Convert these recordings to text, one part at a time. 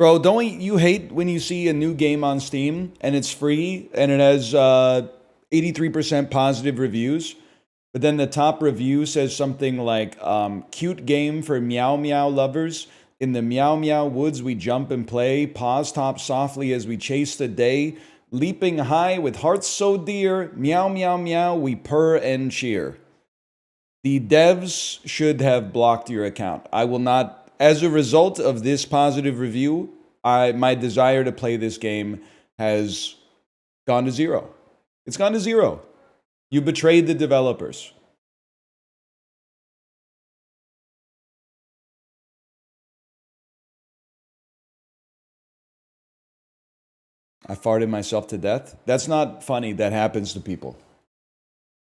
Bro, don't you hate when you see a new game on Steam and it's free and it has 83% positive reviews, but then the top review says something like, cute game for meow meow lovers. In the meow meow woods we jump and play, paws top softly as we chase the day, leaping high with hearts so dear, meow meow meow we purr and cheer. The devs should have blocked your account. I will not, as a result of this positive review, my desire to play this game has gone to zero. It's gone to zero. You betrayed the developers. I farted myself to death. That's not funny. That happens to people.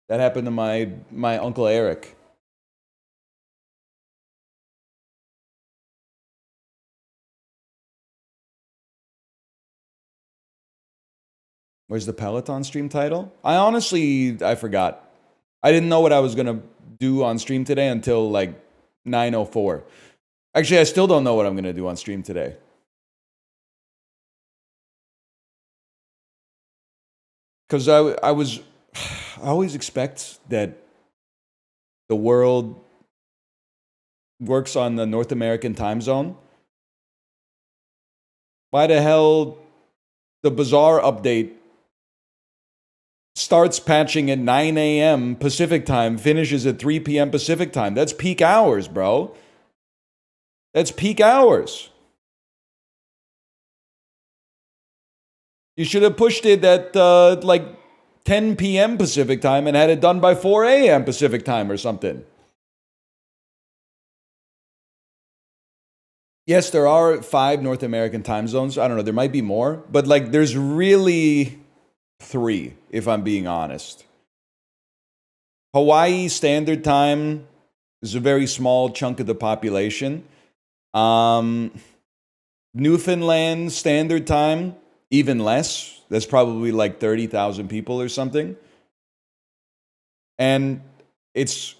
That happened to my Uncle Eric. Where's the Peloton stream title? I forgot. I didn't know what I was going to do on stream today until like 9:04. Actually, I still don't know what I'm going to do on stream today. Because I always expect that the world works on the North American time zone. Why the hell the Bazaar update starts patching at 9 a.m. Pacific time, finishes at 3 p.m. Pacific time? That's peak hours, bro. That's peak hours. You should have pushed it at like 10 p.m. Pacific time and had it done by 4 a.m. Pacific time or something. Yes, there are 5 North American time zones. I don't know, there might be more, but like there's really 3, if I'm being honest. Hawaii Standard Time is a very small chunk of the population. Newfoundland Standard Time, even less. That's probably like 30,000 people or something. And it's,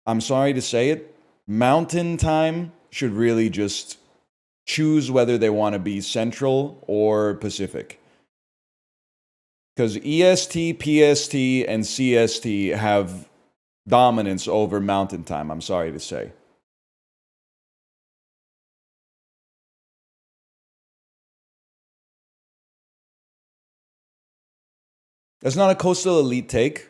I'm sorry to say it, Mountain Time should really just choose whether they want to be Central or Pacific. Because EST, PST, and CST have dominance over Mountain Time, I'm sorry to say. That's not a coastal elite take.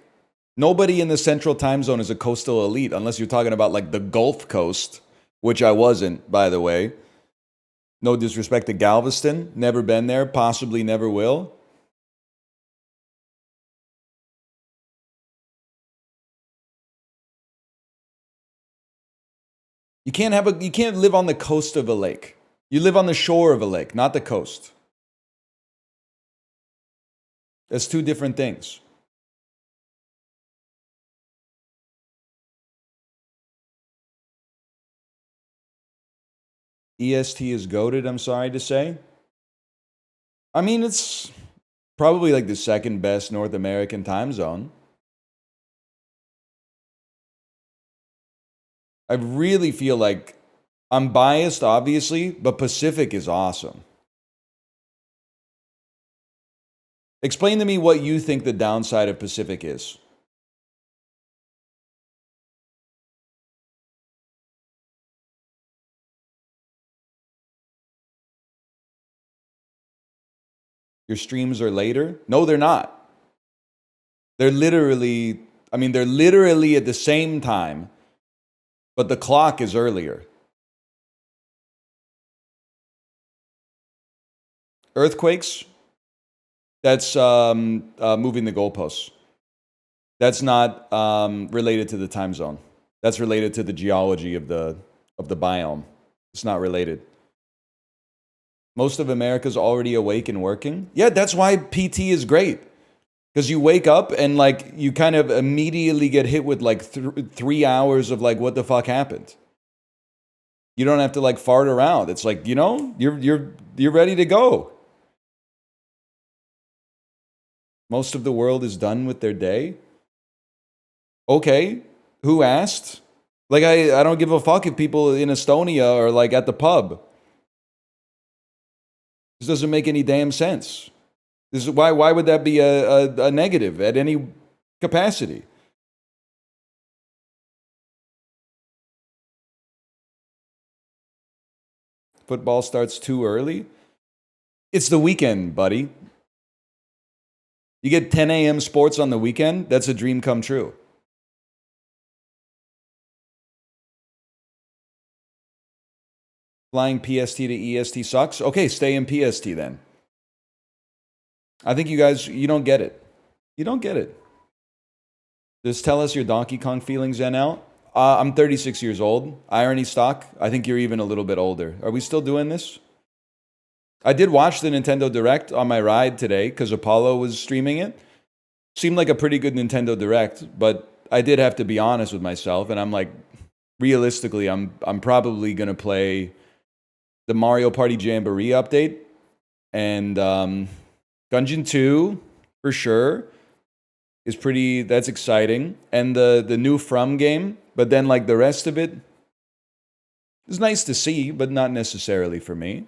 Nobody in the Central Time Zone is a coastal elite, unless you're talking about like the Gulf Coast, which I wasn't, by the way. No disrespect to Galveston. Never been there, possibly never will. You can't live on the coast of a lake. You live on the shore of a lake, not the coast. That's 2 different things. EST is goated, I'm sorry to say. I mean, it's probably like the second best North American time zone. I really feel like I'm biased, obviously, but Pacific is awesome. Explain to me what you think the downside of Pacific is. Your streams are later? No, they're not. They're literally at the same time, but the clock is earlier. Earthquakes? That's moving the goalposts. That's not related to the time zone. That's related to the geology of the biome. It's not related. Most of America's already awake and working. Yeah, that's why PT is great. Because you wake up and like you kind of immediately get hit with like 3 hours of like what the fuck happened. You don't have to like fart around. It's like, you know, you're ready to go. Most of the world is done with their day. Okay, who asked? Like I don't give a fuck if people in Estonia are like at the pub. This doesn't make any damn sense. This is why would that be a negative at any capacity? Football starts too early. It's the weekend, buddy. You get 10 a.m. sports on the weekend, that's a dream come true. Flying PST to EST sucks. Okay, stay in PST then. I think you guys, you don't get it. You don't get it. Just tell us your Donkey Kong feelings, NL. I'm 36 years old. Irony stock. I think you're even a little bit older. Are we still doing this? I did watch the Nintendo Direct on my ride today because Apollo was streaming it. Seemed like a pretty good Nintendo Direct, but I did have to be honest with myself, and I'm like, realistically, I'm probably gonna play the Mario Party Jamboree update and Gungeon 2 for sure is pretty. That's exciting, and the new From game. But then like the rest of it is nice to see, but not necessarily for me.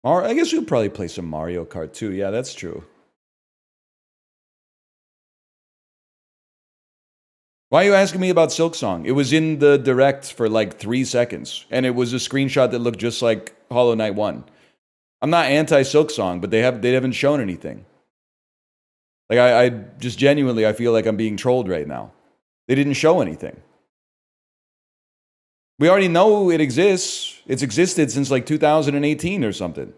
Or I guess we'll probably play some Mario Kart too. Yeah, that's true. Why are you asking me about Silk Song? It was in the direct for like 3 seconds, and it was a screenshot that looked just like Hollow Knight 1. I'm not anti Silk Song, but they haven't shown anything. Like I just genuinely I feel like I'm being trolled right now. They didn't show anything. We already know it exists. It's existed since like 2018 or something.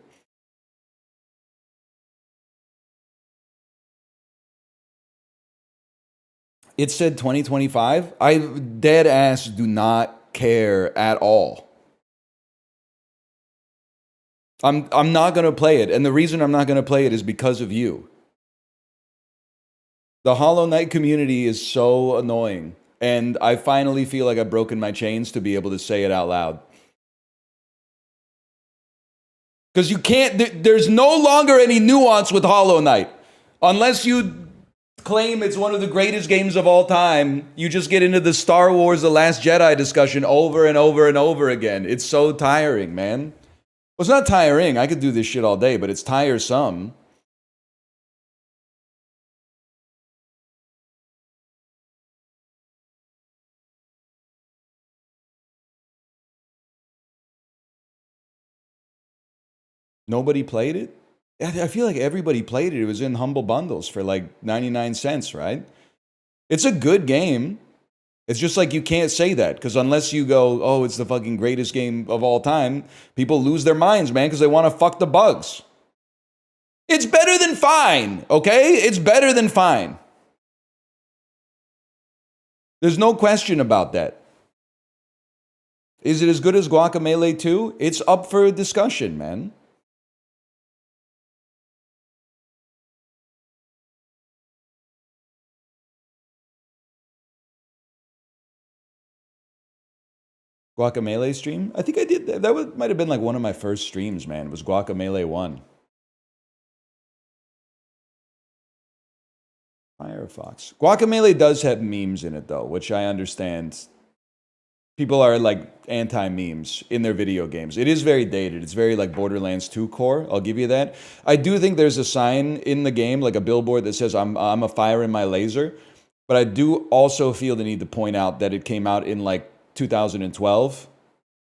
It said 2025. I dead ass do not care at all. I'm not going to play it, and the reason I'm not going to play it is because of you. The Hollow Knight community is so annoying, and I finally feel like I've broken my chains to be able to say it out loud. Because you can't, there's no longer any nuance with Hollow Knight. Unless you claim it's one of the greatest games of all time, you just get into the Star Wars The Last Jedi discussion over and over and over again. It's so tiring, man. Well, it's not tiring. I could do this shit all day, but it's tiresome. Nobody played it? I feel like everybody played it. It was in Humble Bundles for like 99 cents, right? It's a good game. It's just like you can't say that because unless you go, oh, it's the fucking greatest game of all time, people lose their minds, man, because they want to fuck the bugs. It's better than fine, okay? It's better than fine. There's no question about that. Is it as good as Guacamelee 2? It's up for discussion, man. Guacamelee stream? I think I did that. That might have been like one of my first streams, man. It was Guacamelee 1. Firefox. Guacamelee does have memes in it, though, which I understand. People are like anti-memes in their video games. It is very dated. It's very like Borderlands 2 core. I'll give you that. I do think there's a sign in the game, like a billboard that says I'm a fire in my laser. But I do also feel the need to point out that it came out in like 2012.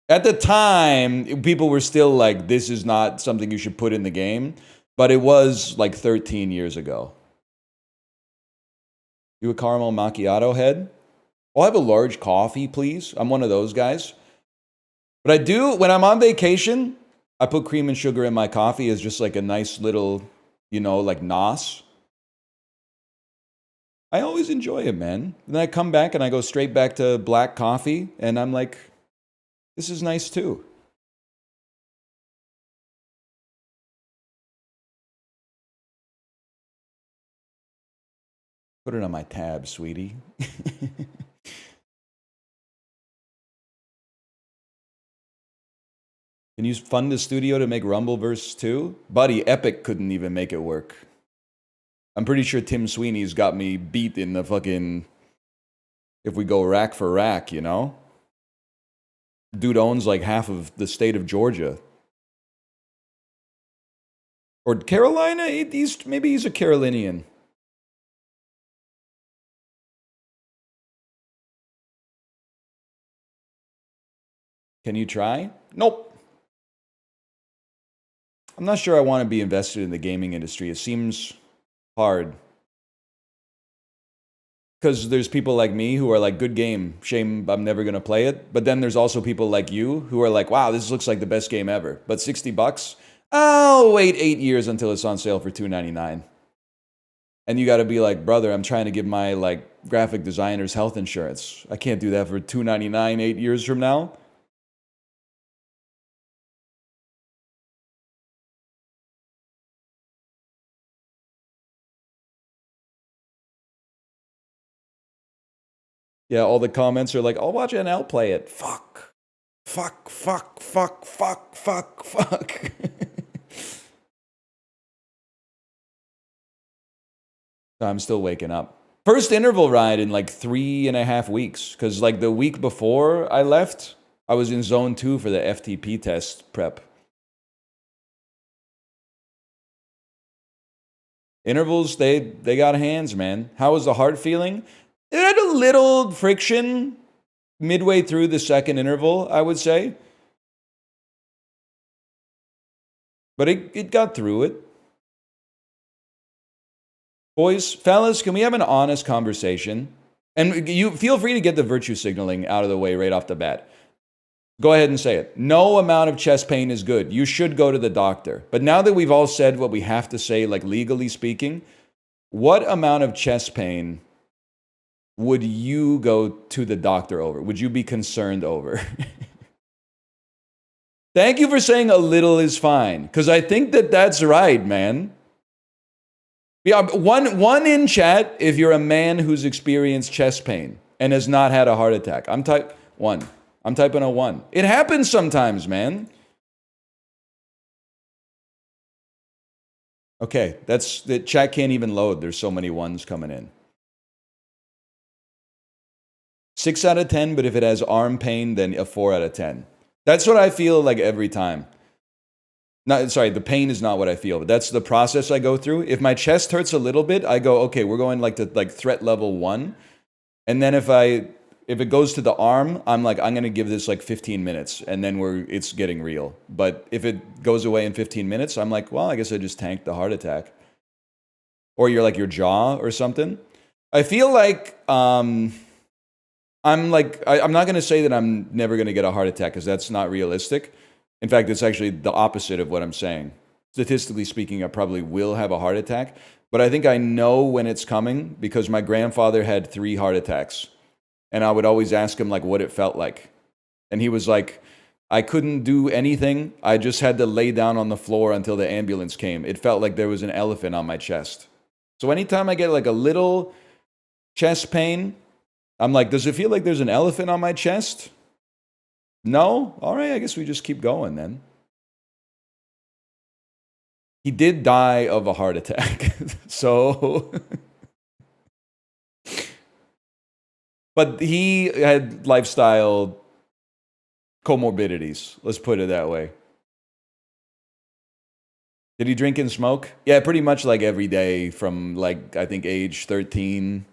At the time, people were still like, this is not something you should put in the game. But it was like 13 years ago. You a caramel macchiato head? I'll have a large coffee, please. I'm one of those guys. But I do, when I'm on vacation, I put cream and sugar in my coffee as just like a nice little, like nos. I always enjoy it, man. And then I come back and I go straight back to black coffee, and I'm like, this is nice too. Put it on my tab, sweetie. Can you fund the studio to make Rumbleverse 2? Buddy, Epic couldn't even make it work. I'm pretty sure Tim Sweeney's got me beat in the fucking, if we go rack for rack, you know? Dude owns like half of the state of Georgia. Or Carolina? Maybe he's a Carolinian. Can you try? Nope. I'm not sure I want to be invested in the gaming industry. It seems hard. Because there's people like me who are like, good game. Shame I'm never going to play it. But then there's also people like you who are like, wow, this looks like the best game ever. But $60? I'll wait 8 years until it's on sale for $2.99. And you got to be like, brother, I'm trying to give my like graphic designers health insurance. I can't do that for $2.99 8 years from now. Yeah, all the comments are like, I'll watch it and I'll play it. Fuck. Fuck, fuck, fuck, fuck, fuck, fuck. I'm still waking up. First interval ride in like 3.5 weeks. Because like the week before I left, I was in zone 2 for the FTP test prep. Intervals, they got hands, man. How was the heart feeling? It had a little friction midway through the second interval, I would say. But it got through it. Boys, fellas, can we have an honest conversation? And you feel free to get the virtue signaling out of the way right off the bat. Go ahead and say it. No amount of chest pain is good. You should go to the doctor. But now that we've all said what we have to say, like legally speaking, what amount of chest pain would you go to the doctor over? Would you be concerned over? Thank you for saying a little is fine, because I think that that's right, man. Yeah, one in chat if you're a man who's experienced chest pain and has not had a heart attack. I'm typing a 1. It happens sometimes, man. Okay, the chat can't even load. There's so many 1s coming in. 6 out of 10, but if it has arm pain, then a 4 out of 10. That's what I feel like every time. The pain is not what I feel, but that's the process I go through. If my chest hurts a little bit, I go, okay, we're going like to like threat level 1. And then if it goes to the arm, I'm like, I'm going to give this like 15 minutes and then it's getting real. But if it goes away in 15 minutes, I'm like, well, I guess I just tanked the heart attack. Or you're like your jaw or something. I feel like I'm not going to say that I'm never going to get a heart attack because that's not realistic. In fact, it's actually the opposite of what I'm saying. Statistically speaking, I probably will have a heart attack, but I think I know when it's coming because my grandfather had 3 heart attacks, and I would always ask him like what it felt like. And he was like, I couldn't do anything. I just had to lay down on the floor until the ambulance came. It felt like there was an elephant on my chest. So anytime I get like a little chest pain, I'm like, does it feel like there's an elephant on my chest? No? All right, I guess we just keep going then. He did die of a heart attack. So but he had lifestyle comorbidities, let's put it that way. Did he drink and smoke? Yeah, pretty much like every day from like I think age 13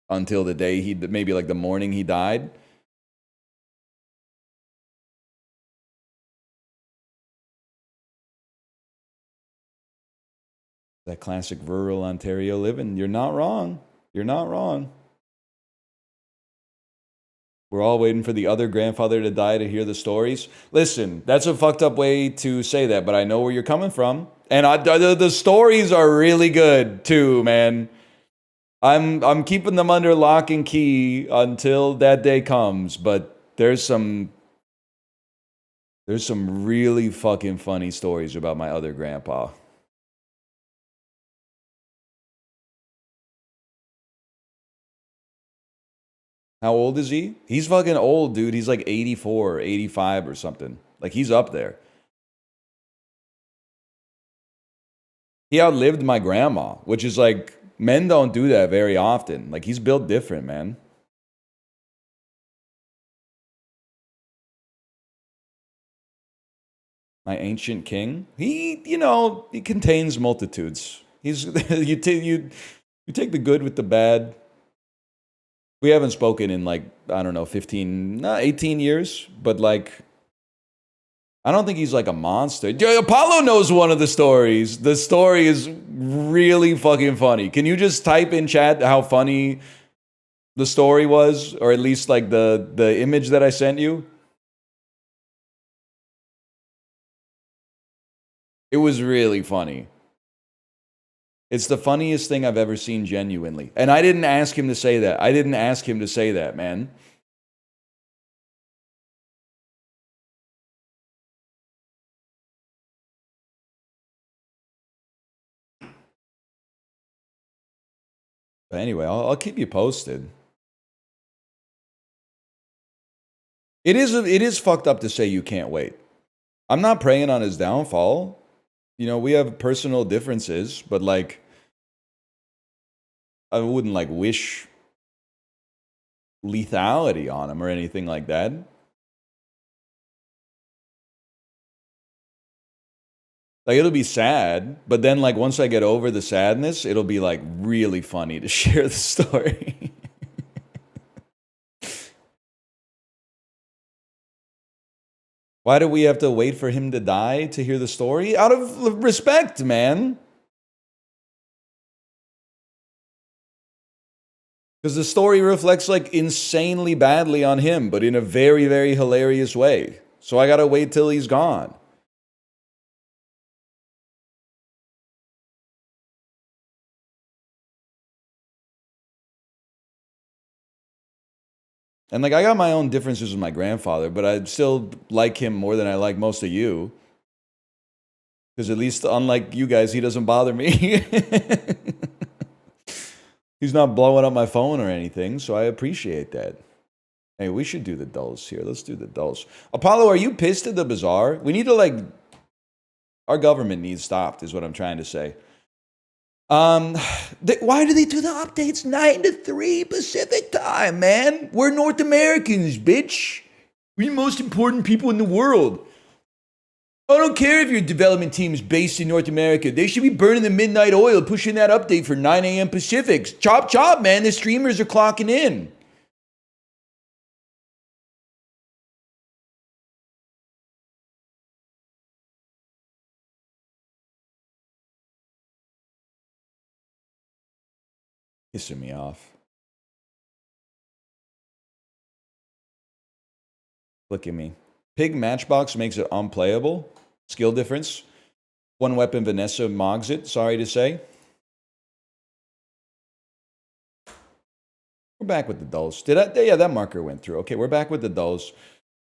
until the day maybe like the morning he died. That classic rural Ontario living. You're not wrong. You're not wrong. We're all waiting for the other grandfather to die to hear the stories. Listen, that's a fucked up way to say that, but I know where you're coming from. And the stories are really good too, man. I'm keeping them under lock and key until that day comes, but there's some really fucking funny stories about my other grandpa. How old is he? He's fucking old, dude. He's like 84, 85 or something. Like, he's up there. He outlived my grandma, which is like Men don't do that very often. Like, he's built different, man. My ancient king. He, you know, he contains multitudes. He's you take the good with the bad. We haven't spoken in like, I don't know, 18 years, but like, I don't think he's like a monster. Apollo knows one of the stories. The story is really fucking funny. Can you just type in chat how funny the story was, or at least like the image that I sent you? It was really funny. It's the funniest thing I've ever seen, genuinely. And I didn't ask him to say that. I didn't ask him to say that, man. But anyway, I'll keep you posted. It is fucked up to say you can't wait. I'm not preying on his downfall. You know, we have personal differences, but like, I wouldn't like wish lethality on him or anything like that. Like, it'll be sad, but then like once I get over the sadness, it'll be like really funny to share the story. Why do we have to wait for him to die to hear the story? Out of respect, man. Because the story reflects like insanely badly on him, but in a very, very hilarious way. So I gotta wait till he's gone. And like, I got my own differences with my grandfather, but I still like him more than I like most of you. Because at least, unlike you guys, he doesn't bother me. He's not blowing up my phone or anything, so I appreciate that. Hey, we should do the dulls here. Let's do the dulls. Apollo, are you pissed at the bazaar? We need to like, our government needs stopped, is what I'm trying to say. Why do they do the updates 9 to 3 Pacific time, man? We're North Americans, bitch. We're the most important people in the world. I don't care if your development team is based in North America. They should be burning the midnight oil, pushing that update for 9 a.m. Pacifics. Chop, chop, man. The streamers are clocking in. Pissing me off. Look at me. Pig Matchbox makes it unplayable. Skill difference. One weapon Vanessa mogs it, sorry to say. We're back with the dulls. Yeah, that marker went through. Okay, we're back with the dulls.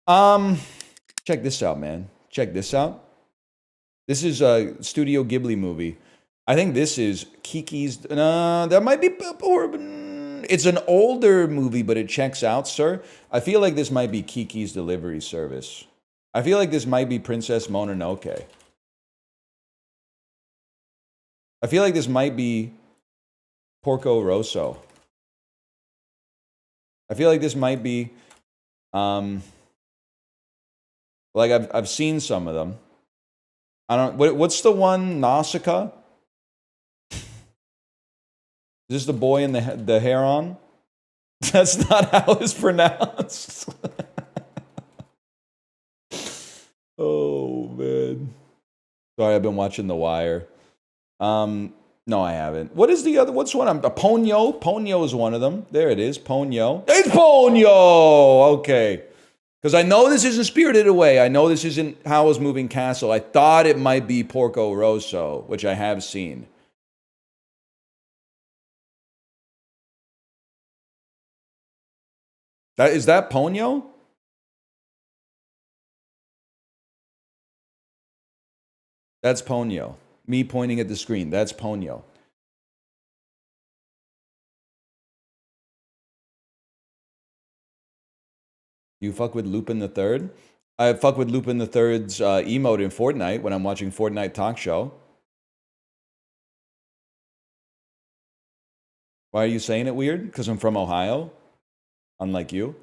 Check this out, man. Check this out. This is a Studio Ghibli movie. I think this is Kiki's. That might be. It's an older movie, but it checks out, sir. I feel like this might be Kiki's Delivery Service. I feel like this might be Princess Mononoke. I feel like this might be Porco Rosso. I feel like this might be, like I've seen some of them. I don't. What's the one? Nausicaa. Is this the boy in the hair on? That's not how it's pronounced. Oh man. Sorry, I've been watching The Wire. No, I haven't. What is the other? What's one? Ponyo. Ponyo is one of them. There it is. Ponyo. It's Ponyo. Okay. Because I know this isn't Spirited Away. I know this isn't Howl's Moving Castle. I thought it might be Porco Rosso, which I have seen. Is that Ponyo? That's Ponyo. Me pointing at the screen. That's Ponyo. You fuck with Lupin the Third? I fuck with Lupin the Third's emote in Fortnite when I'm watching Fortnite Talk Show. Why are you saying it weird? Because I'm from Ohio, unlike you.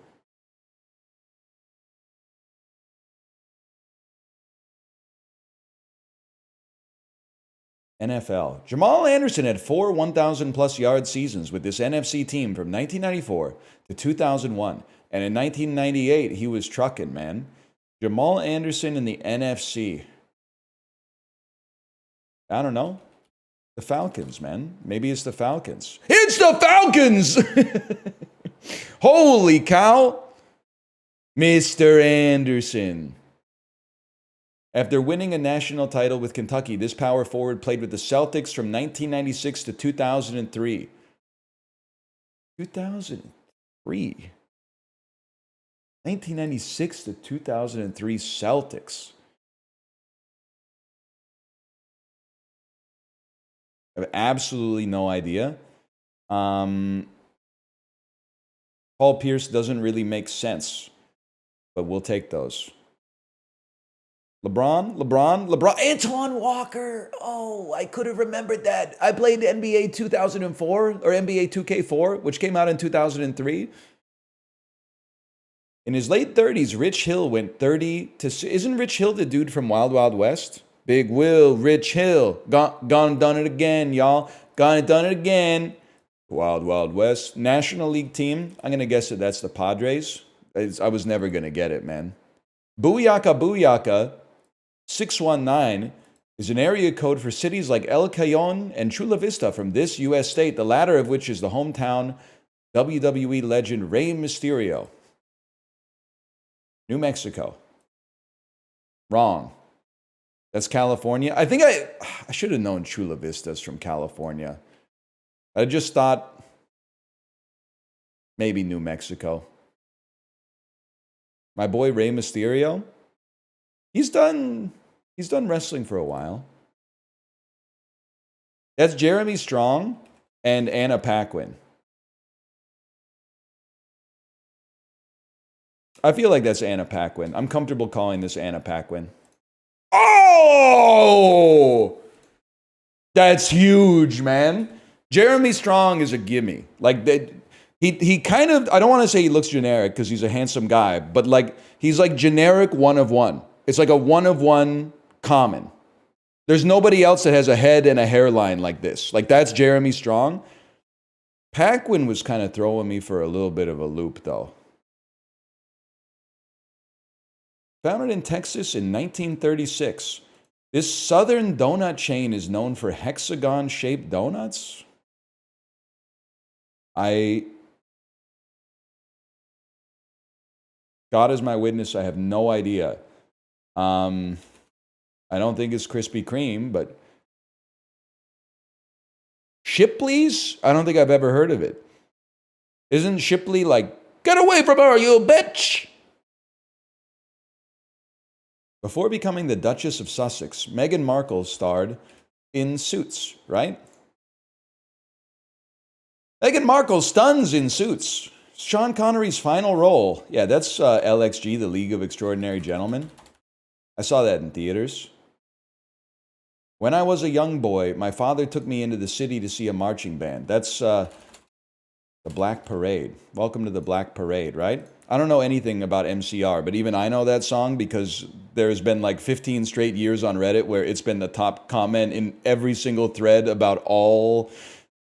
NFL. Jamal Anderson had 4 1,000-plus yard seasons with this NFC team from 1994 to 2001. And in 1998, he was trucking, man. Jamal Anderson in the NFC. I don't know. The Falcons, man. Maybe it's the Falcons. It's the Falcons! Holy cow! Mr. Anderson. After winning a national title with Kentucky, this power forward played with the Celtics from 1996 to 2003. 2003. 1996 to 2003 Celtics. I have absolutely no idea. Paul Pierce doesn't really make sense, but we'll take those. LeBron, Antoine Walker. Oh, I could have remembered that. I played NBA 2004 or NBA 2K4, which came out in 2003. In his late 30s, Rich Hill went 30 to... Isn't Rich Hill the dude from Wild Wild West? Big Will, Rich Hill. Gone and done it again, y'all. Gone and done it again. Wild Wild West. National League team. I'm going to guess that that's the Padres. I was never going to get it, man. Booyaka Booyaka 619 is an area code for cities like El Cajon and Chula Vista from this U.S. state, the latter of which is the hometown WWE legend Rey Mysterio. New Mexico. Wrong. That's California. I think I should have known Chula Vista's from California. I just thought maybe New Mexico. My boy Rey Mysterio, he's done wrestling for a while. That's Jeremy Strong and Anna Paquin. I feel like that's Anna Paquin. I'm comfortable calling this Anna Paquin. Oh! That's huge, man. Jeremy Strong is a gimme. Like, he kind of, I don't want to say he looks generic because he's a handsome guy, but like, he's like generic one of one. It's like a one of one common. There's nobody else that has a head and a hairline like this. Like, that's Jeremy Strong. Paquin was kind of throwing me for a little bit of a loop, though. Founded in Texas in 1936, this southern donut chain is known for hexagon-shaped donuts. God is my witness, I have no idea. I don't think it's Krispy Kreme, but Shipley's? I don't think I've ever heard of it. Isn't Shipley like, get away from her, you bitch? Before becoming the Duchess of Sussex, Meghan Markle starred in Suits, right? Meghan Markle stuns in Suits. Sean Connery's final role. Yeah, that's LXG, the League of Extraordinary Gentlemen. I saw that in theaters. When I was a young boy, my father took me into the city to see a marching band. That's the Black Parade. Welcome to the Black Parade, right? I don't know anything about MCR, but even I know that song because there's been like 15 straight years on Reddit where it's been the top comment in every single thread about all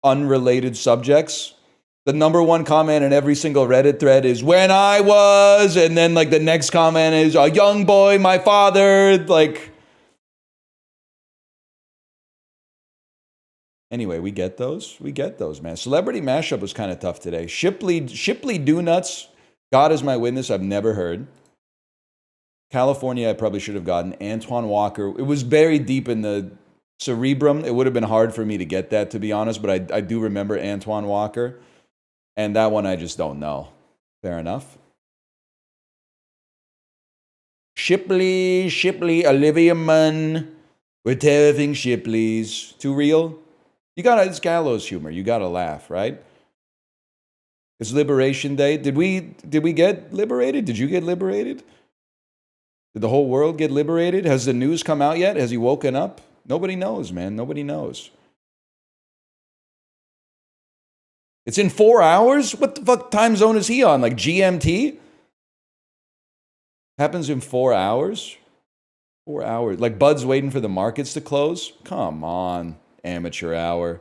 unrelated subjects. The number one comment in every single Reddit thread is when I was, and then like the next comment is a young boy, my father, like. Anyway, we get those, man. Celebrity mashup was kind of tough today. Shipley Do Nuts. God is my witness, I've never heard. California, I probably should have gotten. Antoine Walker. It was buried deep in the cerebrum. It would have been hard for me to get that, to be honest, but I do remember Antoine Walker. And that one I just don't know. Fair enough. Shipley, Olivia Munn. We're tearing Shipley's. Too real? It's gallows humor. You gotta laugh, right? It's Liberation Day. Did we get liberated? Did you get liberated? Did the whole world get liberated? Has the news come out yet? Has he woken up? Nobody knows, man. Nobody knows. It's in 4 hours? What the fuck time zone is he on? Like GMT? Happens in 4 hours? 4 hours. Like Bud's waiting for the markets to close? Come on, amateur hour.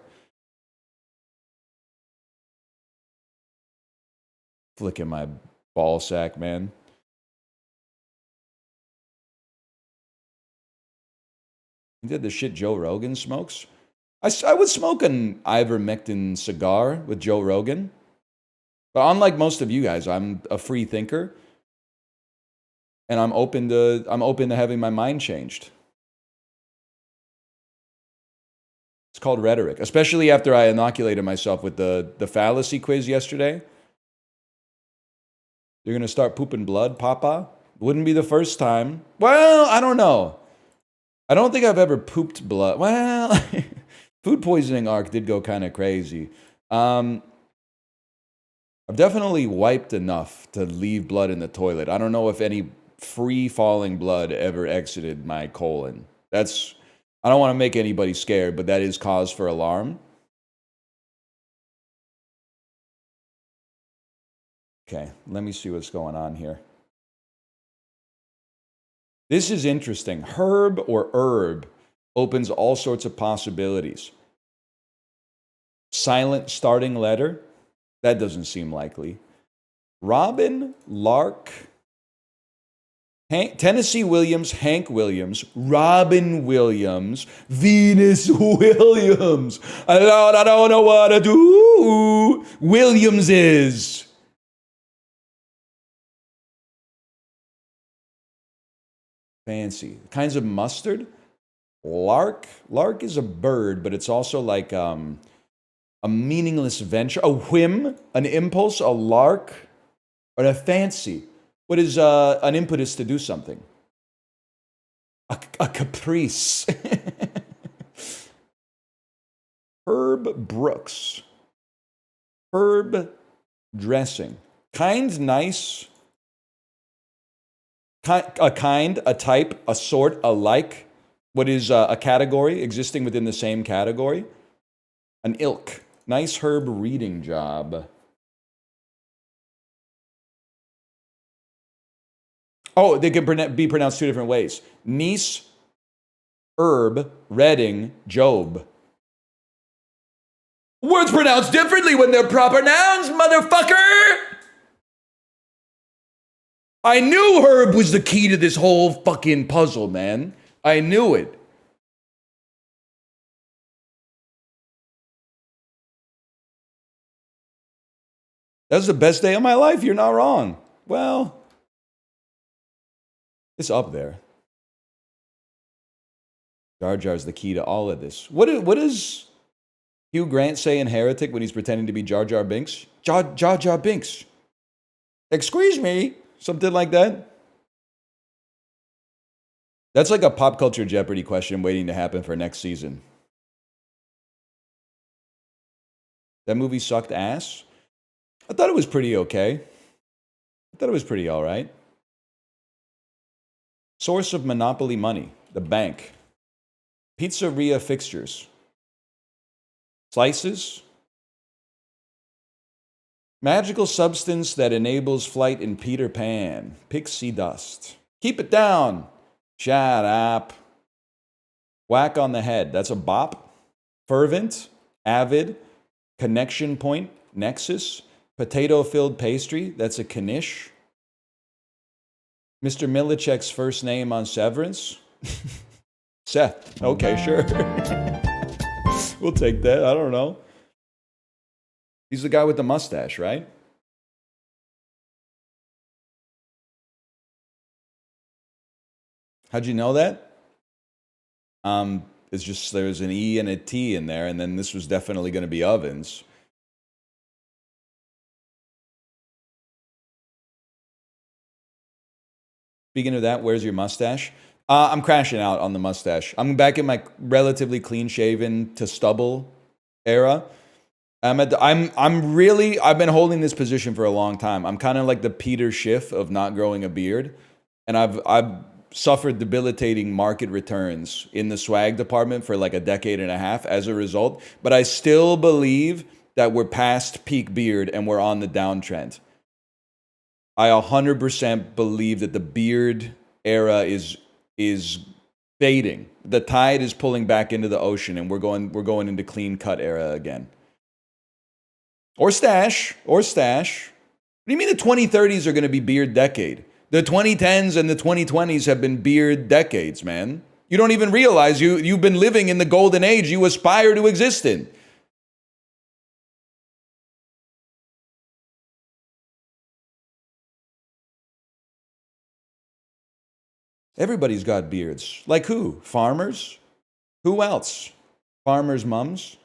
Flicking my ball sack, man. You did the shit Joe Rogan smokes? I would smoke an ivermectin cigar with Joe Rogan. But unlike most of you guys, I'm a free thinker. And I'm open to having my mind changed. It's called rhetoric, especially after I inoculated myself with the fallacy quiz yesterday. You're going to start pooping blood, Papa? Wouldn't be the first time. Well, I don't know. I don't think I've ever pooped blood. Well, food poisoning arc did go kind of crazy. I've definitely wiped enough to leave blood in the toilet. I don't know if any free-falling blood ever exited my colon. I don't want to make anybody scared, but that is cause for alarm. Okay, let me see what's going on here. This is interesting. Herb or herb opens all sorts of possibilities. Silent starting letter? That doesn't seem likely. Robin, Lark, Tennessee Williams, Hank Williams, Robin Williams, Venus Williams. I don't know what to do. Williams is. Fancy. Kinds of mustard. Lark. Lark is a bird, but it's also like a meaningless venture. A whim, an impulse, a lark, or a fancy. What is an impetus to do something? A caprice. Herb Brooks. Herb dressing. Kind, nice. A kind, a type, a sort, a like. What is a category existing within the same category? An ilk. Nice herb reading job. Oh, they can be pronounced two different ways. Niece, herb, Reading, Job. Words pronounced differently when they're proper nouns, motherfucker! I knew herb was the key to this whole fucking puzzle, man. I knew it. That was the best day of my life. You're not wrong. Well, it's up there. Jar Jar's the key to all of this. What does Hugh Grant say in Heretic when he's pretending to be Jar Jar Binks? Jar Jar Binks. Excuse me. Something like that. That's like a pop culture Jeopardy question waiting to happen for next season. That movie sucked ass? I thought it was pretty okay. I thought it was pretty all right. Source of monopoly money, the bank. Pizzeria fixtures. Slices. Magical substance that enables flight in Peter Pan. Pixie dust. Keep it down. Shut up. Whack on the head. That's a bop. Fervent. Avid. Connection point. Nexus. Potato-filled pastry. That's a knish. Mr. Milicich's first name on Severance. Seth. Okay, sure. We'll take that. I don't know. He's the guy with the mustache, right? How'd you know that? It's just there's an E and a T in there, and then this was definitely going to be Ovens. Speaking of that, where's your mustache? I'm crashing out on the mustache. I'm back in my relatively clean-shaven to stubble era. I've been holding this position for a long time. I'm kind of like the Peter Schiff of not growing a beard. And I've suffered debilitating market returns in the swag department for like a decade and a half as a result. But I still believe that we're past peak beard and we're on the downtrend. I 100% believe that the beard era is fading. The tide is pulling back into the ocean, and we're going into clean cut era again. Or stash. What do you mean the 2030s are going to be beard decade? The 2010s and the 2020s have been beard decades, man. You don't even realize you've been living in the golden age you aspire to exist in. Everybody's got beards. Like who? Farmers? Who else? Farmers' mums?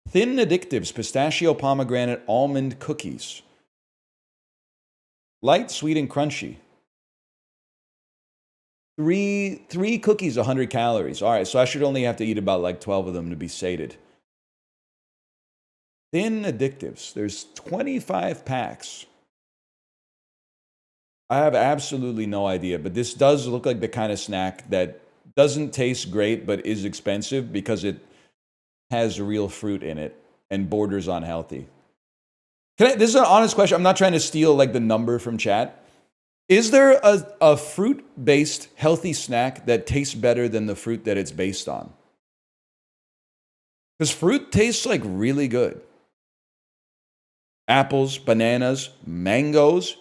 Thin addictives, pistachio, pomegranate, almond cookies. Light, sweet, and crunchy. Three cookies, 100 calories. All right, so I should only have to eat about like 12 of them to be sated. Thin addictives. There's 25 packs. I have absolutely no idea, but this does look like the kind of snack that doesn't taste great but is expensive because it has real fruit in it and borders on healthy. This is an honest question. I'm not trying to steal like the number from chat. Is there a fruit-based healthy snack that tastes better than the fruit that it's based on? Because fruit tastes like really good. Apples, bananas, mangoes.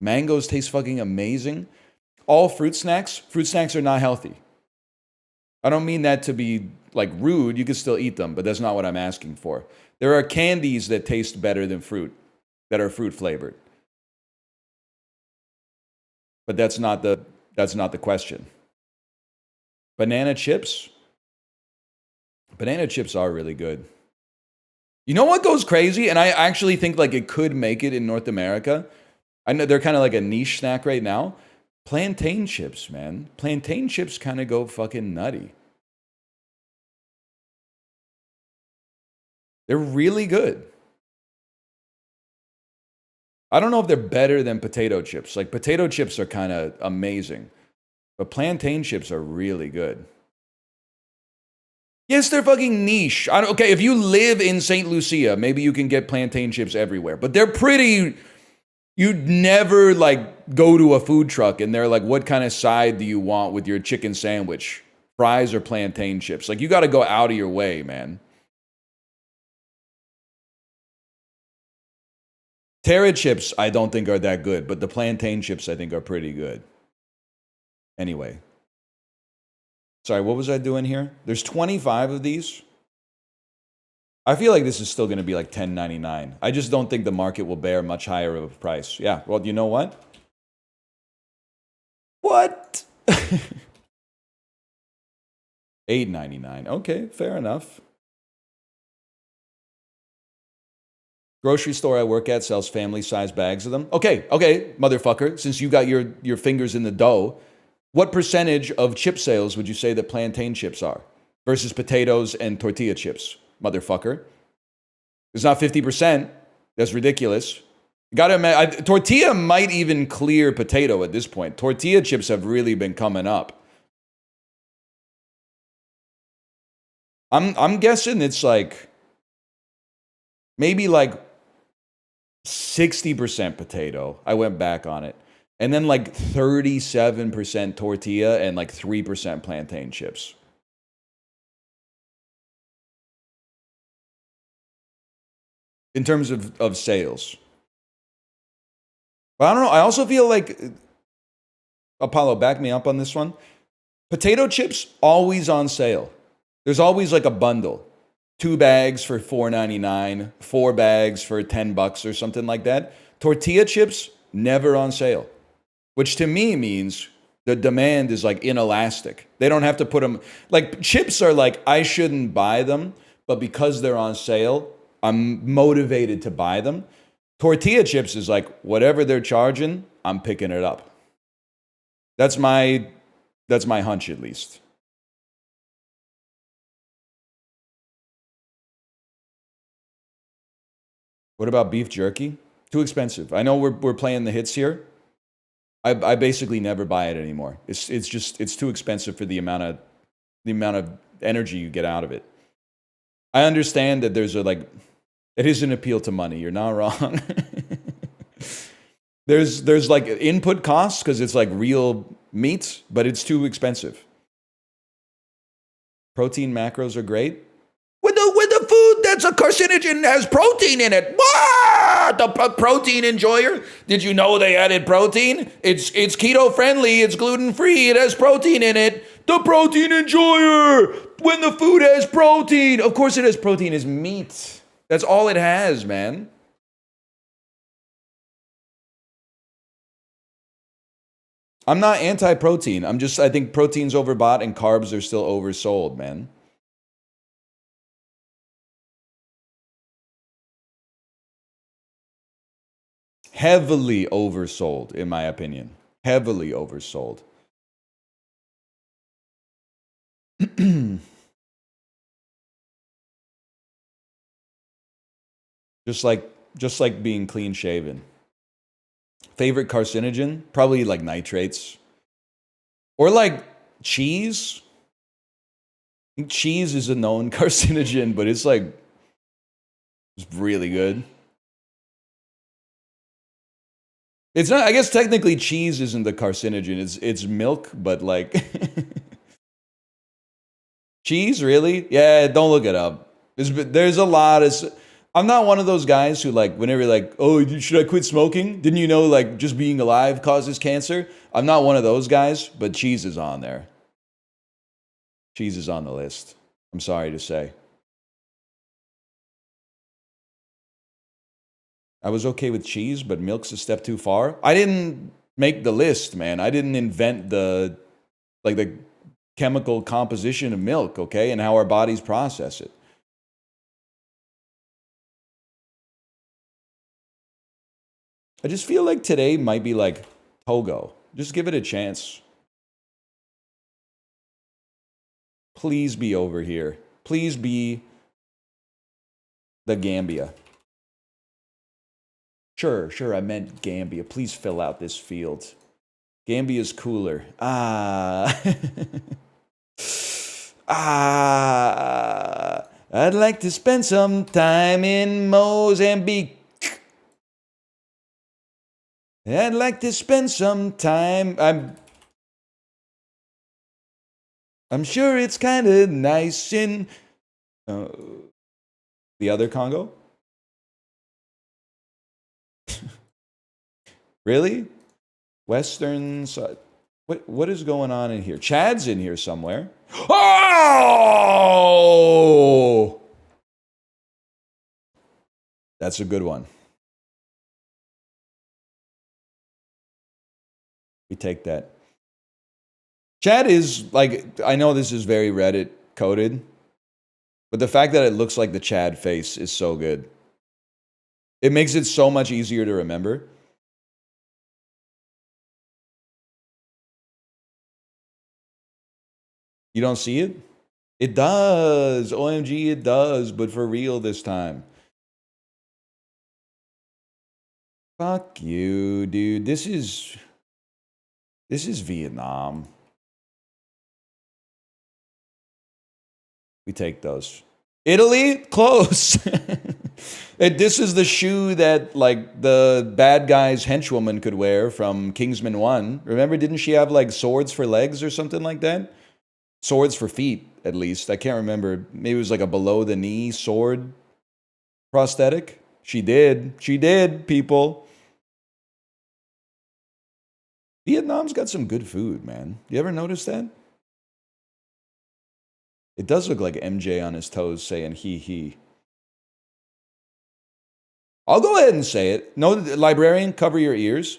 Mangoes taste fucking amazing. All fruit snacks are not healthy. I don't mean that to be like rude. You can still eat them, but that's not what I'm asking for. There are candies that taste better than fruit, that are fruit flavored. But that's not the question. Banana chips? Banana chips are really good. You know what goes crazy? And I actually think like it could make it in North America. I know they're kind of like a niche snack right now. Plantain chips, man. Plantain chips kind of go fucking nutty. They're really good. I don't know if they're better than potato chips. Like potato chips are kind of amazing. But plantain chips are really good. Yes, they're fucking niche. Okay, if you live in St. Lucia, maybe you can get plantain chips everywhere. But they're pretty... You'd never like go to a food truck and they're like, what kind of side do you want with your chicken sandwich? Fries or plantain chips? Like you got to go out of your way, man. Terra chips, I don't think are that good, but the plantain chips I think are pretty good. Anyway. Sorry, what was I doing here? There's 25 of these. I feel like this is still going to be like $10.99. I just don't think the market will bear much higher of a price. Yeah, well, you know what? What? $8.99. Okay, fair enough. Grocery store I work at sells family-sized bags of them. Okay, motherfucker. Since you got your fingers in the dough, what percentage of chip sales would you say that plantain chips are versus potatoes and tortilla chips? Motherfucker. It's not 50%. That's ridiculous. You gotta imagine, tortilla might even clear potato at this point. Tortilla chips have really been coming up. I'm guessing it's like maybe like 60% potato. I went back on it. And then like 37% tortilla and like 3% plantain chips. In terms of sales. But I don't know. I also feel like, Apollo, back me up on this one. Potato chips, always on sale. There's always like a bundle. 2 bags for $4.99, 4 bags for $10 or something like that. Tortilla chips, never on sale. Which to me means the demand is like inelastic. They don't have to put them, like chips are like, I shouldn't buy them, but because they're on sale, I'm motivated to buy them. Tortilla chips is like, whatever they're charging, I'm picking it up. That's my hunch at least. What about beef jerky? Too expensive. I know we're playing the hits here. I basically never buy it anymore. It's too expensive for the amount of energy you get out of it. I understand that there's it is an appeal to money. You're not wrong. There's like input costs because it's like real meat, but it's too expensive. Protein macros are great. With the food that's a carcinogen has protein in it. What? The protein enjoyer? Did you know they added protein? It's keto friendly. It's gluten free. It has protein in it. The protein enjoyer. When the food has protein, of course it has protein. It's meat. That's all it has, man. I'm not anti-protein. I think protein's overbought and carbs are still oversold, man. Heavily oversold, in my opinion. Heavily oversold. just like being clean shaven. Favorite carcinogen? Probably like nitrates. Or like cheese. I think cheese is a known carcinogen, but it's really good. It's not, I guess technically cheese isn't the carcinogen. It's milk, but like cheese, really? Yeah, don't look it up. There's a lot of I'm not one of those guys who like whenever you're like, "Oh, should I quit smoking?" Didn't you know like just being alive causes cancer? I'm not one of those guys, but cheese is on there. Cheese is on the list. I'm sorry to say. I was okay with cheese, but milk's a step too far. I didn't make the list, man. I didn't invent the chemical composition of milk, okay, and how our bodies process it. I just feel like today might be like Togo. Just give it a chance. Please be over here. Please be the Gambia. Sure, I meant Gambia. Please fill out this field. Gambia's cooler. I'd like to spend some time in Mozambique. I'd like to spend some time. I'm sure it's kind of nice in the other Congo. Really? Western side. What is going on in here? Chad's in here somewhere. Oh! That's a good one. We take that. Chad is like, I know this is very Reddit coded, but the fact that it looks like the Chad face is so good. It makes it so much easier to remember. You don't see it? It does. OMG, it does, but for real this time. Fuck you, dude. This is Vietnam. We take those. Italy? Close. This is the shoe that like the bad guy's henchwoman could wear from Kingsman 1. Remember, didn't she have like swords for legs or something like that? Swords for feet, at least. I can't remember. Maybe it was like a below the knee sword prosthetic. She did, people. Vietnam's got some good food, man. You ever notice that? It does look like MJ on his toes saying he. I'll go ahead and say it. No, librarian, cover your ears.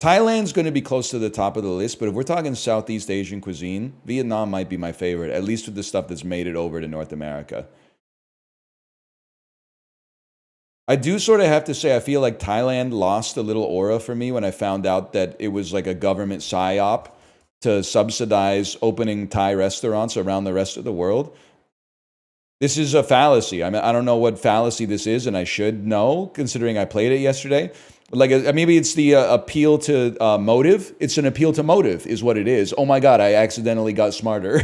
Thailand's going to be close to the top of the list, but if we're talking Southeast Asian cuisine, Vietnam might be my favorite, at least with the stuff that's made it over to North America. I do sort of have to say, I feel like Thailand lost a little aura for me when I found out that it was like a government psyop to subsidize opening Thai restaurants around the rest of the world. This is a fallacy. I mean, I don't know what fallacy this is, and I should know, considering I played it yesterday. Like maybe it's the appeal to motive. It's an appeal to motive, is what it is. Oh my God, I accidentally got smarter.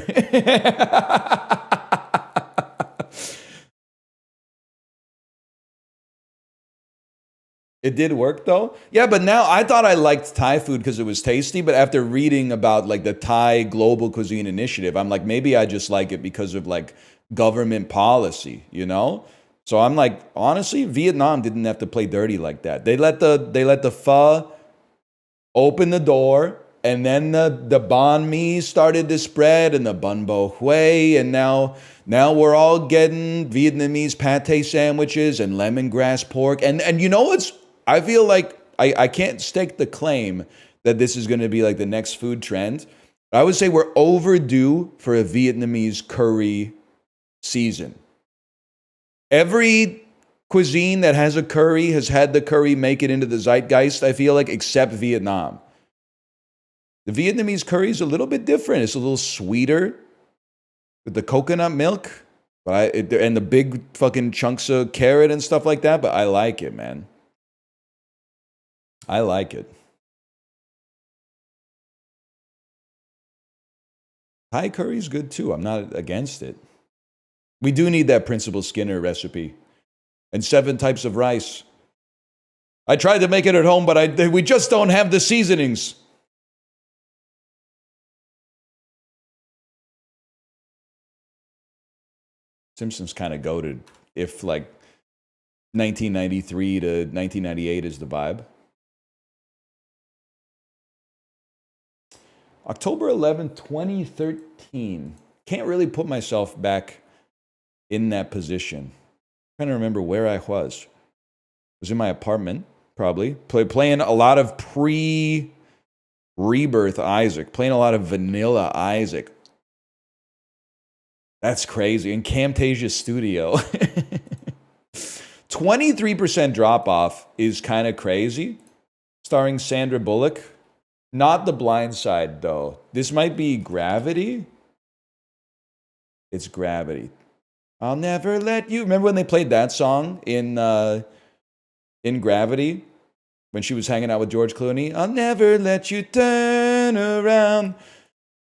It did work though. Yeah, but now I thought I liked Thai food because it was tasty. But after reading about like the Thai Global Cuisine Initiative, I'm like, maybe I just like it because of like government policy, you know? So I'm like, honestly, Vietnam didn't have to play dirty like that. They let the pho open the door, and then the banh mi started to spread, and the bun bo hui, and now we're all getting Vietnamese pate sandwiches and lemongrass pork, and you know what's? I feel like I can't stake the claim that this is going to be like the next food trend. I would say we're overdue for a Vietnamese curry season. Every cuisine that has a curry has had the curry make it into the zeitgeist, I feel like, except Vietnam. The Vietnamese curry is a little bit different. It's a little sweeter with the coconut milk, and the big fucking chunks of carrot and stuff like that. But I like it, man. I like it. Thai curry is good too. I'm not against it. We do need that Principal Skinner recipe and 7 types of rice. I tried to make it at home, but we just don't have the seasonings. Simpsons kind of goated if like 1993 to 1998 is the vibe. October 11th, 2013. Can't really put myself back in that position. I'm trying to remember where I was. I was in my apartment, probably. Playing a lot of pre-Rebirth Isaac. Playing a lot of Vanilla Isaac. That's crazy. In Camtasia Studio. 23% drop-off is kind of crazy. Starring Sandra Bullock. Not The Blind Side, though. This might be Gravity. It's Gravity. I'll never let you. Remember when they played that song in Gravity? When she was hanging out with George Clooney? I'll never let you turn around.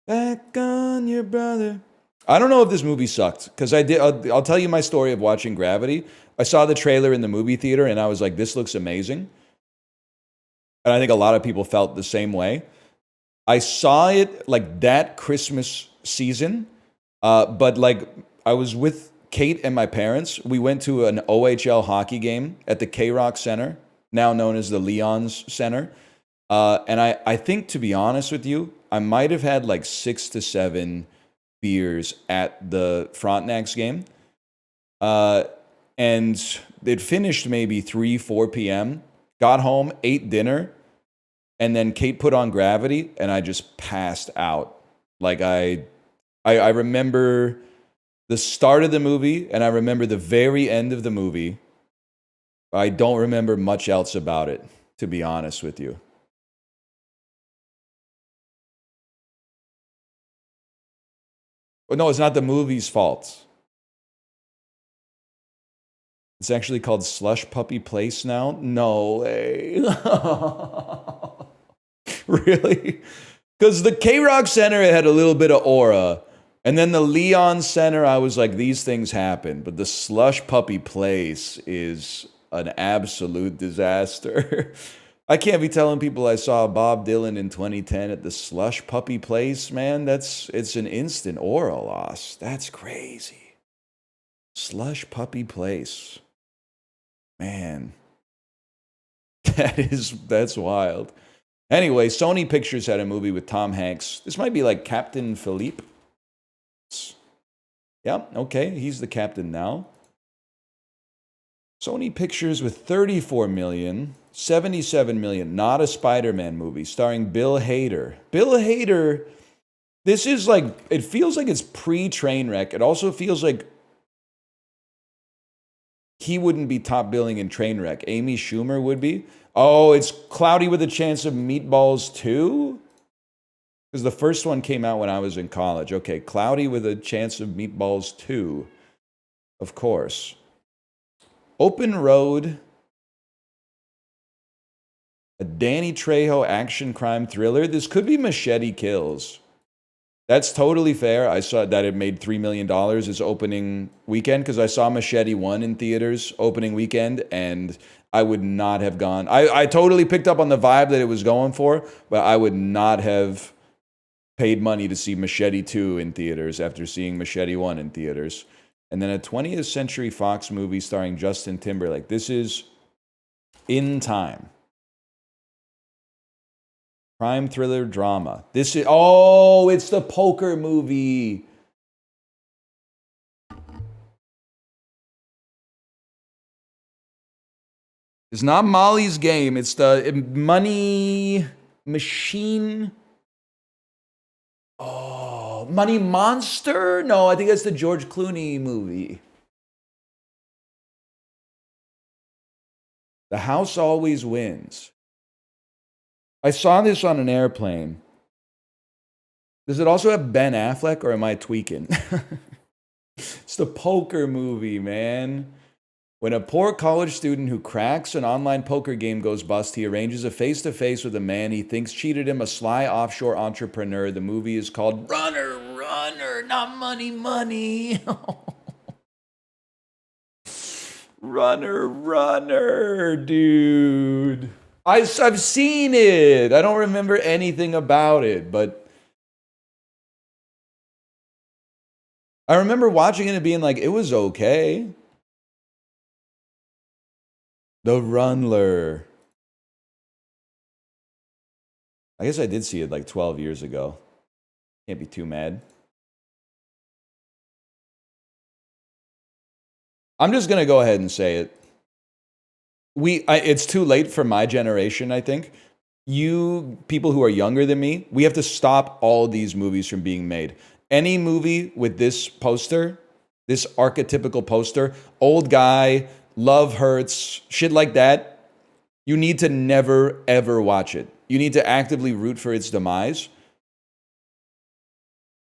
Back on your brother. I don't know if this movie sucked. Because I'll tell you my story of watching Gravity. I saw the trailer in the movie theater and I was like, this looks amazing. And I think a lot of people felt the same way. I saw it like that Christmas season, but like I was with Kate and my parents. We went to an OHL hockey game at the K-Rock Center, now known as the Leon's Center. And I think, to be honest with you, I might have had like 6 to 7 beers at the Frontenac's game. And it finished maybe 3, 4 p.m. Got home, ate dinner, and then Kate put on Gravity, and I just passed out. Like I remember the start of the movie, and I remember the very end of the movie. I don't remember much else about it, to be honest with you. But no, it's not the movie's fault. It's actually called Slush Puppy Place now? No way. Really? Because the K-Rock Center, it had a little bit of aura. And then the Leon Center, I was like, these things happen. But the Slush Puppy Place is an absolute disaster. I can't be telling people I saw Bob Dylan in 2010 at the Slush Puppy Place, man. It's an instant aura loss. That's crazy. Slush Puppy Place. Man. That's wild. Anyway, Sony Pictures had a movie with Tom Hanks. This might be like Captain Philippe. Yeah, okay, he's the captain now. Sony Pictures with 34 million, 77 million, not a Spider-Man movie, starring Bill Hader. Bill Hader, this is like, it feels like it's pre-Trainwreck. It also feels like he wouldn't be top billing in Trainwreck. Amy Schumer would be. Oh, it's Cloudy with a Chance of Meatballs 2? Because the first one came out when I was in college. Okay, Cloudy with a Chance of Meatballs 2. Of course. Open Road. A Danny Trejo action crime thriller. This could be Machete Kills. That's totally fair. I saw that it made $3 million its opening weekend because I saw Machete 1 in theaters opening weekend, and I would not have gone. I totally picked up on the vibe that it was going for, but I would not have paid money to see Machete 2 in theaters after seeing Machete 1 in theaters. And then a 20th Century Fox movie starring Justin Timberlake. This is In Time. Crime thriller drama. This is, oh, it's the poker movie. It's not Molly's Game. It's the Money Machine. Oh, Money Monster? No, I think that's the George Clooney movie. The House Always Wins. I saw this on an airplane. Does it also have Ben Affleck, or am I tweaking? It's the poker movie, man. When a poor college student who cracks an online poker game goes bust, he arranges a face-to-face with a man he thinks cheated him, a sly offshore entrepreneur. The movie is called Runner, Runner, not Money, Money. Runner, Runner, dude. I've seen it. I don't remember anything about it, but I remember watching it and being like, it was okay. The Runler. I guess I did see it like 12 years ago. Can't be too mad. I'm just going to go ahead and say it. It's too late for my generation, I think. You people who are younger than me, we have to stop all these movies from being made. Any movie with this poster, this archetypical poster, old guy, love hurts, shit like that, you need to never, ever watch it. You need to actively root for its demise.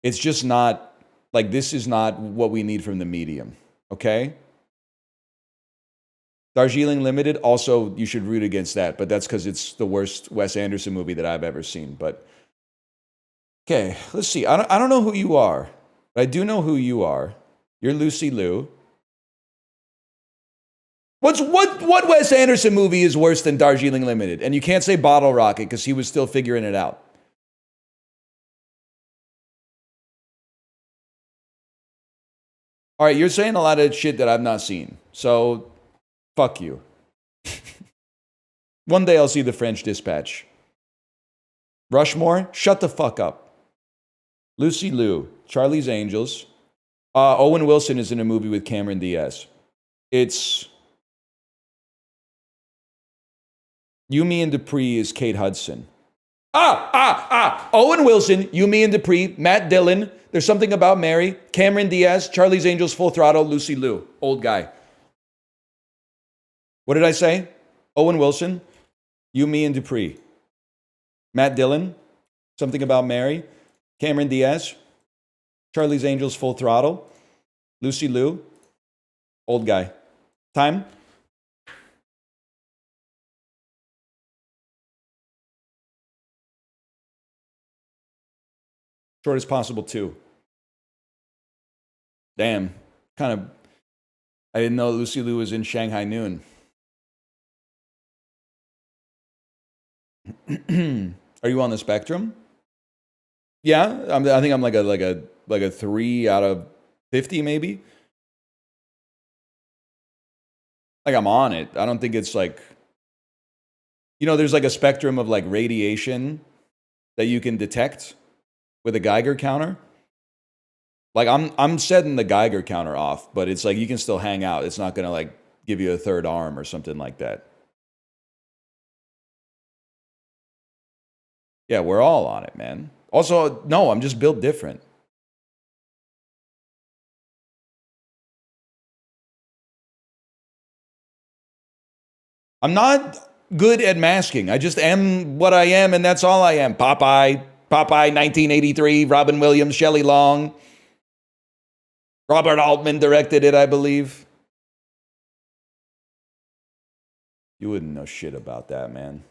It's just not, like, this is not what we need from the medium, okay? Darjeeling Limited, also, you should root against that, but that's because it's the worst Wes Anderson movie that I've ever seen. But, okay, let's see. I don't know who you are, but I do know who you are. You're Lucy Liu. What Wes Anderson movie is worse than Darjeeling Limited? And you can't say Bottle Rocket because he was still figuring it out. All right, you're saying a lot of shit that I've not seen. So, fuck you. One day I'll see The French Dispatch. Rushmore, shut the fuck up. Lucy Liu, Charlie's Angels. Owen Wilson is in a movie with Cameron Diaz. It's You, Me, and Dupree is Kate Hudson. Owen Wilson, You, Me, and Dupree, Matt Dillon, There's Something About Mary, Cameron Diaz, Charlie's Angels, Full Throttle, Lucy Liu, old guy. What did I say? Owen Wilson, You, Me, and Dupree, Matt Dillon, Something About Mary, Cameron Diaz, Charlie's Angels, Full Throttle, Lucy Liu, old guy. Time? Short as possible, too. Damn. Kind of. I didn't know Lucy Liu was in Shanghai Noon. Are you on the spectrum? Yeah, I think I'm like a 3 out of 50, maybe. Like, I'm on it. I don't think it's like, there's like a spectrum of like radiation that you can detect with a Geiger counter. Like, I'm setting the Geiger counter off, but it's like you can still hang out. It's not gonna like give you a third arm or something like that. Yeah, we're all on it, man. Also, no, I'm just built different. I'm not good at masking. I just am what I am, and that's all I am. Popeye, 1983, Robin Williams, Shelley Long. Robert Altman directed it, I believe. You wouldn't know shit about that, man.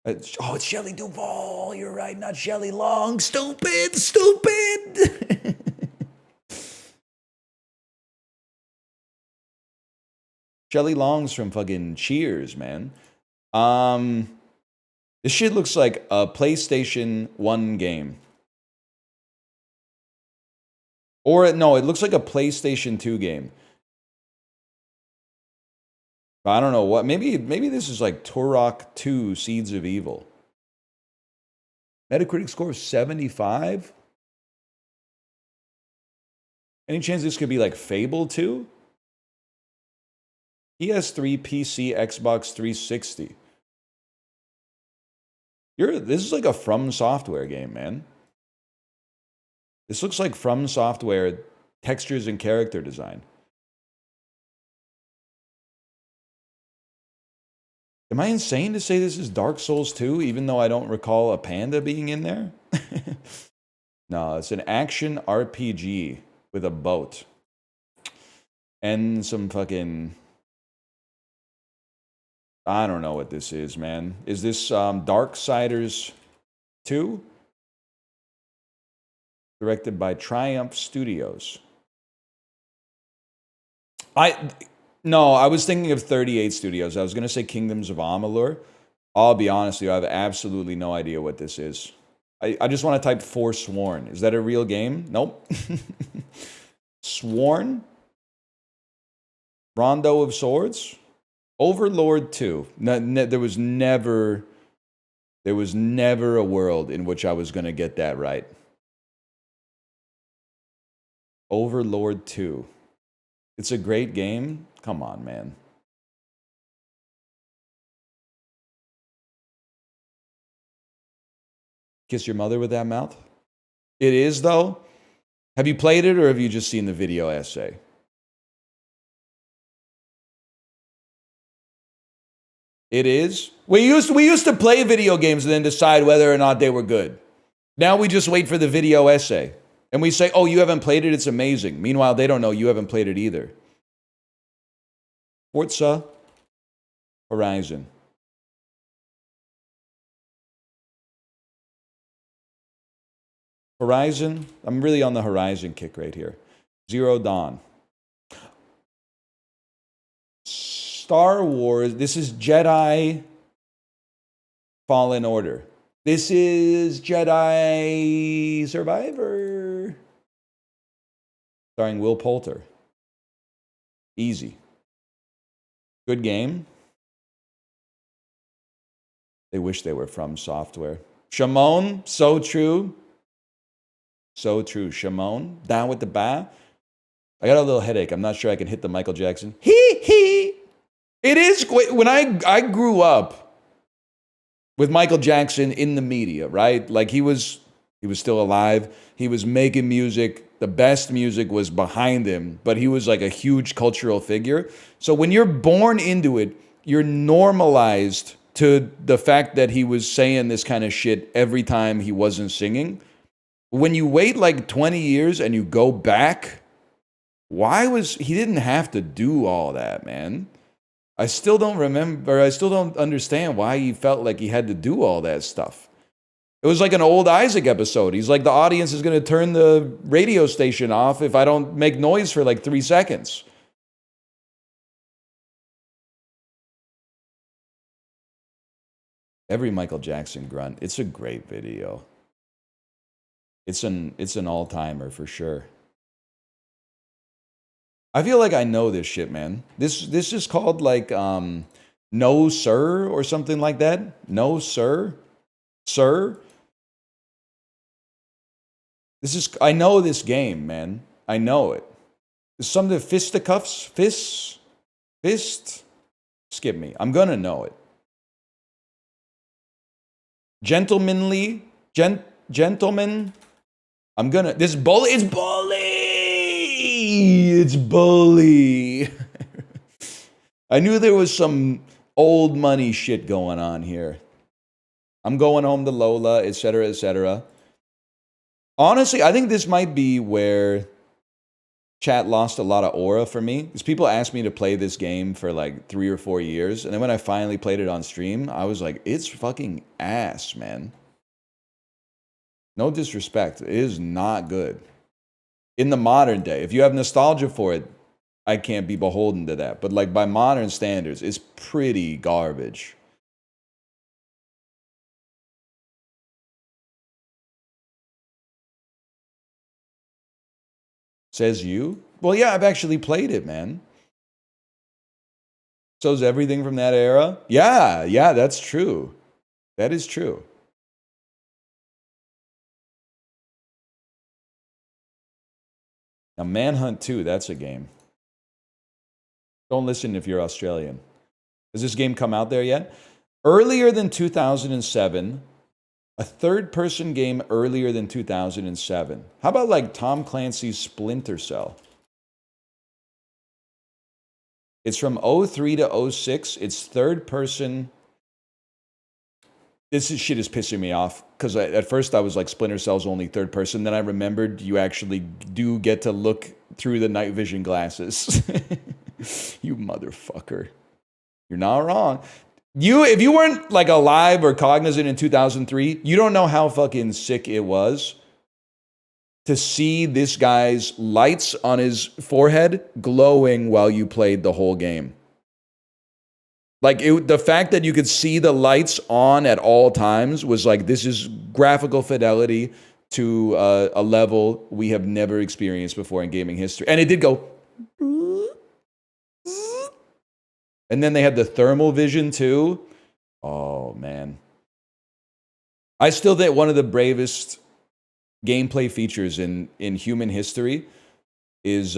It's Shelley Duvall. You're right, not Shelley Long. Stupid. Shelley Long's from fucking Cheers, man. This shit looks like a PlayStation 1 game. Or, no, it looks like a PlayStation 2 game. I don't know what. Maybe this is like Turok 2 Seeds of Evil. Metacritic score of 75? Any chance this could be like Fable 2? PS3, PC, Xbox 360. This is like a From Software game, man. This looks like From Software textures and character design. Am I insane to say this is Dark Souls 2, even though I don't recall a panda being in there? No, it's an action RPG with a boat. And some fucking... I don't know what this is, man. Is this Darksiders 2? Directed by Triumph Studios. No, I was thinking of 38 Studios. I was going to say Kingdoms of Amalur. I'll be honest with you, I have absolutely no idea what this is. I just want to type Forsworn. Is that a real game? Nope. Sworn? Rondo of Swords? Overlord 2. There was never a world in which I was going to get that right. Overlord 2. It's a great game. Come on, man. Kiss your mother with that mouth? It is, though? Have you played it, or have you just seen the video essay? It is? We used to play video games and then decide whether or not they were good. Now we just wait for the video essay. And we say, oh, you haven't played it? It's amazing. Meanwhile, they don't know you haven't played it either. Forza Horizon. Horizon. I'm really on the Horizon kick right here. Zero Dawn. Star Wars. This is Jedi Fallen Order. This is Jedi Survivor. Starring Will Poulter. Easy. Good game. They wish they were From Software. Shimon, so true. So true. Shimon, down with the ba. I got a little headache. I'm not sure I can hit the Michael Jackson. Hee. It is, when I grew up with Michael Jackson in the media, right? Like he was still alive. He was making music. The best music was behind him, but he was like a huge cultural figure. So when you're born into it, you're normalized to the fact that he was saying this kind of shit every time he wasn't singing. When you wait like 20 years and you go back, he didn't have to do all that, man. I still don't understand why he felt like he had to do all that stuff. It was like an Old Isaac episode. He's like, the audience is going to turn the radio station off if I don't make noise for like 3 seconds. Every Michael Jackson grunt. It's a great video. It's an all-timer for sure. I feel like I know this shit, man. This is called like No Sir or something like that. No Sir? Sir? I know this game, man. I know it. There's something fisticuffs? Fist? Skip me. I'm gonna know it. Gentlemanly? Gentleman? It's Bully! It's Bully! I knew there was some old money shit going on here. I'm going home to Lola, etc., etc. Honestly, I think this might be where chat lost a lot of aura for me. Because people asked me to play this game for like 3 or 4 years. And then when I finally played it on stream, I was like, it's fucking ass, man. No disrespect. It is not good. In the modern day, if you have nostalgia for it, I can't be beholden to that. But like by modern standards, it's pretty garbage. Says you? Well, yeah, I've actually played it, man. So's everything from that era? Yeah, that's true. That is true. Now, Manhunt 2, that's a game. Don't listen if you're Australian. Has this game come out there yet? Earlier than 2007, a third-person game earlier than 2007. How about like Tom Clancy's Splinter Cell? It's from 03 to 06. It's third-person. This shit is pissing me off because at first I was like, Splinter Cell's only third person. Then I remembered you actually do get to look through the night vision glasses. You motherfucker. You're not wrong. If you weren't like alive or cognizant in 2003, you don't know how fucking sick it was to see this guy's lights on his forehead glowing while you played the whole game. Like, the fact that you could see the lights on at all times was like, this is graphical fidelity to a level we have never experienced before in gaming history. And it did go. And then they had the thermal vision too. Oh, man. I still think one of the bravest gameplay features in human history is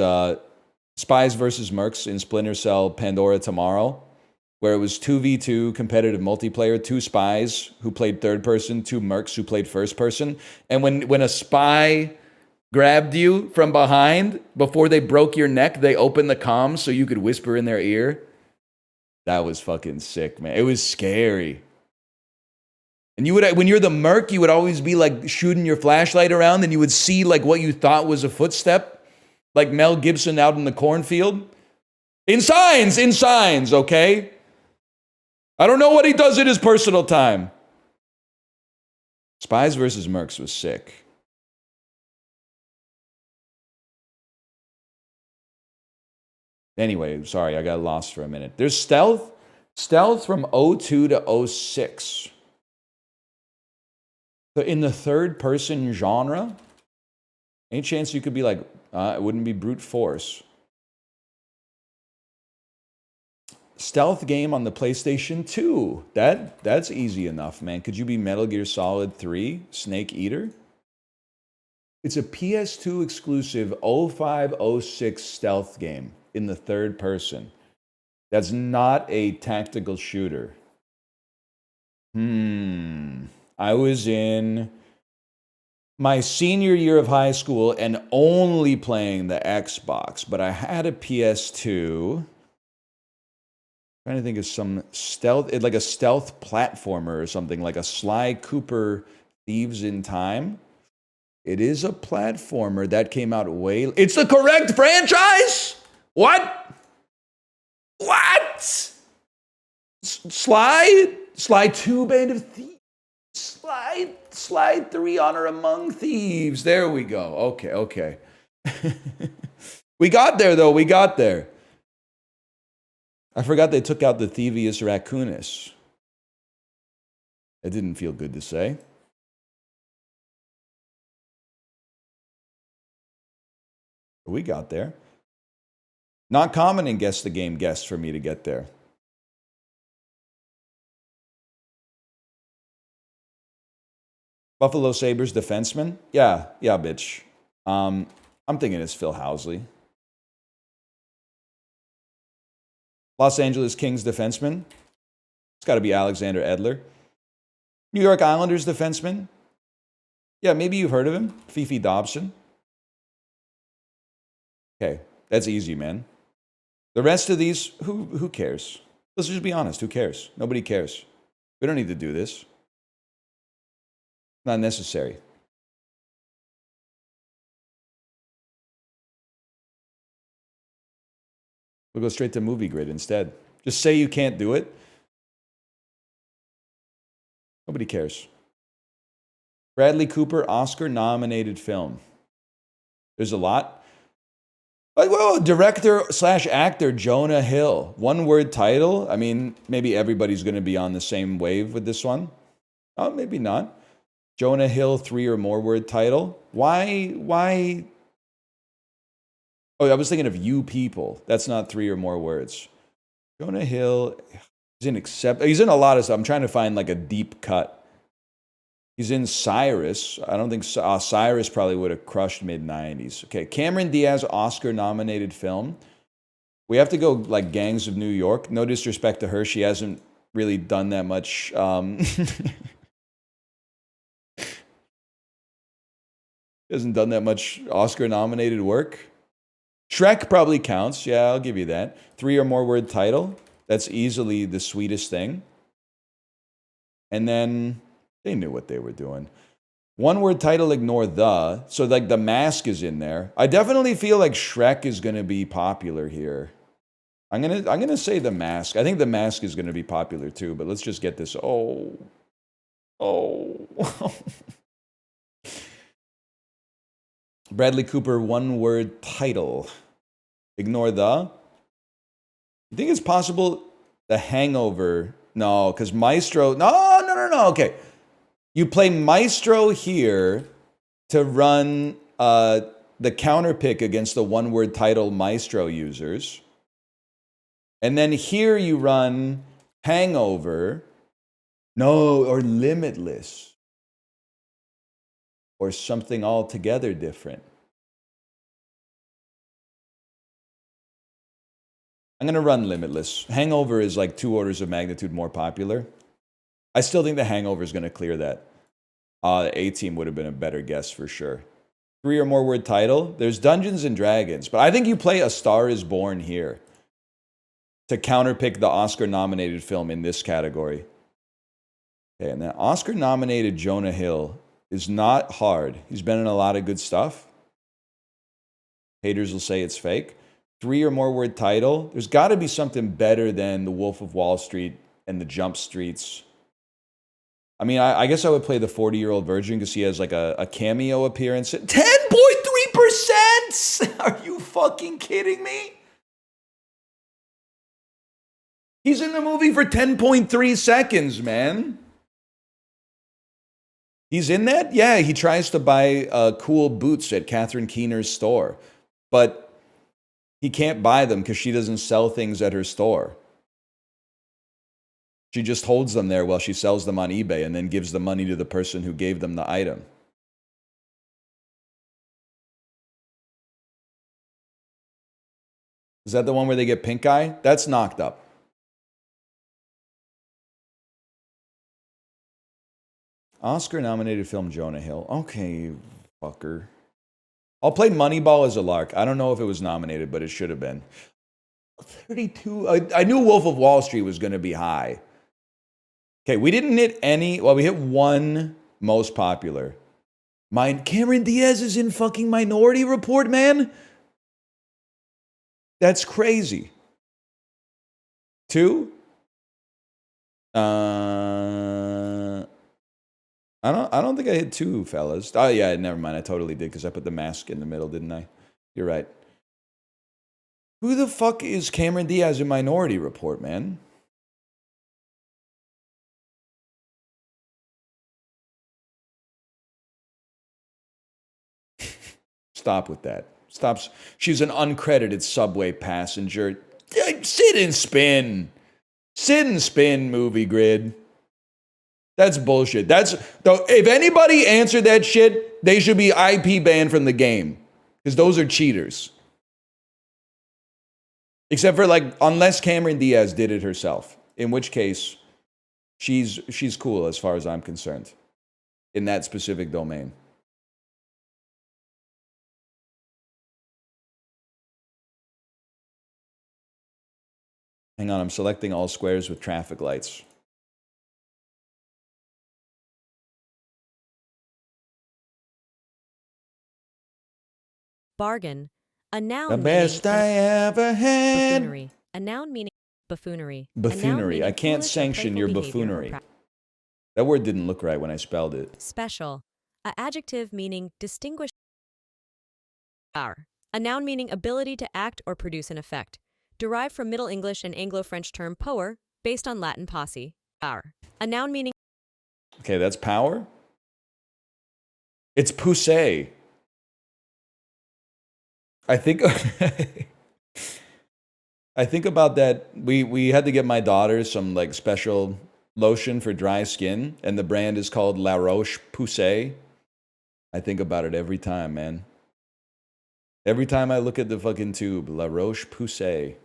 Spies versus Mercs in Splinter Cell Pandora Tomorrow, where it was 2v2 competitive multiplayer, 2 spies who played third person, 2 mercs who played first person. And when a spy grabbed you from behind, before they broke your neck, they opened the comms so you could whisper in their ear. That was fucking sick, man. It was scary. And you would, when you're the merc, you would always be like shooting your flashlight around and you would see like what you thought was a footstep, like Mel Gibson out in the cornfield. In signs, okay? I don't know what he does in his personal time. Spies versus Mercs was sick. Anyway, sorry, I got lost for a minute. There's Stealth from 02 to 06. So in the third person genre, any chance you could be like, it wouldn't be brute force. Stealth game on the PlayStation 2. That's easy enough, man. Could you be Metal Gear Solid 3 Snake Eater? It's a PS2 exclusive 05-06 stealth game in the third person. That's not a tactical shooter. I was in my senior year of high school and only playing the Xbox, but I had a PS2. Trying to think of some stealth, like a stealth platformer or something, like a Sly Cooper Thieves in Time. It is a platformer that came out way. It's the correct franchise? What? Sly 2 Band of Thieves. Sly 3 Honor Among Thieves. There we go. Okay. We got there, though. We got there. I forgot they took out the Thievius Raccoonus. It didn't feel good to say. We got there. Not common in Guess the Game guests for me to get there. Buffalo Sabres defenseman? Yeah, bitch. I'm thinking it's Phil Housley. Los Angeles Kings defenseman? It's got to be Alexander Edler. New York Islanders defenseman? Yeah, maybe you've heard of him. Fifi Dobson. Okay, that's easy, man. The rest of these, who cares? Let's just be honest. Who cares? Nobody cares. We don't need to do this. Not necessary. We'll go straight to movie grid instead. Just say you can't do it. Nobody cares. Bradley Cooper, Oscar-nominated film. There's a lot. Well, director/actor Jonah Hill. One-word title. I mean, maybe everybody's going to be on the same wave with this one. Oh, maybe not. Jonah Hill, 3 or more word title. Why? Oh, I was thinking of You People. That's not 3 or more words. Jonah Hill, he's in a lot of stuff. I'm trying to find like a deep cut. He's in Cyrus. I don't think Cyrus probably would have crushed mid-90s. Okay, Cameron Diaz, Oscar-nominated film. We have to go like Gangs of New York. No disrespect to her. She hasn't really done that much. Hasn't done that much Oscar-nominated work. Shrek probably counts. Yeah, I'll give you that. 3 or more word title. That's easily the sweetest thing. And then they knew what they were doing. 1 word title, ignore the. So like The Mask is in there. I definitely feel like Shrek is going to be popular here. I'm gonna say The Mask. I think The Mask is going to be popular too, but let's just get this. Oh. Bradley Cooper, 1 word title. Ignore the. You think it's possible The Hangover? No, because Maestro. No. Okay. You play Maestro here to run the counter pick against the 1 word title Maestro users. And then here you run Hangover. No, or Limitless. Or something altogether different. I'm going to run Limitless. Hangover is like 2 orders of magnitude more popular. I still think The Hangover is going to clear that. A-Team would have been a better guess for sure. 3 or more word title. There's Dungeons and Dragons, but I think you play A Star is Born here to counterpick the Oscar-nominated film in this category. Okay, and then Oscar-nominated Jonah Hill is not hard. He's been in a lot of good stuff. Haters will say it's fake. 3 or more word title. There's got to be something better than The Wolf of Wall Street and The Jump Streets. I mean, I guess I would play the 40-year-old virgin because he has like a cameo appearance. 10.3%? Are you fucking kidding me? He's in the movie for 10.3 seconds, man. He's in that? Yeah, he tries to buy cool boots at Catherine Keener's store. But he can't buy them because she doesn't sell things at her store. She just holds them there while she sells them on eBay and then gives the money to the person who gave them the item. Is that the one where they get pink eye? That's knocked up. Oscar-nominated film Jonah Hill. Okay, fucker. I'll play Moneyball as a lark. I don't know if it was nominated, but it should have been. 32. I knew Wolf of Wall Street was going to be high. Okay, we didn't hit any. Well, we hit 1 most popular. Cameron Diaz is in fucking Minority Report, man. That's crazy. 2. I don't think I hit 2, fellas. Oh yeah, never mind. I totally did because I put The Mask in the middle, didn't I? You're right. Who the fuck is Cameron Diaz in Minority Report, man? Stop with that. Stop. She's an uncredited subway passenger. Sit and spin. Sit and spin, movie grid. That's bullshit. If anybody answered that shit, they should be IP banned from the game. Because those are cheaters. Except for unless Cameron Diaz did it herself. In which case, she's cool as far as I'm concerned. In that specific domain. Hang on, I'm selecting all squares with traffic lights. Bargain. A noun The meaning best I ever had. buffoonery. A noun meaning buffoonery. A noun Buffoonery. I meaning can't foolish or sanction your playful behavior or buffoonery. That word didn't look right when I spelled it. Special. A adjective meaning distinguished. Power. A noun meaning ability to act or produce an effect. Derived from Middle English and Anglo-French term power, based on Latin posse. Power. A noun meaning Okay, that's power. It's poussé. I think I think about that. We had to get my daughter some like special lotion for dry skin, and the brand is called La Roche Posay. I think about it every time, man. Every time I look at the fucking tube, La Roche Posay.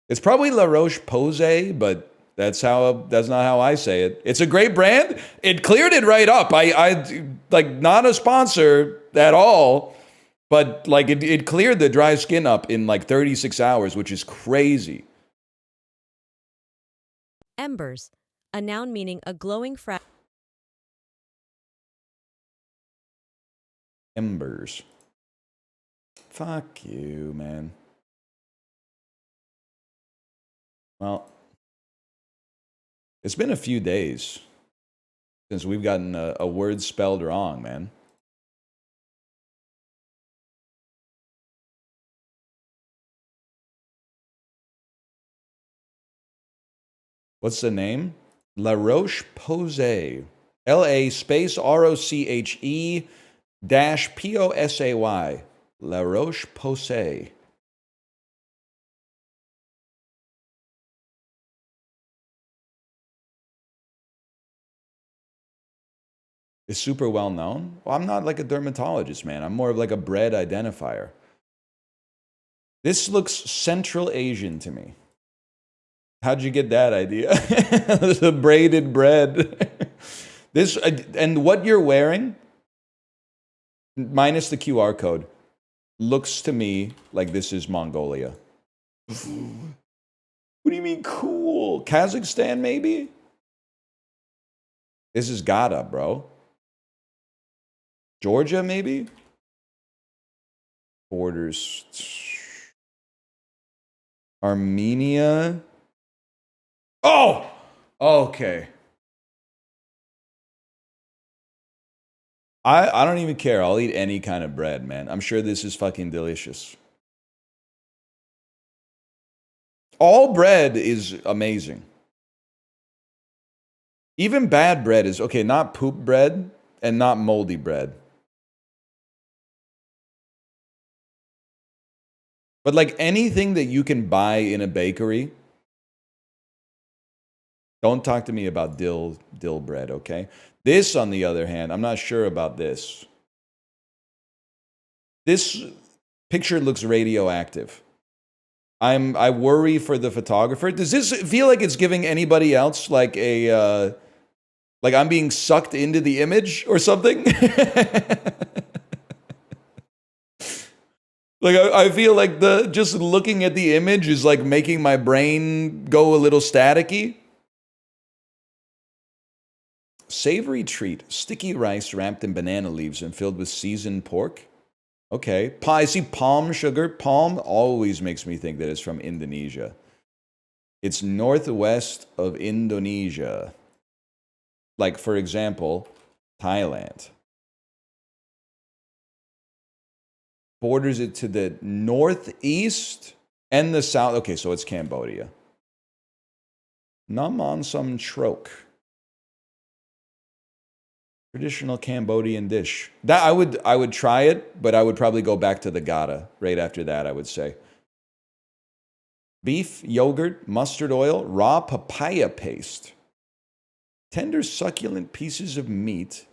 It's probably La Roche Posay, but that's not how I say it. It's a great brand. It cleared it right up. I like not a sponsor at all, but like it cleared the dry skin up in like 36 hours, which is crazy. embers. A noun meaning a glowing Embers. Fuck you, man. Well, it's been a few days since we've gotten a word spelled wrong, man. What's the name? La Roche Posay. LA space ROCHE dash POSAY. La Roche Posay. Is super well known. Well, I'm not like a dermatologist, man. I'm more of like a bread identifier. This looks Central Asian to me. How'd you get that idea? The braided bread. This and what you're wearing, minus the QR code, looks to me like this is Mongolia. What do you mean cool? Kazakhstan, maybe? This is Gada, bro. Georgia, maybe? Borders. Armenia. Oh! Okay. I don't even care. I'll eat any kind of bread, man. I'm sure this is fucking delicious. All bread is amazing. Even bad bread is okay, not poop bread and not moldy bread. But like anything that you can buy in a bakery, don't talk to me about dill bread, okay? This, on the other hand, I'm not sure about this. This picture looks radioactive. I worry for the photographer. Does this feel like it's giving anybody else like a like I'm being sucked into the image or something? Like I feel like the just looking at the image is like making my brain go a little staticky. Savory treat, sticky rice wrapped in banana leaves and filled with seasoned pork. Okay, I see palm sugar. Palm always makes me think that it's from Indonesia. It's northwest of Indonesia. Like, for example, Thailand. Borders it to the northeast and the south. Okay, so it's Cambodia. Naman Sam Trok. Traditional Cambodian dish. That I would try it, but I would probably go back to the Gada right after that, I would say. Beef, yogurt, mustard oil, raw papaya paste. Tender succulent pieces of meat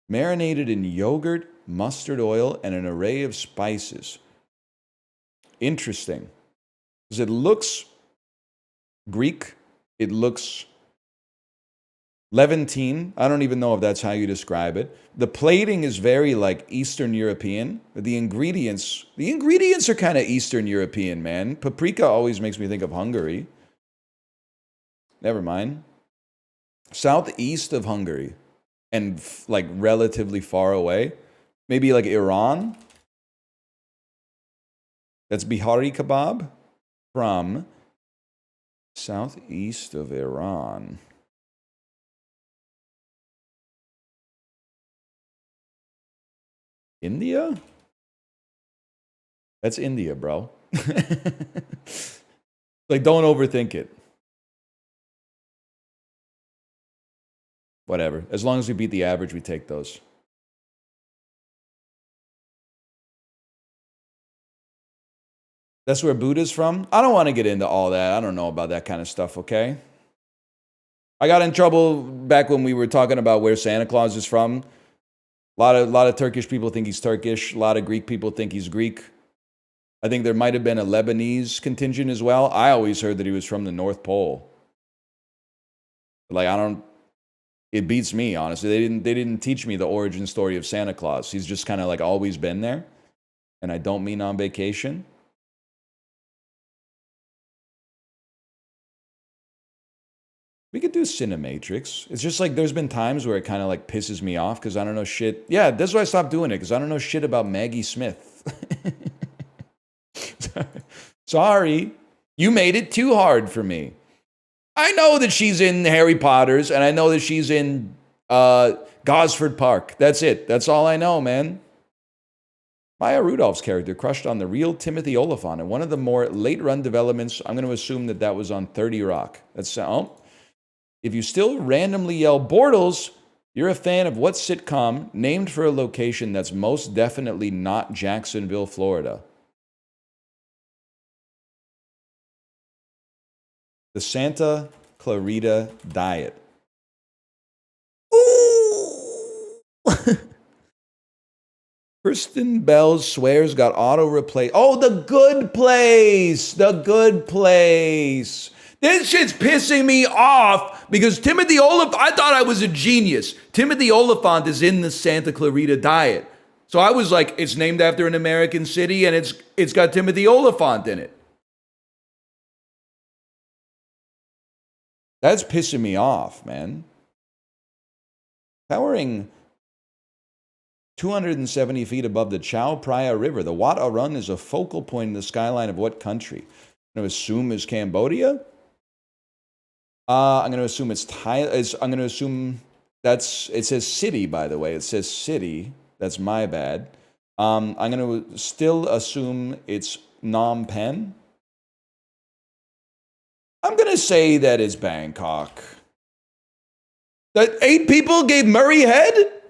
marinated in yogurt, mustard oil, and an array of spices. Interesting. Because it looks Greek. It looks Levantine. I don't even know if that's how you describe it. The plating is very like Eastern European. The ingredients are kind of Eastern European, man. Paprika always makes me think of Hungary. Never mind. Southeast of Hungary and like relatively far away. Maybe like Iran. That's Bihari kebab from southeast of Iran. India? That's India, bro. Like, don't overthink it. Whatever. As long as we beat the average, we take those. That's where Buddha's from? I don't want to get into all that. I don't know about that kind of stuff, okay? I got in trouble back when we were talking about where Santa Claus is from. A lot of Turkish people think he's Turkish. A lot of Greek people think he's Greek. I think there might have been a Lebanese contingent as well. I always heard that he was from the North Pole. Like, it beats me, honestly. They didn't teach me the origin story of Santa Claus. He's just kind of like always been there. And I don't mean on vacation. We could do Cinematrix. It's just like there's been times where it kind of like pisses me off because I don't know shit. Yeah, that's why I stopped doing it, because I don't know shit about Maggie Smith. Sorry. You made it too hard for me. I know that she's in Harry Potter's, and I know that she's in Gosford Park. That's it. That's all I know, man. Maya Rudolph's character crushed on the real Timothy Oliphant in one of the more late-run developments. I'm going to assume that that was on 30 Rock. That's if you still randomly yell Bortles, you're a fan of what sitcom named for a location that's most definitely not Jacksonville, Florida? The Santa Clarita Diet. Ooh! Kristen Bell swears got auto-replay. Oh, The Good Place! The Good Place! This shit's pissing me off because Timothy Oliphant, I thought I was a genius. Timothy Oliphant is in the Santa Clarita Diet. So I was like, it's named after an American city and it's got Timothy Oliphant in it. That's pissing me off, man. Towering 270 feet above the Chao Phraya River, the Wat Arun is a focal point in the skyline of what country? I'm going to assume is Cambodia. I'm going to assume it's Thailand. I'm going to assume it says city, by the way. It says city. That's my bad. I'm going to still assume it's Phnom Penh. I'm going to say that it's Bangkok. That 8 people gave Murray head?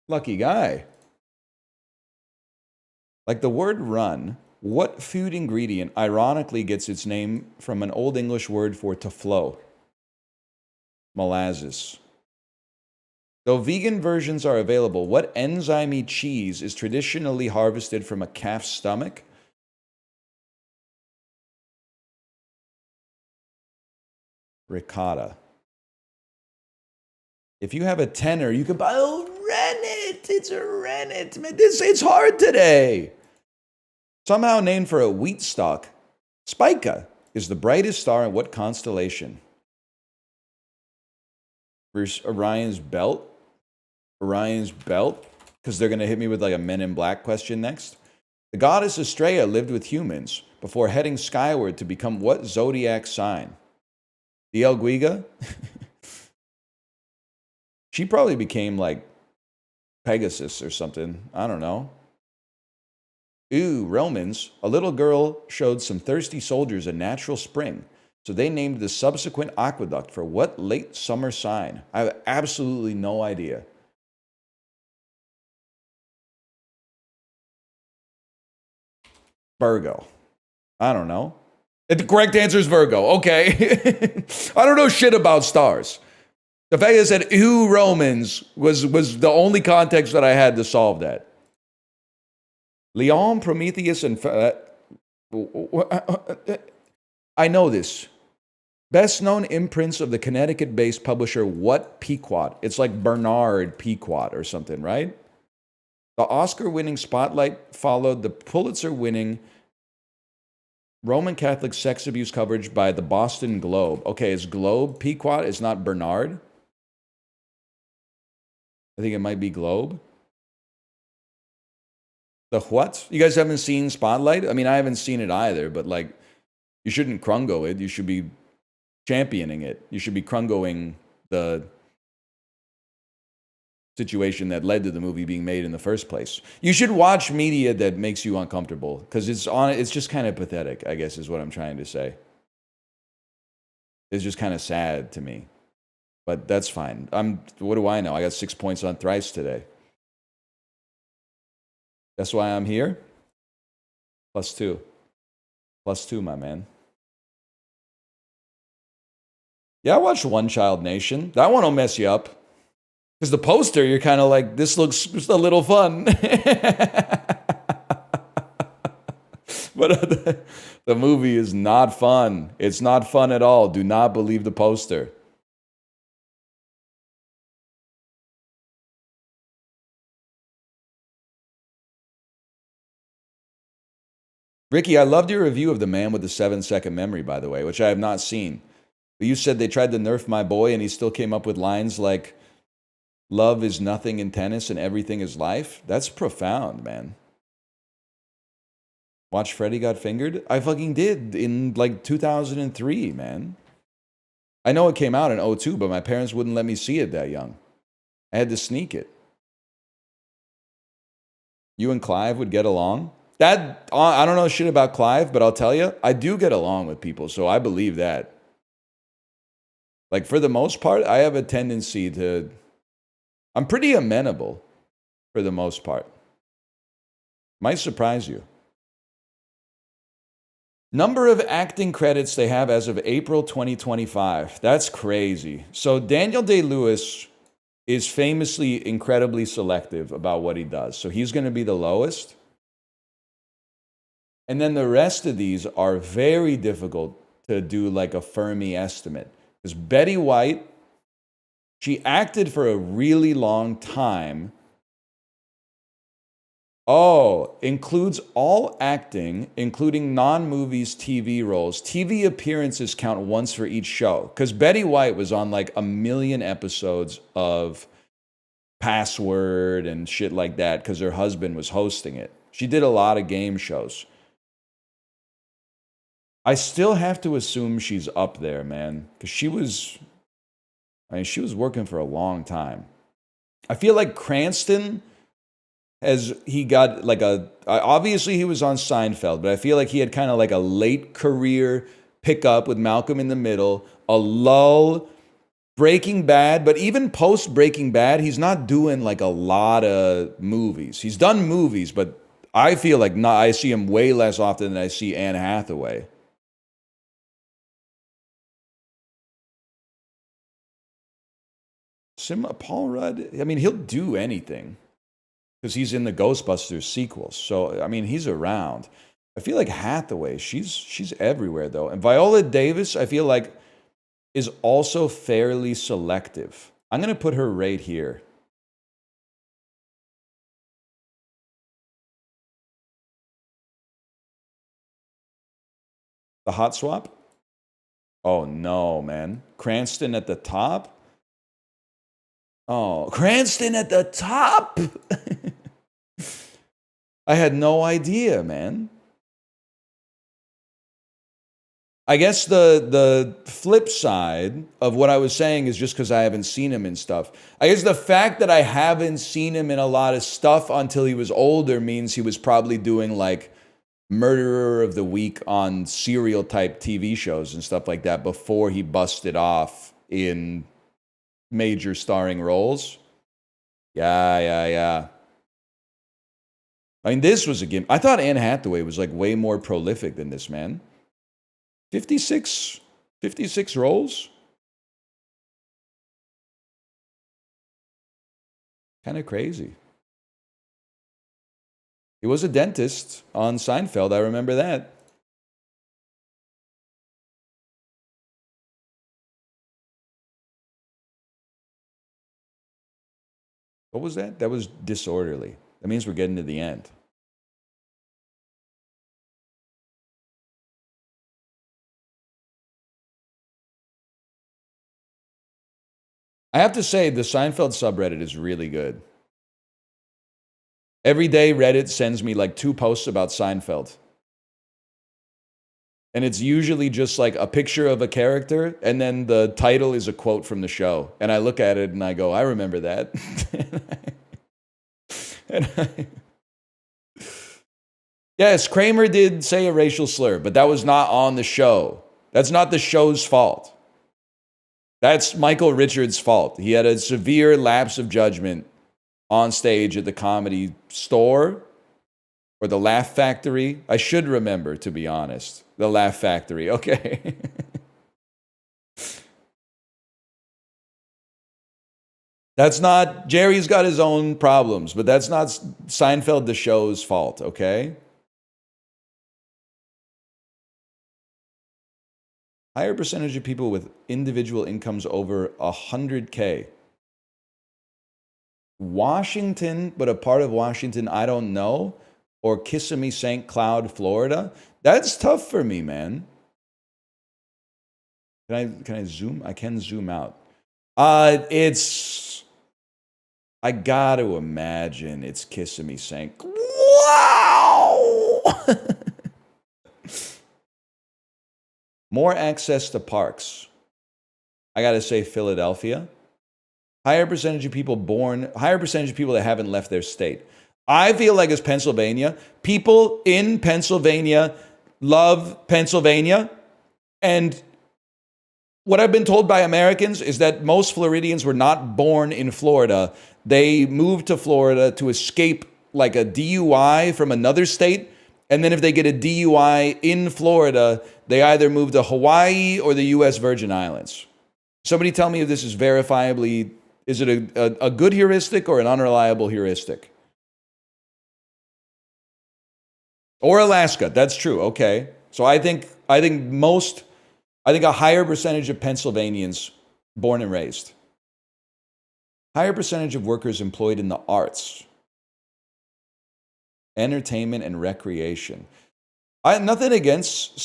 Lucky guy. Like the word run, what food ingredient ironically gets its name from an Old English word for to flow? Molasses. Though vegan versions are available, what enzyme cheese is traditionally harvested from a calf's stomach? Ricotta. If you have a tenner, you can buy rennet. It's a rennet. Man, it's hard today. Somehow named for a wheat stalk, Spica is the brightest star in what constellation? Orion's Belt? Orion's Belt? Because they're going to hit me with like a Men in Black question next. The goddess Estrella lived with humans before heading skyward to become what zodiac sign? The El Guiga? She probably became like Pegasus or something. I don't know. Ooh, Romans. A little girl showed some thirsty soldiers a natural spring, so they named the subsequent aqueduct for what late summer sign? I have absolutely no idea. Virgo. I don't know. The correct answer is Virgo. Okay. I don't know shit about stars. The fact that it said "ooh, Romans" was the only context that I had to solve that. Leon, Prometheus, and I know this. Best known imprints of the Connecticut-based publisher What Pequot? It's like Bernard Pequot or something, right? The Oscar-winning Spotlight followed the Pulitzer-winning Roman Catholic sex abuse coverage by the Boston Globe. Okay, it's Globe Pequot. It's not Bernard. I think it might be Globe. The what? You guys haven't seen Spotlight? I mean, I haven't seen it either, but like, you shouldn't krungo it. You should be championing it. You should be krungoing the situation that led to the movie being made in the first place. You should watch media that makes you uncomfortable because it's just kind of pathetic, I guess is what I'm trying to say. It's just kind of sad to me. But that's fine. What do I know? I got 6 points on Thrice today. That's why I'm here. +2. +2, my man. Yeah, I watched One Child Nation. That one will mess you up. Because the poster, you're kind of like, this looks just a little fun. But the movie is not fun. It's not fun at all. Do not believe the poster. Ricky, I loved your review of The Man with the 7-Second Memory, by the way, which I have not seen. But you said they tried to nerf my boy and he still came up with lines like, love is nothing in tennis and everything is life. That's profound, man. Watch Freddy Got Fingered? I fucking did in like 2003, man. I know it came out in 2002, but my parents wouldn't let me see it that young. I had to sneak it. You and Clive would get along? That, I don't know shit about Clive, but I'll tell you, I do get along with people, so I believe that. Like, for the most part, I have a tendency to... I'm pretty amenable, for the most part. Might surprise you. Number of acting credits they have as of April 2025. That's crazy. So Daniel Day-Lewis is famously incredibly selective about what he does. So he's going to be the lowest. And then the rest of these are very difficult to do like a Fermi estimate. Because Betty White, she acted for a really long time. Oh, includes all acting, including non-movies TV roles. TV appearances count once for each show. Because Betty White was on like 1 million episodes of Password and shit like that because her husband was hosting it. She did a lot of game shows. I still have to assume she's up there, man. Because she was working for a long time. I feel like Cranston... he got like obviously he was on Seinfeld, but I feel like he had kind of like a late career pickup with Malcolm in the Middle, a lull, Breaking Bad, but even post Breaking Bad, he's not doing like a lot of movies. He's done movies, but I feel like I see him way less often than I see Anne Hathaway. Paul Rudd, I mean, he'll do anything. Because he's in the Ghostbusters sequels. So, I mean, he's around. I feel like Hathaway, she's everywhere, though. And Viola Davis, I feel like, is also fairly selective. I'm going to put her right here. The hot swap? Oh, no, man. Cranston at the top? Oh, Cranston at the top? I had no idea, man. I guess the flip side of what I was saying is just because I haven't seen him in stuff. I guess the fact that I haven't seen him in a lot of stuff until he was older means he was probably doing like Murderer of the Week on serial type TV shows and stuff like that before he busted off in major starring roles. Yeah. I mean, this was a game. I thought Anne Hathaway was like way more prolific than this, man. 56 roles? Kind of crazy. He was a dentist on Seinfeld. I remember that. What was that? That was disorderly. That means we're getting to the end. I have to say, the Seinfeld subreddit is really good. Every day, Reddit sends me like 2 posts about Seinfeld. And it's usually just like a picture of a character, and then the title is a quote from the show. And I look at it and I go, I remember that. Yes, Kramer did say a racial slur, but that was not on the show. That's not the show's fault. That's Michael Richards' fault. He had a severe lapse of judgment on stage at the Comedy Store or the Laugh Factory. I should remember, to be honest. The Laugh Factory, okay. That's not, Jerry's got his own problems, but that's not Seinfeld the show's fault, okay? Higher percentage of people with individual incomes over 100K. Washington, but a part of Washington I don't know, or Kissimmee, St. Cloud, Florida. That's tough for me, man. Can I zoom? I can zoom out. It's, I got to imagine it's Kissimmee, St. Wow! More access to parks. I got to say Philadelphia. Higher percentage of people that haven't left their state. I feel like it's Pennsylvania. People in Pennsylvania love Pennsylvania. And what I've been told by Americans is that most Floridians were not born in Florida. They moved to Florida to escape like a DUI from another state. And then if they get a DUI in Florida, they either move to Hawaii or the U.S. Virgin Islands. Somebody tell me if this is verifiably, is it a good heuristic or an unreliable heuristic? Or Alaska, that's true, okay. So I think a higher percentage of Pennsylvanians born and raised. Higher percentage of workers employed in the arts, entertainment, and recreation. Nothing against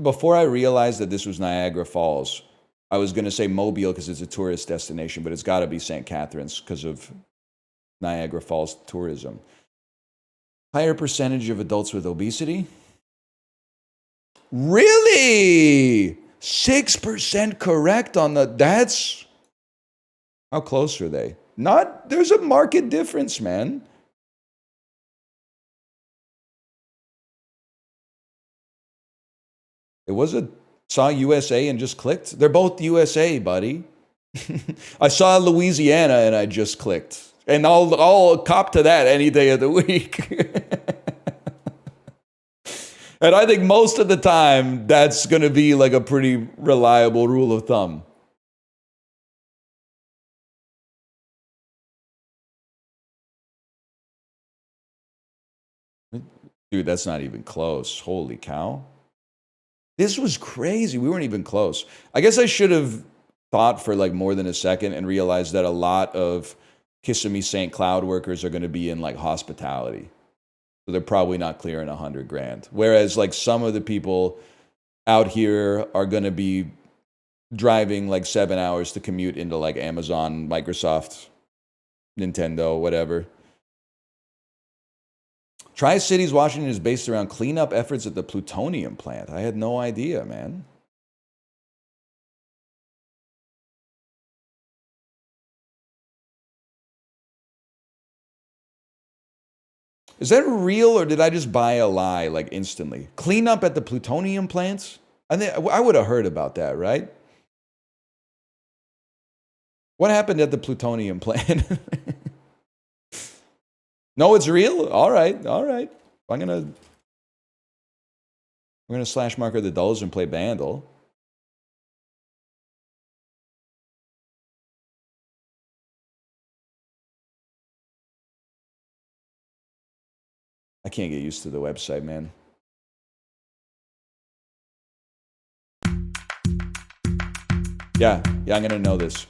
before I realized that this was Niagara Falls, I was going to say Mobile because it's a tourist destination, but it's got to be St. Catharines because of Niagara Falls tourism. Higher percentage of adults with obesity. Really? 6% correct on that's, how close are they? There's a marked difference, man. Saw USA and just clicked. They're both USA, buddy. I saw Louisiana and I just clicked. And I'll cop to that any day of the week. And I think most of the time, that's going to be like a pretty reliable rule of thumb. Dude, that's not even close. Holy cow. This was crazy. We weren't even close. I guess I should have thought for like more than a second and realized that a lot of Kissimmee St. Cloud workers are going to be in like hospitality. So they're probably not clearing $100,000. Whereas like some of the people out here are going to be driving like 7 hours to commute into like Amazon, Microsoft, Nintendo, whatever. Tri-Cities, Washington is based around cleanup efforts at the plutonium plant. I had no idea, man. Is that real or did I just buy a lie like instantly? Cleanup at the plutonium plants? I would have heard about that, right? What happened at the plutonium plant? No, it's real? All right. I'm gonna slash marker the dolls and play Bandle. I can't get used to the website, man. Yeah, I'm gonna know this.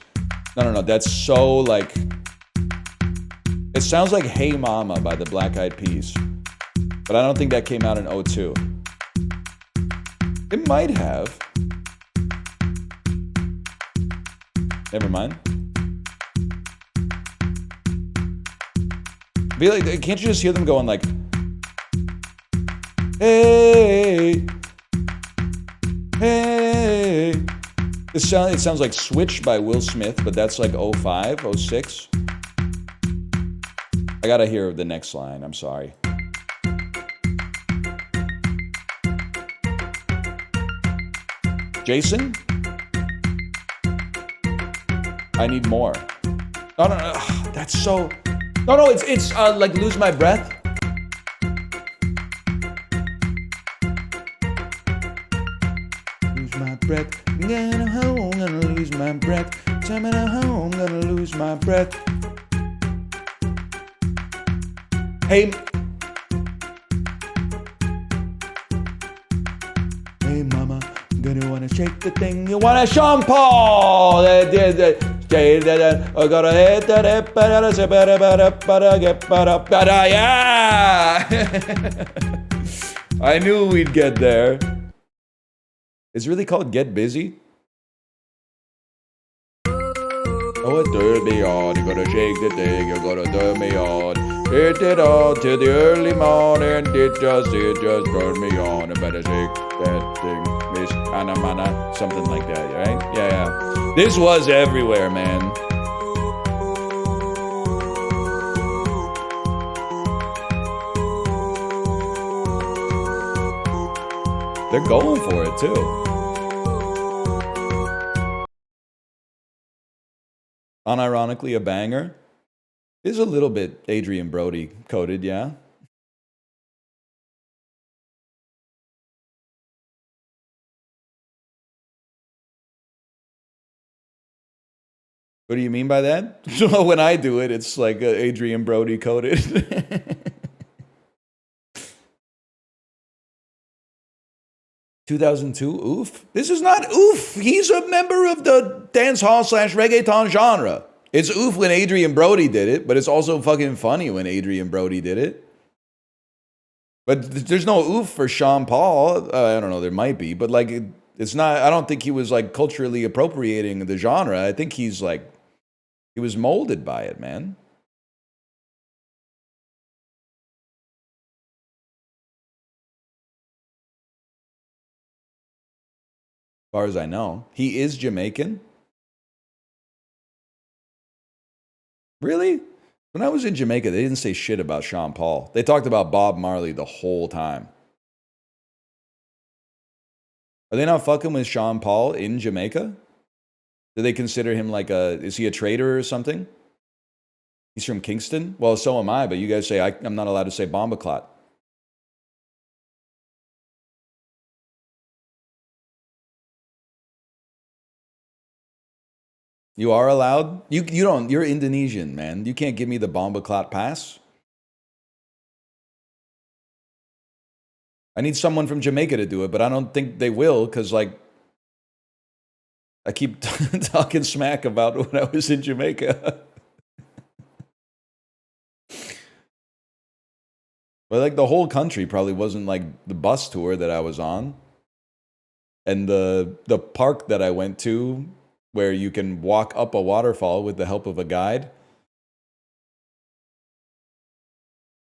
No, that's so like, it sounds like Hey Mama by the Black Eyed Peas, but I don't think that came out in 2002. It might have. Never mind. Be like, can't you just hear them going like, hey, hey. It sounds like Switch by Will Smith, but that's like 05, 06. I gotta hear the next line, I'm sorry. Jason? I need more. No, that's so... No, it's like Lose My Breath. Lose my breath. I'm gonna home, gonna lose my breath. Tell me home, gonna lose my breath. Hey. Hey, mama, gonna wanna shake the thing. You wanna Sean Paul? I gotta hit that. Yeah. I knew we'd get there. It's really called Get Busy. Oh, turn me on. You gotta shake the thing. You gotta turn me on. Hit it all till the early morning. It just turn me on. I better shake that thing. Miss Anna Mana. Something like that, right? Yeah. This was everywhere, man. They're going for it, too. Unironically, a banger. Is a little bit Adrian Brody coded, yeah? What do you mean by that? When I do it, it's like Adrian Brody coded. 2002, oof. This is not oof. He's a member of the dance hall / reggaeton genre. It's oof when Adrian Brody did it, but it's also fucking funny when Adrian Brody did it. But there's no oof for Sean Paul. I don't know, there might be, but like it's not, I don't think he was like culturally appropriating the genre. I think he's like, he was molded by it, man. As far as I know. He is Jamaican. Really? When I was in Jamaica, they didn't say shit about Sean Paul. They talked about Bob Marley the whole time. Are they not fucking with Sean Paul in Jamaica? Do they consider him like is he a traitor or something? He's from Kingston? Well, so am I, but you guys say I'm not allowed to say Bomba Clot. You are allowed? You don't, you're Indonesian, man. You can't give me the Bomba Clot pass. I need someone from Jamaica to do it, but I don't think they will, because like I keep talking smack about when I was in Jamaica. But like the whole country probably wasn't like the bus tour that I was on. And the park that I went to where you can walk up a waterfall with the help of a guide.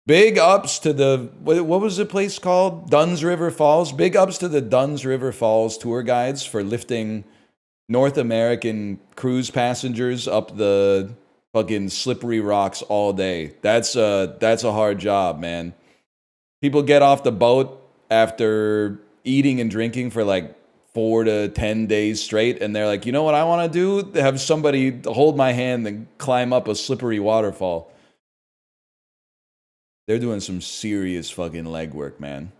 Big ups to the, what was the place called? Dunn's River Falls. Big ups to the Dunn's River Falls tour guides for lifting North American cruise passengers up the fucking slippery rocks all day. That's a hard job, man. People get off the boat after eating and drinking for like 4 to 10 days straight, and they're like, you know what I want to do? Have somebody hold my hand and climb up a slippery waterfall. They're doing some serious fucking legwork, man.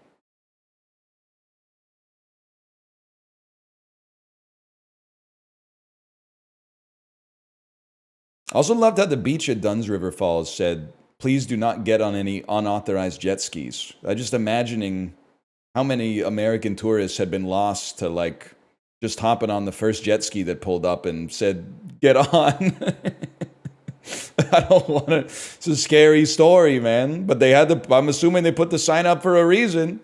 I also loved how the beach at Dunn's River Falls said, please do not get on any unauthorized jet skis. I just imagining how many American tourists had been lost to like just hopping on the first jet ski that pulled up and said, get on. I don't want to, it's a scary story, man. But they had the, I'm assuming they put the sign up for a reason.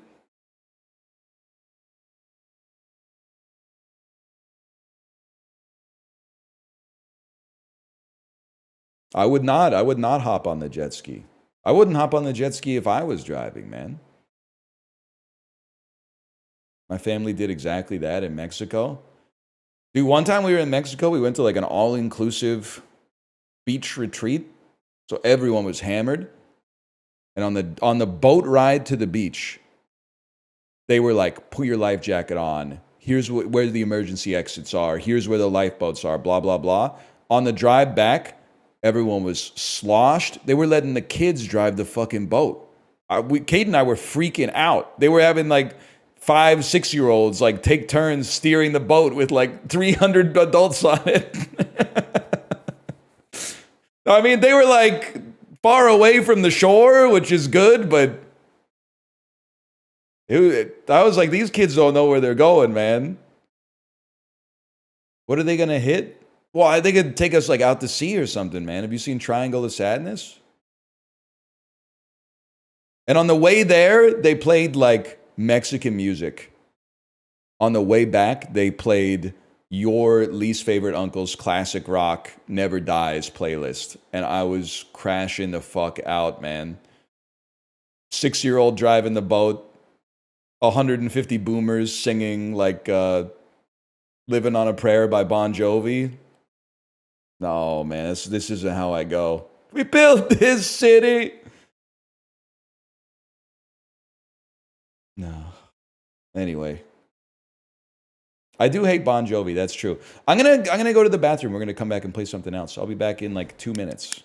I would not hop on the jet ski. I wouldn't hop on the jet ski if I was driving, man. My family did exactly that in Mexico. Dude, one time we were in Mexico, we went to like an all-inclusive beach retreat. So everyone was hammered. And on the boat ride to the beach, they were like, put your life jacket on. Here's where the emergency exits are. Here's where the lifeboats are, blah, blah, blah. On the drive back, everyone was sloshed. They were letting the kids drive the fucking boat. Kate and I were freaking out. They were having like 5, 6-year-olds like take turns steering the boat with like 300 adults on it. I mean, they were like far away from the shore, which is good, but I was like, these kids don't know where they're going, man. What are they going to hit? Well, they could take us like out to sea or something, man. Have you seen Triangle of Sadness? And on the way there, they played like Mexican music. On the way back, they played your least favorite uncle's classic rock Never Dies playlist. And I was crashing the fuck out, man. 6-year-old driving the boat, 150 boomers singing like Living on a Prayer by Bon Jovi. No, man, this isn't how I go. We built this city. No. Anyway. I do hate Bon Jovi, that's true. I'm gonna go to the bathroom. We're gonna come back and play something else. I'll be back in like 2 minutes.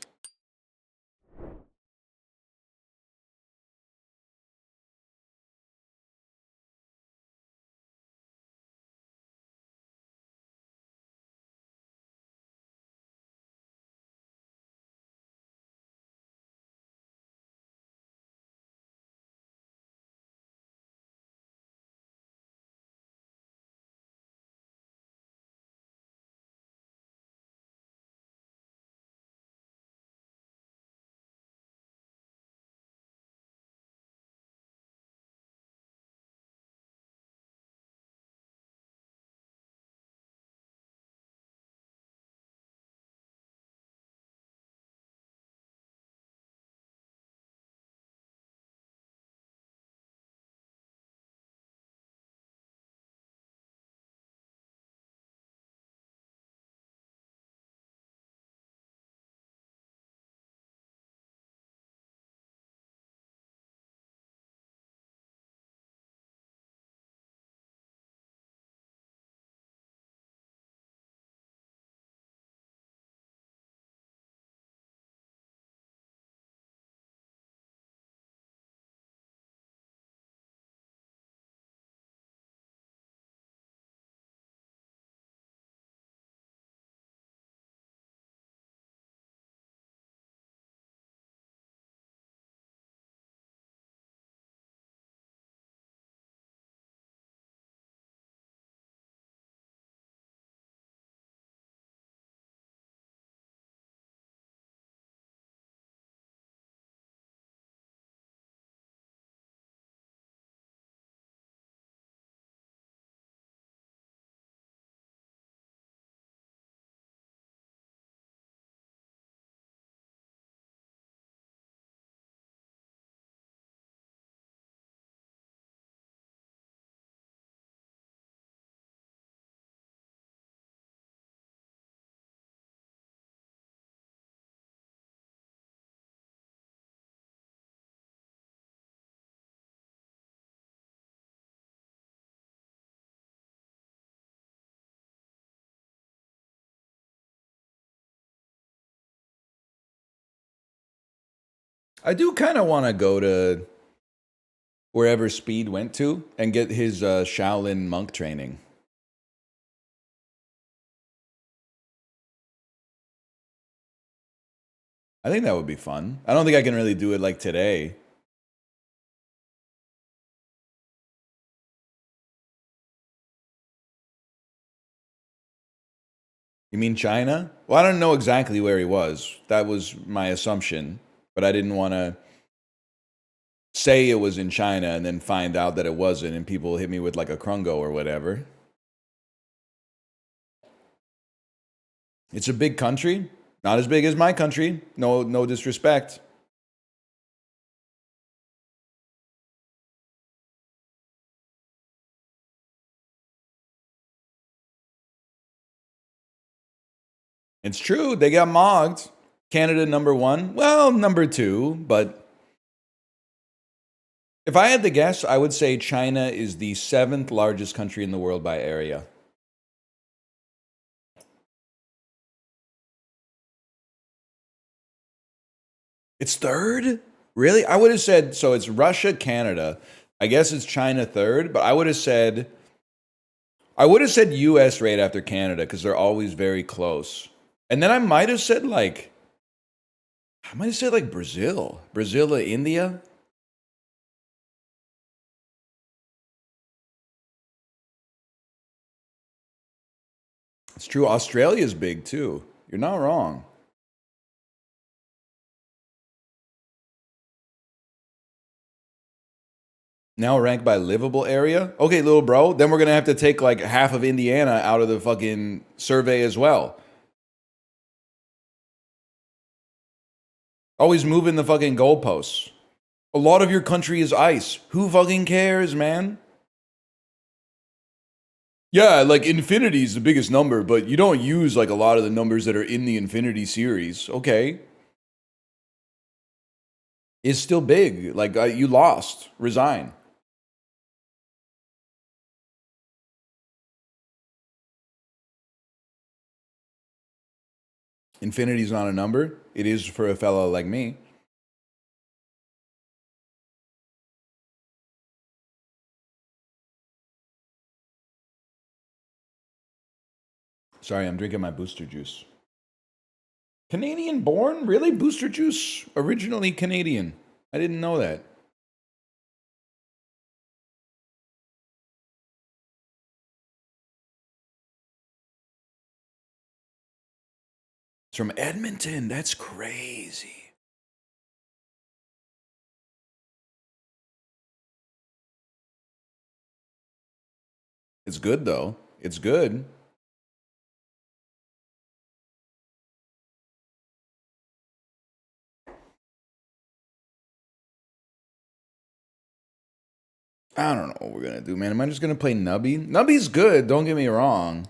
I do kind of want to go to wherever Speed went to and get his Shaolin monk training. I think that would be fun. I don't think I can really do it like today. You mean China? Well, I don't know exactly where he was. That was my assumption, but I didn't want to say it was in China and then find out that it wasn't and people hit me with like a krungo or whatever. It's a big country. Not as big as my country. No disrespect. It's true. They got mogged. Canada number 1. Well, number 2, but if I had to guess, I would say China is the 7th largest country in the world by area. It's third? Really? I would have said, so it's Russia, Canada. I guess it's China third, but I would have said US right after Canada because they're always very close. And then I might have said like Brazil. Brazil or India. It's true. Australia's big too. You're not wrong. Now ranked by livable area? Okay, little bro. Then we're going to have to take like half of Indiana out of the fucking survey as well. Always moving the fucking goalposts. A lot of your country is ice. Who fucking cares, man? Yeah, like infinity is the biggest number, but you don't use like a lot of the numbers that are in the infinity series. Okay. It's still big. Like you lost. Resign. Infinity's not a number. It is for a fellow like me. Sorry, I'm drinking my booster juice. Canadian born? Really? Booster juice? Originally Canadian. I didn't know that. It's from Edmonton. That's crazy. It's good though. It's good. I don't know what we're gonna do, man. Am I just gonna play Nubby? Nubby's good, don't get me wrong.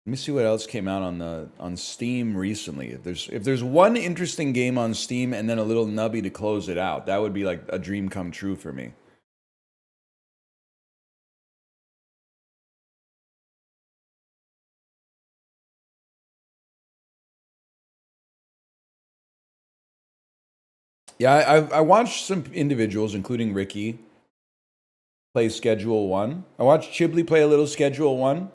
Let me see what else came out on Steam recently. If there's one interesting game on Steam and then a little Nubby to close it out, that would be like a dream come true for me. Yeah, I watched some individuals, including Ricky, play Schedule 1. I watched Chibley play a little Schedule 1.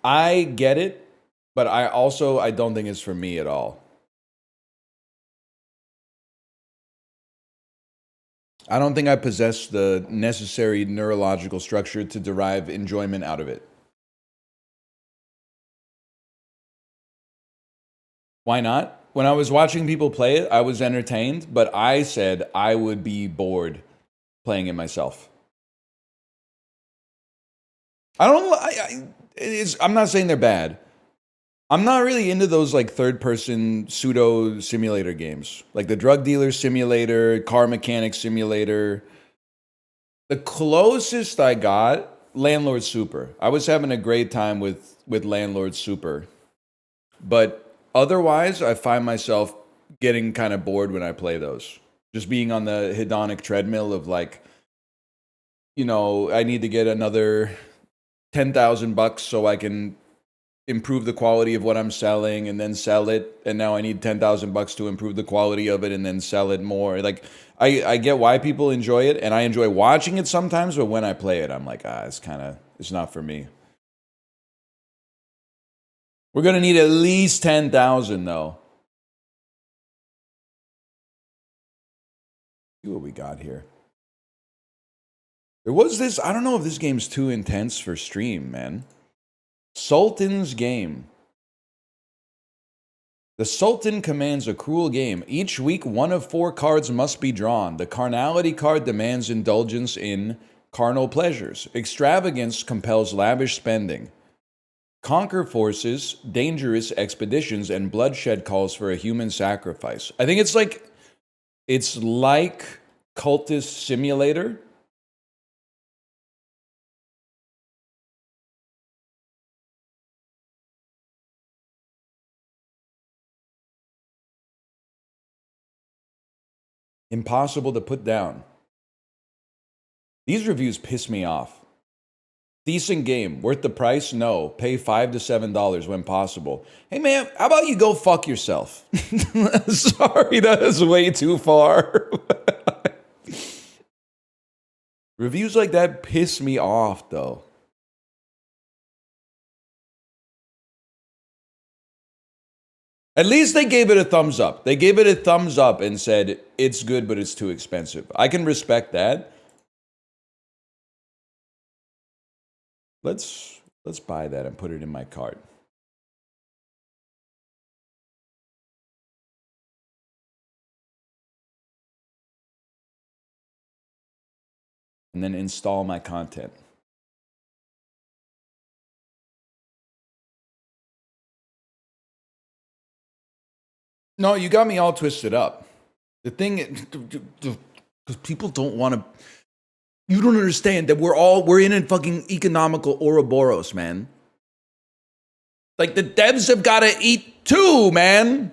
I get it, but I don't think it's for me at all. I don't think I possess the necessary neurological structure to derive enjoyment out of it. Why not? When I was watching people play it, I was entertained, but I said I would be bored playing it myself. I'm not saying they're bad. I'm not really into those like third-person pseudo simulator games, like the drug dealer simulator, car mechanic simulator. The closest I got, Landlord Super. I was having a great time with Landlord Super, but otherwise, I find myself getting kind of bored when I play those. Just being on the hedonic treadmill of like, I need to get another $10,000 so I can improve the quality of what I'm selling and then sell it. And now I need $10,000 to improve the quality of it and then sell it more. Like I get why people enjoy it and I enjoy watching it sometimes, but when I play it, I'm like, it's not for me. We're going to need at least 10,000 though. See what we got here. There was this, I don't know if this game's too intense for stream, man. Sultan's Game. The Sultan commands a cruel game. Each week, one of 4 cards must be drawn. The carnality card demands indulgence in carnal pleasures. Extravagance compels lavish spending. Conquer forces, dangerous expeditions, and bloodshed calls for a human sacrifice. I think it's like Cultist Simulator. Impossible to put down. These reviews piss me off. Decent game. Worth the price? No. Pay $5 to $7 when possible. Hey man, how about you go fuck yourself? Sorry, that is way too far. Reviews like that piss me off though. At least they gave it a thumbs up. They gave it a thumbs up and said, it's good, but it's too expensive. I can respect that. Let's buy that and put it in my cart. And then install my content. No, you got me all twisted up. The thing, because people don't want to. You don't understand that we're in a fucking economical Ouroboros, man. Like the devs have got to eat too, man.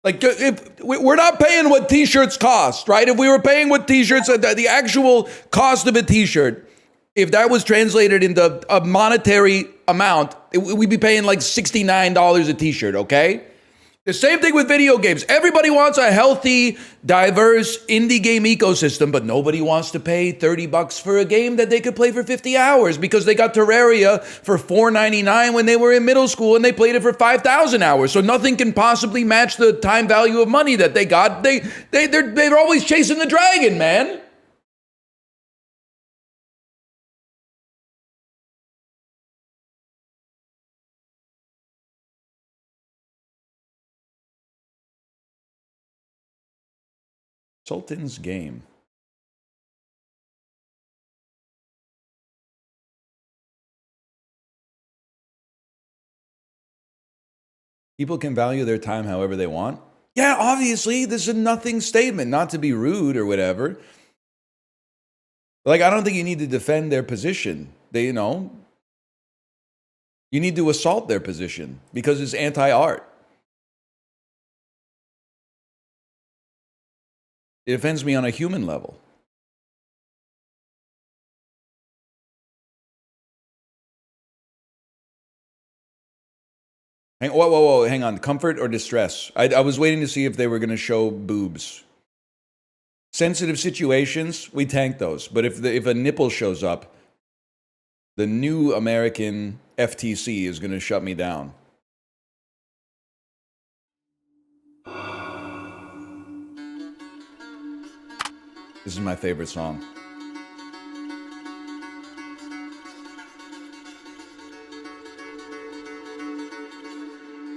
Like if we're not paying what t-shirts cost, right? If we were paying what t-shirts, the actual cost of a t-shirt, if that was translated into a monetary amount, we'd be paying like $69 a t-shirt, okay? The same thing with video games. Everybody wants a healthy, diverse indie game ecosystem, but nobody wants to pay $30 for a game that they could play for 50 hours because they got Terraria for $4.99 when they were in middle school and they played it for 5,000 hours. So nothing can possibly match the time value of money that they got. They're always chasing the dragon, man. Sultan's game. People can value their time however they want. Yeah, obviously, this is a nothing statement, not to be rude or whatever. Like, I don't think you need to defend their position. You need to assault their position because it's anti-art. It offends me on a human level. Whoa, hang on. Comfort or distress? I was waiting to see if they were going to show boobs. Sensitive situations, we tank those. But if a nipple shows up, the new American FTC is going to shut me down. This is my favorite song.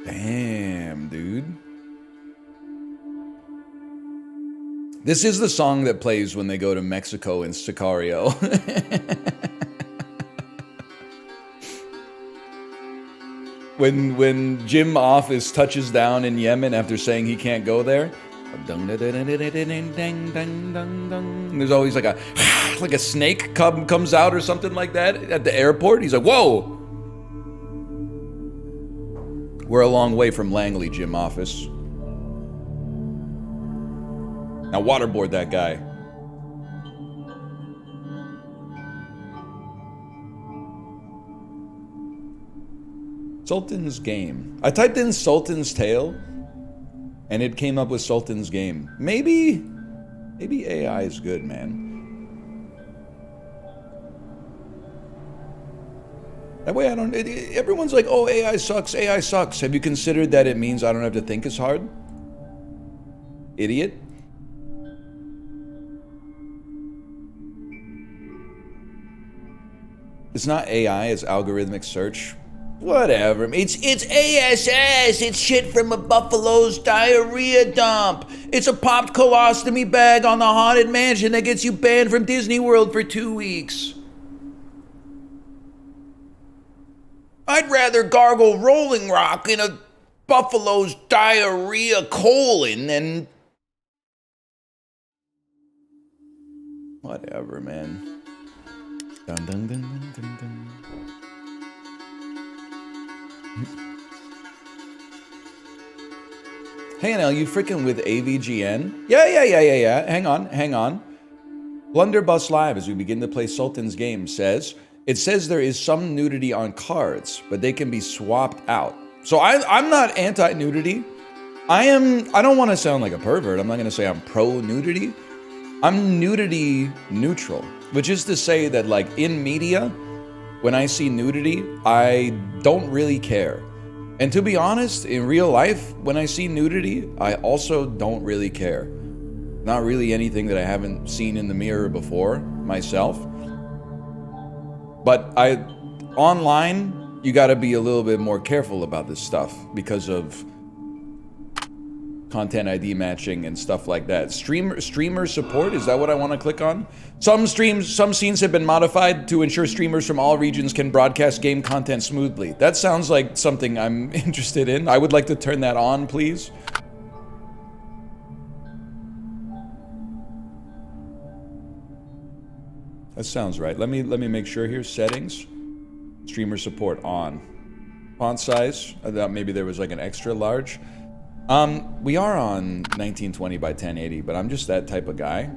Damn, dude. This is the song that plays when they go to Mexico in Sicario. When Jim Office touches down in Yemen after saying he can't go there. There's always like a snake comes out or something like that at the airport. He's like, whoa. We're a long way from Langley, Jim Office. Now waterboard that guy. Sultan's Game. I typed in Sultan's Tale, and it came up with Sultan's Game. Maybe AI is good, man. That way I don't... everyone's like, oh, AI sucks, AI sucks. Have you considered that it means I don't have to think as hard? Idiot. It's not AI, it's algorithmic search. Whatever. It's ASS. It's shit from a buffalo's diarrhea dump. It's a popped colostomy bag on the Haunted Mansion that gets you banned from Disney World for 2 weeks. I'd rather gargle Rolling Rock in a buffalo's diarrhea colon than... Whatever, man. Dun, dun, dun, dun, dun, dun. Hey, NL, you freaking with AVGN? Yeah. Hang on. Blunderbuss Live, as we begin to play Sultan's game, says, it says there is some nudity on cards, but they can be swapped out. So I'm not anti-nudity. I don't want to sound like a pervert. I'm not going to say I'm pro-nudity. I'm nudity neutral, which is to say that, like, in media, when I see nudity, I don't really care. And to be honest, in real life, when I see nudity, I also don't really care. Not really anything that I haven't seen in the mirror before myself. But online, you gotta be a little bit more careful about this stuff because of content ID matching and stuff like that. Streamer support, is that what I want to click on? Some scenes have been modified to ensure streamers from all regions can broadcast game content smoothly. That sounds like something I'm interested in. I would like to turn that on, please. That sounds right. Let me make sure here. Settings, streamer support on. Font size. I thought maybe there was like an extra large. We are on 1920 by 1080, but I'm just that type of guy.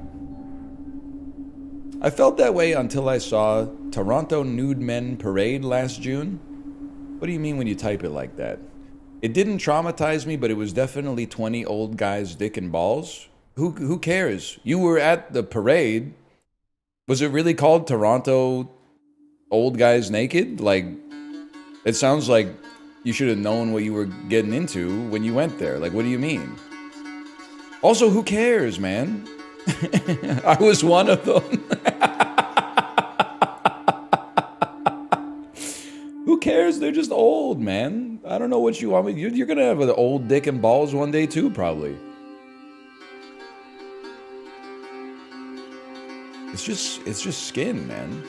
I felt that way until I saw Toronto Nude Men Parade last June. What do you mean when you type it like that? It didn't traumatize me, but it was definitely 20 old guys' dick and balls. Who cares? You were at the parade. Was it really called Toronto Old Guys Naked? Like, it sounds like you should have known what you were getting into when you went there. Like, what do you mean? Also, who cares, man? I was one of them. Who cares? They're just old, man. I don't know what you want me. You're gonna have an old dick and balls one day too, probably. It's just skin, man.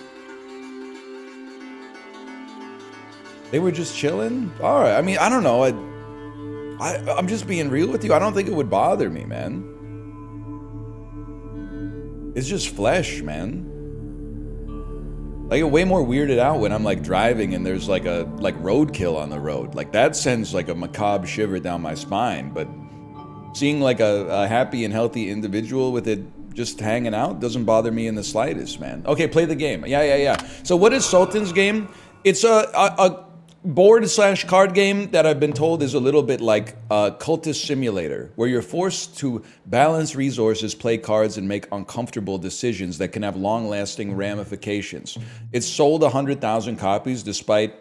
They were just chilling? Alright, I mean, I don't know. I'm just being real with you. I don't think it would bother me, man. It's just flesh, man. I get way more weirded out when I'm like driving and there's like roadkill on the road. Like that sends like a macabre shiver down my spine. But seeing like a happy and healthy individual with it just hanging out doesn't bother me in the slightest, man. Okay, play the game. Yeah. So what is Sultan's game? It's a board/card game that I've been told is a little bit like a cultist simulator, where you're forced to balance resources, play cards, and make uncomfortable decisions that can have long-lasting ramifications. It's sold 100,000 copies despite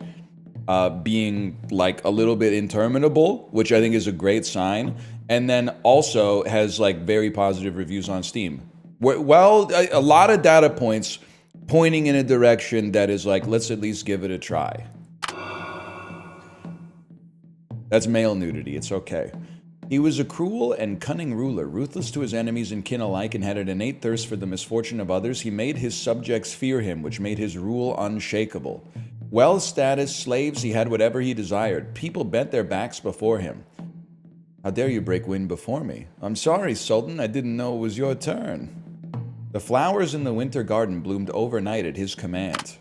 being like a little bit interminable, which I think is a great sign, and then also has like very positive reviews on Steam. Well, a lot of data points pointing in a direction that is like, let's at least give it a try. That's male nudity, it's okay. He was a cruel and cunning ruler, ruthless to his enemies and kin alike, and had an innate thirst for the misfortune of others. He made his subjects fear him, which made his rule unshakable. Well-status slaves, he had whatever he desired. People bent their backs before him. How dare you break wind before me? I'm sorry, Sultan, I didn't know it was your turn. The flowers in the winter garden bloomed overnight at his command.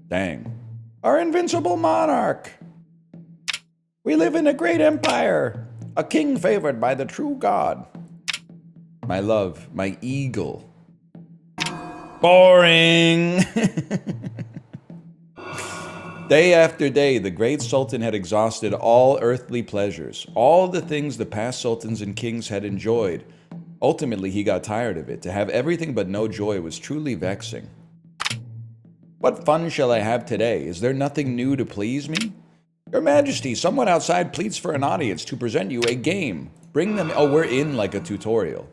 Dang. Our invincible monarch. We live in a great empire, a king favored by the true God. My love, my eagle. Boring. Day after day, the great sultan had exhausted all earthly pleasures, all the things the past sultans and kings had enjoyed. Ultimately, he got tired of it. To have everything but no joy was truly vexing. What fun shall I have today? Is there nothing new to please me? Your Majesty, someone outside pleads for an audience to present you a game. Bring them. Oh, we're in like a tutorial.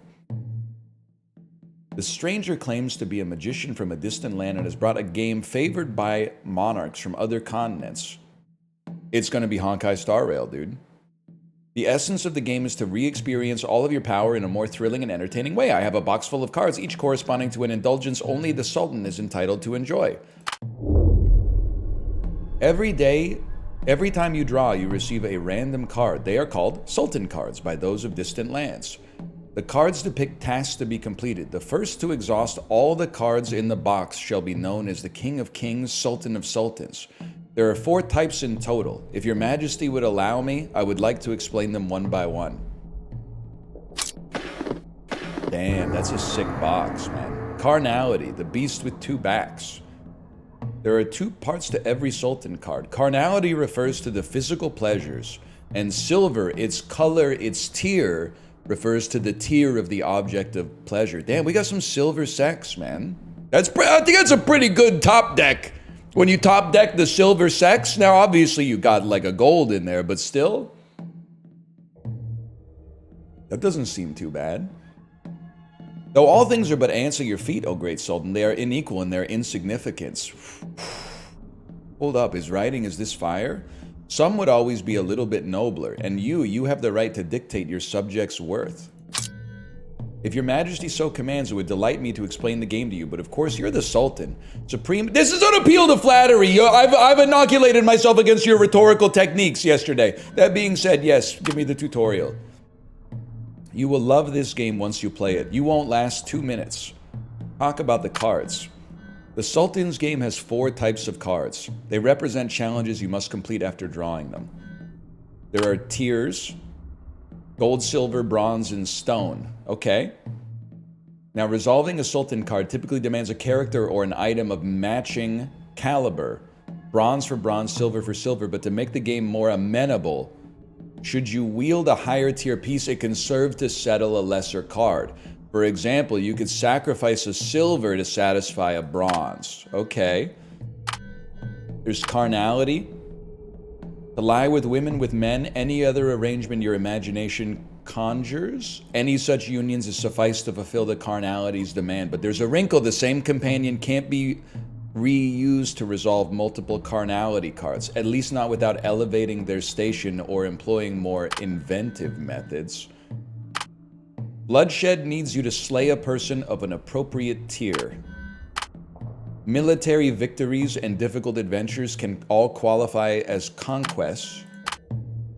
The stranger claims to be a magician from a distant land and has brought a game favored by monarchs from other continents. It's going to be Honkai Star Rail, dude. The essence of the game is to re-experience all of your power in a more thrilling and entertaining way. I have a box full of cards, each corresponding to an indulgence only the Sultan is entitled to enjoy. Every day, every time you draw, you receive a random card. They are called Sultan cards by those of distant lands. The cards depict tasks to be completed. The first to exhaust all the cards in the box shall be known as the King of Kings, Sultan of Sultans. There are 4 types in total. If your majesty would allow me, I would like to explain them one by one. Damn, that's a sick box, man. Carnality, the beast with 2 backs. There are 2 parts to every Sultan card. Carnality refers to the physical pleasures, and silver, its color, its tier, refers to the tier of the object of pleasure. Damn, we got some silver sex, man. I think that's a pretty good top deck. When you top deck the silver sex, now obviously you got like a gold in there, but still, that doesn't seem too bad. Though all things are but ants at your feet, O great Sultan, they are unequal in their insignificance. Hold up, his writing is this fire? Some would always be a little bit nobler, and you have the right to dictate your subjects' worth. If your majesty so commands, it would delight me to explain the game to you, but of course you're the Sultan. Supreme... This is an appeal to flattery. I've inoculated myself against your rhetorical techniques yesterday. That being said, yes, give me the tutorial. You will love this game once you play it. You won't last 2 minutes. Talk about the cards. The Sultan's game has 4 types of cards. They represent challenges you must complete after drawing them. There are tiers. Gold, silver, bronze, and stone. Okay. Now, resolving a Sultan card typically demands a character or an item of matching caliber. Bronze for bronze, silver for silver, but to make the game more amenable, should you wield a higher tier piece, it can serve to settle a lesser card. For example, you could sacrifice a silver to satisfy a bronze. Okay. There's carnality. To lie with women, with men, any other arrangement your imagination conjures. Any such unions is suffice to fulfill the carnality's demand. But there's a wrinkle. The same companion can't be reused to resolve multiple carnality cards, at least not without elevating their station or employing more inventive methods. Bloodshed needs you to slay a person of an appropriate tier. Military victories and difficult adventures can all qualify as conquests.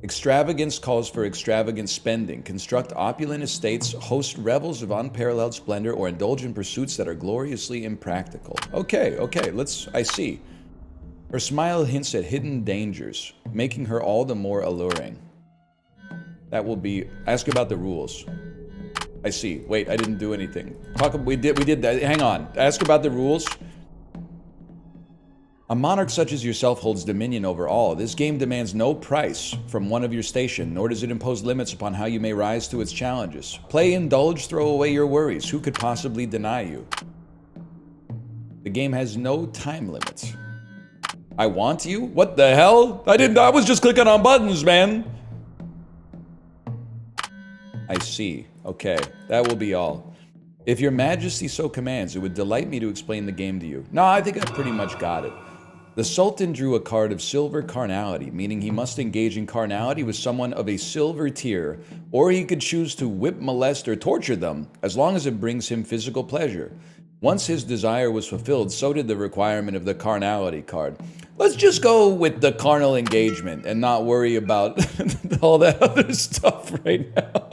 Extravagance calls for extravagant spending. Construct opulent estates, host revels of unparalleled splendor, or indulge in pursuits that are gloriously impractical. Okay, I see. Her smile hints at hidden dangers, making her all the more alluring. That will be... Ask about the rules. I see. Wait, I didn't do anything. We did that. Hang on. Ask about the rules. A monarch such as yourself holds dominion over all. This game demands no price from one of your station, nor does it impose limits upon how you may rise to its challenges. Play, indulge, throw away your worries. Who could possibly deny you? The game has no time limits. I want you? What the hell? I was just clicking on buttons, man. I see. Okay, that will be all. If your majesty so commands, it would delight me to explain the game to you. No, I think I pretty much got it. The Sultan drew a card of silver carnality, meaning he must engage in carnality with someone of a silver tier, or he could choose to whip, molest, or torture them, as long as it brings him physical pleasure. Once his desire was fulfilled, so did the requirement of the carnality card. Let's just go with the carnal engagement and not worry about all that other stuff right now.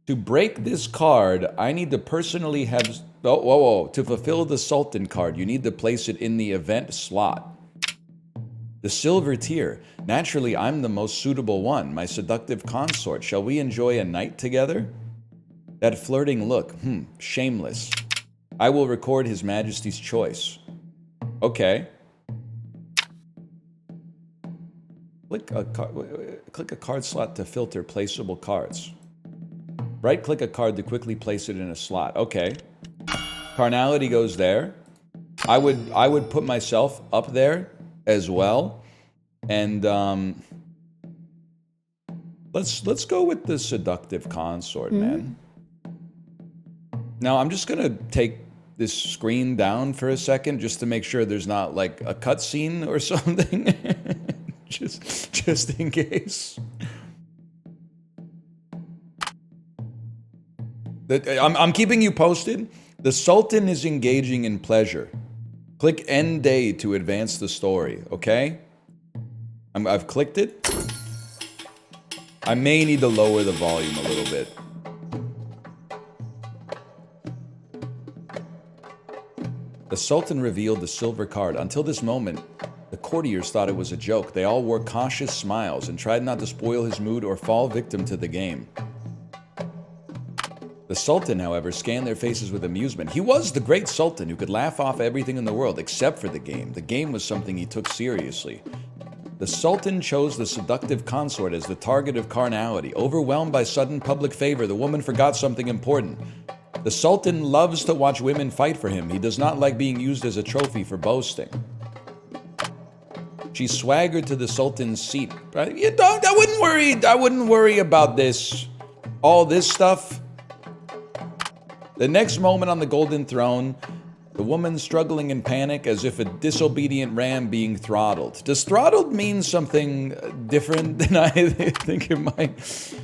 To break this card, I need to personally have... To fulfill the Sultan card, you need to place it in the event slot. The silver tier. Naturally, I'm the most suitable one, my seductive consort. Shall we enjoy a night together? That flirting look. Shameless. I will record His Majesty's choice. Okay. Click a card slot to filter placeable cards. Right-click a card to quickly place it in a slot. Okay. Carnality goes there. I would put myself up there as well. And let's go with the seductive consort, man. Now I'm just gonna take this screen down for a second just to make sure there's not like a cutscene or something. just in case. I'm keeping you posted. The Sultan is engaging in pleasure. Click End Day to advance the story, okay? I've clicked it. I may need to lower the volume a little bit. The Sultan revealed the silver card. Until this moment, the courtiers thought it was a joke. They all wore cautious smiles and tried not to spoil his mood or fall victim to the game. The Sultan, however, scanned their faces with amusement. He was the great Sultan who could laugh off everything in the world except for the game. The game was something he took seriously. The Sultan chose the seductive consort as the target of carnality. Overwhelmed by sudden public favor, the woman forgot something important. The Sultan loves to watch women fight for him. He does not like being used as a trophy for boasting. She swaggered to the Sultan's seat. You don't, I wouldn't worry about this. All this stuff. The next moment on the golden throne, the woman struggling in panic as if a disobedient ram being throttled. Does throttled mean something different than I think it might?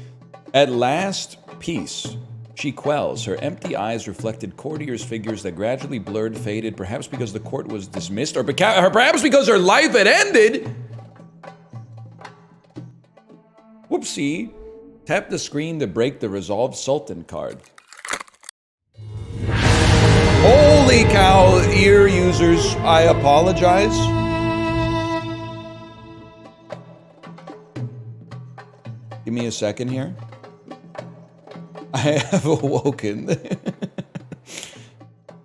At last, peace. She quells. Her empty eyes reflected courtiers' figures that gradually blurred, faded, perhaps because the court was dismissed, or perhaps because her life had ended. Whoopsie. Tap the screen to break the Resolved Sultan card. Holy cow, ear users, I apologize. Give me a second here. I have awoken.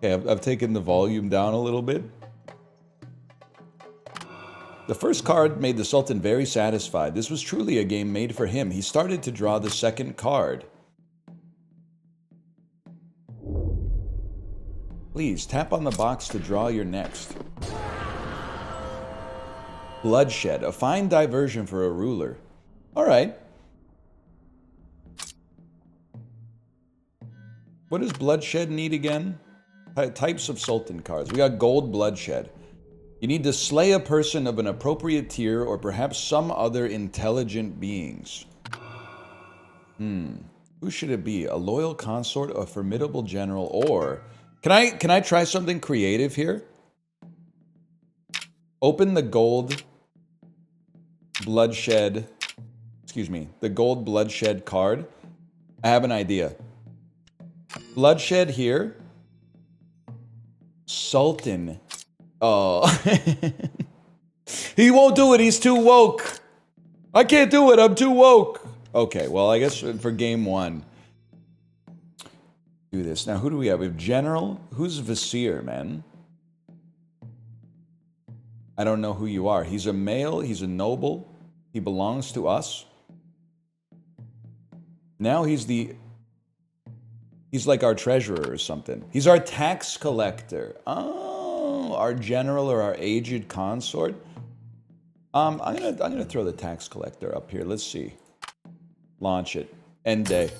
Okay, I've taken the volume down a little bit. The first card made the Sultan very satisfied. This was truly a game made for him. He started to draw the second card. Please, tap on the box to draw your next. Bloodshed, a fine diversion for a ruler. All right. What does bloodshed need again? Types of Sultan cards. We got gold bloodshed. You need to slay a person of an appropriate tier or perhaps some other intelligent beings. Who should it be? A loyal consort, a formidable general, or... Can I try something creative here? Open the gold bloodshed... Excuse me. The gold bloodshed card. I have an idea. Bloodshed here. Sultan. Oh. He won't do it. He's too woke. I can't do it. I'm too woke. Okay, well, I guess for game one. Do this. Now, who do we have? We have General. Who's Vizier, man? I don't know who you are. He's a male. He's a noble. He belongs to us. Now he's like our treasurer or something. He's our tax collector. Oh, our general or our aged consort. I'm gonna throw the tax collector up here. Let's see. Launch it. End day.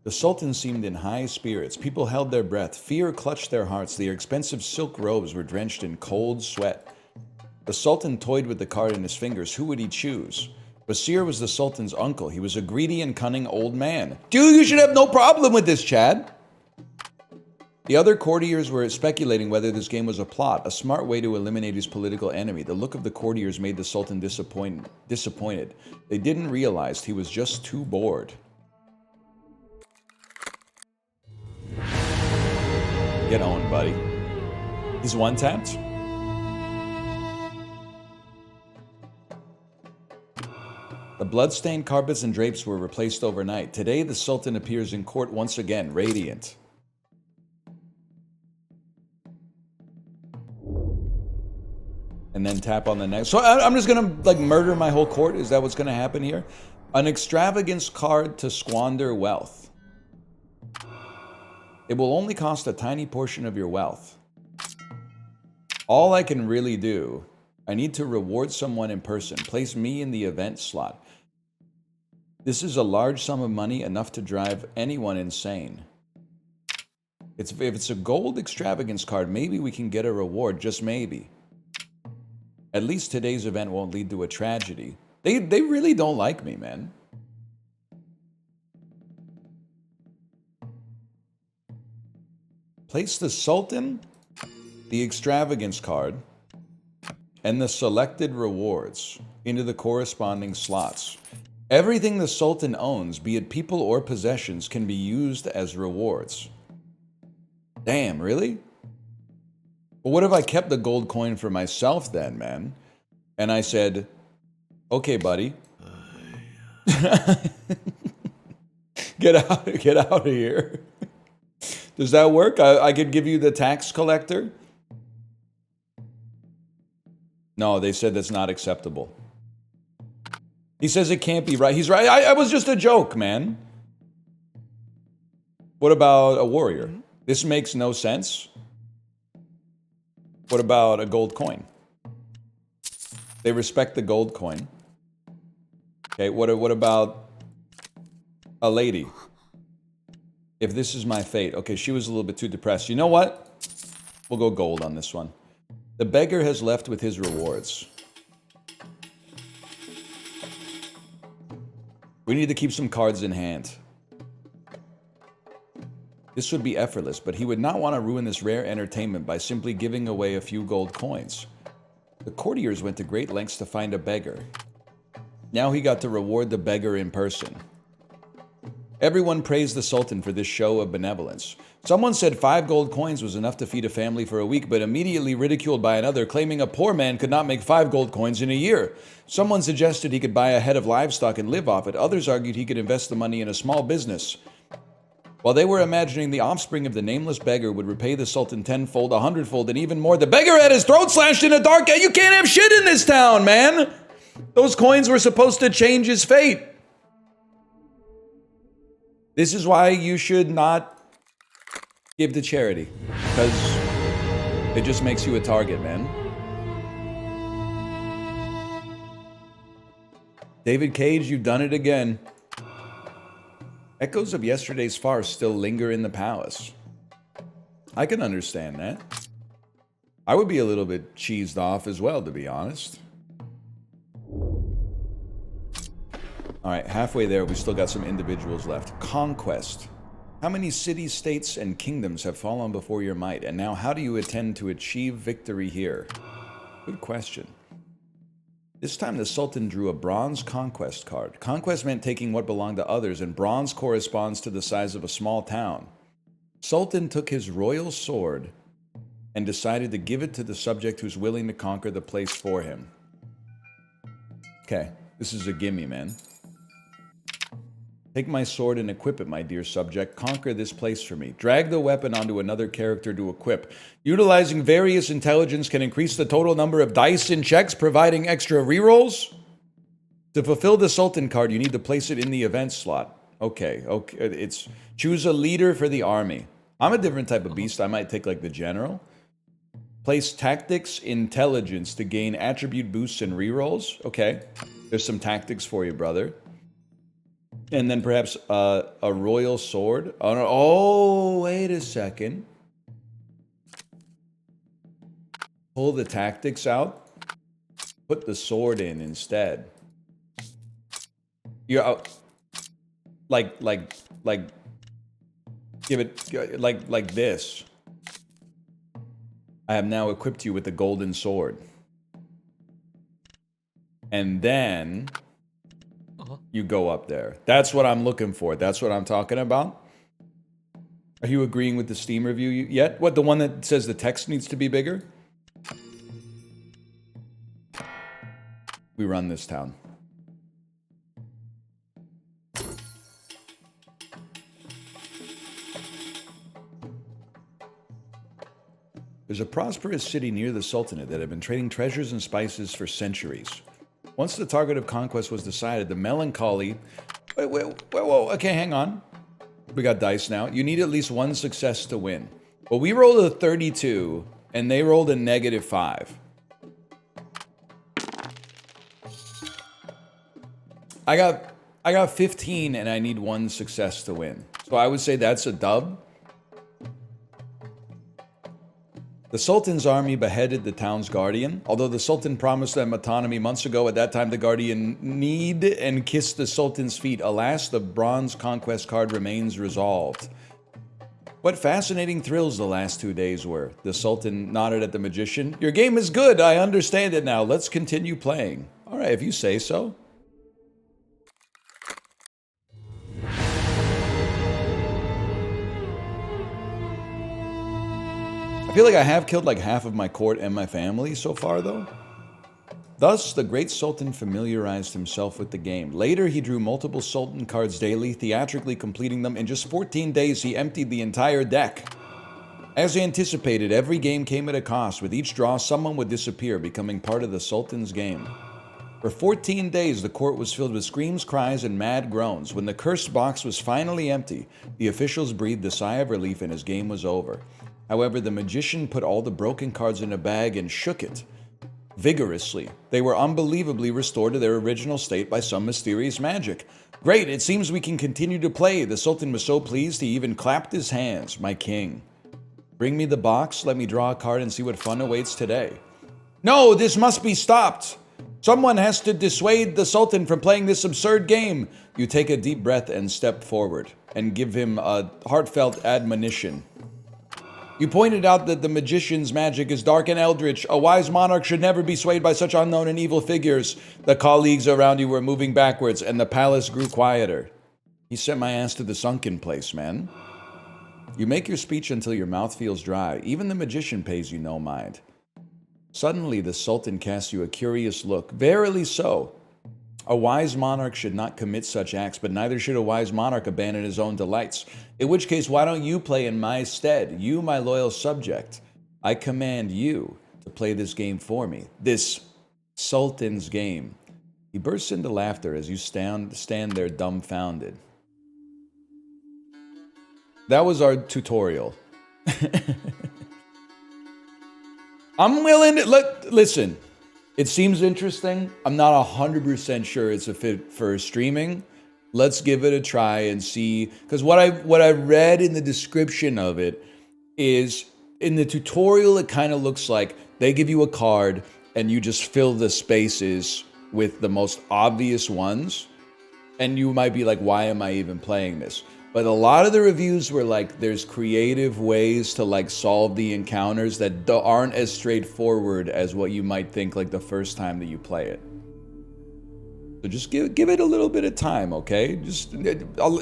The Sultan seemed in high spirits. People held their breath. Fear clutched their hearts. Their expensive silk robes were drenched in cold sweat. The Sultan toyed with the card in his fingers. Who would he choose? Basir was the Sultan's uncle. He was a greedy and cunning old man. Dude, you should have no problem with this, Chad. The other courtiers were speculating whether this game was a plot, a smart way to eliminate his political enemy. The look of the courtiers made the Sultan disappointed. They didn't realize he was just too bored. Get on, buddy. He's one-tapped? The blood-stained carpets and drapes were replaced overnight. Today, the Sultan appears in court once again, radiant. And then tap on the next. So I'm just gonna, like, murder my whole court? Is that what's gonna happen here? An extravagance card to squander wealth. It will only cost a tiny portion of your wealth. All I can really do, I need to reward someone in person. Place me in the event slot. This is a large sum of money, enough to drive anyone insane. If it's a gold extravagance card, maybe we can get a reward, just maybe. At least today's event won't lead to a tragedy. They really don't like me, man. Place the Sultan, the extravagance card, and the selected rewards into the corresponding slots. Everything the Sultan owns, be it people or possessions, can be used as rewards. Damn, really? Well, what if I kept the gold coin for myself then, man? And I said, okay, buddy. Get out of here. Does that work? I could give you the tax collector? No, they said that's not acceptable. He says it can't be right. He's right. I was just a joke, man. What about a warrior? This makes no sense. What about a gold coin? They respect the gold coin. Okay, what about a lady? If this is my fate. Okay, she was a little bit too depressed. You know what? We'll go gold on this one. The beggar has left with his rewards. We need to keep some cards in hand. This would be effortless, but he would not want to ruin this rare entertainment by simply giving away a few gold coins. The courtiers went to great lengths to find a beggar. Now he got to reward the beggar in person. Everyone praised the Sultan for this show of benevolence. Someone said 5 gold coins was enough to feed a family for a week, but immediately ridiculed by another, claiming a poor man could not make 5 gold coins in a year. Someone suggested he could buy a head of livestock and live off it. Others argued he could invest the money in a small business. While they were imagining the offspring of the nameless beggar would repay the Sultan 10-fold, 100-fold, and even more, the beggar had his throat slashed in a dark... You can't have shit in this town, man! Those coins were supposed to change his fate. This is why you should not give to charity. Because it just makes you a target, man. David Cage, you've done it again. Echoes of yesterday's farce still linger in the palace. I can understand that. I would be a little bit cheesed off as well, to be honest. Alright, halfway there, we still got some individuals left. Conquest. How many cities, states, and kingdoms have fallen before your might? And now, how do you intend to achieve victory here? Good question. This time the Sultan drew a bronze conquest card. Conquest meant taking what belonged to others, and bronze corresponds to the size of a small town. Sultan took his royal sword and decided to give it to the subject who's willing to conquer the place for him. Okay, this is a gimme, man. Take my sword and equip it, my dear subject. Conquer this place for me. Drag the weapon onto another character to equip. Utilizing various intelligence can increase the total number of dice in checks, providing extra rerolls. To fulfill the Sultan card, you need to place it in the event slot. Okay. It's choose a leader for the army. I'm a different type of beast. I might take like the general. Place tactics, intelligence to gain attribute boosts and rerolls. Okay. There's some tactics for you, brother. And then perhaps a royal sword. Oh, no. Oh, wait a second. Pull the tactics out. Put the sword in instead. You're out. Like, give it, like this. I have now equipped you with the golden sword. And then... you go up there. That's what I'm looking for. That's what I'm talking about. Are you agreeing with the Steam review yet? What, the one that says the text needs to be bigger? We run this town. There's a prosperous city near the Sultanate that had been trading treasures and spices for centuries. Once the target of conquest was decided, the melancholy... Whoa, okay, hang on. We got dice now. You need at least one success to win. Well, we rolled a 32, and they rolled a -5. I got 15, and I need one success to win. So I would say that's a dub. The Sultan's army beheaded the town's guardian. Although the Sultan promised them autonomy months ago, at that time the guardian kneed and kissed the Sultan's feet. Alas, the bronze conquest card remains resolved. What fascinating thrills the last 2 days were. The Sultan nodded at the magician. Your game is good, I understand it now. Let's continue playing. Alright, if you say so. I feel like I have killed like half of my court and my family so far, though. Thus, the great Sultan familiarized himself with the game. Later, he drew multiple Sultan cards daily, theatrically completing them. In just 14 days, he emptied the entire deck. As anticipated, every game came at a cost. With each draw, someone would disappear, becoming part of the Sultan's game. For 14 days, the court was filled with screams, cries, and mad groans. When the cursed box was finally empty, the officials breathed a sigh of relief and his game was over. However, the magician put all the broken cards in a bag and shook it vigorously. They were unbelievably restored to their original state by some mysterious magic. Great, it seems we can continue to play. The Sultan was so pleased he even clapped his hands. My king. Bring me the box, let me draw a card and see what fun awaits today. No, this must be stopped. Someone has to dissuade the Sultan from playing this absurd game. You take a deep breath and step forward and give him a heartfelt admonition. You pointed out that the magician's magic is dark and eldritch. A wise monarch should never be swayed by such unknown and evil figures. The colleagues around you were moving backwards, and the palace grew quieter. He sent my ass to the sunken place, man. You make your speech until your mouth feels dry. Even the magician pays you no mind. Suddenly, the Sultan casts you a curious look. Verily so. A wise monarch should not commit such acts, but neither should a wise monarch abandon his own delights. In which case, why don't you play in my stead? You, my loyal subject. I command you to play this game for me. This Sultan's game. He bursts into laughter as you stand there dumbfounded. That was our tutorial. I'm willing to listen. It seems interesting. I'm not 100% sure it's a fit for streaming. Let's give it a try and see. Because what I read in the description of it is, in the tutorial, it kind of looks like they give you a card and you just fill the spaces with the most obvious ones. And you might be like, why am I even playing this? But a lot of the reviews were like, there's creative ways to like solve the encounters that aren't as straightforward as what you might think like the first time that you play it. So just give it a little bit of time, okay? Just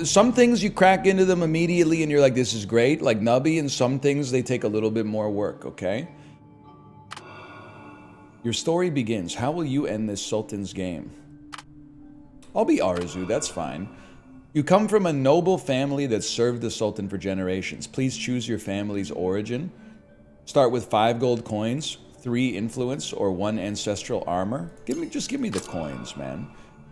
some things you crack into them immediately and you're like, this is great, like Nubby, and some things they take a little bit more work, okay? Your story begins. How will you end this Sultan's game? I'll be Arzu, that's fine. You come from a noble family that served the Sultan for generations. Please choose your family's origin. Start with 5 gold coins, 3 influence, or 1 ancestral armor. Just give me the coins, man.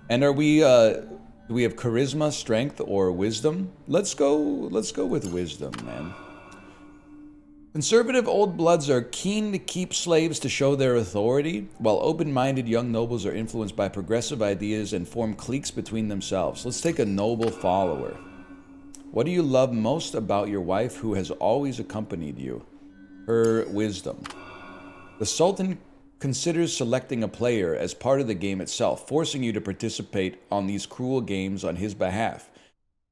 And do we have charisma, strength, or wisdom? Let's go with wisdom, man. Conservative old bloods are keen to keep slaves to show their authority, while open-minded young nobles are influenced by progressive ideas and form cliques between themselves. Let's take a noble follower. What do you love most about your wife who has always accompanied you? Her wisdom. The Sultan considers selecting a player as part of the game itself, forcing you to participate on these cruel games on his behalf.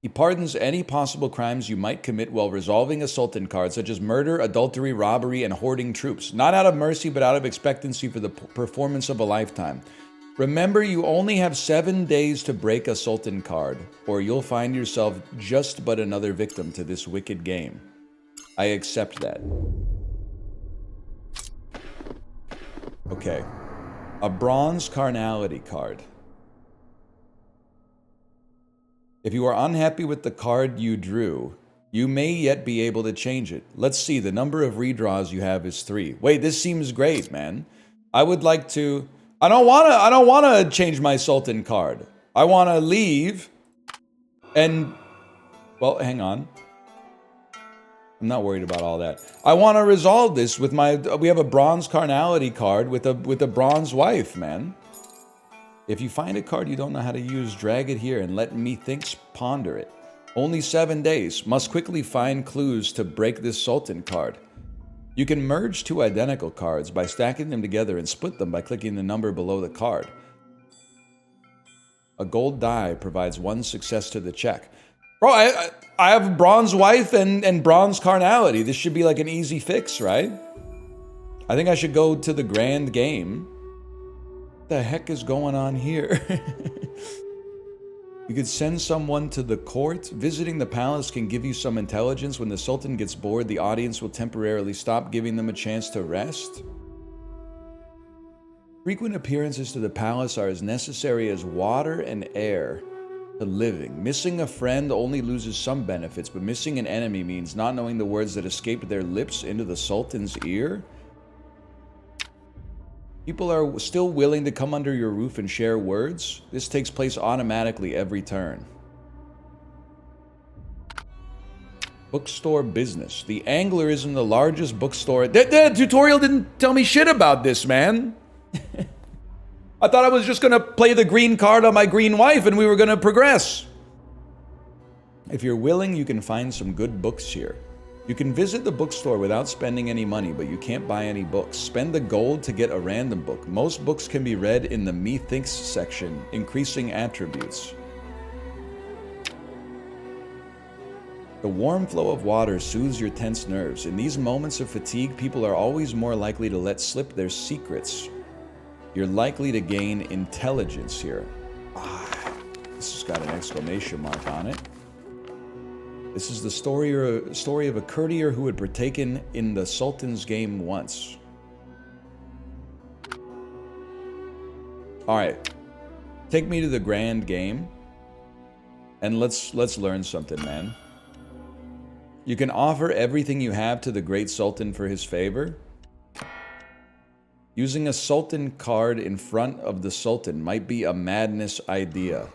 He pardons any possible crimes you might commit while resolving a Sultan card, such as murder, adultery, robbery, and hoarding troops. Not out of mercy, but out of expectancy for the performance of a lifetime. Remember, you only have 7 days to break a Sultan card, or you'll find yourself just but another victim to this wicked game. I accept that. Okay. A bronze carnality card. If you are unhappy with the card you drew, you may yet be able to change it. Let's see, the number of redraws you have is 3. Wait, this seems great, man. I would like to... I don't wanna change my Sultan card. I wanna leave and... Well, hang on. I'm not worried about all that. I want to resolve this with my... We have a bronze carnality card with a bronze wife, man. If you find a card you don't know how to use, drag it here and let methinks ponder it. Only 7 days. Must quickly find clues to break this Sultan card. You can merge 2 identical cards by stacking them together and split them by clicking the number below the card. A gold die provides 1 success to the check. Bro, I have a bronze wife and bronze carnality. This should be like an easy fix, right? I think I should go to the grand game. What the heck is going on here? You could send someone to the court. Visiting the palace can give you some intelligence. When the Sultan gets bored, the audience will temporarily stop, giving them a chance to rest. Frequent appearances to the palace are as necessary as water and air to living. Missing a friend only loses some benefits, but missing an enemy means not knowing the words that escaped their lips into the Sultan's ear. People are still willing to come under your roof and share words. This takes place automatically every turn. Bookstore business. The Angler isn't the largest bookstore. The tutorial didn't tell me shit about this, man. I thought I was just gonna play the green card on my green wife and we were gonna progress. If you're willing, you can find some good books here. You can visit the bookstore without spending any money, but you can't buy any books. Spend the gold to get a random book. Most books can be read in the Methinks section, increasing attributes. The warm flow of water soothes your tense nerves. In these moments of fatigue, people are always more likely to let slip their secrets. You're likely to gain intelligence here. This has got an exclamation mark on it. This is the story of a courtier who had partaken in the Sultan's game once. All right, take me to the grand game, and let's learn something, man. You can offer everything you have to the great Sultan for his favor. Using a Sultan card in front of the Sultan might be a madness idea.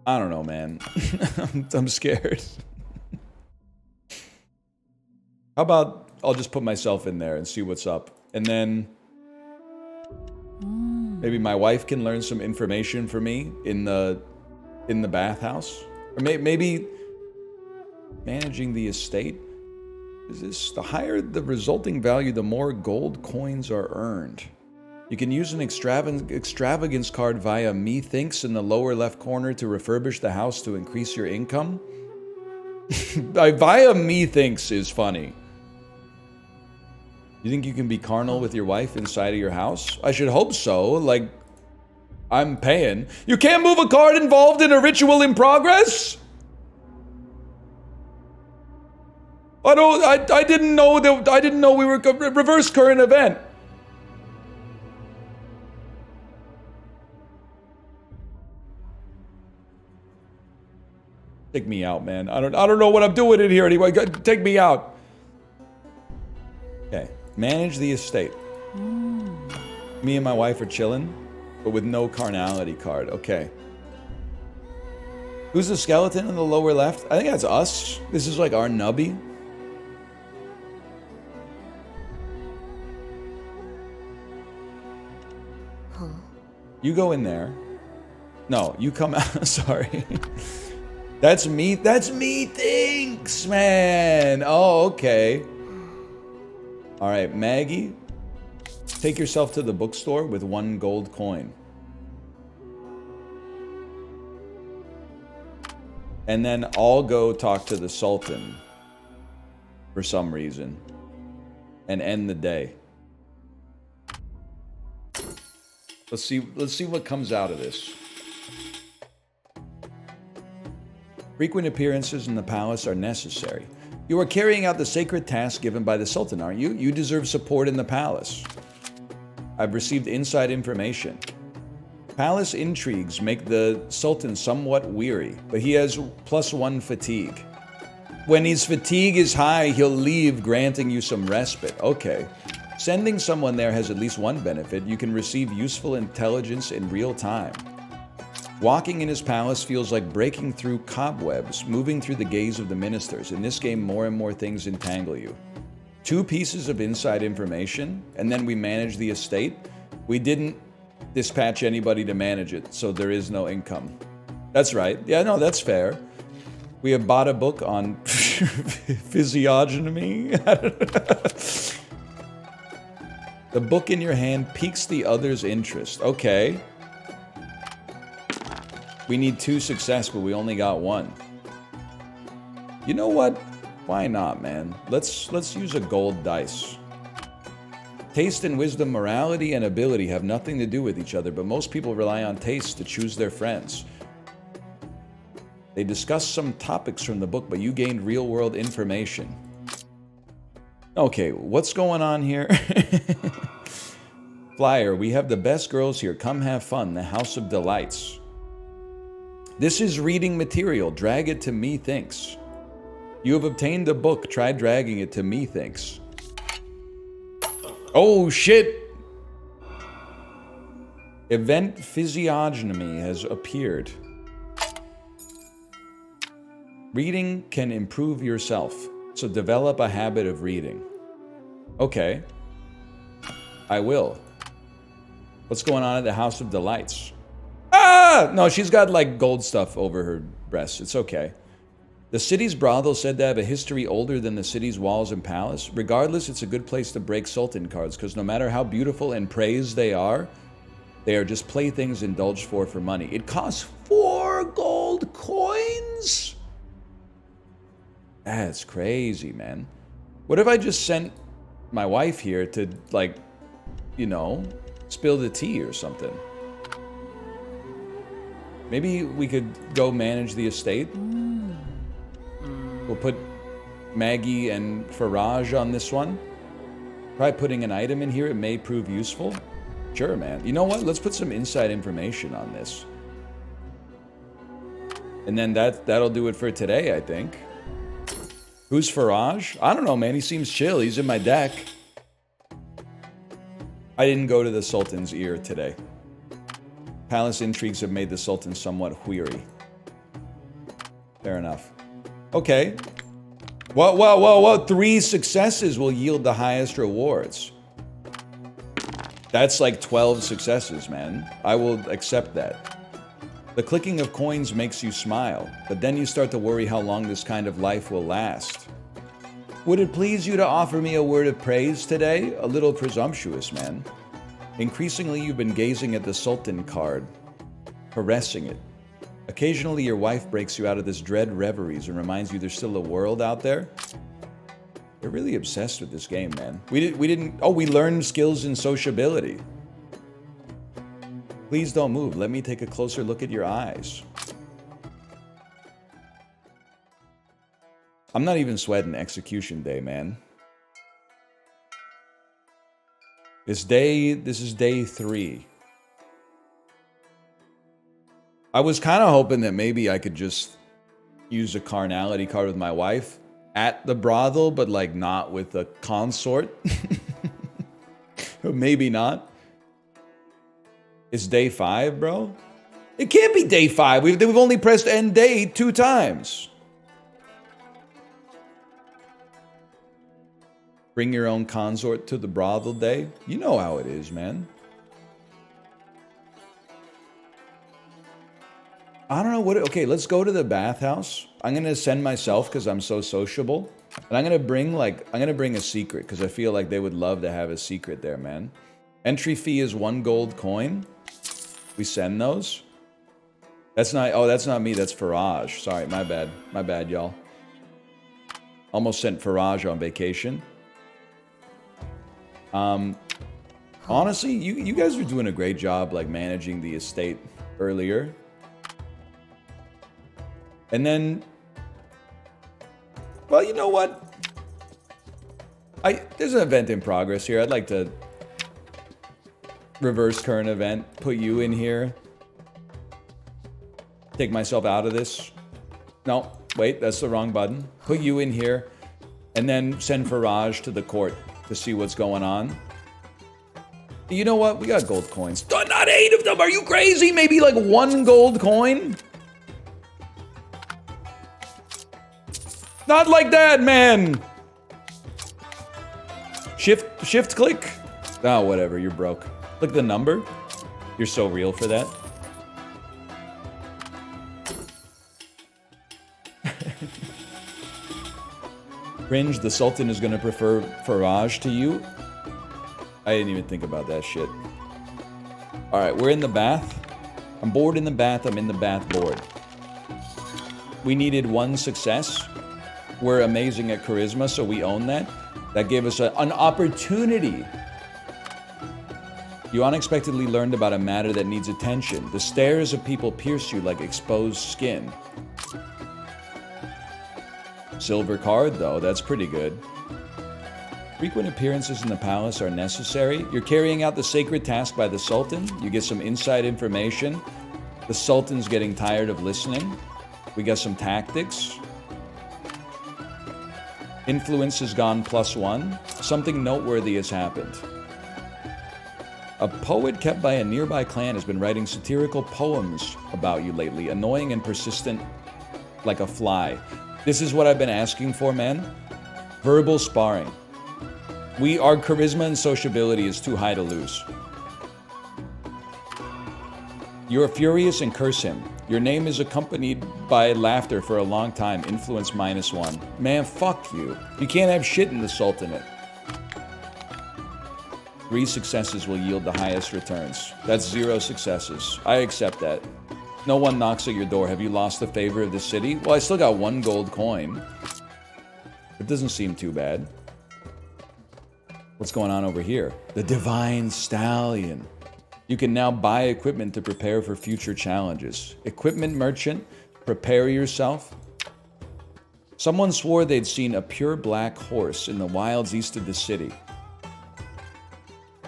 I don't know, man. I'm scared. How about I'll just put myself in there and see what's up. And then maybe my wife can learn some information for me in the bathhouse. Or maybe managing the estate. Is this the higher the resulting value, the more gold coins are earned. You can use an extravagance card via Methinks in the lower left corner to refurbish the house to increase your income. Via Methinks is funny. You think you can be carnal with your wife inside of your house? I should hope so. Like, I'm paying. You can't move a card involved in a ritual in progress? I didn't know we were reverse current event. Take me out, man. I don't know what I'm doing in here anyway. Take me out. Okay. Manage the estate. Me and my wife are chilling, but with no carnality card. Okay. Who's the skeleton in the lower left? I think that's us. This is like our nubby. You go in there. No, you come out. Sorry. That's me. That's Methinks, man. Oh, okay. All right, Maggie. Take yourself to the bookstore with 1 gold coin. And then I'll go talk to the Sultan for some reason and end the day. Let's see what comes out of this. Frequent appearances in the palace are necessary. You are carrying out the sacred task given by the Sultan, aren't you? You deserve support in the palace. I've received inside information. Palace intrigues make the Sultan somewhat weary, but he has +1 fatigue. When his fatigue is high, he'll leave, granting you some respite. Okay. Sending someone there has at least one benefit. You can receive useful intelligence in real time. Walking in his palace feels like breaking through cobwebs, moving through the gaze of the ministers. In this game, more and more things entangle you. 2 pieces of inside information, and then we manage the estate. We didn't dispatch anybody to manage it, so there is no income. That's right. Yeah, no, that's fair. We have bought a book on physiognomy. The book in your hand piques the other's interest. Okay. We need 2 success, but we only got 1. You know what? Why not, man? Let's use a gold dice. Taste and wisdom, morality and ability have nothing to do with each other, but most people rely on taste to choose their friends. They discussed some topics from the book, but you gained real-world information. Okay, what's going on here? Flyer, we have the best girls here. Come have fun. The House of Delights. This is reading material. Drag it to Methinks. You have obtained the book. Try dragging it to Methinks. Oh, shit! Event physiognomy has appeared. Reading can improve yourself, so develop a habit of reading. Okay. I will. What's going on at the House of Delights? Ah! No, she's got like gold stuff over her breasts. It's okay. The city's brothel said to have a history older than the city's walls and palace. Regardless, it's a good place to break sultan cards, because no matter how beautiful and praised they are just playthings indulged for money. It costs 4 gold coins? That's crazy, man. What if I just sent my wife here to, like, you know, spill the tea or something? Maybe we could go manage the estate. We'll put Maggie and Faraj on this one. Try putting an item in here. It may prove useful. Sure, man. You know what? Let's put some inside information on this. And then that'll do it for today, I think. Who's Faraj? I don't know, man. He seems chill. He's in my deck. I didn't go to the Sultan's ear today. Palace intrigues have made the Sultan somewhat weary. Fair enough. Okay. Whoa. 3 successes will yield the highest rewards. That's like 12 successes, man. I will accept that. The clicking of coins makes you smile, but then you start to worry how long this kind of life will last. Would it please you to offer me a word of praise today? A little presumptuous, man. Increasingly, you've been gazing at the Sultan card, caressing it. Occasionally, your wife breaks you out of this dread reveries and reminds you there's still a world out there. They're really obsessed with this game, man. We learned skills in sociability. Please don't move. Let me take a closer look at your eyes. I'm not even sweating execution day, man. This is day 3. I was kind of hoping that maybe I could just use a carnality card with my wife at the brothel, but like not with a consort. Maybe not. It's day 5, bro? It can't be day 5. We've only pressed end day 2 times. Bring your own consort to the brothel day. You know how it is, man. I don't know what... Okay, let's go to the bathhouse. I'm going to send myself because I'm so sociable. And I'm going to bring a secret because I feel like they would love to have a secret there, man. Entry fee is 1 gold coin. We send those. That's not... Oh, that's not me. That's Faraj. Sorry, my bad. My bad, y'all. Almost sent Faraj on vacation. Honestly, you guys are doing a great job, like, managing the estate earlier. And then... Well, you know what? There's an event in progress here. I'd like to... reverse current event. Put you in here. Take myself out of this. No, wait, that's the wrong button. Put you in here. And then send Faraj to the court to see what's going on. You know what? We got gold coins. Not 8 of them! Are you crazy? Maybe like 1 gold coin? Not like that, man! Shift click? Oh, whatever, you're broke. Look at the number. You're so real for that. Cringe, the Sultan is gonna prefer Faraj to you. I didn't even think about that shit. Alright, we're in the bath. I'm bored in the bath, I'm in the bath bored. We needed 1 success. We're amazing at charisma, so we own that. That gave us an opportunity You unexpectedly learned about a matter that needs attention. The stares of people pierce you like exposed skin. Silver card, though. That's pretty good. Frequent appearances in the palace are necessary. You're carrying out the sacred task by the Sultan. You get some inside information. The Sultan's getting tired of listening. We got some tactics. Influence has gone +1. Something noteworthy has happened. A poet kept by a nearby clan has been writing satirical poems about you lately, annoying and persistent like a fly. This is what I've been asking for, man. Verbal sparring. Our charisma and sociability is too high to lose. You're furious and curse him. Your name is accompanied by laughter for a long time. Influence -1. Man, fuck you. You can't have shit in the Sultanate. 3 successes will yield the highest returns. That's 0 successes. I accept that. No one knocks at your door. Have you lost the favor of the city? Well, I still got 1 gold coin. It doesn't seem too bad. What's going on over here? The Divine Stallion. You can now buy equipment to prepare for future challenges. Equipment merchant, prepare yourself. Someone swore they'd seen a pure black horse in the wilds east of the city.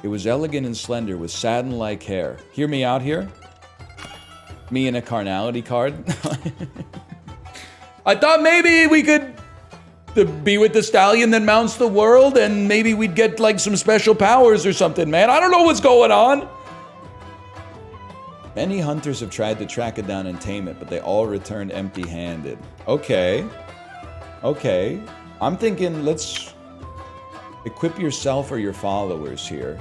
It was elegant and slender with satin-like hair. Hear me out here? Me and a carnality card. I thought maybe we could be with the stallion that mounts the world and maybe we'd get like some special powers or something, man. I don't know what's going on. Many hunters have tried to track it down and tame it, but they all returned empty-handed. Okay. Okay. I'm thinking let's equip yourself or your followers here.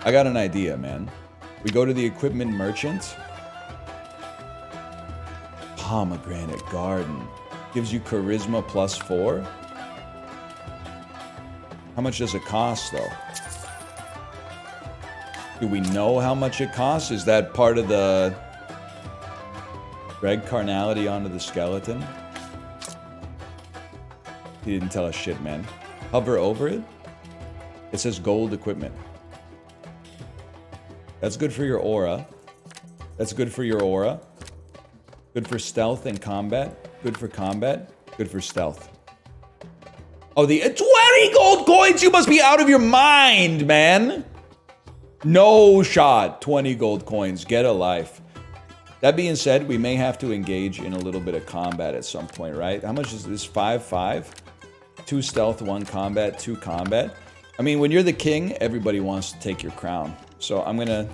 I got an idea, man. We go to the equipment merchant. Pomegranate Garden. Gives you charisma +4. How much does it cost, though? Do we know how much it costs? Is that part of the Reg carnality onto the skeleton? He didn't tell us shit, man. Hover over it. It says gold equipment. That's good for your aura. That's good for your aura. Good for stealth and combat. Good for combat. Good for stealth. Oh, the 20 gold coins! You must be out of your mind, man! No shot. 20 gold coins. Get a life. That being said, we may have to engage in a little bit of combat at some point, right? How much is this? 5-5? 2 stealth, 1 combat, 2 combat. I mean, when you're the king, everybody wants to take your crown. So I'm gonna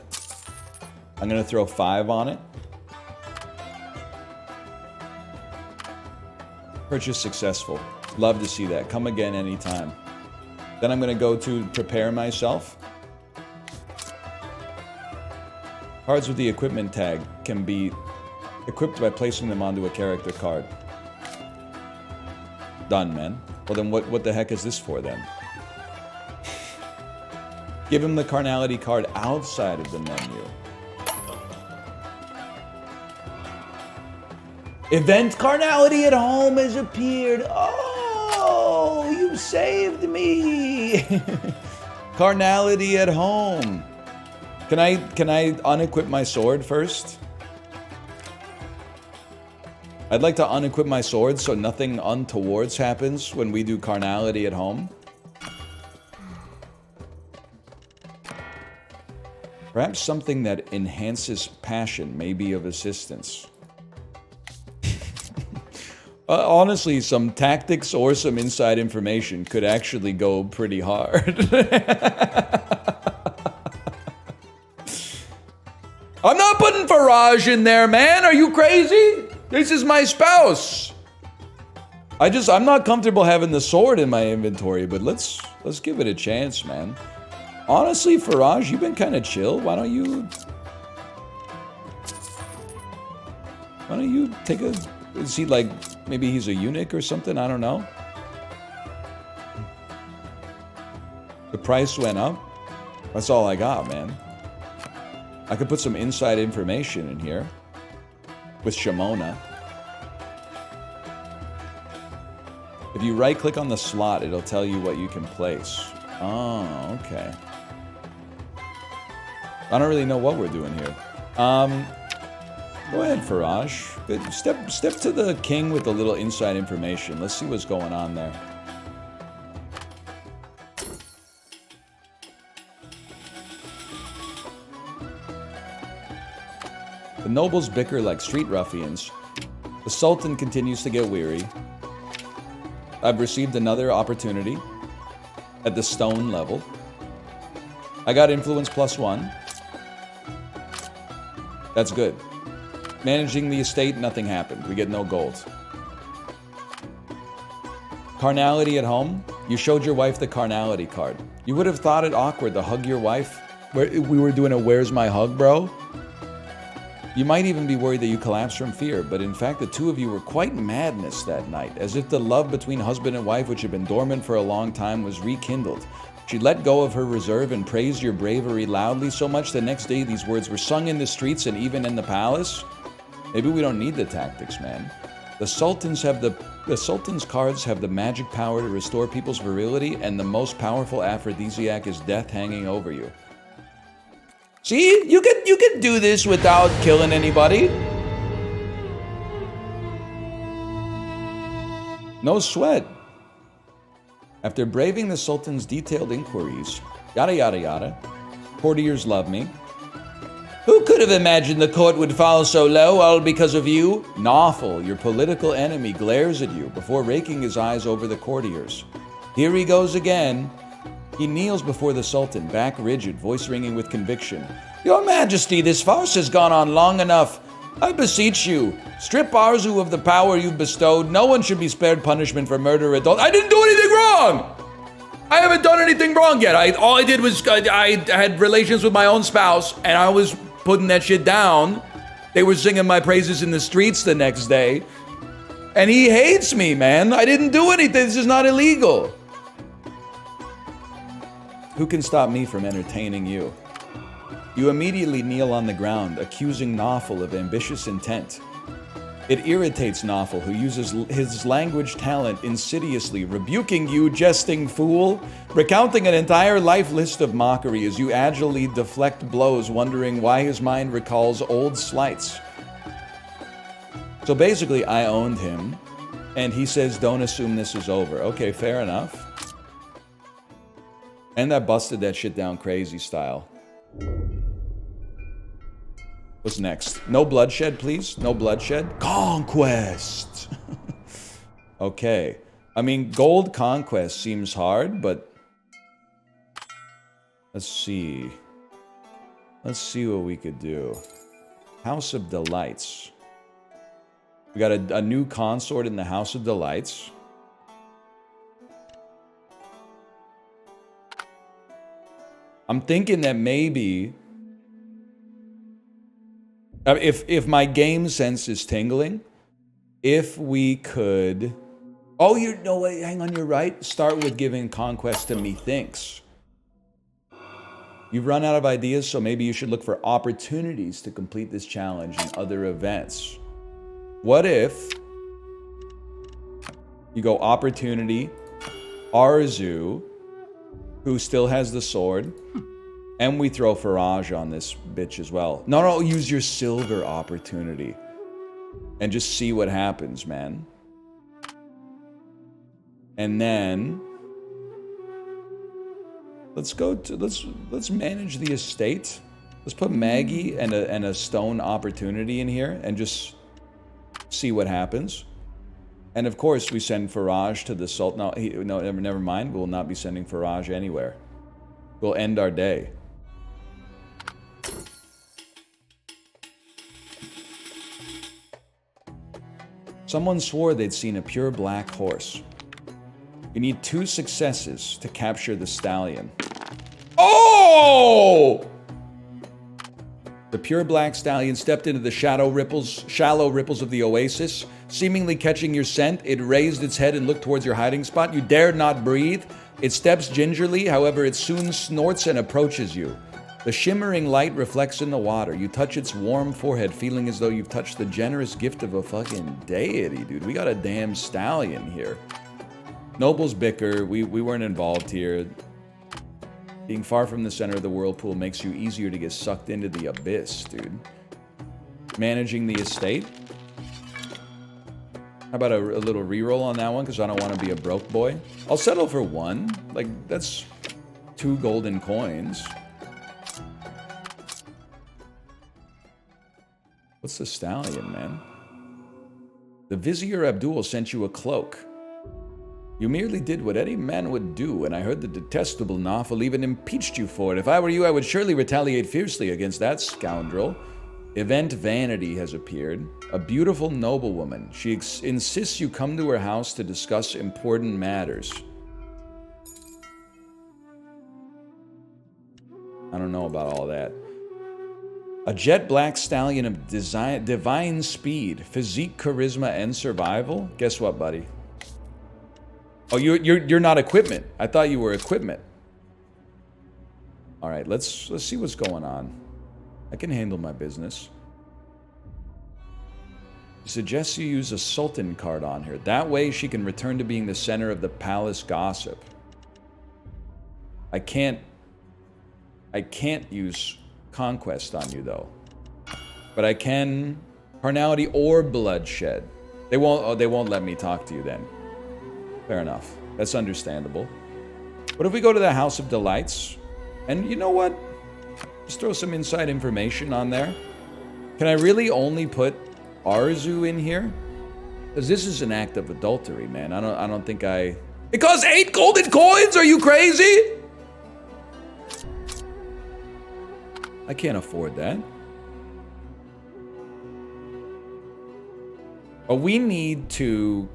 throw 5 on it. Purchase successful. Love to see that. Come again anytime. Then I'm gonna go to prepare myself. Cards with the equipment tag can be equipped by placing them onto a character card. Done, man. Well then what the heck is this for then? Give him the carnality card outside of the menu. Event carnality at home has appeared. Oh, you saved me. Carnality at home. Can I unequip my sword first? I'd like to unequip my sword so nothing untowards happens when we do carnality at home. Perhaps something that enhances passion may be of assistance. Honestly, some tactics or some inside information could actually go pretty hard. I'm not putting Faraj in there, man. Are you crazy? This is my spouse. I'm not comfortable having the sword in my inventory, but let's give it a chance, man. Honestly, Faraj, you've been kind of chill. Why don't you take a... Is he like... Maybe he's a eunuch or something? I don't know. The price went up. That's all I got, man. I could put some inside information in here. With Shimona. If you right-click on the slot, it'll tell you what you can place. Oh, okay. I don't really know what we're doing here. Go ahead, Faraj. Good. Step to the king with a little inside information. Let's see what's going on there. The nobles bicker like street ruffians. The Sultan continues to get weary. I've received another opportunity at the stone level. I got influence +1. That's good. Managing the estate, nothing happened. We get no gold. Carnality at home. You showed your wife the carnality card. You would have thought it awkward to hug your wife. We were doing a where's my hug, bro? You might even be worried that you collapsed from fear, but in fact the two of you were quite madness that night, as if the love between husband and wife, which had been dormant for a long time, was rekindled. She let go of her reserve and praised your bravery loudly so much the next day these words were sung in the streets and even in the palace. Maybe we don't need the tactics, man. The Sultan's cards have the magic power to restore people's virility, and the most powerful aphrodisiac is death hanging over you. See, you could do this without killing anybody. No sweat. After braving the Sultan's detailed inquiries, yada yada yada, courtiers love me. Who could have imagined the court would fall so low, all because of you? Nawful, your political enemy, glares at you before raking his eyes over the courtiers. Here he goes again. He kneels before the Sultan, back rigid, voice ringing with conviction. Your Majesty, this farce has gone on long enough. I beseech you, strip Arzu of the power you've bestowed. No one should be spared punishment for murder or adultery. I didn't do anything wrong! I haven't done anything wrong yet. All I did was I had relations with my own spouse, and I was putting that shit down. They were singing my praises in the streets the next day. And he hates me, man. I didn't do anything. This is not illegal. Who can stop me from entertaining you? You immediately kneel on the ground, accusing Nawful of ambitious intent. It irritates Nawful, who uses his language talent insidiously, rebuking you, jesting fool, recounting an entire life list of mockery as you agilely deflect blows, wondering why his mind recalls old slights. So basically, I owned him, and he says, don't assume this is over. Okay, fair enough. And I busted that shit down crazy style. What's next? No bloodshed, please. No bloodshed. Conquest. Okay. I mean, gold conquest seems hard, but let's see. Let's see what we could do. House of Delights. We got a new consort in the House of Delights. I'm thinking that maybe if my game sense is tingling, if we could... Oh, no, wait, hang on, you're right. Start with giving conquest to methinks. You've run out of ideas, so maybe you should look for opportunities to complete this challenge in other events. What if you go opportunity, Arzu, who still has the sword, and we throw Faraj on this bitch as well. No, use your silver opportunity. And just see what happens, man. And then let's manage the estate. Let's put Maggie and a stone opportunity in here and just see what happens. And of course, we send Faraj to the Sultan. No, never mind. We'll not be sending Faraj anywhere. We'll end our day. Someone swore they'd seen a pure black horse. You need 2 successes to capture the stallion. Oh! The pure black stallion stepped into the shallow ripples of the oasis. Seemingly catching your scent, it raised its head and looked towards your hiding spot. You dared not breathe. It steps gingerly, however, it soon snorts and approaches you. The shimmering light reflects in the water. You touch its warm forehead, feeling as though you've touched the generous gift of a fucking deity, dude. We got a damn stallion here. Nobles bicker. We weren't involved here. Being far from the center of the whirlpool makes you easier to get sucked into the abyss, dude. Managing the estate. How about a little reroll on that one? Because I don't want to be a broke boy. I'll settle for 1. Like, that's 2 golden coins. What's the stallion, man? The Vizier Abdul sent you a cloak. You merely did what any man would do, and I heard the detestable Nawful even impeached you for it. If I were you, I would surely retaliate fiercely against that scoundrel. Event Vanity has appeared. A beautiful noblewoman. She insists you come to her house to discuss important matters. I don't know about all that. A jet black stallion of divine speed, physique, charisma, and survival? Guess what, buddy? Oh, you're not equipment. I thought you were equipment. All right, let's see what's going on. I can handle my business. She suggests you use a Sultan card on her. That way she can return to being the center of the palace gossip. I can't use Conquest on you, though. But I can Carnality or Bloodshed. They won't let me talk to you then. Fair enough. That's understandable. What if we go to the House of Delights? And you know what? Just throw some inside information on there. Can I really only put Arzu in here? Because this is an act of adultery, man. I don't think I... It costs 8 golden coins! Are you crazy? I can't afford that. But we need to...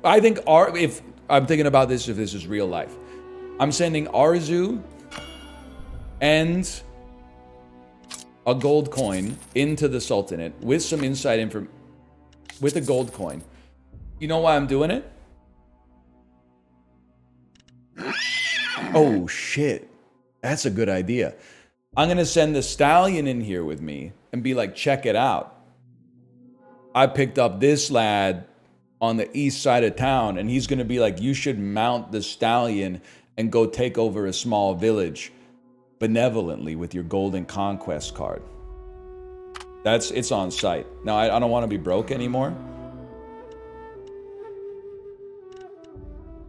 I think if I'm thinking about this, if this is real life, I'm sending Arzu and a gold coin into the Sultanate with some inside info, with a gold coin. You know why I'm doing it? Oh shit, that's a good idea. I'm gonna send the stallion in here with me and be like, check it out. I picked up this lad on the east side of town, and he's gonna be like, you should mount the stallion and go take over a small village benevolently with your golden conquest card. It's on site. Now, I don't want to be broke anymore.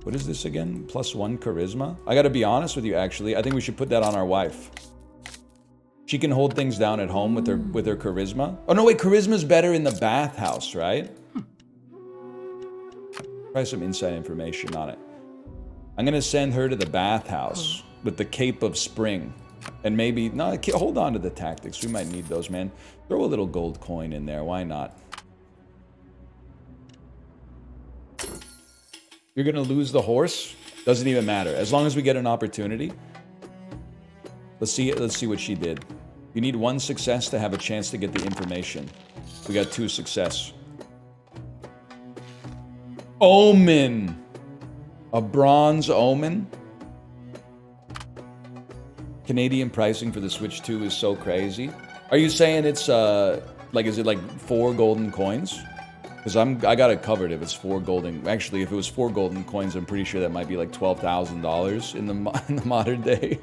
What is this again? +1 charisma? I gotta be honest with you, actually. I think we should put that on our wife. She can hold things down at home with her charisma. Oh no, wait, charisma's better in the bathhouse, right? Try some inside information on it. I'm gonna send her to the bathhouse with the Cape of Spring. And maybe, no, hold on to the tactics. We might need those, man. Throw a little gold coin in there, why not? You're gonna lose the horse? Doesn't even matter. As long as we get an opportunity. Let's see what she did. You need 1 success to have a chance to get the information. We got 2 success. Omen! A bronze omen? Canadian pricing for the Switch 2 is so crazy. Are you saying it's, is it like 4 golden coins? Because I got it covered if it's 4 golden... Actually, if it was 4 golden coins, I'm pretty sure that might be like $12,000 in the modern day.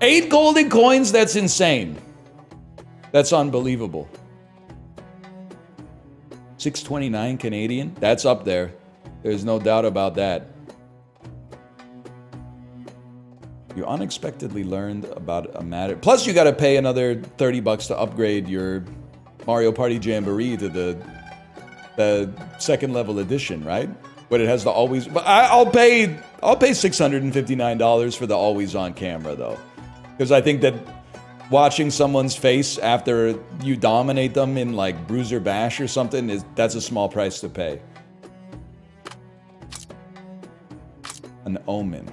8 golden coins? That's insane. That's unbelievable. 629 Canadian? That's up there. There's no doubt about that. You unexpectedly learned about a matter. Plus, you got to pay another $30 to upgrade your Mario Party Jamboree to the 2nd level edition, right? But it has the always. But I'll pay $659 for the always on camera though, because I think that watching someone's face after you dominate them in like Bruiser Bash or something that's a small price to pay. An omen.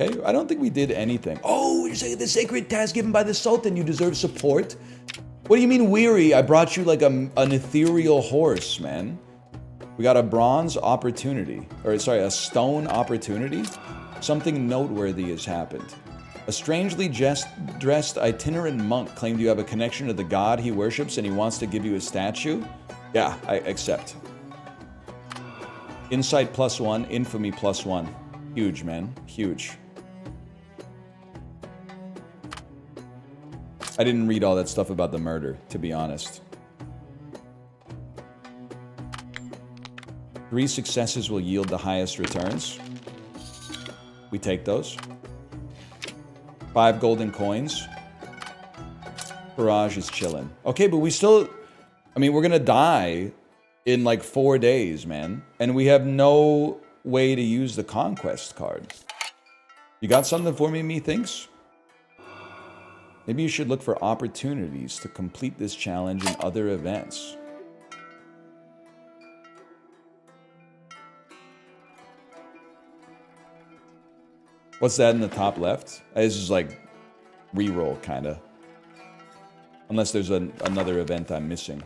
Okay, I don't think we did anything. Oh, you're saying the sacred task given by the Sultan, you deserve support? What do you mean weary? I brought you like an ethereal horse, man. We got a bronze opportunity, or sorry, a stone opportunity. Something noteworthy has happened. A strangely dressed itinerant monk claimed you have a connection to the god he worships and he wants to give you a statue. Yeah, I accept. Insight +1, infamy +1. Huge, man. Huge. I didn't read all that stuff about the murder, to be honest. 3 successes will yield the highest returns. We take those. 5 golden coins. Barrage is chilling. Okay, but we still... I mean, we're gonna die in like 4 days, man. And we have no way to use the conquest card. You got something for me, methinks? Maybe you should look for opportunities to complete this challenge in other events. What's that in the top left? This is like reroll, kind of. Unless there's another event I'm missing.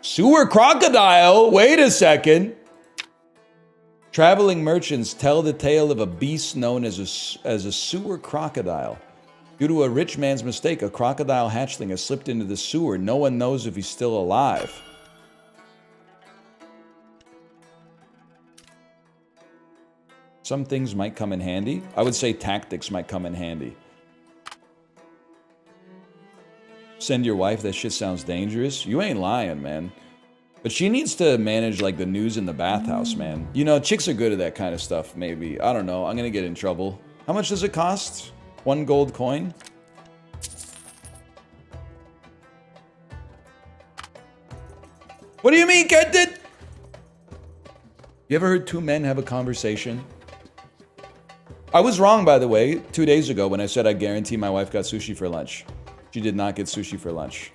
Sewer crocodile? Wait a second. Traveling merchants tell the tale of a beast known as a sewer crocodile. Due to a rich man's mistake, a crocodile hatchling has slipped into the sewer. No one knows if he's still alive. Some things might come in handy. I would say tactics might come in handy. Send your wife, that shit sounds dangerous. You ain't lying, man. But she needs to manage, like, the news in the bathhouse, man. You know, chicks are good at that kind of stuff, maybe. I don't know. I'm gonna get in trouble. How much does it cost? 1 gold coin? What do you mean, Kenton? You ever heard 2 men have a conversation? I was wrong, by the way, 2 days ago when I said I guarantee my wife got sushi for lunch. She did not get sushi for lunch.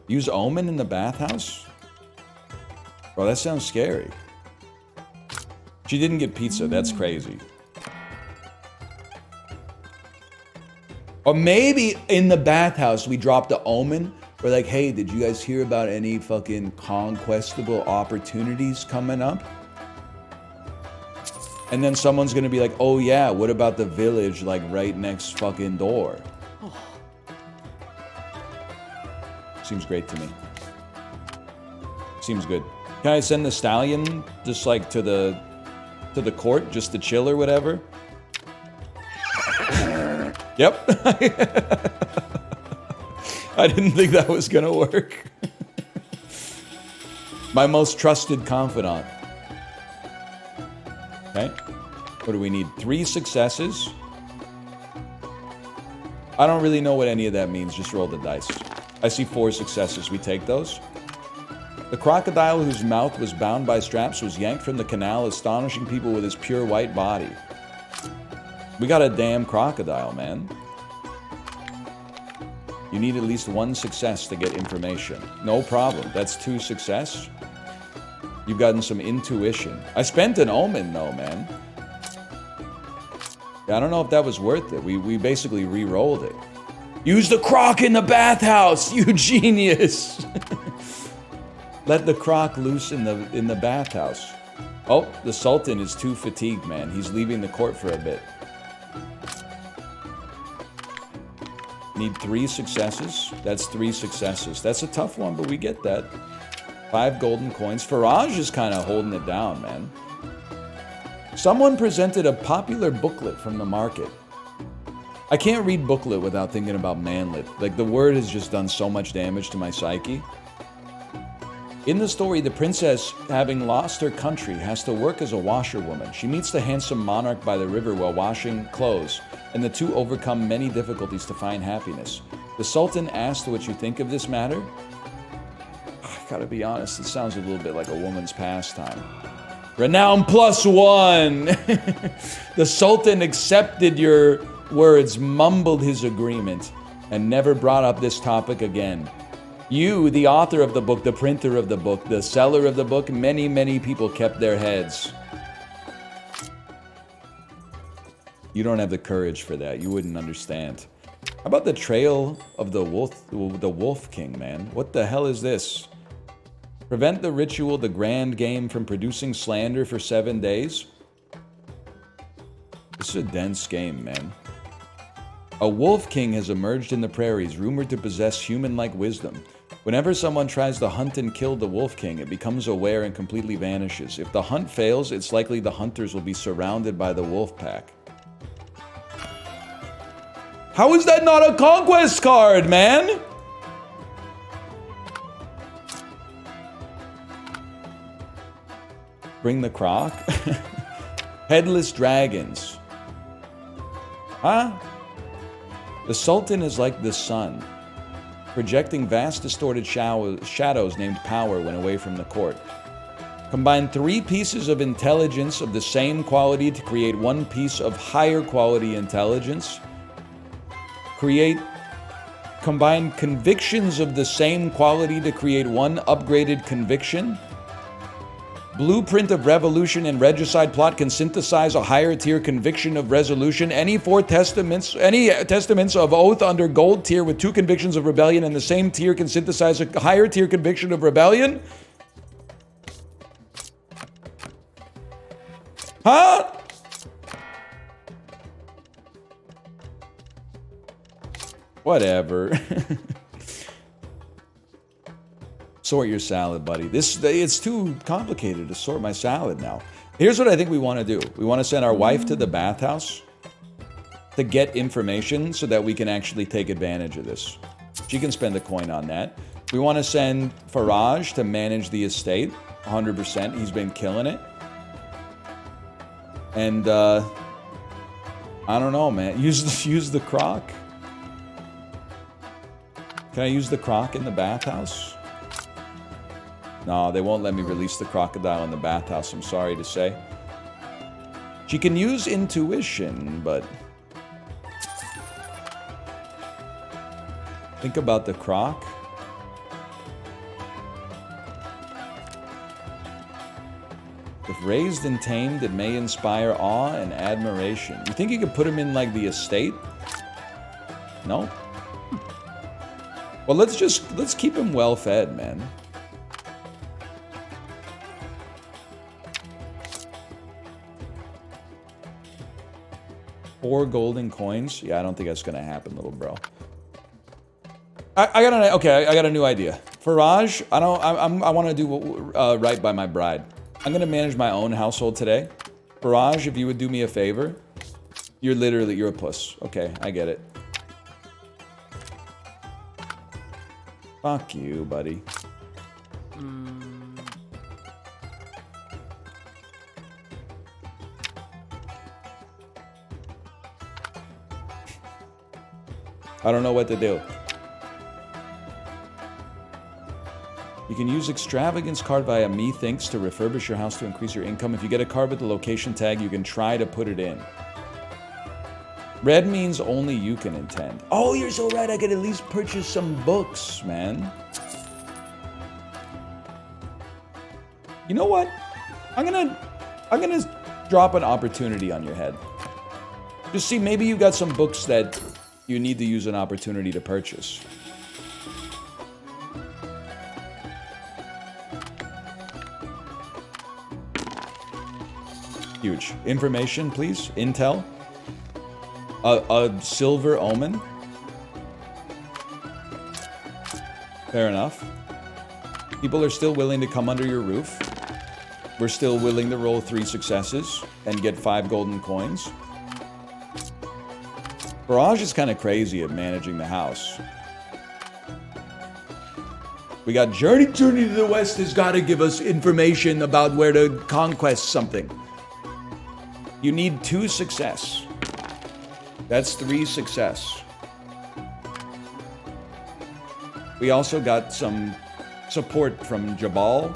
Use Omen in the bathhouse? Bro, that sounds scary. She didn't get pizza. That's crazy. Or maybe in the bathhouse we dropped the Omen. We're like, hey, did you guys hear about any fucking conquestable opportunities coming up? And then someone's gonna be like, oh yeah, what about the village, like, right next fucking door? Oh. Seems great to me. Seems good. Can I send the stallion just, like, to the court, just to chill or whatever? Yep. I didn't think that was gonna work. My most trusted confidant. Okay. What do we need? 3 successes? I don't really know what any of that means. Just roll the dice. I see 4 successes. We take those. The crocodile whose mouth was bound by straps was yanked from the canal, astonishing people with his pure white body. We got a damn crocodile, man. You need at least 1 success to get information. No problem. That's 2 success. You've gotten some intuition. I spent an Omen, though, man. Yeah, I don't know if that was worth it. We basically re-rolled it. Use the croc in the bathhouse, you genius! Let the croc loose in the bathhouse. Oh, the Sultan is too fatigued, man. He's leaving the court for a bit. Need 3 successes. That's 3 successes. That's a tough one, but we get that. 5 golden coins. Faraj is kind of holding it down, man. Someone presented a popular booklet from the market. I can't read booklet without thinking about manlet. Like, the word has just done so much damage to my psyche. In the story, the princess, having lost her country, has to work as a washerwoman. She meets the handsome monarch by the river while washing clothes, and the two overcome many difficulties to find happiness. The Sultan asked what you think of this matter. Gotta be honest, it sounds a little bit like a woman's pastime. Renown +1! The Sultan accepted your words, mumbled his agreement, and never brought up this topic again. You, the author of the book, the printer of the book, the seller of the book, many, many people kept their heads. You don't have the courage for that. You wouldn't understand. How about the trail of the wolf king, man? What the hell is this? Prevent the ritual, the grand game, from producing slander for 7 days? This is a dense game, man. A wolf king has emerged in the prairies, rumored to possess human-like wisdom. Whenever someone tries to hunt and kill the Wolf King, it becomes aware and completely vanishes. If the hunt fails, it's likely the hunters will be surrounded by the wolf pack. How is that not a conquest card, man? Bring the croc? Headless dragons. Huh? The Sultan is like the sun, projecting vast distorted shadows named power when away from the court. Combine 3 pieces of intelligence of the same quality to create 1 piece of higher quality intelligence. Combine convictions of the same quality to create 1 upgraded conviction. Blueprint of Revolution and Regicide Plot can synthesize a higher tier conviction of resolution. Any testaments of oath under gold tier with 2 convictions of rebellion in the same tier can synthesize a higher tier conviction of rebellion. Huh? Whatever. Sort your salad, buddy. It's too complicated to sort my salad now. Here's what I think we want to do. We want to send our wife to the bathhouse to get information so that we can actually take advantage of this. She can spend a coin on that. We want to send Faraj to manage the estate, 100%. He's been killing it. And, I don't know, man. Use the croc. Can I use the croc in the bathhouse? No, they won't let me release the crocodile in the bathhouse, I'm sorry to say. She can use intuition, but... think about the croc. If raised and tamed, it may inspire awe and admiration. You think you could put him in, like, the estate? No? Well, let's keep him well fed, man. Four golden coins? Yeah, I don't think that's gonna happen, little bro. I got a new idea. Faraj, I want to do right by my bride. I'm gonna manage my own household today. Faraj, if you would do me a favor, you're a puss. Okay, I get it. Fuck you, buddy. I don't know what to do. You can use Extravagance card via Methinks to refurbish your house to increase your income. If you get a card with the location tag, you can try to put it in. Red means only you can intend. Oh, you're so right. I could at least purchase some books, man. You know what? I'm gonna drop an opportunity on your head. Just see, maybe you got some books that you need to use an opportunity to purchase. Huge. Information, please. Intel. A silver omen. Fair enough. People are still willing to come under your roof. We're still willing to roll 3 successes and get 5 golden coins. Barrage is kind of crazy at managing the house. We got Journey to the West has got to give us information about where to conquest something. You need 2 success. That's 3 success. We also got some support from Jabal.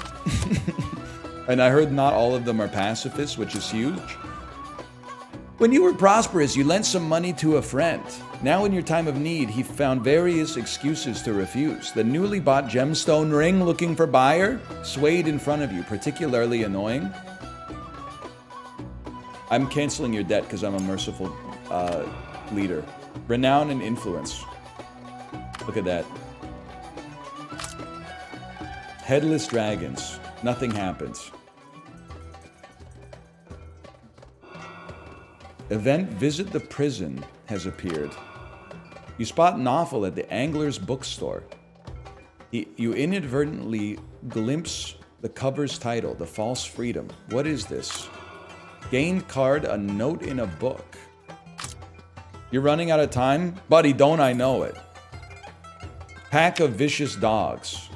And I heard not all of them are pacifists, which is huge. When you were prosperous, you lent some money to a friend. Now in your time of need, he found various excuses to refuse. The newly bought gemstone ring looking for buyer swayed in front of you, particularly annoying. I'm canceling your debt because I'm a merciful leader. Renown and influence. Look at that. Headless dragons. Nothing happens. Event Visit the Prison has appeared. You spot Noffel at the Angler's bookstore. You inadvertently glimpse the cover's title, The False Freedom. What is this? Gained card, a note in a book. You're running out of time? Buddy, don't I know it? Pack of vicious dogs.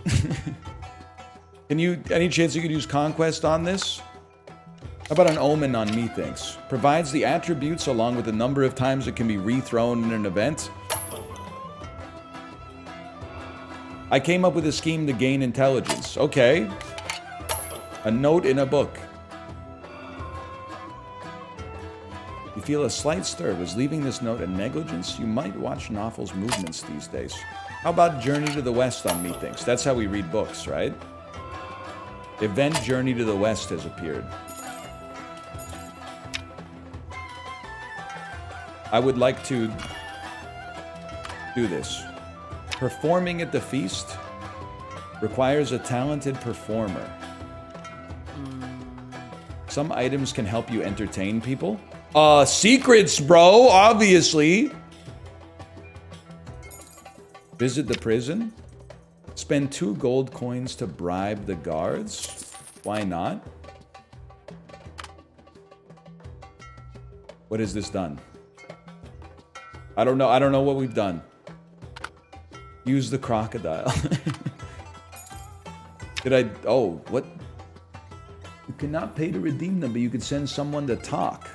Any chance you could use Conquest on this? How about an Omen on Methinks? Provides the attributes along with the number of times it can be rethrown in an event. I came up with a scheme to gain intelligence. Okay. A note in a book. You feel a slight stir. Was leaving this note a negligence? You might watch Noffel's movements these days. How about Journey to the West on Methinks? That's how we read books, right? Event Journey to the West has appeared. I would like to do this. Performing at the feast requires a talented performer. Some items can help you entertain people. Secrets, bro, obviously. Visit the prison. Spend 2 gold coins to bribe the guards. Why not? What has this done? I don't know what we've done. Use the crocodile. Oh, what? You cannot pay to redeem them, but you could send someone to talk.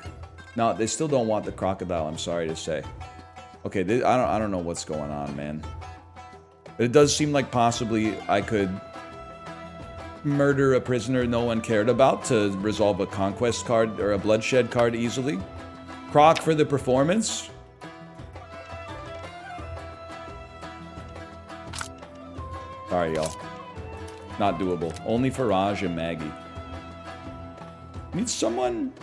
No, they still don't want the crocodile, I'm sorry to say. Okay, I don't know what's going on, man. But it does seem like possibly I could murder a prisoner no one cared about to resolve a conquest card or a bloodshed card easily. Croc for the performance. Sorry, y'all. Not doable. Only for Raj and Maggie. Need someone...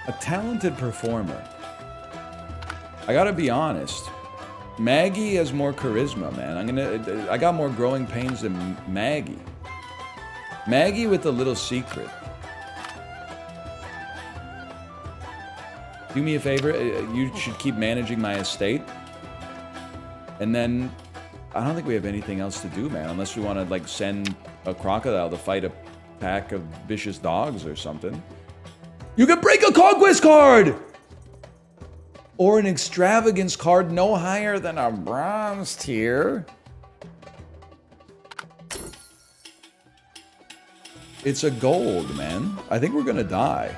a talented performer. I gotta be honest. Maggie has more charisma, man. I got more growing pains than Maggie. Maggie with a little secret. Do me a favor. You should keep managing my estate. And then... I don't think we have anything else to do, man. Unless we want to, like, send a crocodile to fight a pack of vicious dogs or something. You can break a conquest card! Or an extravagance card no higher than a bronze tier. It's a gold, man. I think we're gonna die.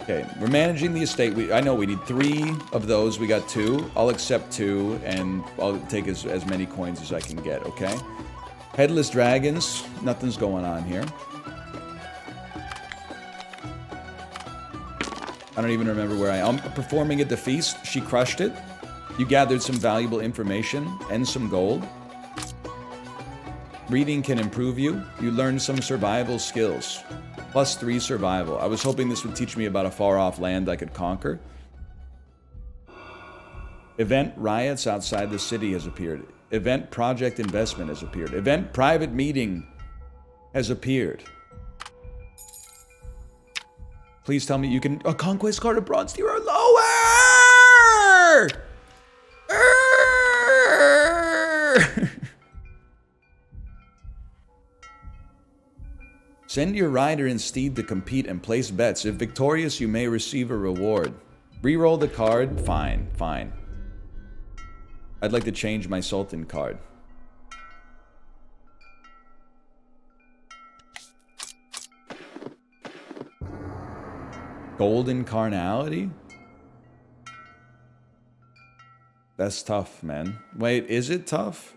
Okay, we're managing the estate. I know we need 3 of those. We got 2. I'll accept 2, and I'll take as many coins as I can get, okay? Headless dragons. Nothing's going on here. I don't even remember where I am. Performing at the feast. She crushed it. You gathered some valuable information and some gold. Reading can improve you. You learned some survival skills. +3 survival. I was hoping this would teach me about a far-off land I could conquer. Event riots outside the city has appeared. Event project investment has appeared. Event private meeting has appeared. Please tell me you can... a conquest card of bronze tier or lower! Send your rider and steed to compete and place bets. If victorious, you may receive a reward. Reroll the card. Fine, fine. I'd like to change my Sultan card. Golden Carnality? That's tough, man. Wait, is it tough?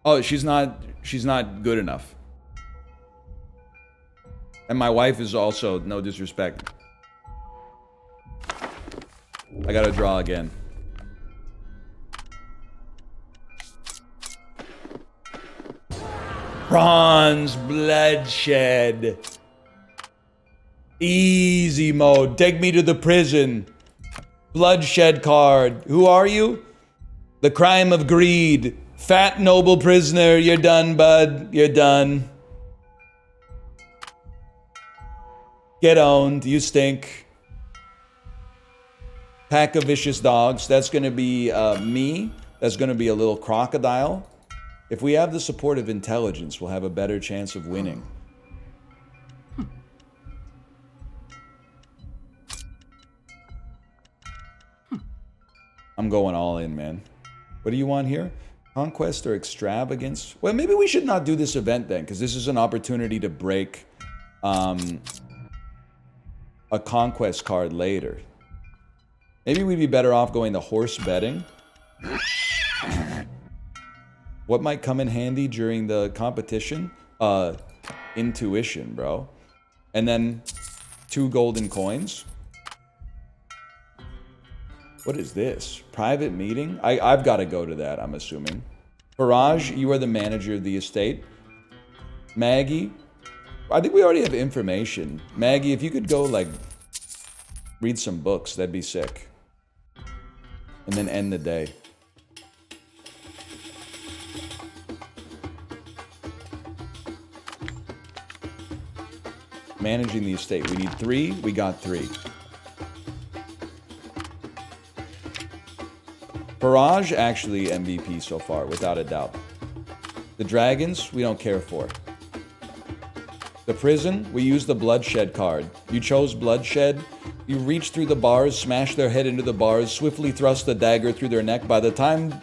Oh, she's not good enough. And my wife is also, no disrespect. I gotta draw again. Bronze bloodshed. Easy mode. Take me to the prison. Bloodshed card. Who are you? The crime of greed. Fat noble prisoner. You're done, bud. You're done. Get owned. You stink. Pack of vicious dogs. That's going to be me. That's going to be a little crocodile. If we have the support of intelligence, we'll have a better chance of winning. I'm going all in, man. What do you want here? Conquest or extravagance? Well, maybe we should not do this event then, because this is an opportunity to break a conquest card later. Maybe we'd be better off going to horse betting. What might come in handy during the competition? Intuition, bro. And then 2 golden coins. What is this? Private meeting? I've got to go to that, I'm assuming. Faraj, you are the manager of the estate. Maggie, I think we already have information. Maggie, if you could go, like, read some books, that'd be sick. And then end the day. Managing the estate. We need 3. We got 3. Faraj, actually MVP so far, without a doubt. The dragons, we don't care for. The prison, we use the bloodshed card. You chose bloodshed. You reach through the bars, smash their head into the bars, swiftly thrust the dagger through their neck. By the time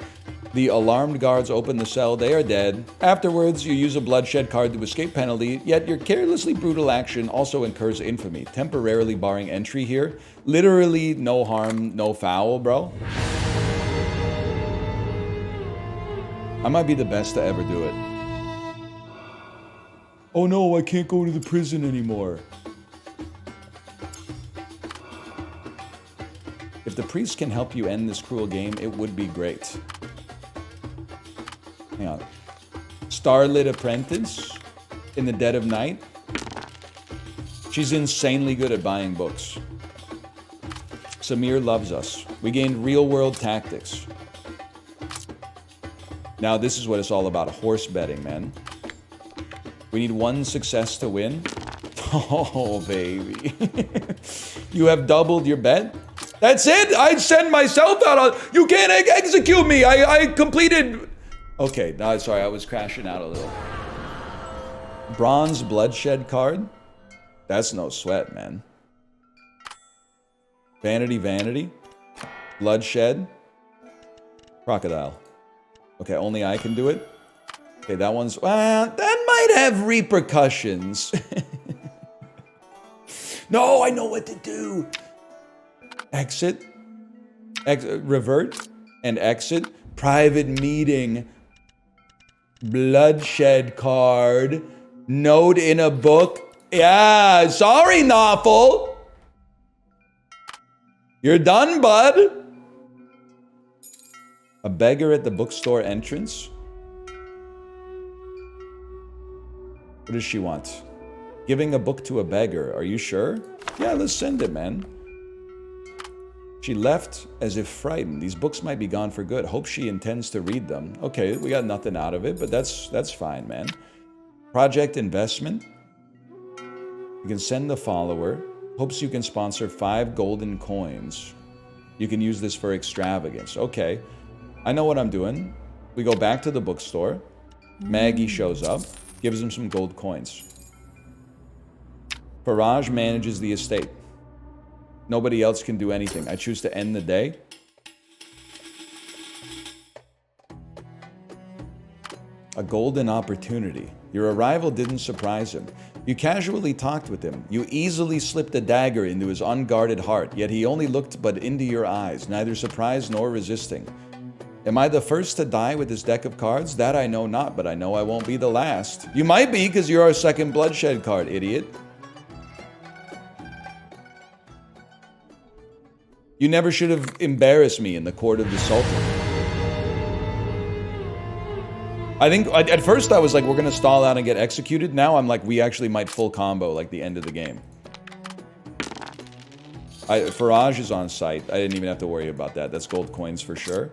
the alarmed guards open the cell, they are dead. Afterwards, you use a bloodshed card to escape penalty, yet your carelessly brutal action also incurs infamy, temporarily barring entry here. Literally no harm, no foul, bro. I might be the best to ever do it. Oh no, I can't go to the prison anymore. If the priest can help you end this cruel game, it would be great. Hang on. Starlit apprentice in the dead of night. She's insanely good at buying books. Samir loves us. We gained real-world tactics. Now this is what it's all about, horse betting, man. We need 1 success to win. Oh, baby. You have doubled your bet? That's it? I'd send myself out on... You can't execute me! I completed... Okay, no, sorry, I was crashing out a little. Bronze bloodshed card? That's no sweat, man. Vanity, vanity. Bloodshed. Crocodile. Okay, only I can do it. Okay, that one's... that might have repercussions. No, I know what to do. Exit. Revert. And exit. Private meeting. Bloodshed card. Note in a book. Yeah, sorry, Noffle. You're done, bud. A beggar at the bookstore entrance. What does she want? Giving a book to a beggar. Are you sure? Yeah, let's send it, man. She left as if frightened. These books might be gone for good. Hope she intends to read them. Okay, we got nothing out of it, but that's fine, man. Project investment. You can send the follower. Hopes you can sponsor 5 golden coins. You can use this for extravagance. Okay. I know what I'm doing. We go back to the bookstore. Maggie shows up, gives him some gold coins. Faraj manages the estate. Nobody else can do anything. I choose to end the day. A golden opportunity. Your arrival didn't surprise him. You casually talked with him. You easily slipped a dagger into his unguarded heart, yet he only looked but into your eyes, neither surprised nor resisting. Am I the first to die with this deck of cards? That I know not, but I know I won't be the last. You might be, because you're our second bloodshed card, idiot. You never should have embarrassed me in the court of the Sultan. I think, at first I was like, we're going to stall out and get executed. Now I'm like, we actually might full combo, like, the end of the game. Faraj is on site. I didn't even have to worry about that. That's gold coins for sure.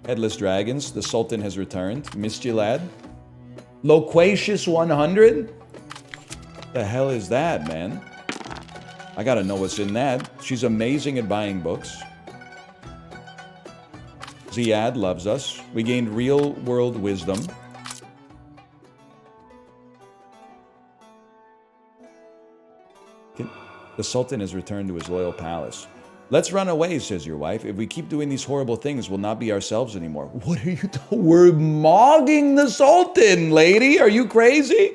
Headless Dragons. The Sultan has returned. Missed you, lad. Loquacious 100? The hell is that, man? I gotta know what's in that. She's amazing at buying books. Ziad loves us. We gained real-world wisdom. The Sultan has returned to his loyal palace. Let's run away, says your wife. If we keep doing these horrible things, we'll not be ourselves anymore. What are you doing? We're mogging the Sultan, lady. Are you crazy?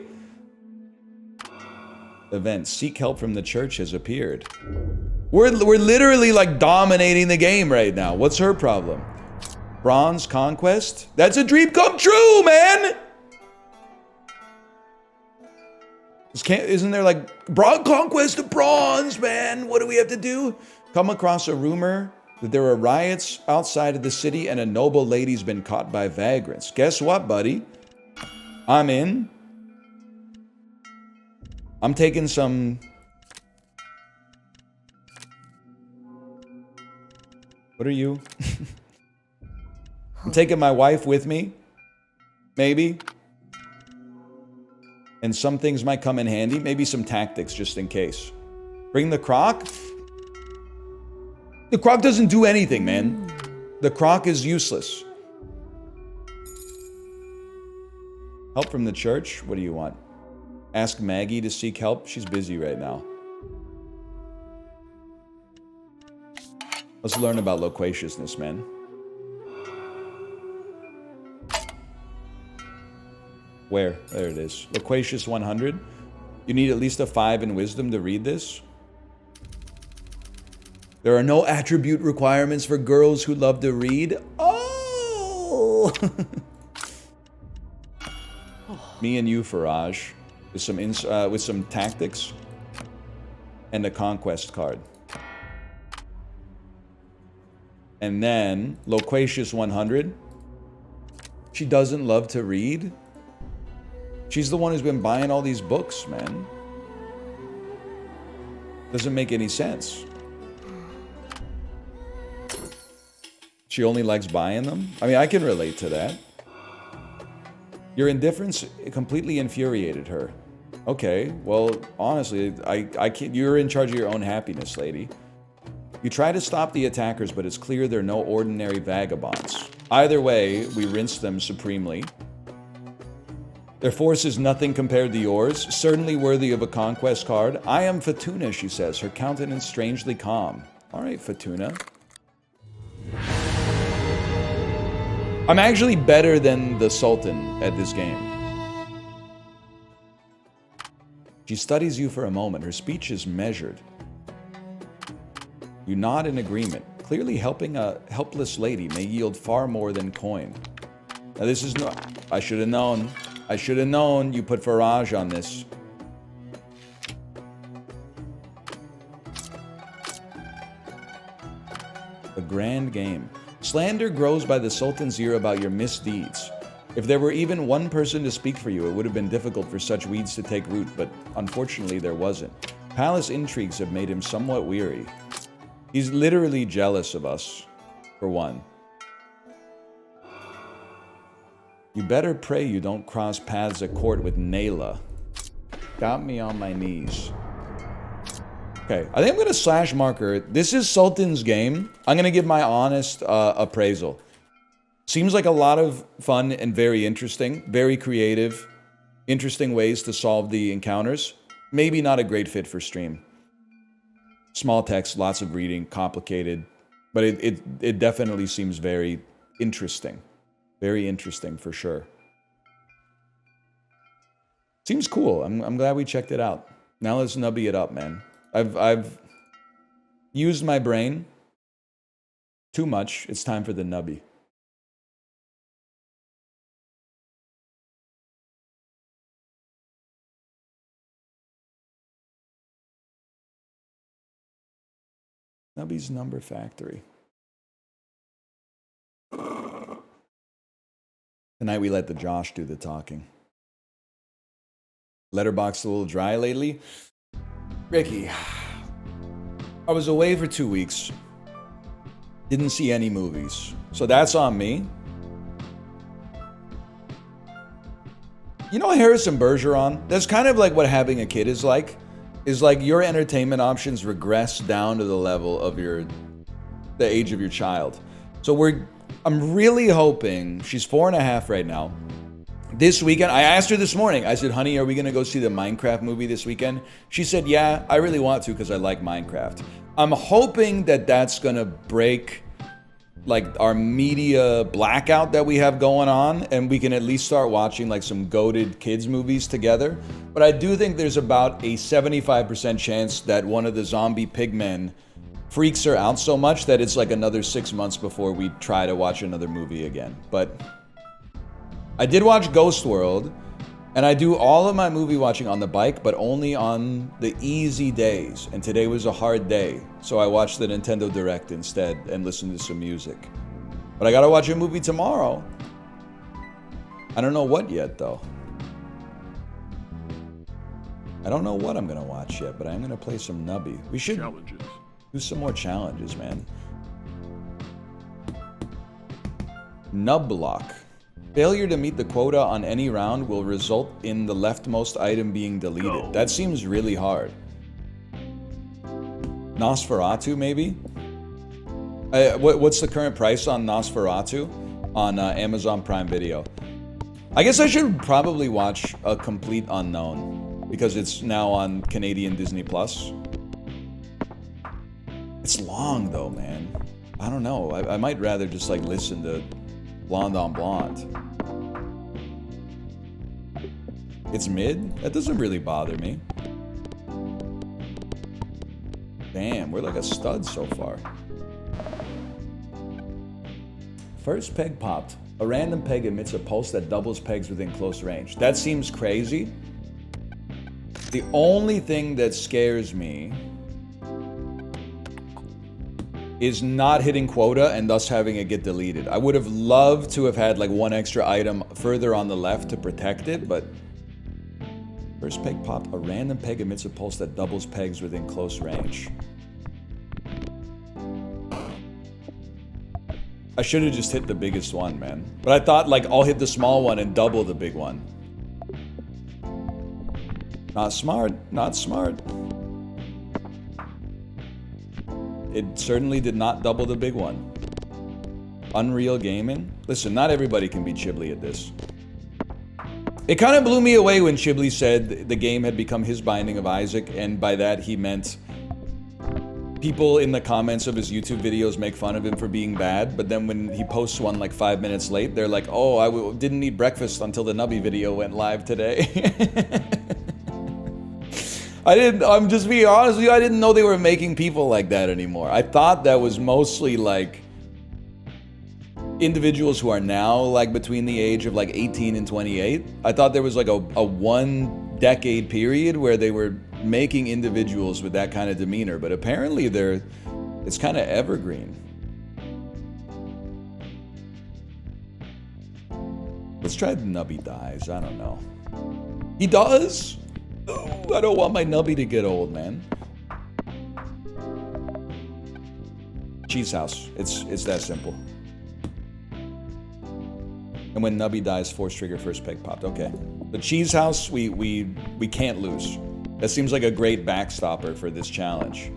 Event. Seek help from the church has appeared. We're literally like dominating the game right now. What's her problem? Bronze conquest? That's a dream come true, man! Isn't there like conquest of bronze, man? What do we have to do? Come across a rumor that there are riots outside of the city and a noble lady's been caught by vagrants. Guess what, buddy? I'm in. I'm taking some... What are you? I'm taking my wife with me. Maybe. And some things might come in handy. Maybe some tactics just in case. Bring the croc? The croc doesn't do anything, man. The croc is useless. Help from the church? What do you want? Ask Maggie to seek help? She's busy right now. Let's learn about loquaciousness, man. Where? There it is. Loquacious 100. You need at least a 5 in wisdom to read this. There are no attribute requirements for girls who love to read. Oh! Me and you, Faraj, with some tactics and a conquest card. And then Loquacious 100. She doesn't love to read. She's the one who's been buying all these books, man. Doesn't make any sense. She only likes buying them? I mean, I can relate to that. Your indifference completely infuriated her. Okay, well, honestly, I can't. You're in charge of your own happiness, lady. You try to stop the attackers, but it's clear they're no ordinary vagabonds. Either way, we rinse them supremely. Their force is nothing compared to yours, certainly worthy of a conquest card. I am Fatuna, she says, her countenance strangely calm. All right, Fatuna. I'm actually better than the Sultan at this game. She studies you for a moment. Her speech is measured. You nod in agreement. Clearly helping a helpless lady may yield far more than coin. Now this is not... I should have known. I should have known you put Faraj on this. A grand game. Slander grows by the Sultan's ear about your misdeeds. If there were even one person to speak for you, it would have been difficult for such weeds to take root, but unfortunately there wasn't. Palace intrigues have made him somewhat weary. He's literally jealous of us, for one. You better pray you don't cross paths at court with Nayla. Got me on my knees. Okay, I think I'm going to slash marker. This is Sultan's game. I'm going to give my honest appraisal. Seems like a lot of fun and very interesting. Very creative. Interesting ways to solve the encounters. Maybe not a great fit for stream. Small text, lots of reading, complicated. But it definitely seems very interesting. Very interesting for sure. Seems cool. I'm glad we checked it out. Now let's nubby it up, man. I've used my brain too much. It's time for the nubby. Nubby's Number Factory. Tonight we let the Josh do the talking. Letterboxd a little dry lately. Ricky, I was away for 2 weeks. Didn't see any movies. So that's on me. You know Harrison Bergeron? That's kind of like what having a kid is like. is like your entertainment options regress down to the level of the age of your child. So I'm really hoping, she's 4.5 right now. This weekend, I asked her this morning, I said, honey, are we gonna go see the Minecraft movie this weekend? She said, yeah, I really want to because I like Minecraft. I'm hoping that that's gonna break like our media blackout that we have going on, and we can at least start watching like some goated kids movies together. But I do think there's about a 75% chance that one of the zombie pigmen freaks her out so much that it's like another 6 months before we try to watch another movie again. But I did watch Ghost World, and I do all of my movie watching on the bike, but only on the easy days. And today was a hard day, so I watched the Nintendo Direct instead and listened to some music. But I gotta watch a movie tomorrow. I don't know what yet, though. I don't know what I'm gonna watch yet, but I'm gonna play some Nubby. We should do some more challenges, man. Nubblock. Failure to meet the quota on any round will result in the leftmost item being deleted. That seems really hard. Nosferatu, maybe? What's the current price on Nosferatu on Amazon Prime Video? I guess I should probably watch A Complete Unknown because it's now on Canadian Disney Plus. It's long though, man. I don't know. I might rather just like listen to Blonde on Blonde. It's mid? That doesn't really bother me. Damn, we're like a stud so far. First peg popped. A random peg emits a pulse that doubles pegs within close range. That seems crazy. The only thing that scares me is not hitting quota and thus having it get deleted. I would have loved to have had like one extra item further on the left to protect it, but first peg popped. A random peg emits a pulse that doubles pegs within close range. I should have just hit the biggest one, man. But I thought like I'll hit the small one and double the big one. Not smart, not smart. It certainly did not double the big one. Unreal Gaming? Listen, not everybody can be Chiblee at this. It kind of blew me away when Chiblee said the game had become his Binding of Isaac, and by that he meant people in the comments of his YouTube videos make fun of him for being bad, but then when he posts one like 5 minutes late, they're like, oh, I didn't eat breakfast until the Nubby video went live today. I'm just being honest with you, I didn't know they were making people like that anymore. I thought that was mostly like individuals who are now like between the age of like 18 and 28. I thought there was like a 1 decade period where they were making individuals with that kind of demeanor, but apparently it's kind of evergreen. Let's try the Nubby dies. I don't know. He does? Oh, I don't want my Nubby to get old, man. Cheese House. It's that simple. And when Nubby dies, force trigger first peg popped. Okay. The Cheese House, we can't lose. That seems like a great backstopper for this challenge.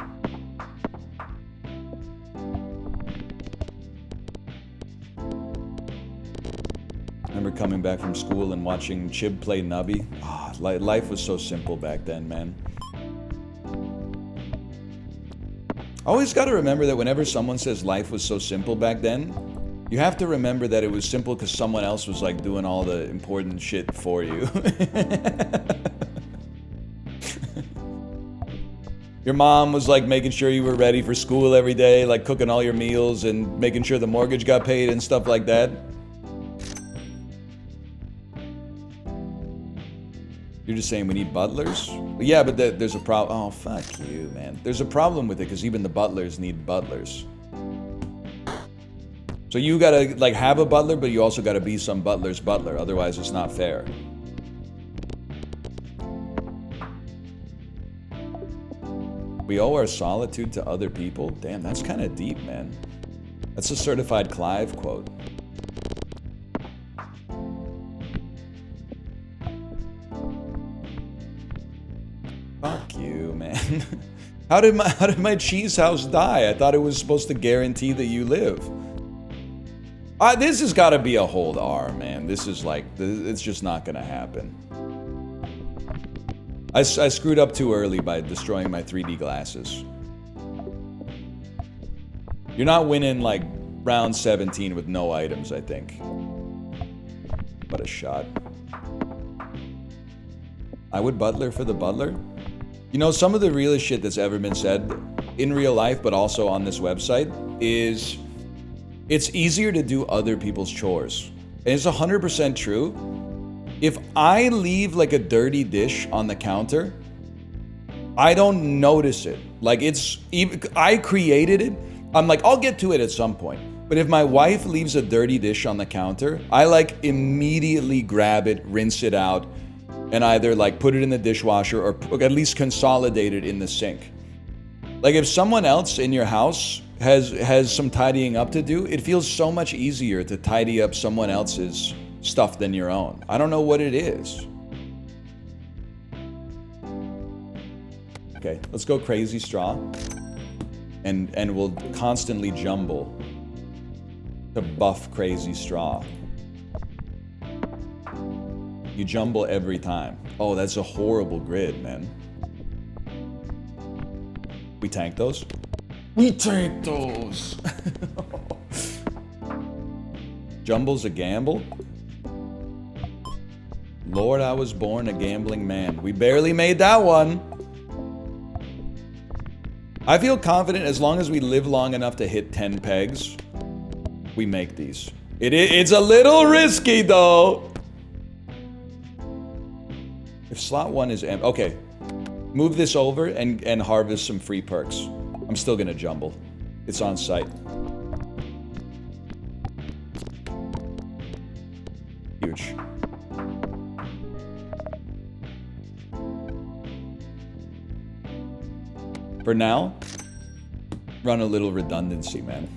I remember coming back from school and watching Chib play Nubby. Ah, life was so simple back then, man. Always got to remember that whenever someone says life was so simple back then, you have to remember that it was simple because someone else was like doing all the important shit for you. Your mom was like making sure you were ready for school every day, like cooking all your meals and making sure the mortgage got paid and stuff like that. You're just saying we need butlers? Yeah, but there's a problem. Oh, fuck you, man. There's a problem with it because even the butlers need butlers. So you gotta like have a butler, but you also gotta be some butler's butler. Otherwise, it's not fair. We owe our solitude to other people? Damn, that's kind of deep, man. That's a certified Clive quote. Fuck you, man. How did my cheese house die? I thought it was supposed to guarantee that you live. This has got to be a hold R, man. This is like, it's just not gonna happen. I screwed up too early by destroying my 3D glasses. You're not winning like round 17 with no items, I think. What a shot. I would butler for the butler. You know, some of the realest shit that's ever been said in real life, but also on this website, is it's easier to do other people's chores. And it's 100% true. If I leave like a dirty dish on the counter, I don't notice it. Like I created it. I'm like, I'll get to it at some point. But if my wife leaves a dirty dish on the counter, I like immediately grab it, rinse it out, and either like put it in the dishwasher or at least consolidate it in the sink. Like if someone else in your house has some tidying up to do, it feels so much easier to tidy up someone else's stuff than your own. I don't know what it is. Okay, let's go crazy straw. And we'll constantly jumble to buff crazy straw. You jumble every time. Oh, that's a horrible grid, man. We tank those? We tank those! Jumble's a gamble? Lord, I was born a gambling man. We barely made that one. I feel confident as long as we live long enough to hit 10 pegs, we make these. It's a little risky though. If slot 1 is empty, okay. Move this over and harvest some free perks. I'm still gonna jumble. It's on site. Huge. For now, run a little redundancy, man.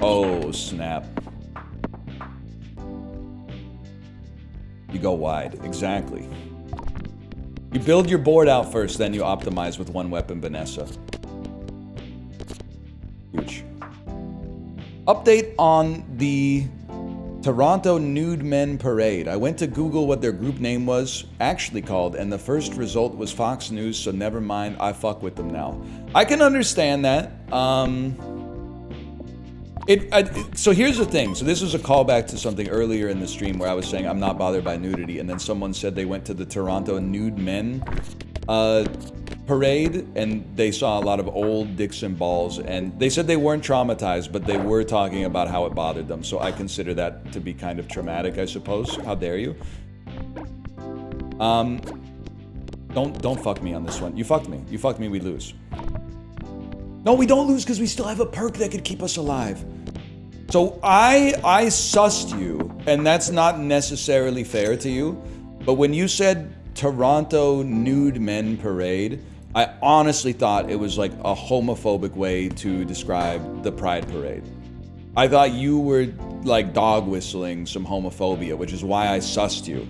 Oh, snap. You go wide, exactly. You build your board out first, then you optimize with one weapon, Vanessa. Huge. Update on the Toronto Nude Men Parade. I went to Google what their group name was actually called, and the first result was Fox News, so never mind, I fuck with them now. I can understand that. So here's the thing. So this was a callback to something earlier in the stream where I was saying I'm not bothered by nudity, and then someone said they went to the Toronto Nude Men parade, and they saw a lot of old dicks and balls, and they said they weren't traumatized, but they were talking about how it bothered them. So I consider that to be kind of traumatic, I suppose. How dare you? Don't fuck me on this one. You fucked me. You fucked me, we lose. No, we don't lose because we still have a perk that could keep us alive. So I sussed you, and that's not necessarily fair to you, but when you said Toronto Nude Men Parade, I honestly thought it was like a homophobic way to describe the Pride Parade. I thought you were like dog whistling some homophobia, which is why I sussed you.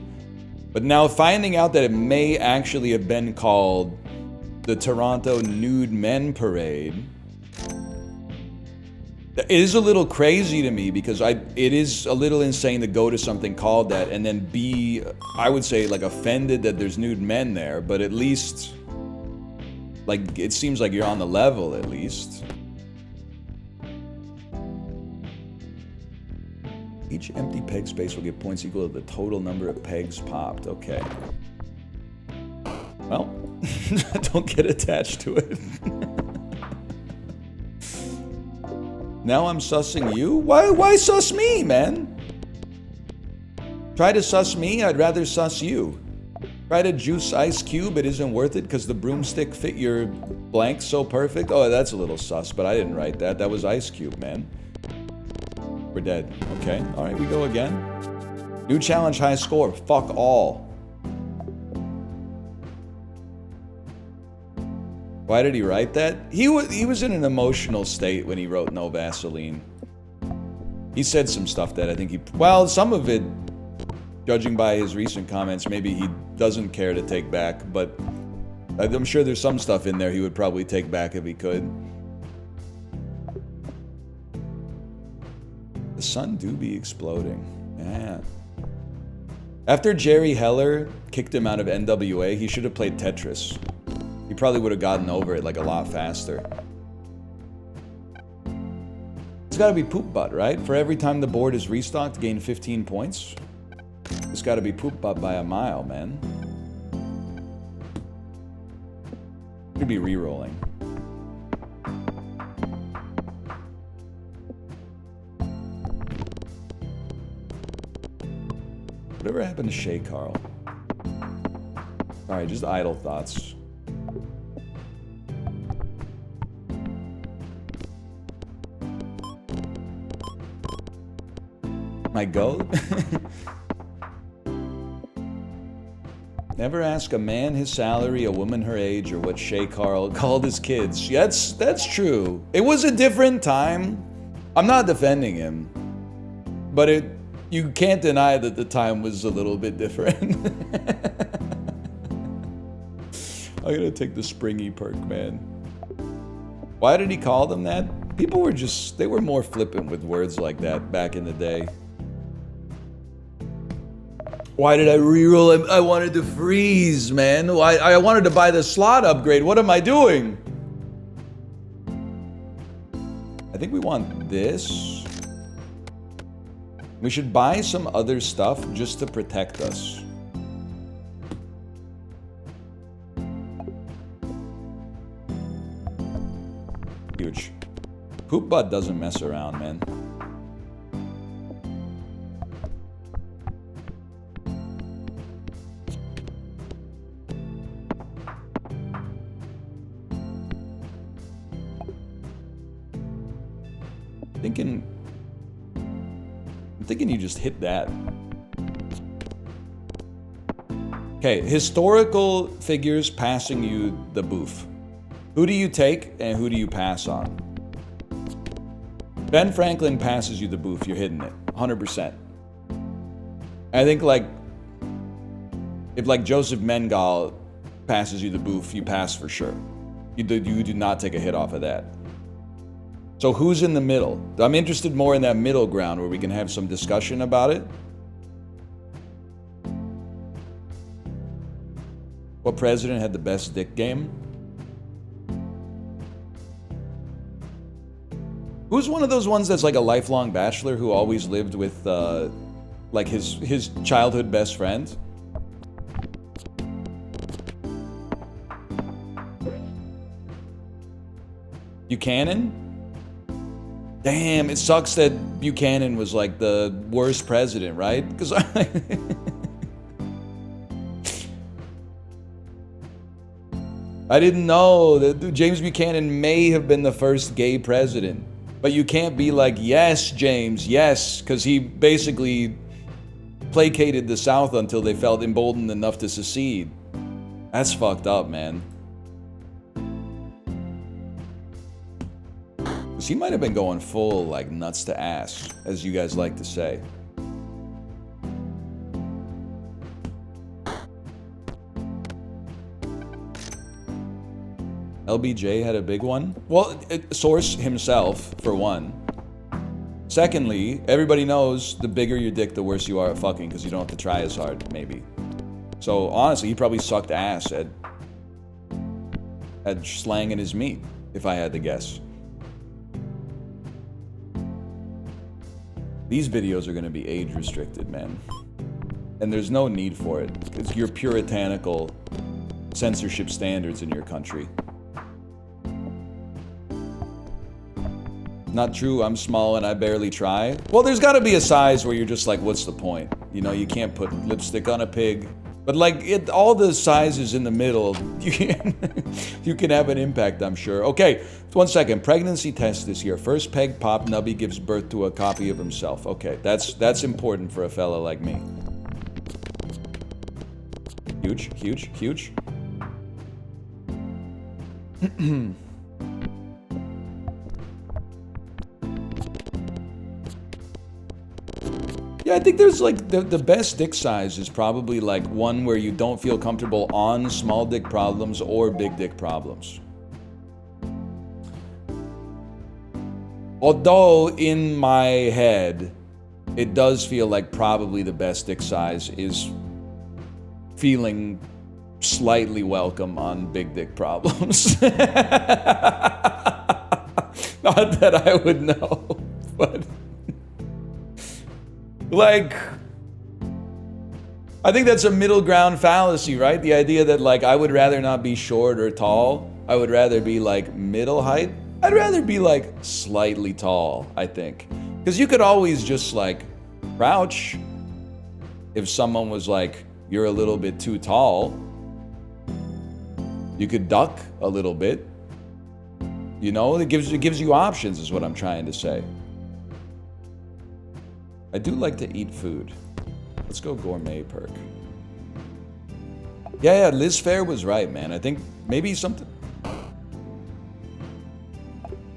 But now finding out that it may actually have been called the Toronto Nude Men Parade, it is a little crazy to me because it is a little insane to go to something called that and then be, I would say, like offended that there's nude men there, but at least, like, it seems like you're on the level at least. Each empty peg space will give points equal to the total number of pegs popped. Okay. Well, don't get attached to it. Now I'm sussing you? Why suss me, man? Try to suss me, I'd rather suss you. Try to juice Ice Cube, it isn't worth it because the broomstick fit your blank so perfect. Oh, that's a little sus, but I didn't write that. That was Ice Cube, man. We're dead. Okay, all right, we go again. New challenge, high score. Fuck all. Why did he write that? He was in an emotional state when he wrote No Vaseline. He said some stuff that I think well, some of it Judging by his recent comments, maybe he doesn't care to take back, but I'm sure there's some stuff in there he would probably take back if he could. The sun do be exploding. Yeah. After Jerry Heller kicked him out of NWA, he should have played Tetris. He probably would have gotten over it like a lot faster. It's gotta be Poop Butt, right? For every time the board is restocked, gain 15 points. It's gotta be Poop Butt by a mile, man. Could be re-rolling. Whatever happened to Shay Carl? Alright, just idle thoughts. My goat? Never ask a man his salary, a woman her age, or what Shay Carl called his kids. Yeah, that's true. It was a different time. I'm not defending him. But you can't deny that the time was a little bit different. I'm gonna take the springy perk, man. Why did he call them that? People were they were more flippant with words like that back in the day. Why did I reroll him? I wanted to freeze, man. I wanted to buy the slot upgrade. What am I doing? I think we want this. We should buy some other stuff just to protect us. Huge. Poop Butt doesn't mess around, man. I'm thinking you just hit that. Okay, historical figures passing you the booth. Who do you take and who do you pass on? Ben Franklin passes you the booth, you're hitting it, 100%. I think if Joseph Mengele passes you the booth, you pass for sure. You do not take a hit off of that. So who's in the middle? I'm interested more in that middle ground where we can have some discussion about it. What president had the best dick game? Who's one of those ones that's like a lifelong bachelor who always lived with like his childhood best friend? Buchanan? Damn, it sucks that Buchanan was like the worst president, right? Because I didn't know that James Buchanan may have been the first gay president. But you can't be like, yes, James, yes, because he basically placated the South until they felt emboldened enough to secede. That's fucked up, man. He might have been going full, like, nuts to ass, as you guys like to say. LBJ had a big one. Well, Source himself, for one. Secondly, everybody knows the bigger your dick, the worse you are at fucking, because you don't have to try as hard, maybe. So, honestly, he probably sucked ass at slanging his meat, if I had to guess. These videos are going to be age restricted, man. And there's no need for it. It's your puritanical censorship standards in your country. Not true, I'm small and I barely try. Well, there's got to be a size where you're just like, what's the point? You know, you can't put lipstick on a pig. But like, all the sizes in the middle, you can have an impact, I'm sure. Okay, 1 second. Pregnancy test this year. First peg pop, Nubby gives birth to a copy of himself. Okay, that's important for a fella like me. Huge, huge, huge. Yeah, I think there's like the best dick size is probably like one where you don't feel comfortable on small dick problems or big dick problems. Although in my head, it does feel like probably the best dick size is feeling slightly welcome on big dick problems. Not that I would know, but like, I think that's a middle ground fallacy, right? The idea that like I would rather not be short or tall. I would rather be like middle height. I'd rather be like slightly tall, I think. Because you could always just like crouch if someone was like, you're a little bit too tall. You could duck a little bit. You know, it gives you options is what I'm trying to say. I do like to eat food. Let's go gourmet perk. Yeah, Liz Fair was right, man. I think maybe something...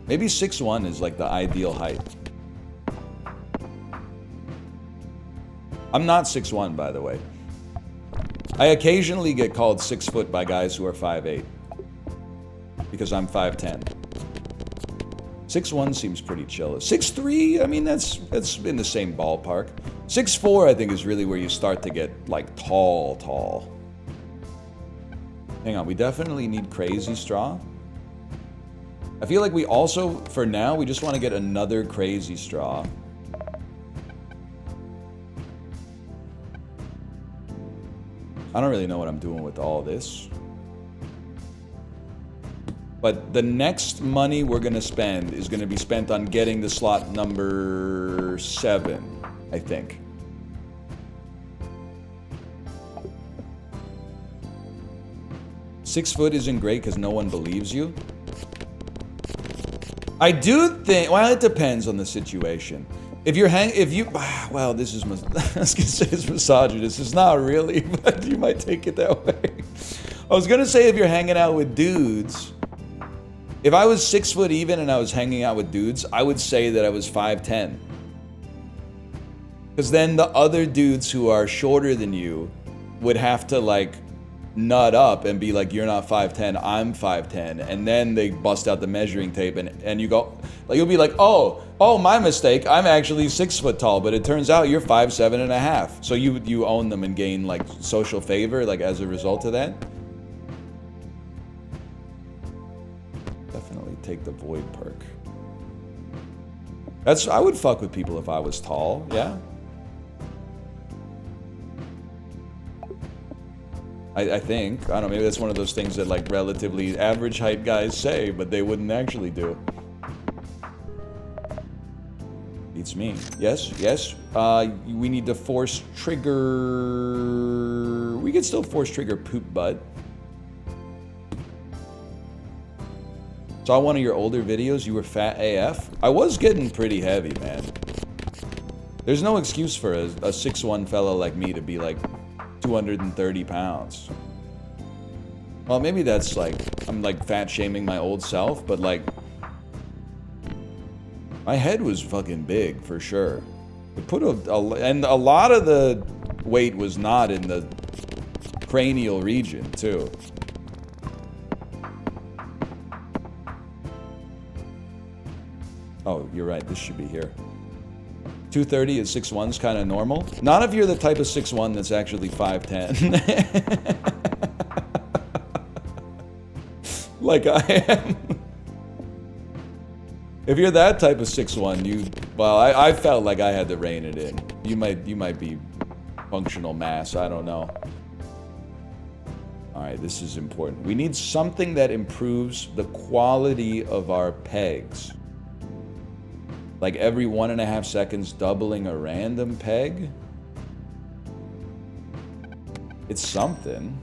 Maybe 6'1" is like the ideal height. I'm not 6'1", by the way. I occasionally get called 6 foot by guys who are 5'8". Because I'm 5'10". 6'1" seems pretty chill. 6'3", I mean, that's in the same ballpark. 6'4", I think, is really where you start to get, like, tall. Hang on, we definitely need crazy straw. I feel like we also, for now, we just want to get another crazy straw. I don't really know what I'm doing with all this. But the next money we're going to spend is going to be spent on getting the slot number 7, I think. Six foot isn't great because no one believes you. I do think, well, it depends on the situation. Well, this is, I was going to say it's misogynist. It's not really, but you might take it that way. I was going to say if you're hanging out with dudes, if I was 6 foot even and I was hanging out with dudes, I would say that I was 5'10". Because then the other dudes who are shorter than you would have to like nut up and be like, you're not 5'10", I'm 5'10", and then they bust out the measuring tape and you go, like, you'll be like, oh, my mistake, I'm actually 6 foot tall, but it turns out you're 5'7.5". So you own them and gain like social favor like as a result of that. Definitely take the void perk. I would fuck with people if I was tall, yeah. I think. I don't know, maybe that's one of those things that like relatively average height guys say, but they wouldn't actually do. Beats me. Yes. We need to force trigger... We could still force trigger poop butt. Saw one of your older videos, you were fat AF. I was getting pretty heavy, man. There's no excuse for a 6'1" fella like me to be like 230 pounds. Well, maybe that's like, I'm like fat shaming my old self, but like, my head was fucking big for sure. It put and a lot of the weight was not in the cranial region too. Oh, you're right, this should be here. 230 at 6'1" is kind of normal. Not if you're the type of 6'1" that's actually 5'10". Like I am. If you're that type of 6'1", well, I felt like I had to rein it in. You might be functional mass, I don't know. Alright, this is important. We need something that improves the quality of our pegs. Like every 1.5 seconds doubling a random peg? It's something.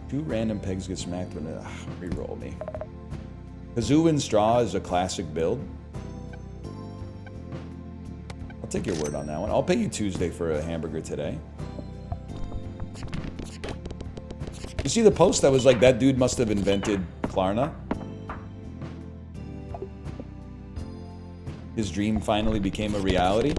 Two random pegs get smacked when it... reroll me. Kazoo and Straw is a classic build. I'll take your word on that one. I'll pay you Tuesday for a hamburger today. You see the post that was like, that dude must have invented Klarna? His dream finally became a reality.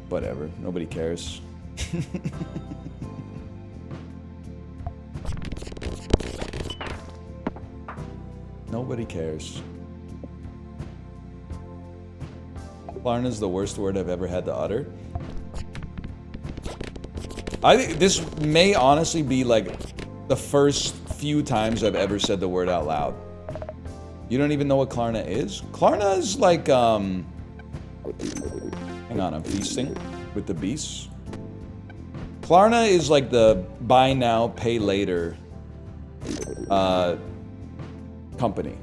Whatever. Nobody cares. Nobody cares. Klarna's the worst word I've ever had to utter. I think this may honestly be like the first few times I've ever said the word out loud. You don't even know what Klarna is? Klarna is like, hang on, I'm feasting with the beasts. Klarna is like the buy now, pay later company.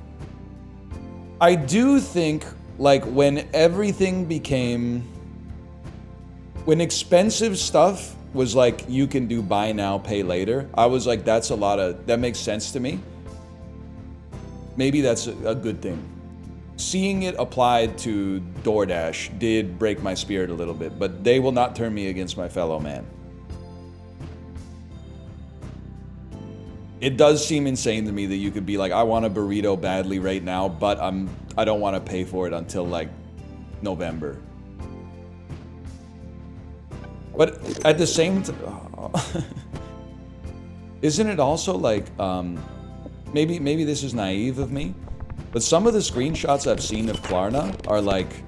I do think, like, when everything became... When expensive stuff was like, you can do buy now, pay later, I was like, that's a lot of... That makes sense to me. Maybe that's a good thing. Seeing it applied to DoorDash did break my spirit a little bit, but they will not turn me against my fellow man. It does seem insane to me that you could be like, I want a burrito badly right now, but I don't want to pay for it until like November. But at the same time, isn't it also like, maybe this is naive of me, but some of the screenshots I've seen of Klarna are like,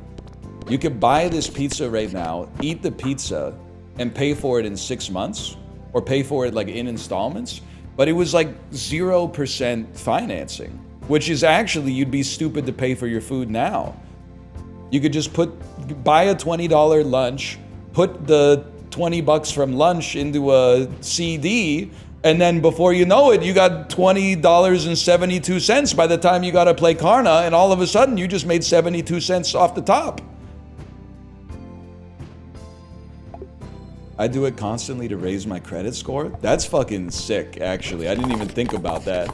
you could buy this pizza right now, eat the pizza, and pay for it in 6 months, or pay for it like in installments. But it was like 0% financing, which is actually, you'd be stupid to pay for your food now. You could just buy a $20 lunch, put the $20 from lunch into a CD, and then before you know it, you got $20.72 by the time you got to play Klarna, and all of a sudden you just made 72 cents off the top. I do it constantly to raise my credit score. That's fucking sick, actually. I didn't even think about that.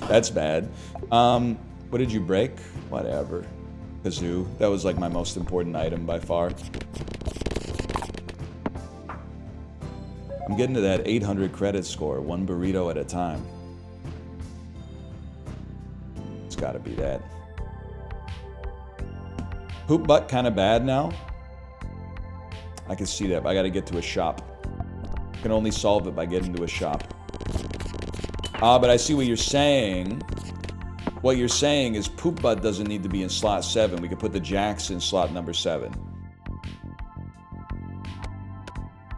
That's bad. What did you break? Whatever. Kazoo. That was like my most important item by far. I'm getting to that 800 credit score, one burrito at a time. It's gotta be that. Poop butt kinda bad now. I can see that, but I gotta get to a shop. I can only solve it by getting to a shop. But I see what you're saying. What you're saying is poop butt doesn't need to be in slot 7. We could put the jacks in slot number 7.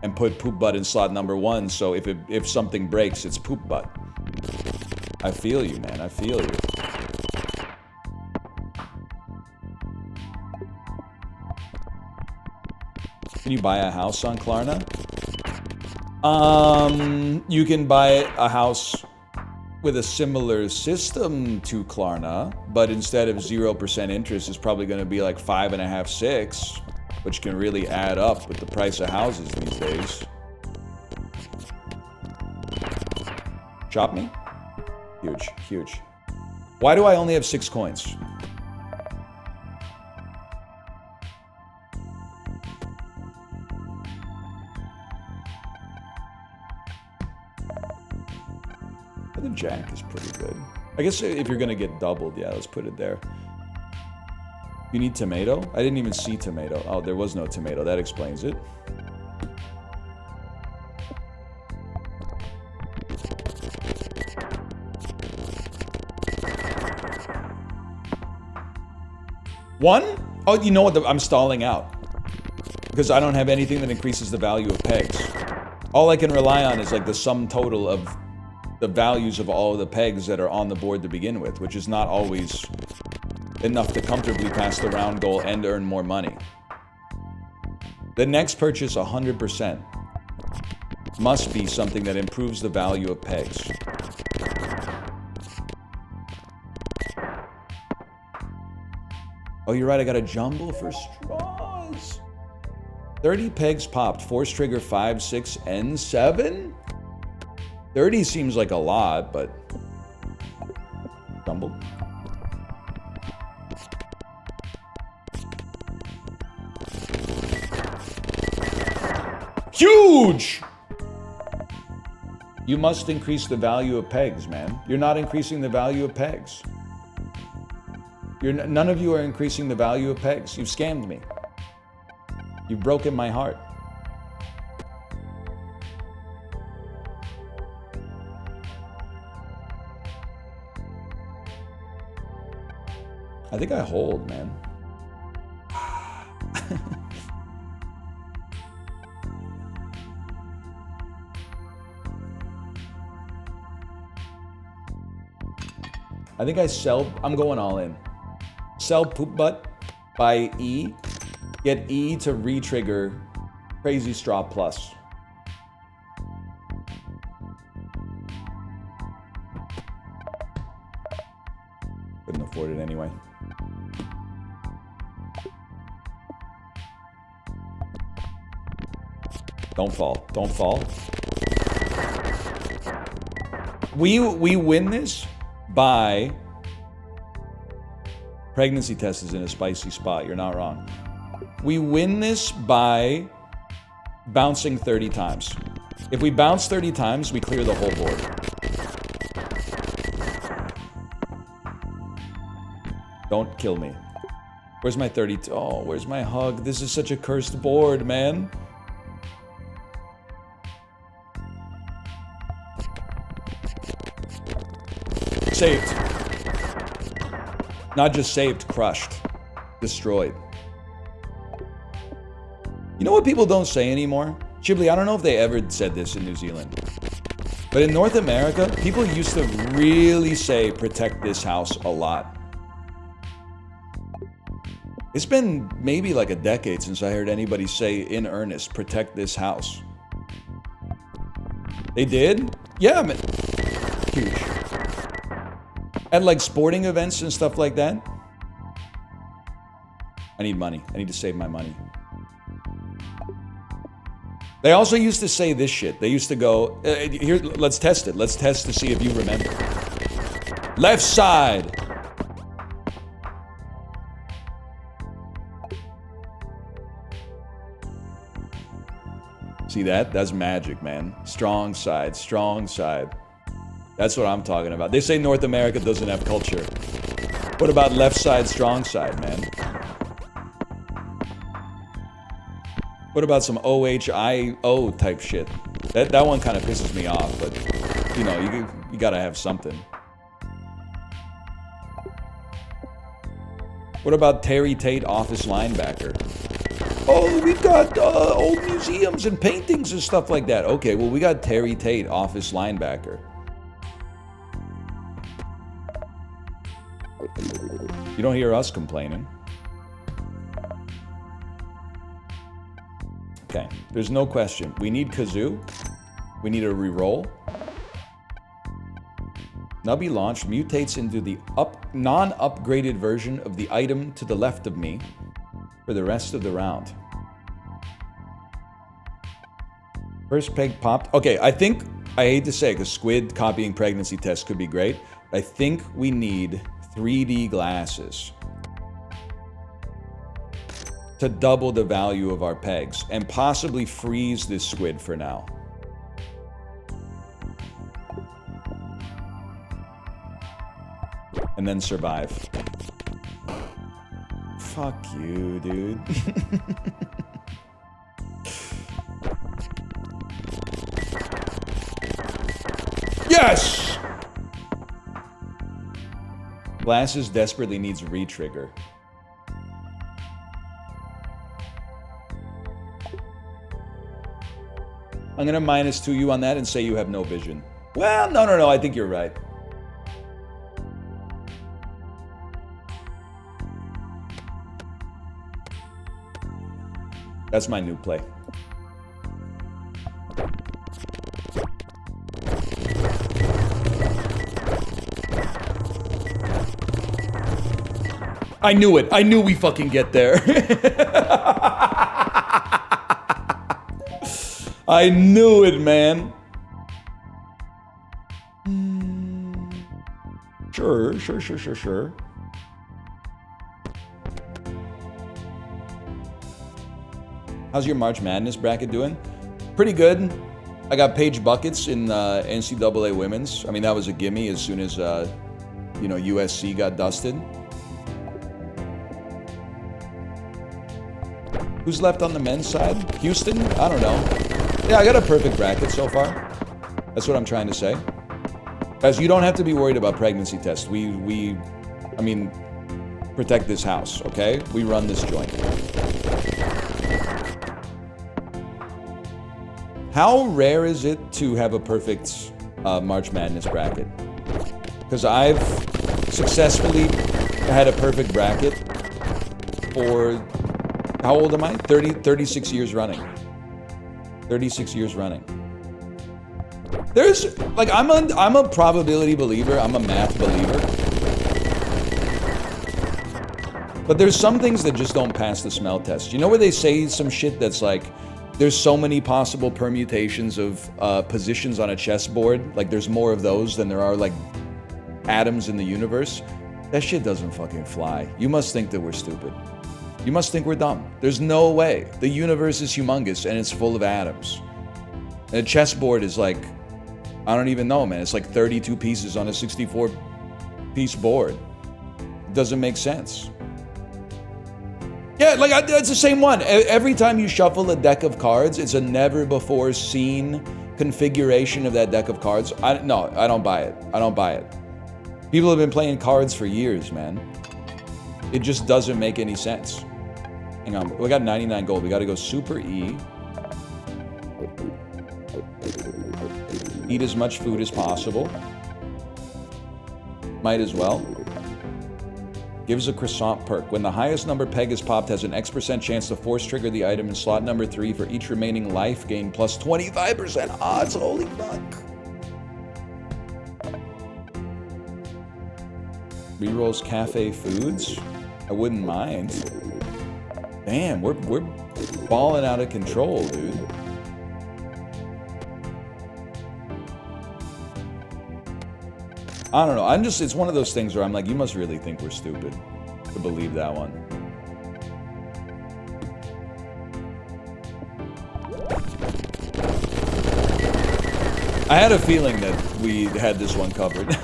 And put poop butt in slot number 1, so if something breaks, it's poop butt. I feel you, man. I feel you. Can you buy a house on Klarna? You can buy a house with a similar system to Klarna, but instead of 0% interest, it's probably going to be like 5.5, 6, which can really add up with the price of houses these days. Chop me? Huge, huge. Why do I only have 6 coins? The jack is pretty good. I guess if you're gonna get doubled, yeah, let's put it there. You need tomato? I didn't even see tomato. Oh, there was no tomato. That explains it. One? Oh, you know what? I'm stalling out. Because I don't have anything that increases the value of pegs. All I can rely on is like the sum total of the values of all of the pegs that are on the board to begin with, which is not always enough to comfortably pass the round goal and earn more money. The next purchase, 100%, must be something that improves the value of pegs. Oh, you're right, I got a jumble for straws. 30 pegs popped, force trigger 5, 6, and 7? 30 seems like a lot, but... Jumble. Huge! You must increase the value of pegs, man. You're not increasing the value of pegs. None of you are increasing the value of pegs. You've scammed me. You've broken my heart. I think I hold, man. I think I sell. I'm going all in. Sell poop butt, buy E, get E to re-trigger Crazy Straw Plus. Couldn't afford it anyway. Don't fall. Don't fall. We win this by... Pregnancy test is in a spicy spot. You're not wrong. We win this by bouncing 30 times. If we bounce 30 times, we clear the whole board. Don't kill me. Where's my 32? Oh, where's my hug? This is such a cursed board, man. Saved. Not just saved, crushed. Destroyed. You know what people don't say anymore? Chibli, I don't know if they ever said this in New Zealand. But in North America, people used to really say, protect this house a lot. It's been maybe like a decade since I heard anybody say in earnest, protect this house. They did? Yeah, man. Huge. At like sporting events and stuff like that. I need money. I need to save my money. They also used to say this shit. They used to go, here, let's test it. Let's test to see if you remember. Left side. See that? That's magic, man. Strong side, strong side. That's what I'm talking about. They say North America doesn't have culture. What about left side, strong side, man? What about some OHIO type shit? That one kind of pisses me off, but you know, you gotta have something. What about Terry Tate office linebacker? Oh, we've got old museums and paintings and stuff like that. Okay, well, we got Terry Tate office linebacker. You don't hear us complaining. Okay, there's no question. We need Kazoo. We need a reroll. Nubby launch mutates into the non-upgraded version of the item to the left of me for the rest of the round. First peg popped. Okay, I think, I hate to say it because squid copying pregnancy tests could be great. I think we need 3D glasses to double the value of our pegs and possibly freeze this squid for now. And then survive. Fuck you, dude. Yes! Glasses desperately needs re-trigger. I'm gonna -2 you on that and say you have no vision. Well, no, I think you're right. That's my new play. I knew it. I knew we fucking get there. I knew it, man. Sure. How's your March Madness bracket doing? Pretty good. I got Paige Buckets in NCAA women's. I mean, that was a gimme as soon as, you know, USC got dusted. Who's left on the men's side? Houston? I don't know. Yeah, I got a perfect bracket so far. That's what I'm trying to say. Guys, you don't have to be worried about pregnancy tests. I mean, protect this house, okay? We run this joint. How rare is it to have a perfect March Madness bracket? Because I've successfully had a perfect bracket for, how old am I? 36 years running. 36 years running. There's, like, I'm a probability believer. I'm a math believer. But there's some things that just don't pass the smell test. You know where they say some shit that's like, there's so many possible permutations of positions on a chessboard. Like, there's more of those than there are, like, atoms in the universe. That shit doesn't fucking fly. You must think that we're stupid. You must think we're dumb. There's no way. The universe is humongous and it's full of atoms. And a chessboard is like, I don't even know, man. It's like 32 pieces on a 64-piece board. It doesn't make sense. Yeah, like, it's the same one. Every time you shuffle a deck of cards, it's a never-before-seen configuration of that deck of cards. No, I don't buy it. I don't buy it. People have been playing cards for years, man. It just doesn't make any sense. Hang on, we got 99 gold. We got to go Super E. Eat as much food as possible. Might as well. Gives a croissant perk. When the highest number peg is popped, has an X% chance to force trigger the item in slot number 3 for each remaining life gain plus 25% odds. Holy fuck. Rerolls cafe foods. I wouldn't mind. Damn, we're balling out of control, dude. I don't know. It's one of those things where I'm like, you must really think we're stupid to believe that one. I had a feeling that we had this one covered.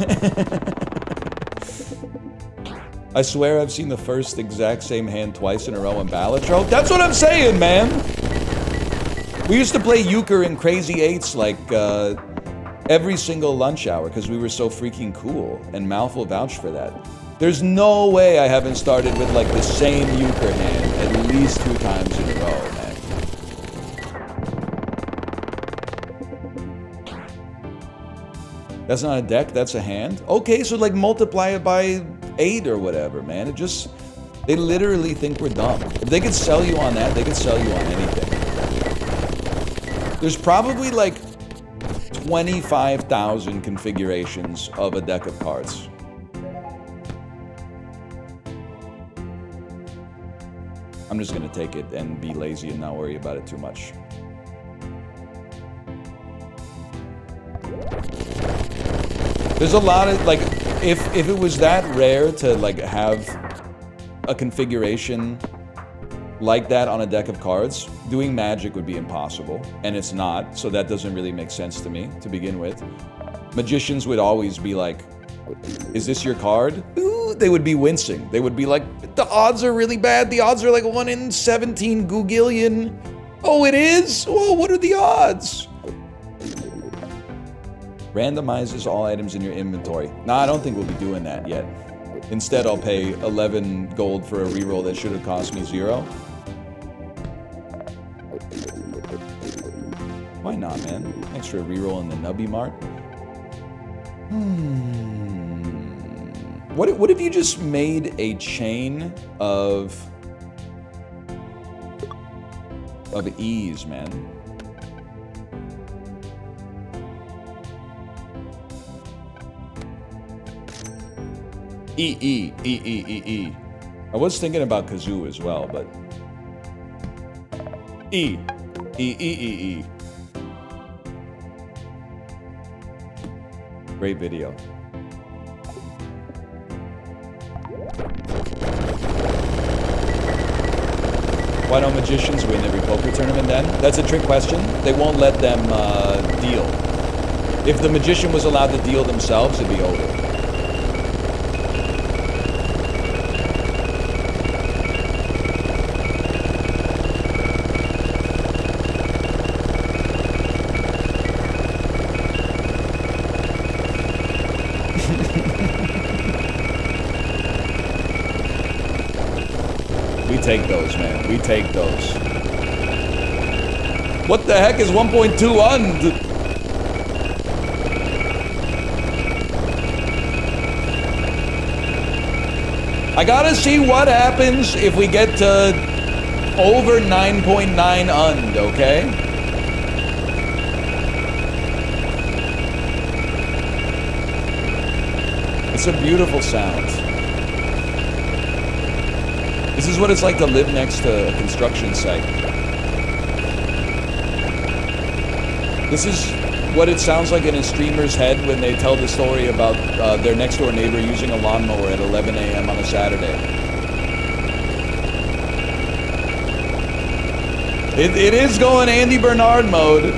I swear I've seen the first exact same hand twice in a row in Balatro. That's what I'm saying, man! We used to play euchre in Crazy Eights like every single lunch hour because we were so freaking cool, and Malf will vouch for that. There's no way I haven't started with like the same euchre hand at least 2 times in a row, man. That's not a deck, that's a hand? Okay, so like multiply it by 8 or whatever, man. They literally think we're dumb. If they could sell you on that, they could sell you on anything. There's probably like 25,000 configurations of a deck of cards. I'm just gonna take it and be lazy and not worry about it too much. There's a lot of, like, if it was that rare to, like, have a configuration like that on a deck of cards, doing Magic would be impossible, and it's not, so that doesn't really make sense to me, to begin with. Magicians would always be like, is this your card? Ooh, they would be wincing. They would be like, the odds are really bad. The odds are like 1 in 17 googillion. Oh, it is? Oh, what are the odds? Randomizes all items in your inventory. Nah, I don't think we'll be doing that yet. Instead, I'll pay 11 gold for a reroll that should have cost me 0. Why not, man? Extra reroll in the Nubby Mart. What if you just made a chain of E's, man? E. I was thinking about Kazoo as well, but E. Great video. Why don't magicians win every poker tournament then? That's a trick question. They won't let them deal. If the magician was allowed to deal themselves, it'd be over. We take those, man. We take those. What the heck is 1.2 und? I gotta see what happens if we get to over 9.9 und, okay? It's a beautiful sound. This is what it's like to live next to a construction site. This is what it sounds like in a streamer's head when they tell the story about their next door neighbor using a lawnmower at 11 a.m. on a Saturday. It is going Andy Bernard mode.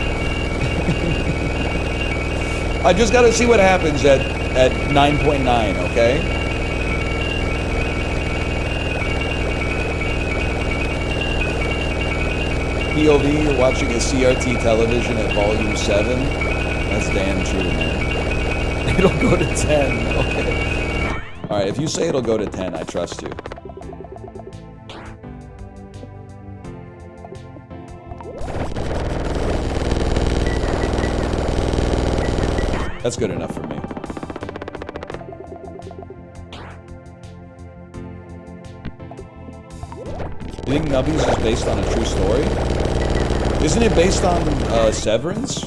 I just gotta see what happens at 9.9, okay? POV, you're watching a CRT television at volume 7? That's damn true, man. It'll go to 10, okay. Alright, if you say it'll go to 10, I trust you. That's good enough for me. You think Nubbies is based on a true story? Isn't it based on Severance?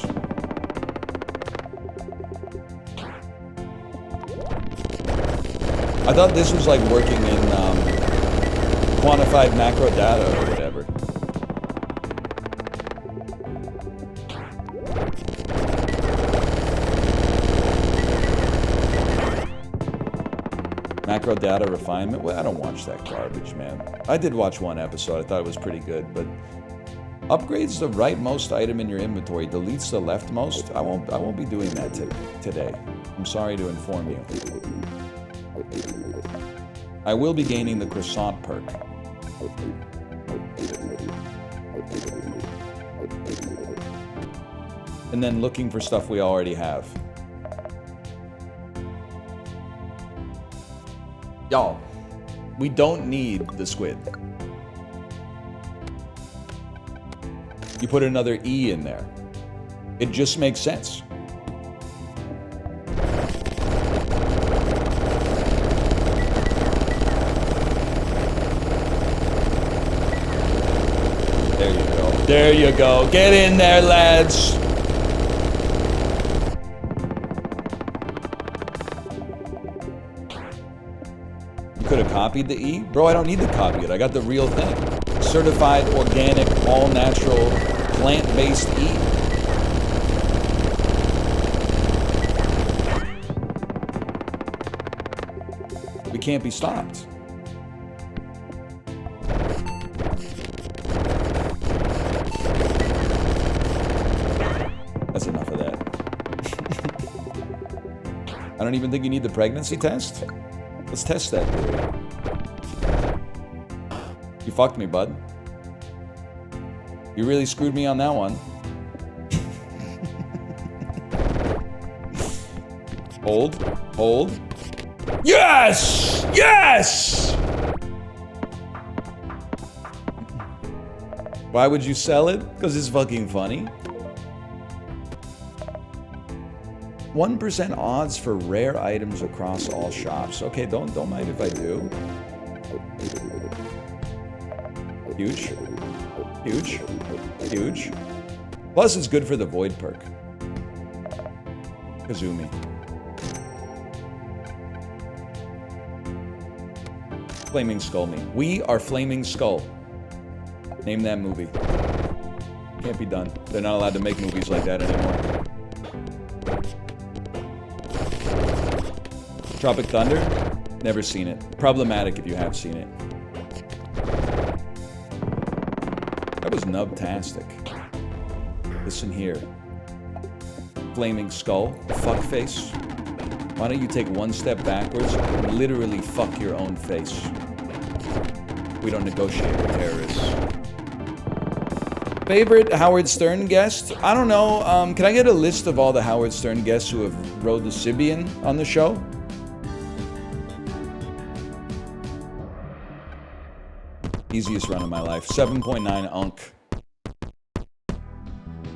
I thought this was like working in quantified macro data or whatever. Macro data refinement? Well, I don't watch that garbage, man. I did watch one episode. I thought it was pretty good, but upgrades the rightmost item in your inventory, deletes the leftmost. I won't be doing that today. I'm sorry to inform you. I will be gaining the croissant perk. And then looking for stuff we already have. Y'all, we don't need the squid. You put another E in there. It just makes sense. There you go. There you go. Get in there, lads. You could have copied the E? Bro, I don't need to copy it. I got the real thing. Certified, organic, all-natural, plant-based E. We can't be stopped. That's enough of that. I don't even think you need the pregnancy test. Let's test that. You fucked me, bud. You really screwed me on that one. Hold. Hold. Yes! Yes! Why would you sell it? Because it's fucking funny. 1% odds for rare items across all shops. Okay, don't mind if I do. Huge. Huge. Huge. Plus, it's good for the Void perk. Kazumi. Flaming Skull me. We are Flaming Skull. Name that movie. Can't be done. They're not allowed to make movies like that anymore. Tropic Thunder? Never seen it. Problematic if you have seen it. was nubtastic. Listen here. Flaming skull, fuckface. Why don't you take one step backwards and literally fuck your own face? We don't negotiate with terrorists. Favorite Howard Stern guest? I don't know. Can I get a list of all the Howard Stern guests who have rode the Sibian on the show? Easiest run of my life. 7.9 unk.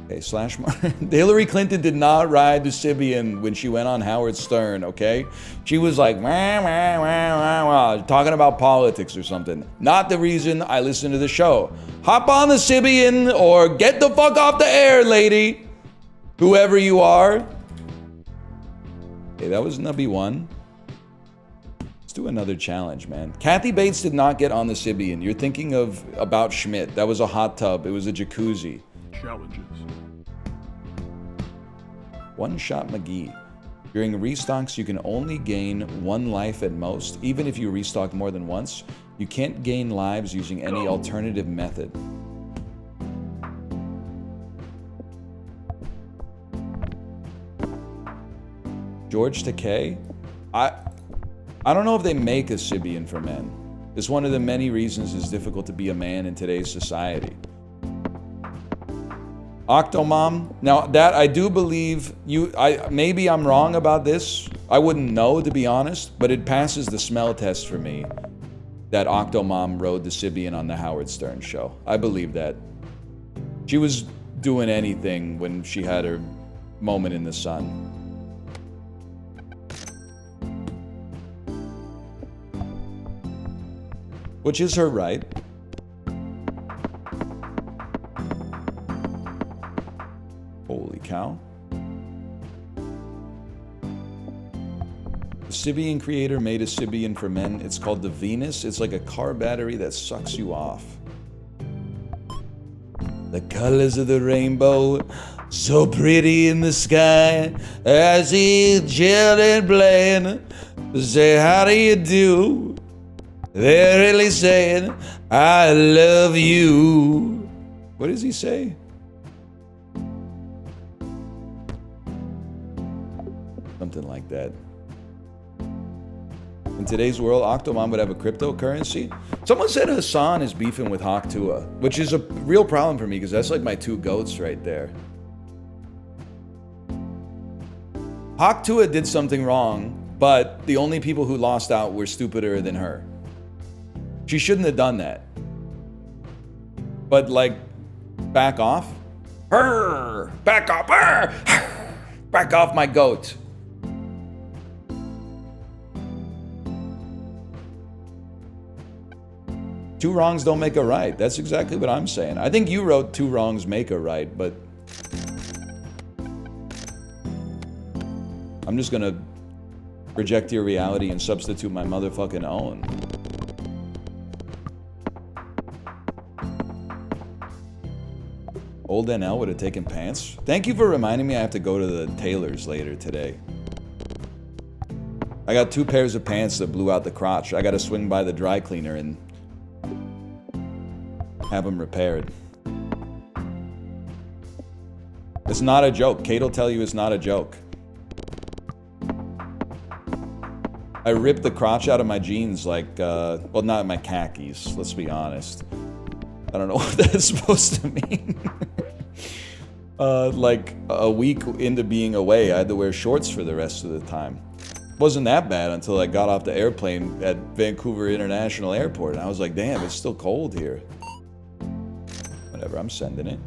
Okay, slash mark. Hillary Clinton did not ride the Sibian when she went on Howard Stern, okay? She was like, wah, wah, wah, wah, wah, talking about politics or something. Not the reason I listen to the show. Hop on the Sibian or get the fuck off the air, lady. Whoever you are. Okay, that was Nubby 1. Let's do another challenge, man. Kathy Bates did not get on the Sibian. You're thinking of About Schmidt. That was a hot tub. It was a jacuzzi. Challenges. One Shot McGee. During restocks, you can only gain 1 life at most. Even if you restock more than once, you can't gain lives using any alternative method. George Takei? I don't know if they make a Sibian for men. It's one of the many reasons it's difficult to be a man in today's society. Octomom. Now that I do believe maybe I'm wrong about this. I wouldn't know, to be honest, but it passes the smell test for me that Octomom rode the Sibian on the Howard Stern show. I believe that. She was doing anything when she had her moment in the sun. Which is her right. Holy cow. The Sibian creator made a Sibian for men. It's called the Venus. It's like a car battery that sucks you off. The colors of the rainbow, so pretty in the sky. I see children playing. Say, how do you do? They're really saying, I love you. What does he say? Something like that. In today's world, Octomom would have a cryptocurrency. Someone said Hassan is beefing with Hawk Tua, which is a real problem for me because that's like my 2 goats right there. Hawk Tua did something wrong, but the only people who lost out were stupider than her. She shouldn't have done that. But like, back off. Back off. Back off my goat. Two wrongs don't make a right. That's exactly what I'm saying. I think you wrote 2 wrongs make a right, but I'm just gonna reject your reality and substitute my motherfucking own. Old NL would have taken pants. Thank you for reminding me I have to go to the tailor's later today. I got 2 pairs of pants that blew out the crotch. I gotta swing by the dry cleaner and have them repaired. It's not a joke. Kate will tell you it's not a joke. I ripped the crotch out of my jeans like, well, not my khakis, let's be honest. I don't know what that's supposed to mean. Like a week into being away, I had to wear shorts for the rest of the time. Wasn't that bad until I got off the airplane at Vancouver International Airport, and I was like, damn, it's still cold here. Whatever, I'm sending it.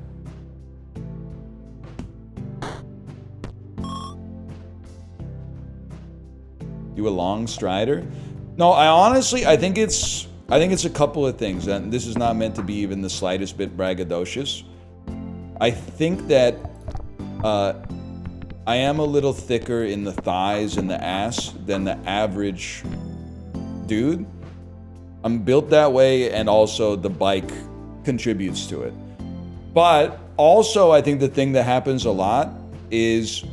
You a long strider? No, I think it's a couple of things, and this is not meant to be even the slightest bit braggadocious. I think that I am a little thicker in the thighs and the ass than the average dude. I'm built that way, and also the bike contributes to it. But also, I think the thing that happens a lot is,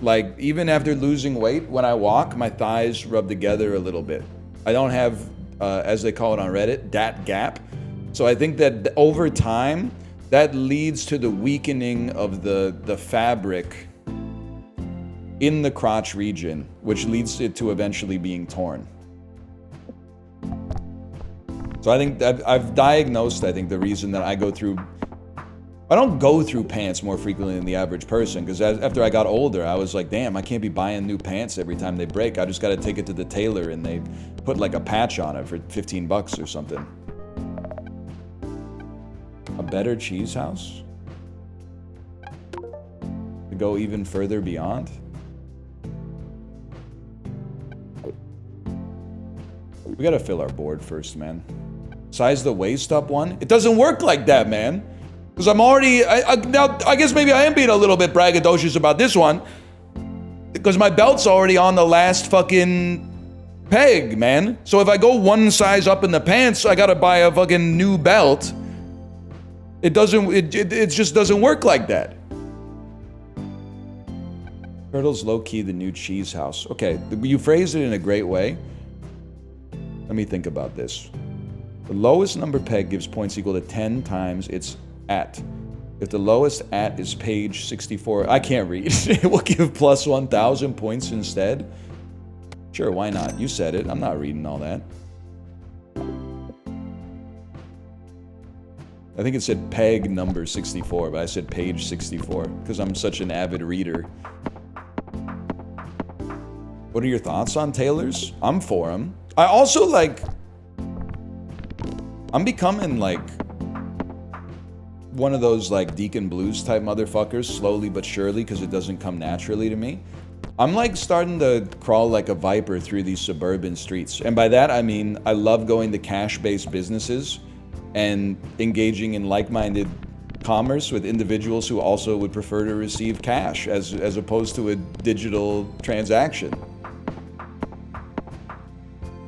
like, even after losing weight, when I walk, my thighs rub together a little bit. I don't have, as they call it on Reddit, dat gap. So I think that over time, that leads to the weakening of the fabric in the crotch region, which leads it to eventually being torn. So I think that I've diagnosed, I think, the reason that I don't go through pants more frequently than the average person, because after I got older, I was like, damn, I can't be buying new pants every time they break. I just got to take it to the tailor and they put like a patch on it for 15 bucks or something. A better cheese house? To go even further beyond? We gotta fill our board first, man. Size the waist up one? It doesn't work like that, man. Because I'm already, now I guess maybe I am being a little bit braggadocious about this one. Because my belt's already on the last fucking peg, man. So if I go one size up in the pants, I gotta buy a fucking new belt. It just doesn't work like that. Turtle's low-key the new cheese house. Okay, you phrased it in a great way. Let me think about this. The lowest number peg gives points equal to 10 times its at. If the lowest at is page 64, I can't read. It will give plus 1,000 points instead. Sure, why not? You said it. I'm not reading all that. I think it said peg number 64, but I said page 64 because I'm such an avid reader. What are your thoughts on tailors? I'm for them. I also I'm becoming like one of those like Deacon Blues type motherfuckers, slowly but surely, because it doesn't come naturally to me. I'm like starting to crawl like a viper through these suburban streets. And by that, I mean, I love going to cash-based businesses and engaging in like-minded commerce with individuals who also would prefer to receive cash as opposed to a digital transaction.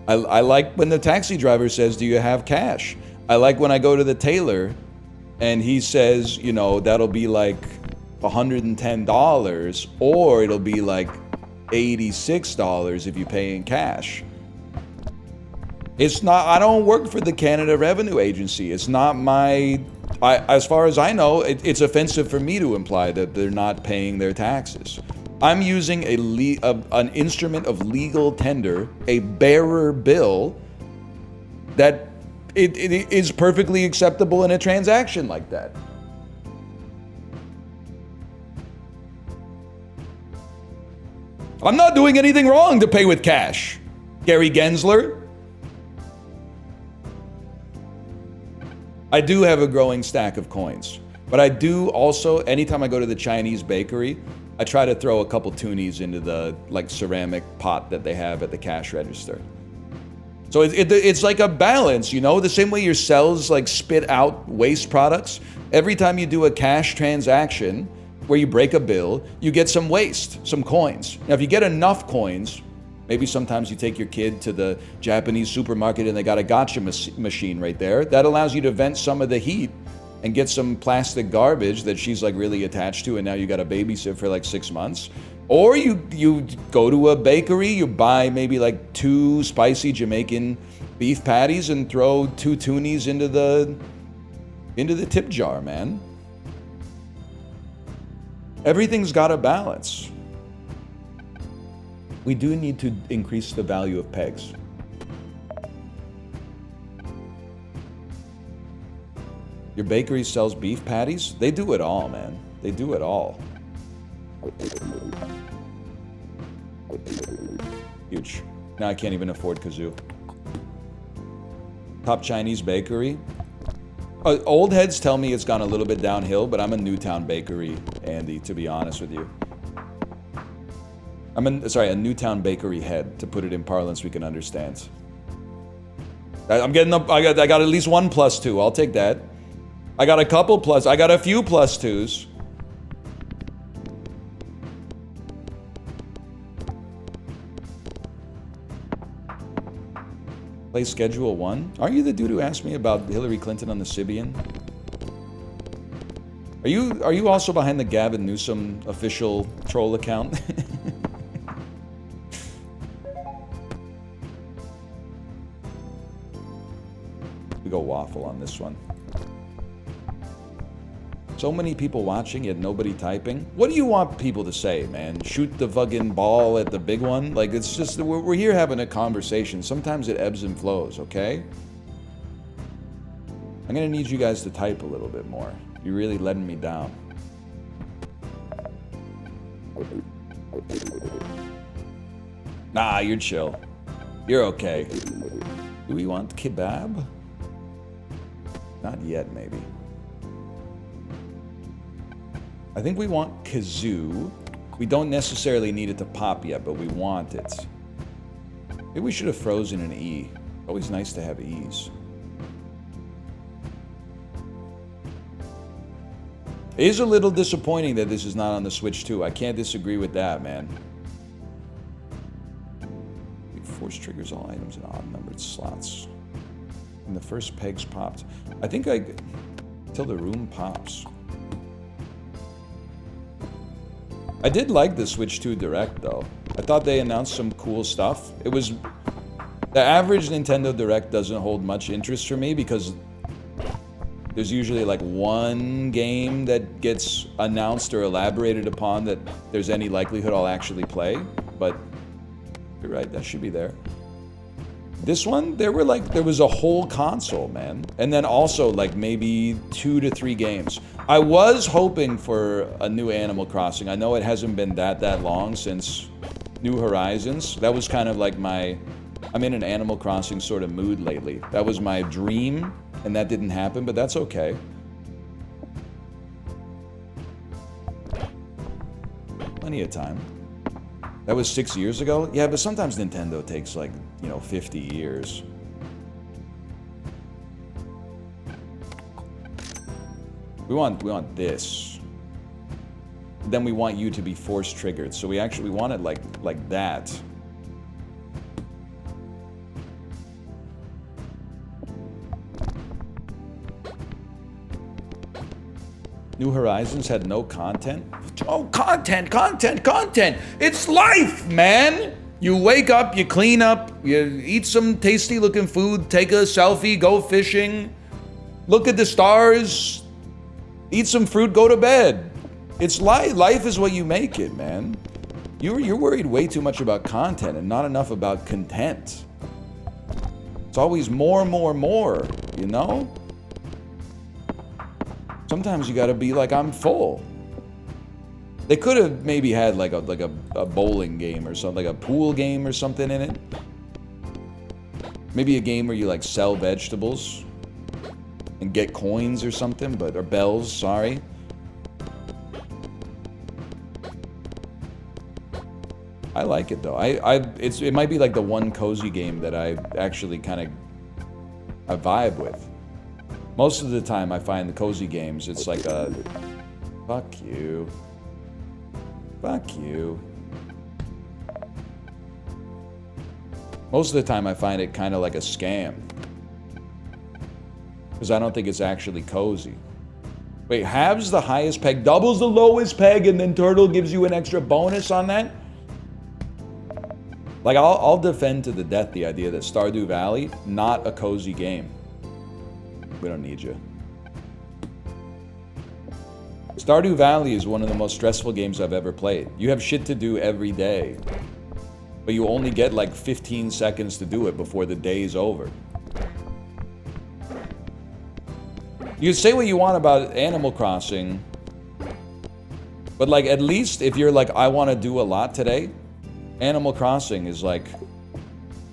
I like when the taxi driver says, do you have cash? I like when I go to the tailor and he says, you know, that'll be like $110 or it'll be like $86 if you pay in cash. It's not, I don't work for the Canada Revenue Agency. It's not as far as I know, it's offensive for me to imply that they're not paying their taxes. I'm using an instrument of legal tender, a bearer bill, that it is perfectly acceptable in a transaction like that. I'm not doing anything wrong to pay with cash, Gary Gensler. I do have a growing stack of coins, but I do also, anytime I go to the Chinese bakery, I try to throw a couple toonies into the like ceramic pot that they have at the cash register. So it's like a balance, you know, the same way your cells like spit out waste products. Every time you do a cash transaction where you break a bill, you get some waste, some coins. Now, if you get enough coins, maybe sometimes you take your kid to the Japanese supermarket and they got a gotcha machine right there. That allows you to vent some of the heat and get some plastic garbage that she's like really attached to, and now you got to babysit for like 6 months. Or you go to a bakery, you buy maybe like 2 spicy Jamaican beef patties and throw 2 toonies into the tip jar, man. Everything's got a balance. We do need to increase the value of pegs. Your bakery sells beef patties? They do it all, man. They do it all. Huge. Now I can't even afford kazoo. Top Chinese bakery? Old heads tell me it's gone a little bit downhill, but I'm a Newtown bakery, Andy, to be honest with you. A Newtown bakery head, to put it in parlance we can understand. I'm getting up, I got at least 1 +2, I'll take that. I got a couple plus, I got a few +2s. Play Schedule 1? Aren't you the dude who asked me about Hillary Clinton on the Sibian? Are you also behind the Gavin Newsom official troll account? We go waffle on this one. So many people watching yet nobody typing. What do you want people to say, man? Shoot the fucking ball at the big one? Like, it's just, we're here having a conversation. Sometimes it ebbs and flows, okay? I'm gonna need you guys to type a little bit more. You're really letting me down. Nah, you're chill. You're okay. Do we want kebab? Not yet, maybe. I think we want kazoo. We don't necessarily need it to pop yet, but we want it. Maybe we should have frozen an E. Always nice to have E's. It is a little disappointing that this is not on the Switch too. I can't disagree with that, man. Force triggers all items in odd-numbered slots. And the first peg's popped. I think till the room pops. I did like the Switch 2 Direct, though. I thought they announced some cool stuff. It was... The average Nintendo Direct doesn't hold much interest for me because there's usually like one game that gets announced or elaborated upon that there's any likelihood I'll actually play. But you're right, that should be there. This one, there was a whole console, man. And then also like maybe 2 to 3 games. I was hoping for a new Animal Crossing. I know it hasn't been that long since New Horizons. That was kind of like I'm in an Animal Crossing sort of mood lately. That was my dream, and that didn't happen, but that's okay. Plenty of time. That was 6 years ago? Yeah, but sometimes Nintendo takes like, 50 years. We want this. Then we want you to be force triggered. So we want it like that. New Horizons had no content? Oh, content! It's life, man! You wake up, you clean up, you eat some tasty looking food, take a selfie, go fishing, look at the stars, eat some fruit, go to bed. It's life. Life is what you make it, man. You're worried way too much about content and not enough about content. It's always more, you know? Sometimes you gotta be like, I'm full. They could have maybe had like a bowling game or something, like a pool game or something in it. Maybe a game where you like sell vegetables and get coins or something, or bells, sorry. I like it though. It might be like the one cozy game that I actually kind of vibe with. Most of the time I find the cozy games, it's like a fuck you. Fuck you. Most of the time I find it kind of like a scam. Because I don't think it's actually cozy. Wait, halves the highest peg, doubles the lowest peg, and then Turtle gives you an extra bonus on that? Like, I'll defend to the death the idea that Stardew Valley, not a cozy game. We don't need you. Stardew Valley is one of the most stressful games I've ever played. You have shit to do every day. But you only get like 15 seconds to do it before the day's over. You can say what you want about Animal Crossing, but like at least if you're like, I want to do a lot today, Animal Crossing is like,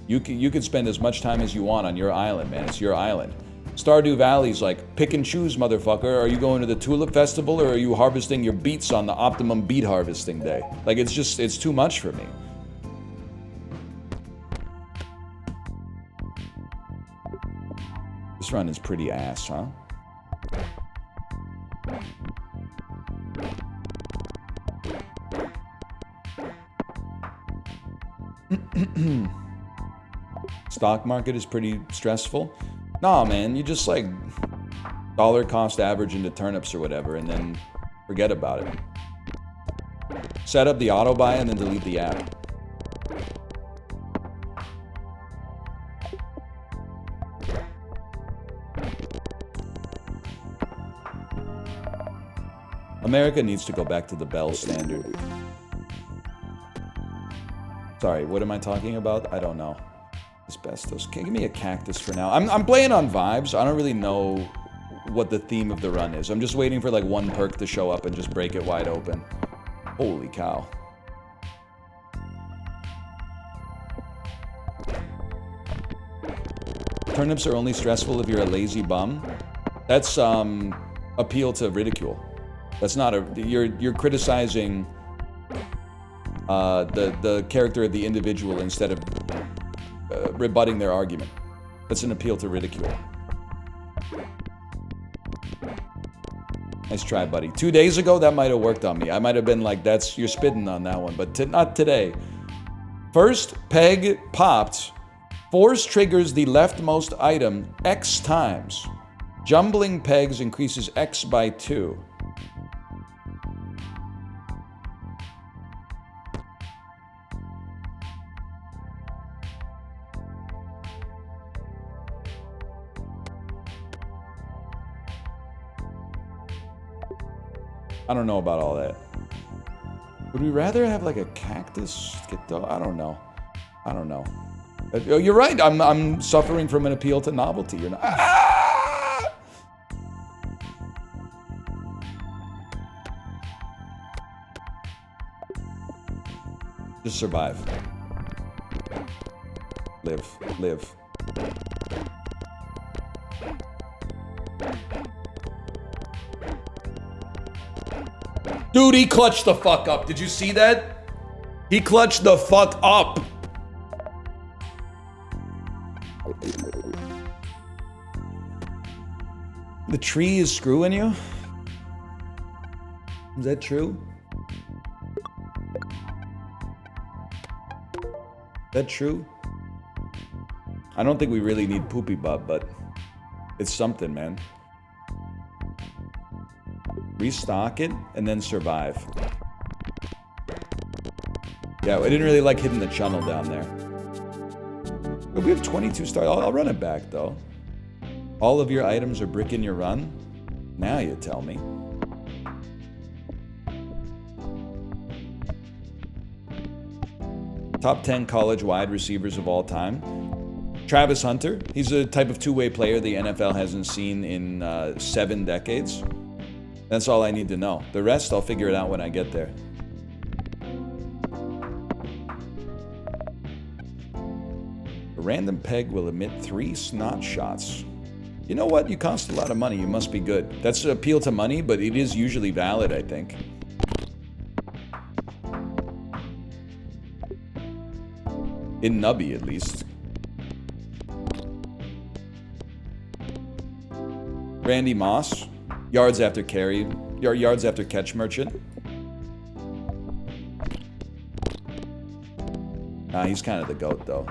you can spend as much time as you want on your island, man. It's your island. Stardew Valley's like, pick and choose, motherfucker. Are you going to the Tulip Festival or are you harvesting your beets on the optimum beet harvesting day? Like, it's too much for me. This run is pretty ass, huh? Stock market is pretty stressful. Nah, man, you just like dollar cost average into turnips or whatever and then forget about it. Set up the auto buy and then delete the app. America needs to go back to the Bell standard. Sorry, what am I talking about? I don't know. Asbestos. Okay, give me a cactus for now. I'm playing on vibes. I don't really know what the theme of the run is. I'm just waiting for like one perk to show up and just break it wide open. Holy cow. Turnips are only stressful if you're a lazy bum. That's appeal to ridicule. That's not a you're criticizing the character of the individual instead of rebutting their argument. That's an appeal to ridicule. Nice try, buddy. 2 days ago, that might have worked on me. I might have been like, you're spitting on that one, but not today. First peg popped. Force triggers the leftmost item X times. Jumbling pegs increases X by 2. I don't know about all that. Would we rather have like a cactus? I don't know. I don't know. You're right. I'm suffering from an appeal to novelty. You're not. Ah! Just survive. Live. Dude, he clutched the fuck up. Did you see that? He clutched the fuck up. The tree is screwing you? Is that true? That true? I don't think we really need Poopy Bub, but it's something, man. Restock it and then survive. Yeah, I didn't really like hitting the channel down there. But we have 22 stars. I'll run it back though. All of your items are brick in your run? Now you tell me. Top 10 college wide receivers of all time. Travis Hunter. He's a type of two-way player the NFL hasn't seen in 7 decades. That's all I need to know. The rest, I'll figure it out when I get there. A random peg will emit 3 snot shots. You know what? You cost a lot of money. You must be good. That's an appeal to money, but it is usually valid, I think. In Nubby, at least. Randy Moss. Yards after carry. Yards after catch merchant. Nah, he's kind of the GOAT, though.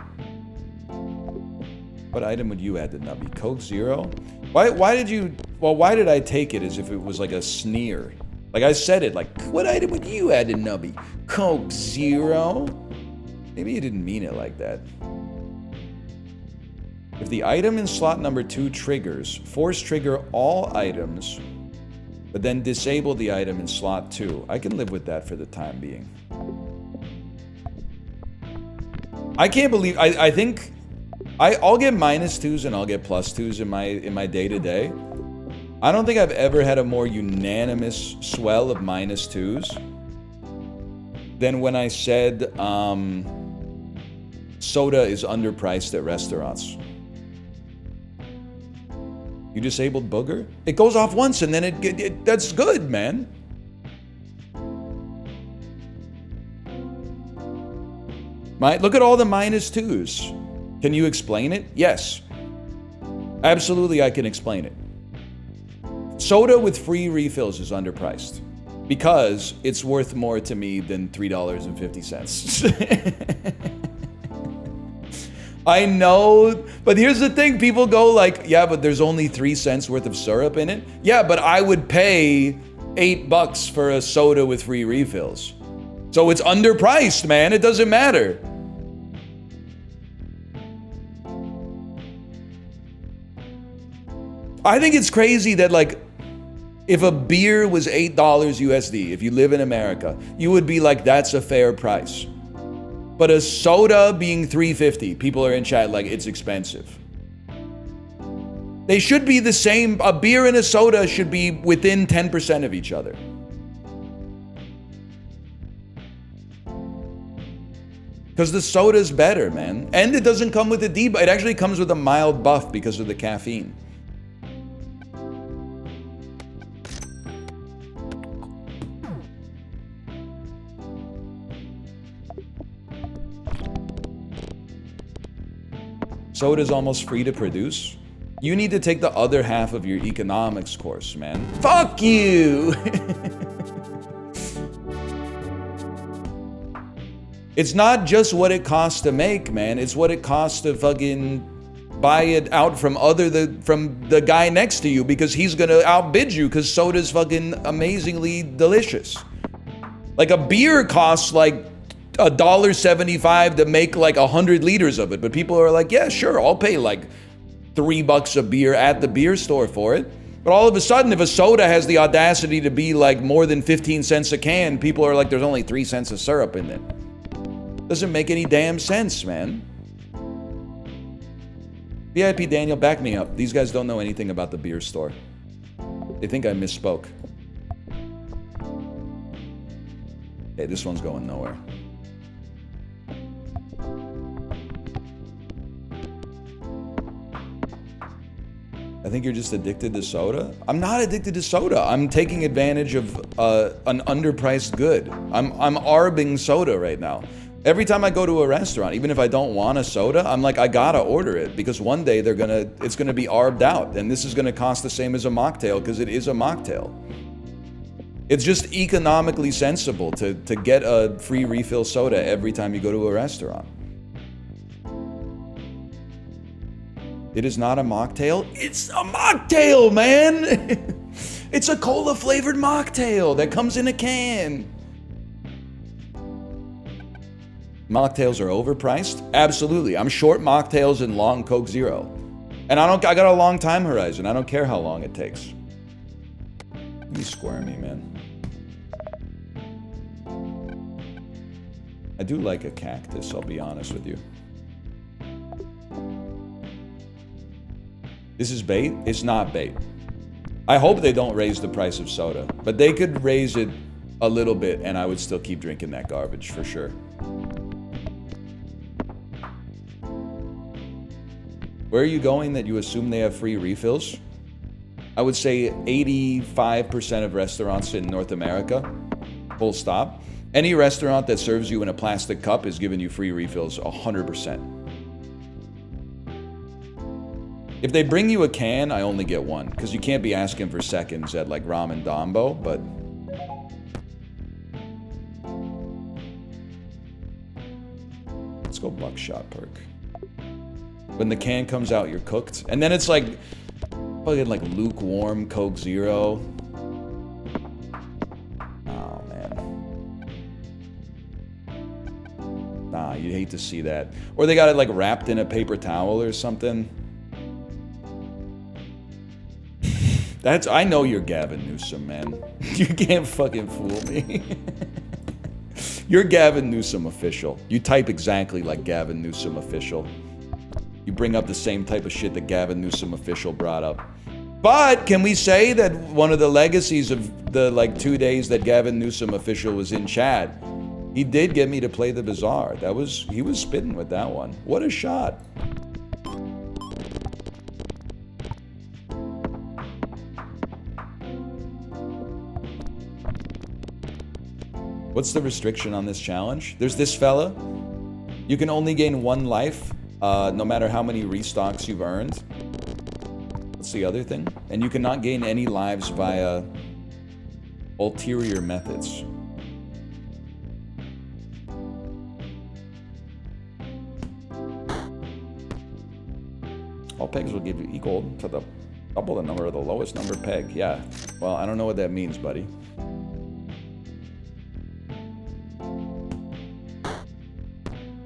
What item would you add to Nubby? Coke Zero? Why did I take it as if it was like a sneer? Like I said it, like, what item would you add to Nubby? Coke Zero? Maybe you didn't mean it like that. If the item in slot number 2 triggers, force trigger all items, but then disable the item in slot 2. I can live with that for the time being. I can't believe, I think, I'll get -2s and I'll get +2s in my day-to-day. I don't think I've ever had a more unanimous swell of -2s than when I said soda is underpriced at restaurants. You disabled Booger? It goes off once and then that's good, man. Look at all the -2s. Can you explain it? Yes. Absolutely, I can explain it. Soda with free refills is underpriced because it's worth more to me than $3.50. I know, but here's the thing. People go like, yeah, but there's only 3 cents worth of syrup in it. Yeah, but I would pay $8 for a soda with free refills. So it's underpriced, man. It doesn't matter. I think it's crazy that, like, If a beer was $8 USD, if you live in America, you would be like, that's a fair price. But a soda being $3.50, people are in chat like, it's expensive. They should be the same. A beer and a soda should be within 10% of each other. Because the soda's better, man. And it doesn't come with a debuff. It actually comes with a mild buff because of the caffeine. Soda's almost free to produce. You need to take the other half of your economics course, man. Fuck you! It's not just what it costs to make, man. It's what it costs to fucking buy it out from the guy next to you because he's gonna outbid you because soda's fucking amazingly delicious. Like a beer costs like $1.75 to make like 100 liters of it, but people are like, yeah, sure, I'll pay like $3 a beer at the beer store for it. But all of a sudden, if a soda has the audacity to be like more than 15 cents a can, people are like, there's only 3 cents of syrup in it. Doesn't make any damn sense, man. VIP Daniel, back me up. These guys don't know anything about the beer store. They think I misspoke. Hey, this one's going nowhere. I think you're just addicted to soda. I'm not addicted to soda. I'm taking advantage of an underpriced good. I'm arbing soda right now. Every time I go to a restaurant, even if I don't want a soda, I'm like, I gotta order it because one day it's gonna be arbed out, and this is gonna cost the same as a mocktail because it is a mocktail. It's just economically sensible to get a free refill soda every time you go to a restaurant. It is not a mocktail. It's a mocktail, man! It's a cola flavored mocktail that comes in a can. Mocktails are overpriced? Absolutely. I'm short mocktails and long Coke Zero. And I got a long time horizon. I don't care how long it takes. You squirmy, man. I do like a cactus, I'll be honest with you. This is bait? It's not bait. I hope they don't raise the price of soda, but they could raise it a little bit and I would still keep drinking that garbage for sure. Where are you going that you assume they have free refills? I would say 85% of restaurants in North America, full stop. Any restaurant that serves you in a plastic cup is giving you free refills 100%. If they bring you a can, I only get one, because you can't be asking for seconds at like Ramen Dombo, but... Let's go Buckshot Perk. When the can comes out, you're cooked. And then it's like, fucking like lukewarm Coke Zero. Oh, man. Nah, you'd hate to see that. Or they got it like wrapped in a paper towel or something. I know you're Gavin Newsom, man. You can't fucking fool me. You're Gavin Newsom official. You type exactly like Gavin Newsom official. You bring up the same type of shit that Gavin Newsom official brought up. But can we say that one of the legacies of the like 2 days that Gavin Newsom official was in chat, he did get me to play the Bazaar. He was spitting with that one. What a shot. What's the restriction on this challenge? There's this fella. You can only gain 1 life. No matter how many restocks you've earned. What's the other thing? And you cannot gain any lives via ulterior methods. All pegs will give you equal to the double the number of the lowest number peg. Yeah. Well, I don't know what that means, buddy.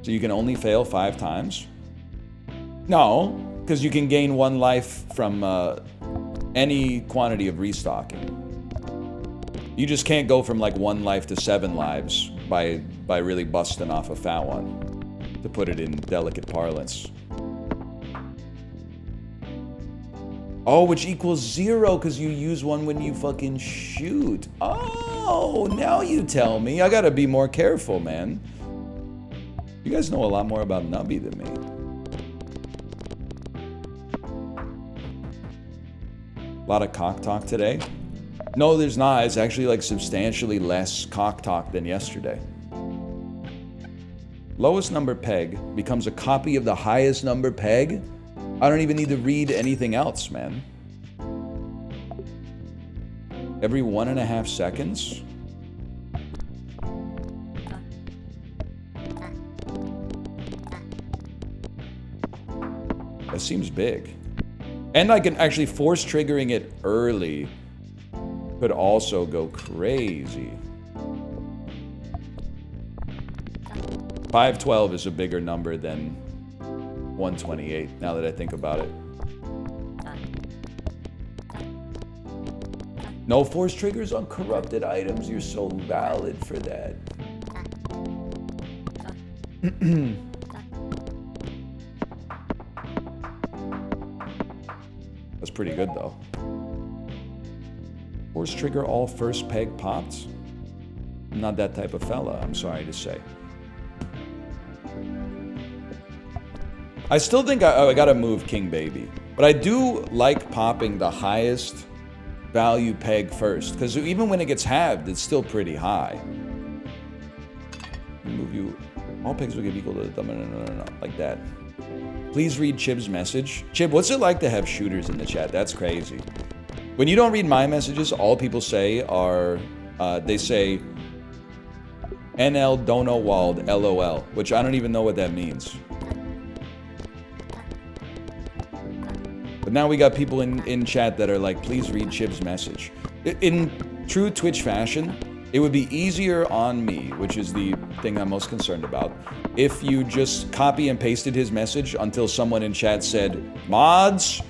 So you can only fail 5 times? No, because you can gain 1 life from any quantity of restocking. You just can't go from like 1 life to 7 lives by really busting off a fat one, to put it in delicate parlance. Oh, which equals 0 because you use one when you fucking shoot. Oh, now you tell me. I gotta be more careful, man. You guys know a lot more about Nubby than me. A lot of cock talk today. No, there's not. It's actually like substantially less cock talk than yesterday. Lowest number peg becomes a copy of the highest number peg. I don't even need to read anything else, man. Every 1.5 seconds? That seems big. And I can actually force triggering it early could also go crazy. 512 is a bigger number than 128, now that I think about it. No force triggers on corrupted items. You're so valid for that. That's pretty good, though. Force trigger all first peg pops? I'm not that type of fella, I'm sorry to say. I still think I gotta move King Baby. But I do like popping the highest value peg first, because even when it gets halved, it's still pretty high. Move you. All pegs will give equal to no, like that. Please read Chib's message. Chib, what's it like to have shooters in the chat? That's crazy. When you don't read my messages, all people say are, they say, NL Dono Wald LOL, which I don't even know what that means. But now we got people in chat that are like, please read Chib's message. In true Twitch fashion, it would be easier on me, which is the thing I'm most concerned about, if you just copy and pasted his message until someone in chat said, mods,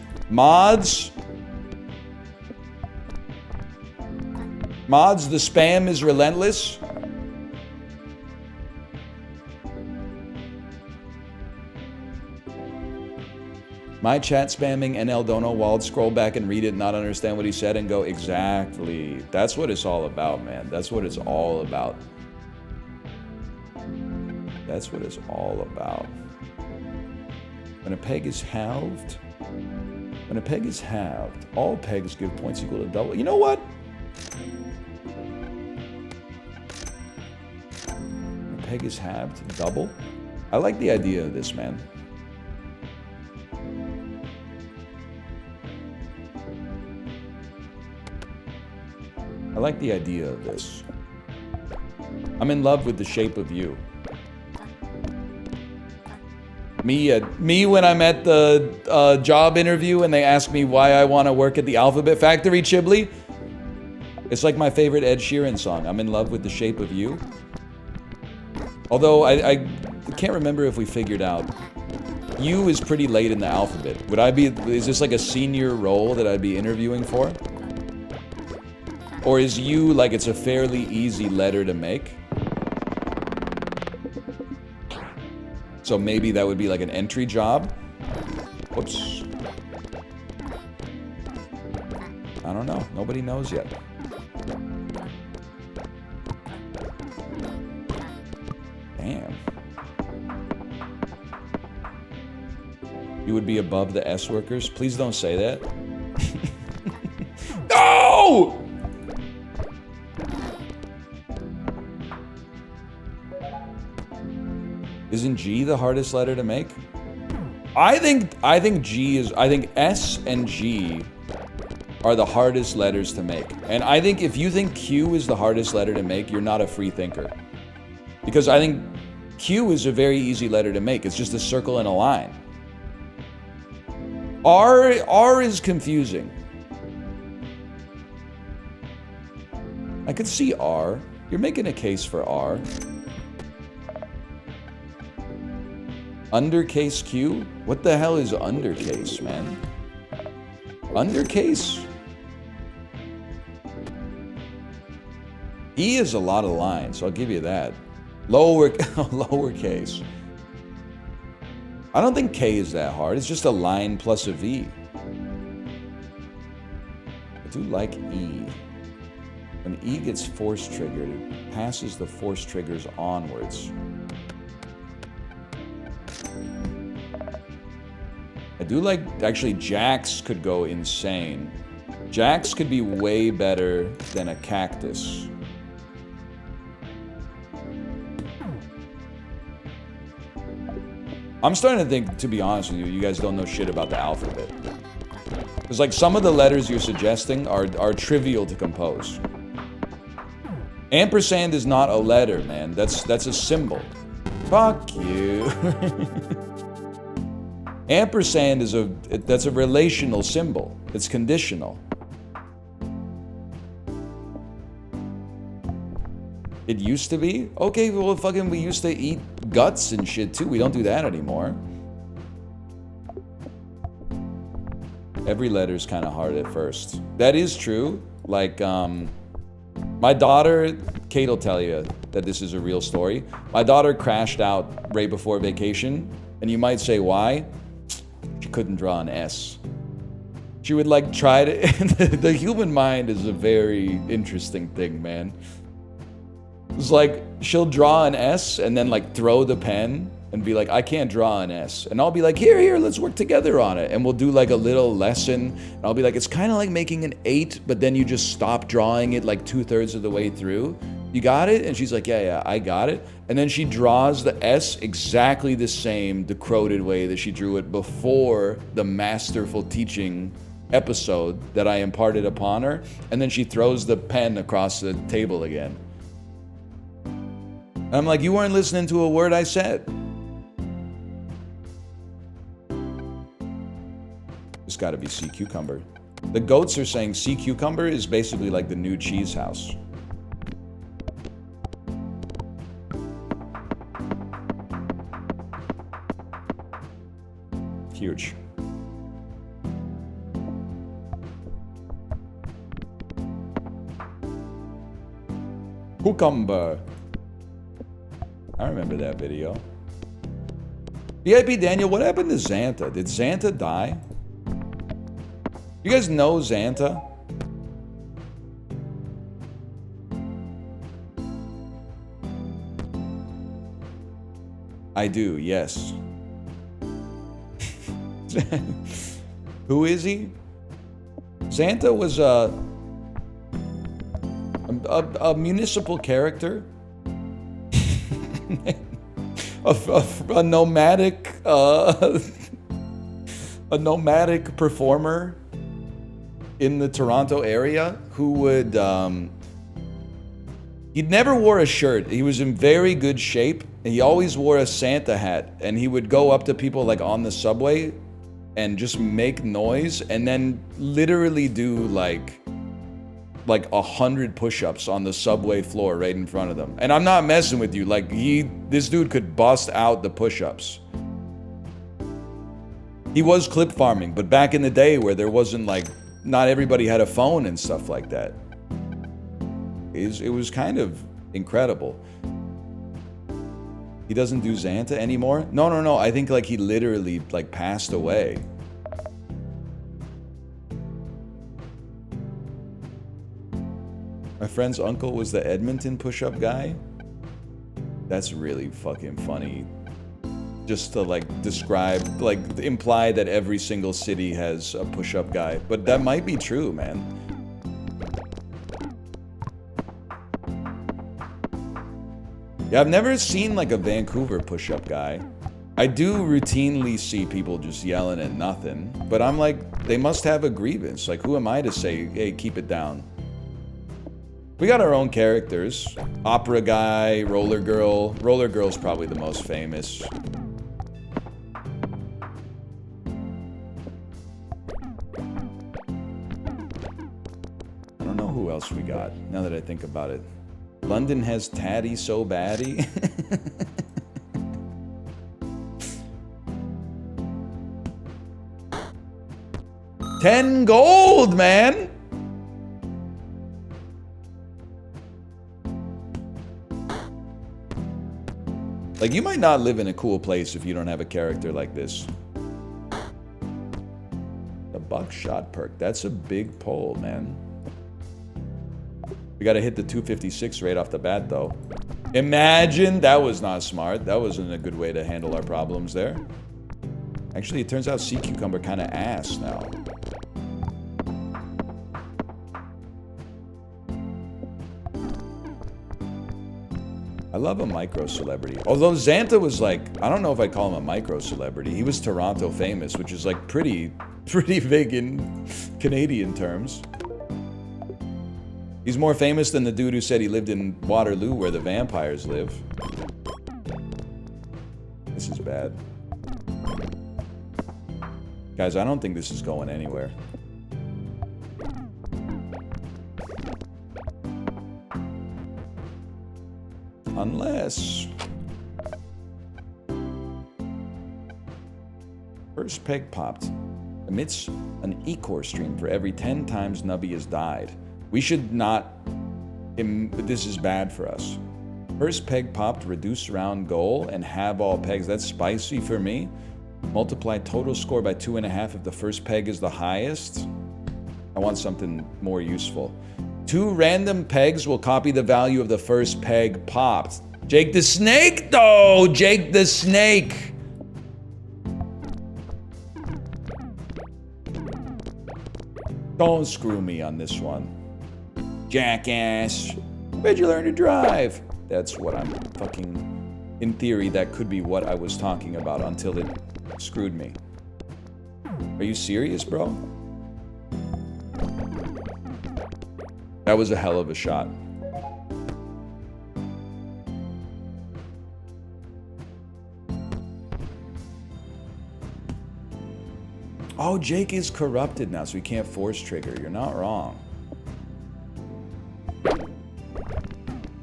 the spam is relentless. My chat spamming NL Dono Wald, scroll back and read it, not understand what he said, and go, exactly. That's what it's all about, man. That's what it's all about. That's what it's all about. When a peg is halved, all pegs give points equal to double. You know what? When a peg is halved, double? I like the idea of this, man. I like the idea of this. I'm in love with the shape of you. Me when I'm at the job interview and they ask me why I want to work at the Alphabet Factory, Chibli, it's like my favorite Ed Sheeran song. I'm in love with the shape of you. Although I can't remember if we figured out. You is pretty late in the alphabet. Is this like a senior role that I'd be interviewing for? Or is you like it's a fairly easy letter to make? So maybe that would be like an entry job? Whoops. I don't know. Nobody knows yet. Damn. You would be above the S workers? Please don't say that. No! Isn't G the hardest letter to make? I think S and G are the hardest letters to make. And I think if you think Q is the hardest letter to make, you're not a free thinker. Because I think Q is a very easy letter to make. It's just a circle and a line. R is confusing. I could see R. You're making a case for R. Undercase Q? What the hell is undercase, man? Undercase? E is a lot of lines, so I'll give you that. Lowercase. I don't think K is that hard. It's just a line plus a V. I do like E. When E gets force triggered, it passes the force triggers onwards. I do like, actually, Jax could go insane. Jax could be way better than a cactus. I'm starting to think, to be honest with you, you guys don't know shit about the alphabet. Because, like, some of the letters you're suggesting are trivial to compose. Ampersand is not a letter, man. That's a symbol. Fuck you. Ampersand is that's a relational symbol. It's conditional. It used to be? Okay, well, fucking, we used to eat guts and shit too. We don't do that anymore. Every letter's kind of hard at first. That is true. Like, my daughter, Kate will tell you that this is a real story. My daughter crashed out right before vacation, and you might say, why? She couldn't draw an S. She would, like, try to... The human mind is a very interesting thing, man. It's like, she'll draw an S and then, like, throw the pen and be like, I can't draw an S. And I'll be like, here, let's work together on it. And we'll do, like, a little lesson. And I'll be like, it's kind of like making an 8, but then you just stop drawing it, like, 2/3 of the way through. You got it? And she's like, yeah, I got it. And then she draws the S exactly the same decoded way that she drew it before the masterful teaching episode that I imparted upon her. And then she throws the pen across the table again. And I'm like, you weren't listening to a word I said. It's got to be sea cucumber. The goats are saying sea cucumber is basically like the new cheese house. Huge. Cucumber. I remember that video. VIP Daniel, what happened to Xanta? Did Xanta die? You guys know Xanta? I do, yes. Who is he? Xanta was a municipal character. a nomadic performer in the Toronto area who would he'd never wore a shirt. He was in very good shape and he always wore a Santa hat, and he would go up to people like on the subway and just make noise and then literally do like 100 push-ups on the subway floor right in front of them. And I'm not messing with you. Like, this dude could bust out the push-ups. He was clip farming, but back in the day where there wasn't, like, not everybody had a phone and stuff like that. It was kind of incredible. He doesn't do Xanta anymore? No. I think, like, he literally, like, passed away. My friend's uncle was the Edmonton push-up guy. That's really fucking funny. Just to, like, describe, like, imply that every single city has a push-up guy. But that might be true, man. Yeah, I've never seen, like, a Vancouver push-up guy. I do routinely see people just yelling at nothing. But I'm like, they must have a grievance. Like, who am I to say, hey, keep it down? We got our own characters. Opera guy, roller girl. Roller girl's probably the most famous. I don't know who else we got, now that I think about it. London has Tatty So Baddie. 10 gold, man! Like, you might not live in a cool place if you don't have a character like this. The buckshot perk. That's a big pull, man. We gotta hit the 256 right off the bat, though. Imagine! That was not smart. That wasn't a good way to handle our problems there. Actually, it turns out Sea Cucumber kind of ass now. I love a micro-celebrity. Although Xantha was like, I don't know if I'd call him a micro-celebrity. He was Toronto famous, which is like pretty big in Canadian terms. He's more famous than the dude who said he lived in Waterloo where the vampires live. This is bad. Guys, I don't think this is going anywhere. Unless... First peg popped. Emits an E-core stream for every 10 times Nubby has died. We should not... This is bad for us. First peg popped, reduce round goal, and have all pegs. That's spicy for me. Multiply total score by 2.5 if the first peg is the highest. I want something more useful. 2 random pegs will copy the value of the first peg popped. Jake the Snake, though! Jake the Snake! Don't screw me on this one. Jackass. Where'd you learn to drive? That's what I'm fucking... In theory, that could be what I was talking about until it screwed me. Are you serious, bro? That was a hell of a shot. Oh, Jake is corrupted now, so he can't force trigger. You're not wrong.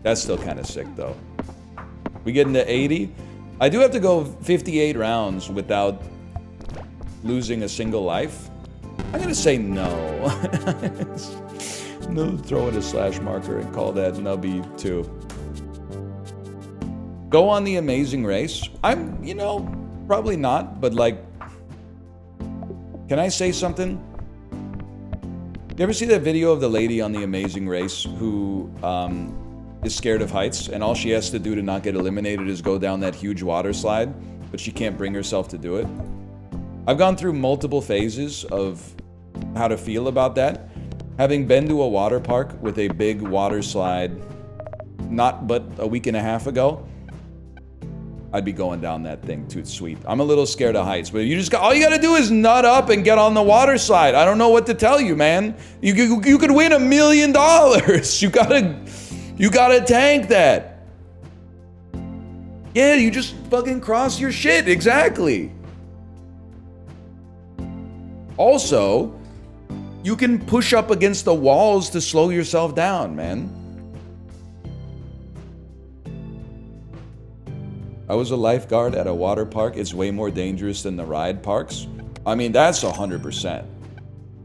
That's still kind of sick, though. We get into 80. I do have to go 58 rounds without losing a single life. I'm gonna say no. No, throw in a slash marker and call that Nubby 2. Go on the Amazing Race. I'm, you know, probably not, but like, can I say something? You ever see that video of the lady on the Amazing Race who is scared of heights, and all she has to do to not get eliminated is go down that huge water slide, but she can't bring herself to do it? I've gone through multiple phases of how to feel about that. Having been to a water park with a big water slide not but a week and a half ago, I'd be going down that thing too sweet. I'm a little scared of heights, but you just got, all you gotta do is nut up and get on the water slide. I don't know what to tell you, man. You could win $1 million. You gotta tank that. Yeah, you just fucking cross your shit, exactly. Also, you can push up against the walls to slow yourself down, man. I was a lifeguard at a water park. It's way more dangerous than the ride parks. I mean, that's 100%.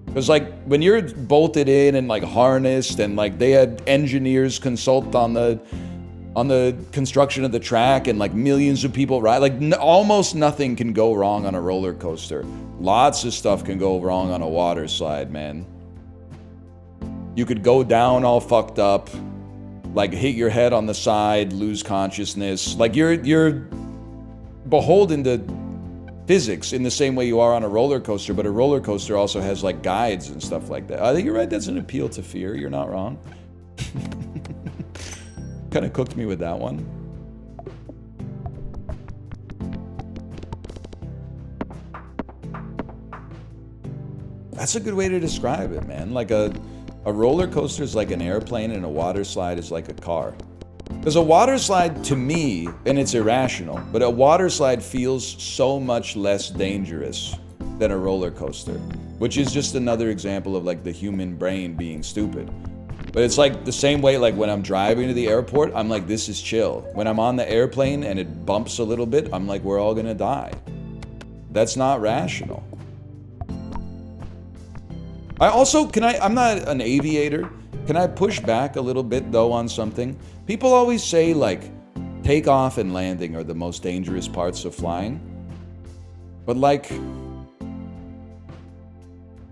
Because like when you're bolted in and like harnessed and like they had engineers consult on the construction of the track and like millions of people ride, like almost nothing can go wrong on a roller coaster. Lots of stuff can go wrong on a water slide, man. You could go down all fucked up, like hit your head on the side, lose consciousness. Like you're beholden to physics in the same way you are on a roller coaster, but a roller coaster also has like guides and stuff like that. I think you're right, that's an appeal to fear. You're not wrong. Kind of cooked me with that one. That's a good way to describe it, man. Like a roller coaster is like an airplane and a water slide is like a car. Because a water slide, to me, and it's irrational, but a water slide feels so much less dangerous than a roller coaster, which is just another example of like the human brain being stupid. But it's like the same way, like when I'm driving to the airport, I'm like, this is chill. When I'm on the airplane and it bumps a little bit, I'm like, we're all gonna die. That's not rational. I also, I'm not an aviator. Can I push back a little bit though on something? People always say like, Takeoff and landing are the most dangerous parts of flying. But like,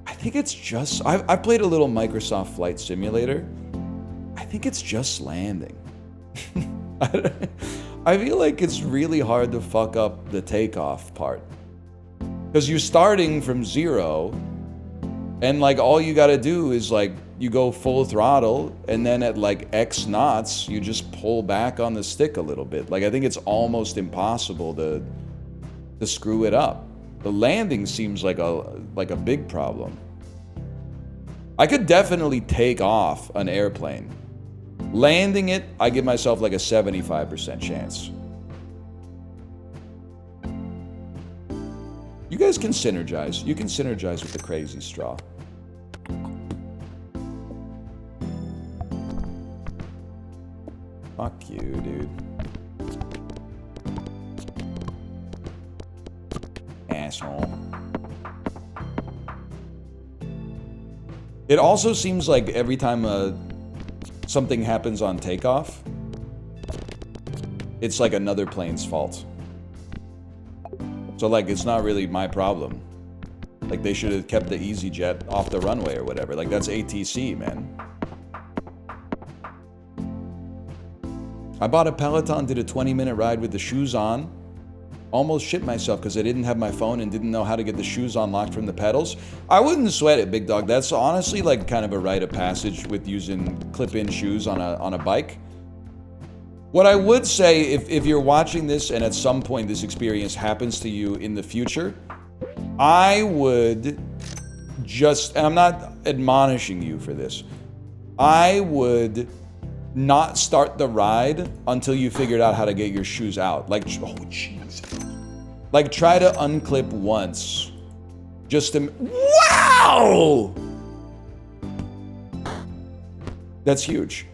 I think it's just, I've played a little Microsoft Flight Simulator. I think it's just landing. I feel like it's really hard to fuck up the takeoff part. Because you're starting from 0, and like all you gotta do is like, you go full throttle, and then at like X knots, you just pull back on the stick a little bit. Like I think it's almost impossible to screw it up. The landing seems like a big problem. I could definitely take off an airplane. Landing it, I give myself like a 75% chance. You guys can synergize. You can synergize with the crazy straw. Fuck you, dude. Asshole. It also seems like every time something happens on takeoff, it's like another plane's fault. So like, it's not really my problem. Like they should have kept the EasyJet off the runway or whatever. Like that's ATC, man. I bought a Peloton, did a 20-minute ride with the shoes on. Almost shit myself because I didn't have my phone and didn't know how to get the shoes unlocked from the pedals. I wouldn't sweat it, big dog. That's honestly like kind of a rite of passage with using clip-in shoes on a bike. What I would say, if you're watching this and at some point this experience happens to you in the future, I would just, and I'm not admonishing you for this, I would not start the ride until you figured out how to get your shoes out. Like, oh jeez. Like try to unclip once. Just to, wow! That's huge.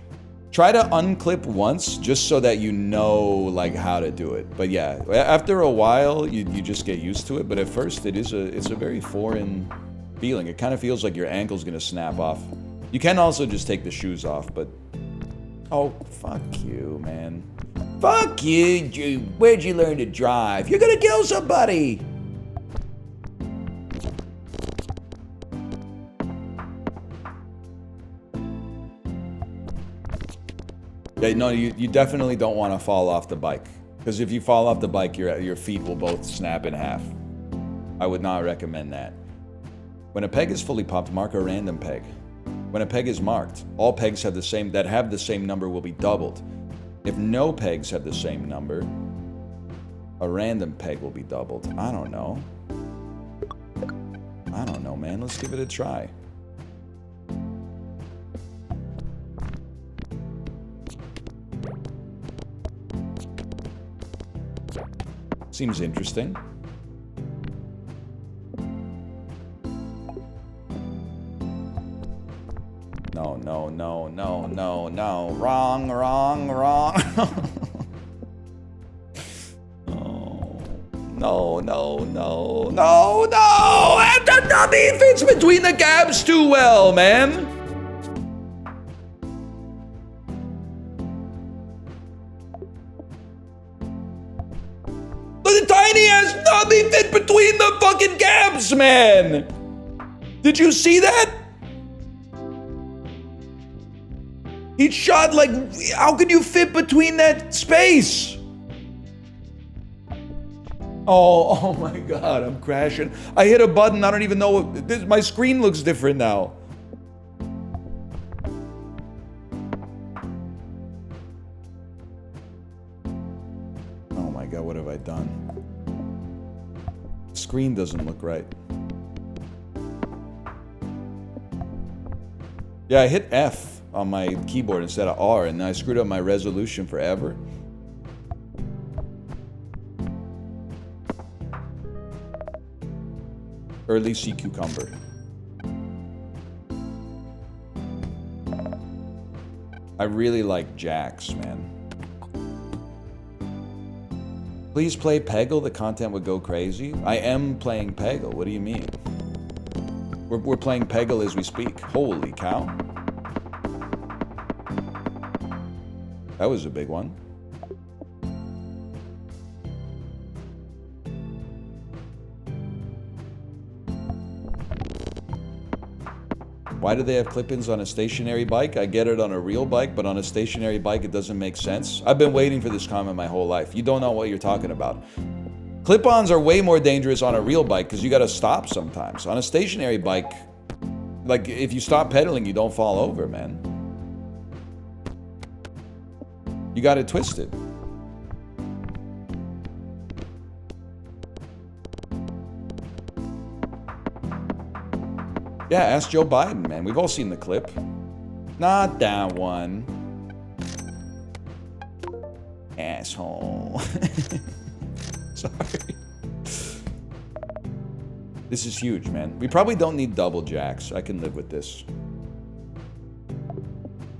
Try to unclip once just so that you know like how to do it. But yeah, after a while you just get used to it. But at first it's a very foreign feeling. It kind of feels like your ankle's gonna snap off. You can also just take the shoes off, but oh, fuck you, man. Fuck you, where'd you learn to drive? You're gonna kill somebody! Yeah, no, you definitely don't want to fall off the bike. Because if you fall off the bike, your feet will both snap in half. I would not recommend that. When a peg is fully popped, mark a random peg. When a peg is marked, all pegs have the same number will be doubled. If no pegs have the same number, a random peg will be doubled. I don't know. I don't know, man. Let's give it a try. Seems interesting. No, no, no, no, no, no. Wrong, wrong, wrong. No, no, no, no, no! And the dummy fits between the gaps too well, man! The tiny ass dummy fit between the fucking gaps, man! Did you see that? He shot like, how could you fit between that space? Oh my god, I'm crashing. I hit a button, I don't even know what, my screen looks different now. Oh my god, what have I done? The screen doesn't look right. Yeah, I hit F on my keyboard instead of R, and I screwed up my resolution forever. Early sea cucumber. I really like Jax, man. Please play Peggle, the content would go crazy. I am playing Peggle, what do you mean? We're playing Peggle as we speak. Holy cow. That was a big one. Why do they have clip-ins on a stationary bike? I get it on a real bike, but on a stationary bike, it doesn't make sense. I've been waiting for this comment my whole life. You don't know what you're talking about. Clip-ons are way more dangerous on a real bike because you got to stop sometimes. On a stationary bike, like if you stop pedaling, you don't fall over, man. You got it twisted. Yeah, ask Joe Biden, man. We've all seen the clip. Not that one. Asshole. Sorry. This is huge, man. We probably don't need double jacks. I can live with this.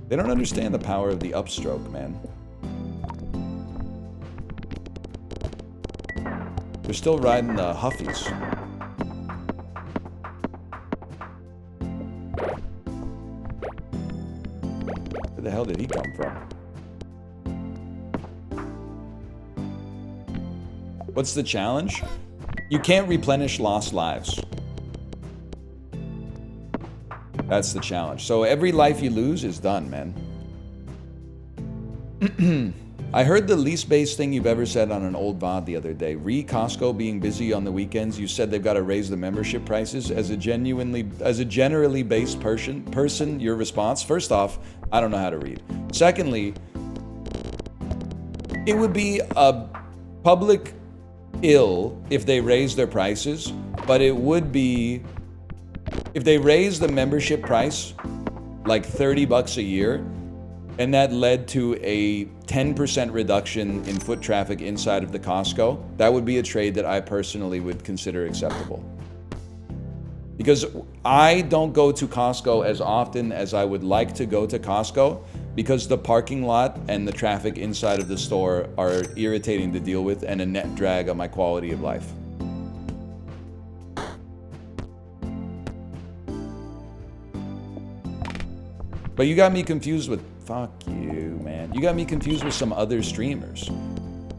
They don't understand the power of the upstroke, man. They're still riding the Huffies. Where the hell did he come from? What's the challenge? You can't replenish lost lives. That's the challenge. So every life you lose is done, man. I heard the least base thing you've ever said on an old VOD the other day. Costco being busy on the weekends, you said they've got to raise the membership prices. As a generally based person, your response? First off, I don't know how to read. Secondly, it would be a public ill if they raised their prices, but it would be if they raised the membership price like $30 a year, and that led to a 10% reduction in foot traffic inside of the Costco, that would be a trade that I personally would consider acceptable. Because I don't go to Costco as often as I would like to go to Costco because the parking lot and the traffic inside of the store are irritating to deal with and a net drag on my quality of life. But you got me confused with, fuck you, man. You got me confused with some other streamers.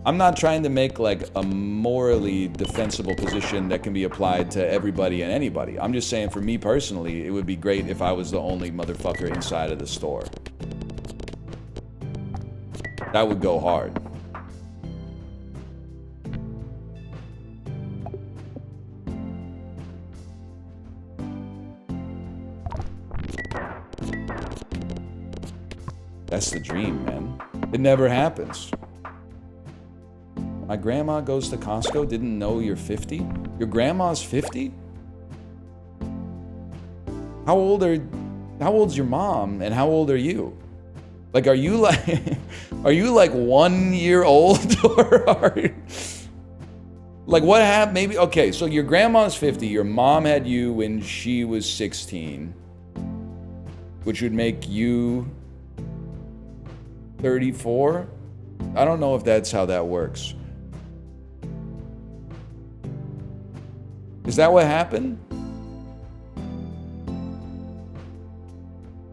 I'm not trying to make like a morally defensible position that can be applied to everybody and anybody. I'm just saying for me personally, it would be great if I was the only motherfucker inside of the store. That would go hard. That's the dream, man. It never happens. My grandma goes to Costco, didn't know you're 50? Your grandma's 50? How old's your mom and how old are you? Like, are you like 1 year old or like what happened? Maybe, okay, so your grandma's 50, your mom had you when she was 16, which would make you 34? I don't know if that's how that works. Is that what happened?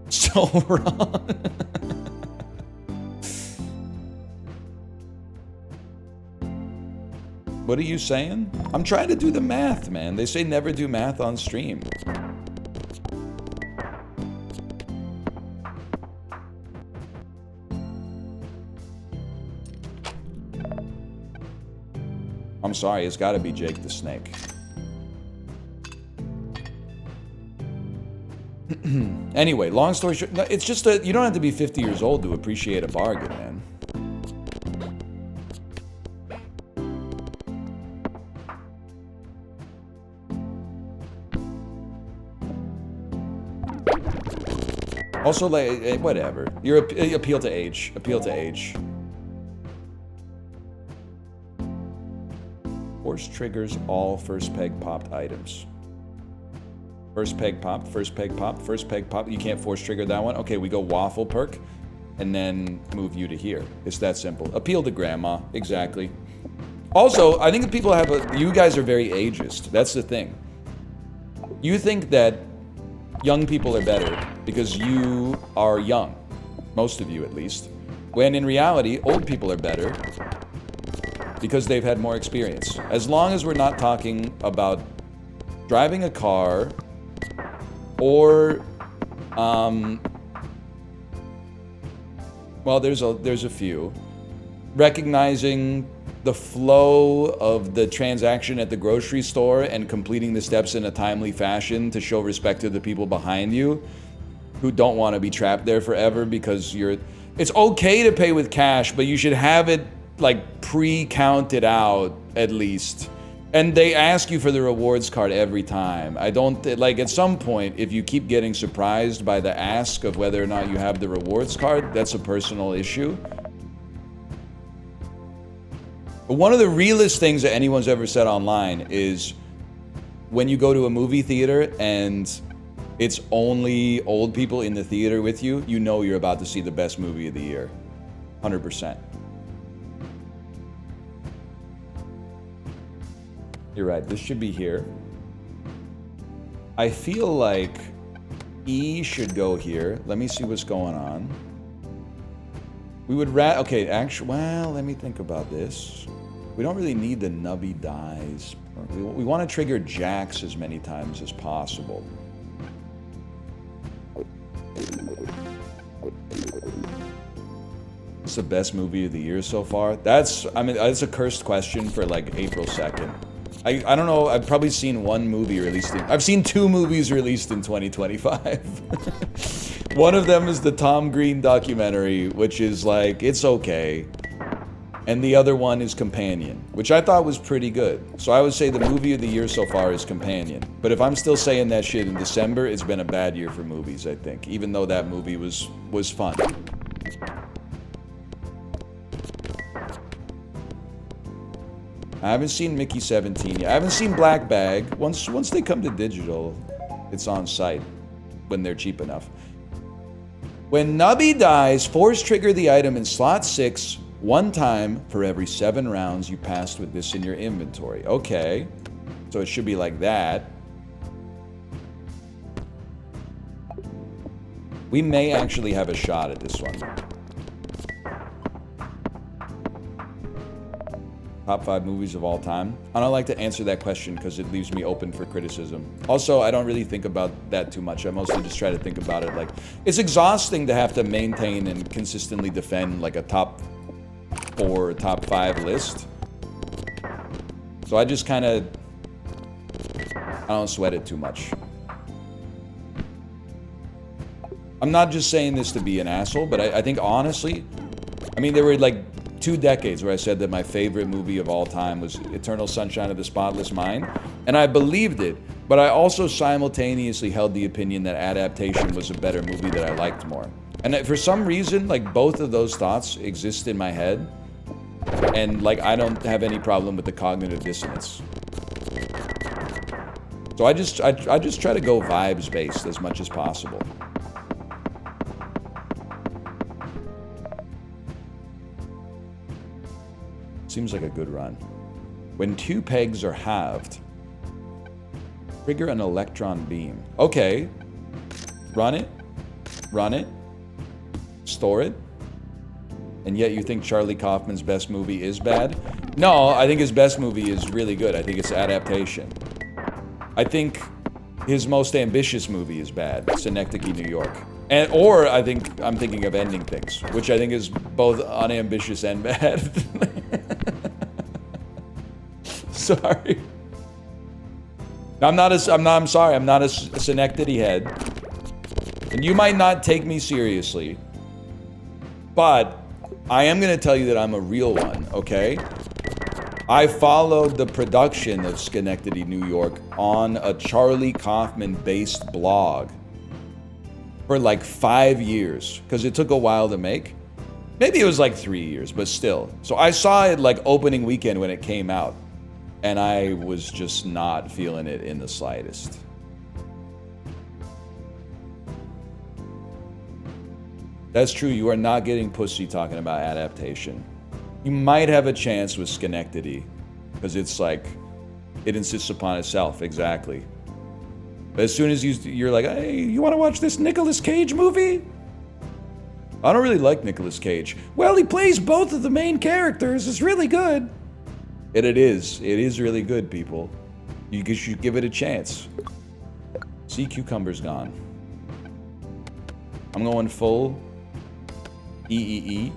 So wrong. What are you saying? I'm trying to do the math, man. They say never do math on stream. I'm sorry, it's gotta be Jake the Snake. Anyway, long story short, it's just that you don't have to be 50 years old to appreciate a bargain, man. Also, like, whatever. You're appeal to age. Appeal to age. Force triggers all first peg popped items. First peg popped, first peg popped, first peg popped. You can't force trigger that one. Okay, we go waffle perk and then move you to here. It's that simple. Appeal to grandma. Exactly. Also, I think that people have you guys are very ageist. That's the thing. You think that young people are better because you are young. Most of you, at least. When in reality, old people are better because they've had more experience. As long as we're not talking about driving a car or Well, there's a few. Recognizing the flow of the transaction at the grocery store and completing the steps in a timely fashion to show respect to the people behind you who don't want to be trapped there forever because it's okay to pay with cash, but you should have it like pre-counted out at least. And they ask you for the rewards card every time. I don't, like, at some point, if you keep getting surprised by the ask of whether or not you have the rewards card, that's a personal issue. But one of the realest things that anyone's ever said online is when you go to a movie theater and it's only old people in the theater with you, you know you're about to see the best movie of the year. 100%. You're right, this should be here. I feel like E should go here. Let me see what's going on. We would okay, actually, well, let me think about this. We don't really need the nubby dies. We want to trigger jacks as many times as possible. It's the best movie of the year so far. That's a cursed question for like April 2nd. I don't know, I've probably seen one movie released I've seen 2 movies released in 2025. One of them is the Tom Green documentary, which is like, it's okay. And the other one is Companion, which I thought was pretty good. So I would say the movie of the year so far is Companion. But if I'm still saying that shit in December, it's been a bad year for movies, I think. Even though that movie was fun. I haven't seen Mickey 17 yet. I haven't seen Black Bag. Once they come to digital, it's on site when they're cheap enough. When Nubby dies, force trigger the item in slot 6 one time for every 7 rounds you passed with this in your inventory. Okay, so it should be like that. We may actually have a shot at this one. Top 5 movies of all time? I don't like to answer that question because it leaves me open for criticism. Also, I don't really think about that too much. I mostly just try to think about it like... It's exhausting to have to maintain and consistently defend like a top 4, top 5 list. So I just kind of... I don't sweat it too much. I'm not just saying this to be an asshole, but I think honestly... I mean, there were like 2 decades where I said that my favorite movie of all time was Eternal Sunshine of the Spotless Mind, and I believed it, but I also simultaneously held the opinion that Adaptation was a better movie that I liked more. And for some reason, like, both of those thoughts exist in my head, and like, I don't have any problem with the cognitive dissonance. So I just try to go vibes based as much as possible. Seems like a good run. When 2 pegs are halved, trigger an electron beam. Okay. Run it. Run it. Store it. And yet you think Charlie Kaufman's best movie is bad? No, I think his best movie is really good. I think it's Adaptation. I think his most ambitious movie is bad. Synecdoche, New York. Or I think I'm thinking of Ending Things, which I think is both unambitious and bad. Sorry. I'm sorry, I'm not a Synecdoche head. And you might not take me seriously. But I am going to tell you that I'm a real one, okay? I followed the production of Schenectady, New York on a Charlie Kaufman-based blog for like 5 years, because it took a while to make. Maybe it was like 3 years, but still. So I saw it like opening weekend when it came out, and I was just not feeling it in the slightest. That's true, you are not getting pussy talking about Adaptation. You might have a chance with Schenectady, because it's like, it insists upon itself, exactly. But as soon as you're like, hey, you want to watch this Nicolas Cage movie? I don't really like Nicolas Cage. Well, he plays both of the main characters, it's really good. And it is really good, people. You should give it a chance. Sea cucumber's gone. I'm going full E.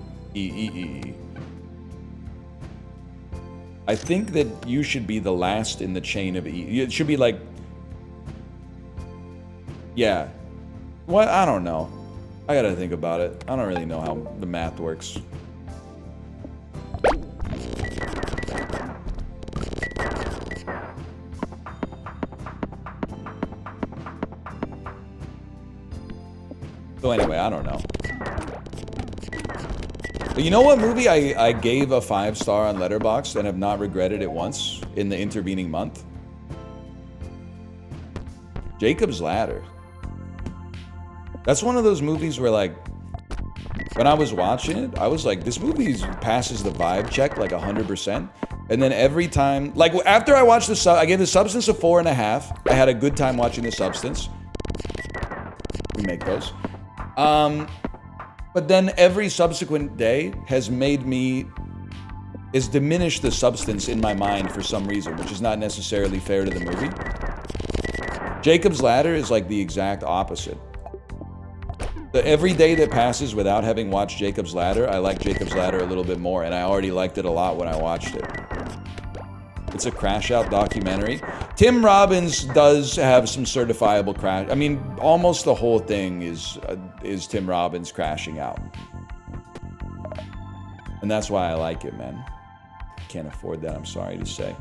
I think that you should be the last in the chain of E. It should be like... Yeah. What? I don't know. I gotta think about it. I don't really know how the math works. So anyway, I don't know. But you know what movie I gave a 5-star on Letterboxd and have not regretted it once in the intervening month? Jacob's Ladder. That's one of those movies where, like, when I was watching it, I was like, this movie passes the vibe check like 100%. And then every time, like, after I watched I gave The Substance a 4.5. I had a good time watching The Substance. We make those. But then every subsequent day has diminished the substance in my mind for some reason, which is not necessarily fair to the movie. Jacob's Ladder is like the exact opposite. Every day that passes without having watched Jacob's Ladder, I like Jacob's Ladder a little bit more, and I already liked it a lot when I watched it. It's a crash out documentary. Tim Robbins does have some certifiable crash. I mean, almost the whole thing is Tim Robbins crashing out. And that's why I like it, man. Can't afford that, I'm sorry to say.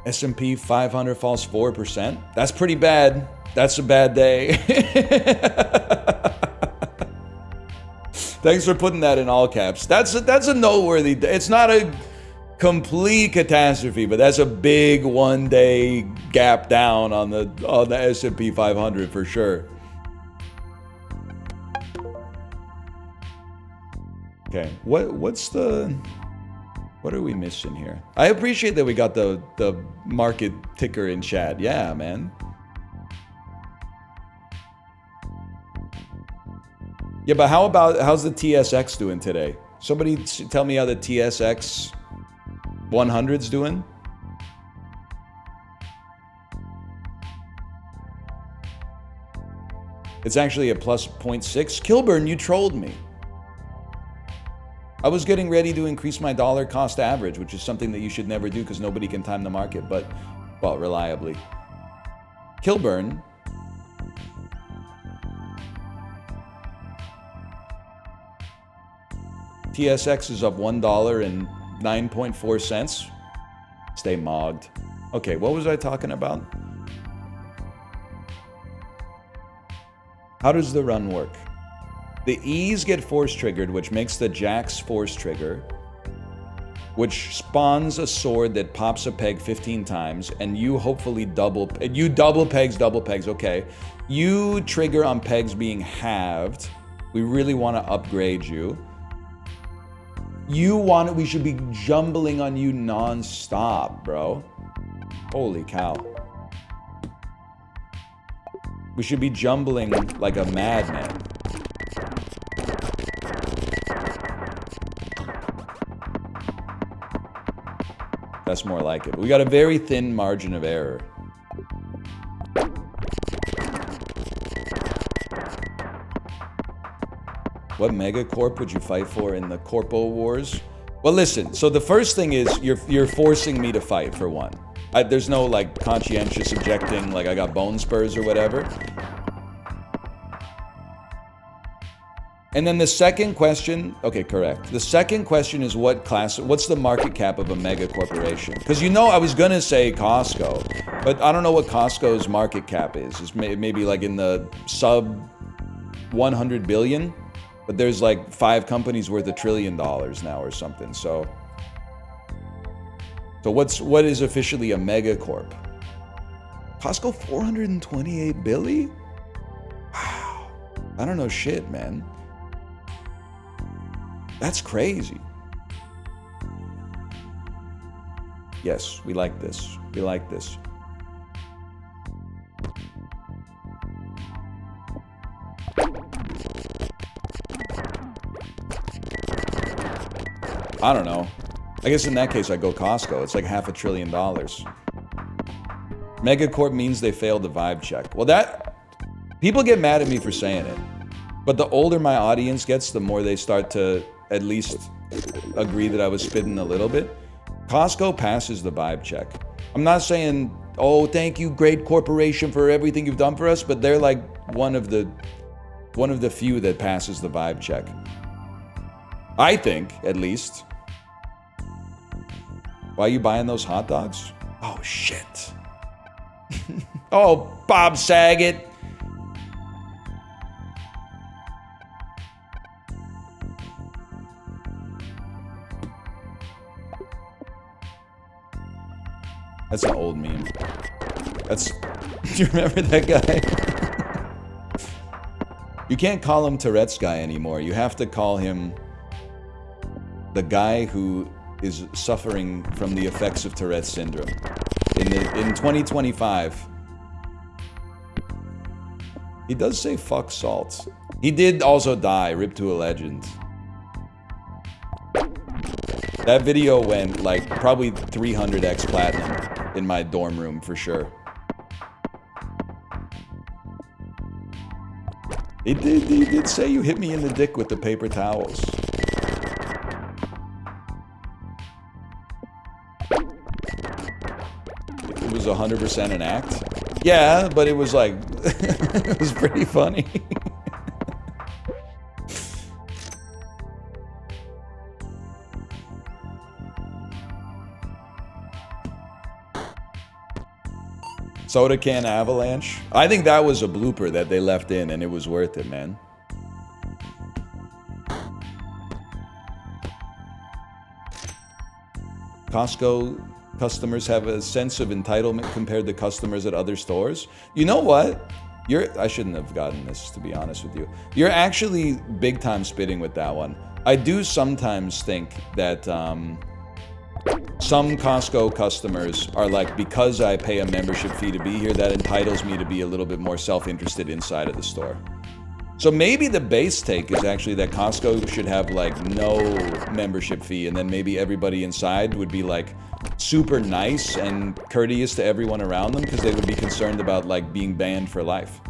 S&P 500 falls 4%. That's pretty bad. That's a bad day. Thanks for putting that in all caps. That's a noteworthy day. It's not a complete catastrophe, but that's a big one-day gap down on the S&P 500 for sure. Okay, what are we missing here? I appreciate that we got the market ticker in chat. Yeah, man. Yeah, but how's the TSX doing today? Somebody tell me how the TSX 100's doing. It's actually a plus 0.6. Kilburn, you trolled me. I was getting ready to increase my dollar cost average, which is something that you should never do because nobody can time the market, but reliably. Kilburn. TSX is up $1.09.4. Stay mogged. Okay, what was I talking about? How does the run work? The E's get force triggered, which makes the Jacks force trigger, which spawns a sword that pops a peg 15 times, and you hopefully double pegs, okay. You trigger on pegs being halved. We really want to upgrade you. We should be jumbling on you non-stop, bro. Holy cow. We should be jumbling like a madman. That's more like it. We got a very thin margin of error. What megacorp would you fight for in the Corpo Wars? Well, listen. So the first thing is you're forcing me to fight for one. There's no like conscientious objecting, like I got bone spurs or whatever. And then the second question, okay, correct. The second question is what's the market cap of a mega corporation? Because I was gonna say Costco, but I don't know what Costco's market cap is. It's maybe like in the sub 100 billion. But there's like 5 companies worth $1 trillion now or something. So what is officially a megacorp? Costco 428 billion? Wow. I don't know shit, man. That's crazy. Yes, we like this. We like this. I don't know. I guess in that case, I go Costco. It's like $500 billion. Megacorp means they failed the vibe check. Well, People get mad at me for saying it. But the older my audience gets, the more they start to at least agree that I was spitting a little bit. Costco passes the vibe check. I'm not saying, oh, thank you, great corporation, for everything you've done for us, but they're like one of the few that passes the vibe check. I think, at least. Why are you buying those hot dogs? Oh, shit. Oh, Bob Saget. That's an old meme. That's... Do you remember that guy? You can't call him Tourette's guy anymore. You have to call him the guy who is suffering from the effects of Tourette's syndrome. In 2025. He does say fuck salt. He did also die, rip to a legend. That video went like probably 300x platinum in my dorm room for sure. He did say you hit me in the dick with the paper towels. It was 100% an act. Yeah, but it was like, it was pretty funny. Soda can avalanche. I think that was a blooper that they left in, and it was worth it, man. Costco customers have a sense of entitlement compared to customers at other stores. You know what? I shouldn't have gotten this, to be honest with you. You're actually big time spitting with that one. I do sometimes think that some Costco customers are like, because I pay a membership fee to be here, that entitles me to be a little bit more self-interested inside of the store. So maybe the base take is actually that Costco should have like no membership fee, and then maybe everybody inside would be like super nice and courteous to everyone around them because they would be concerned about like being banned for life.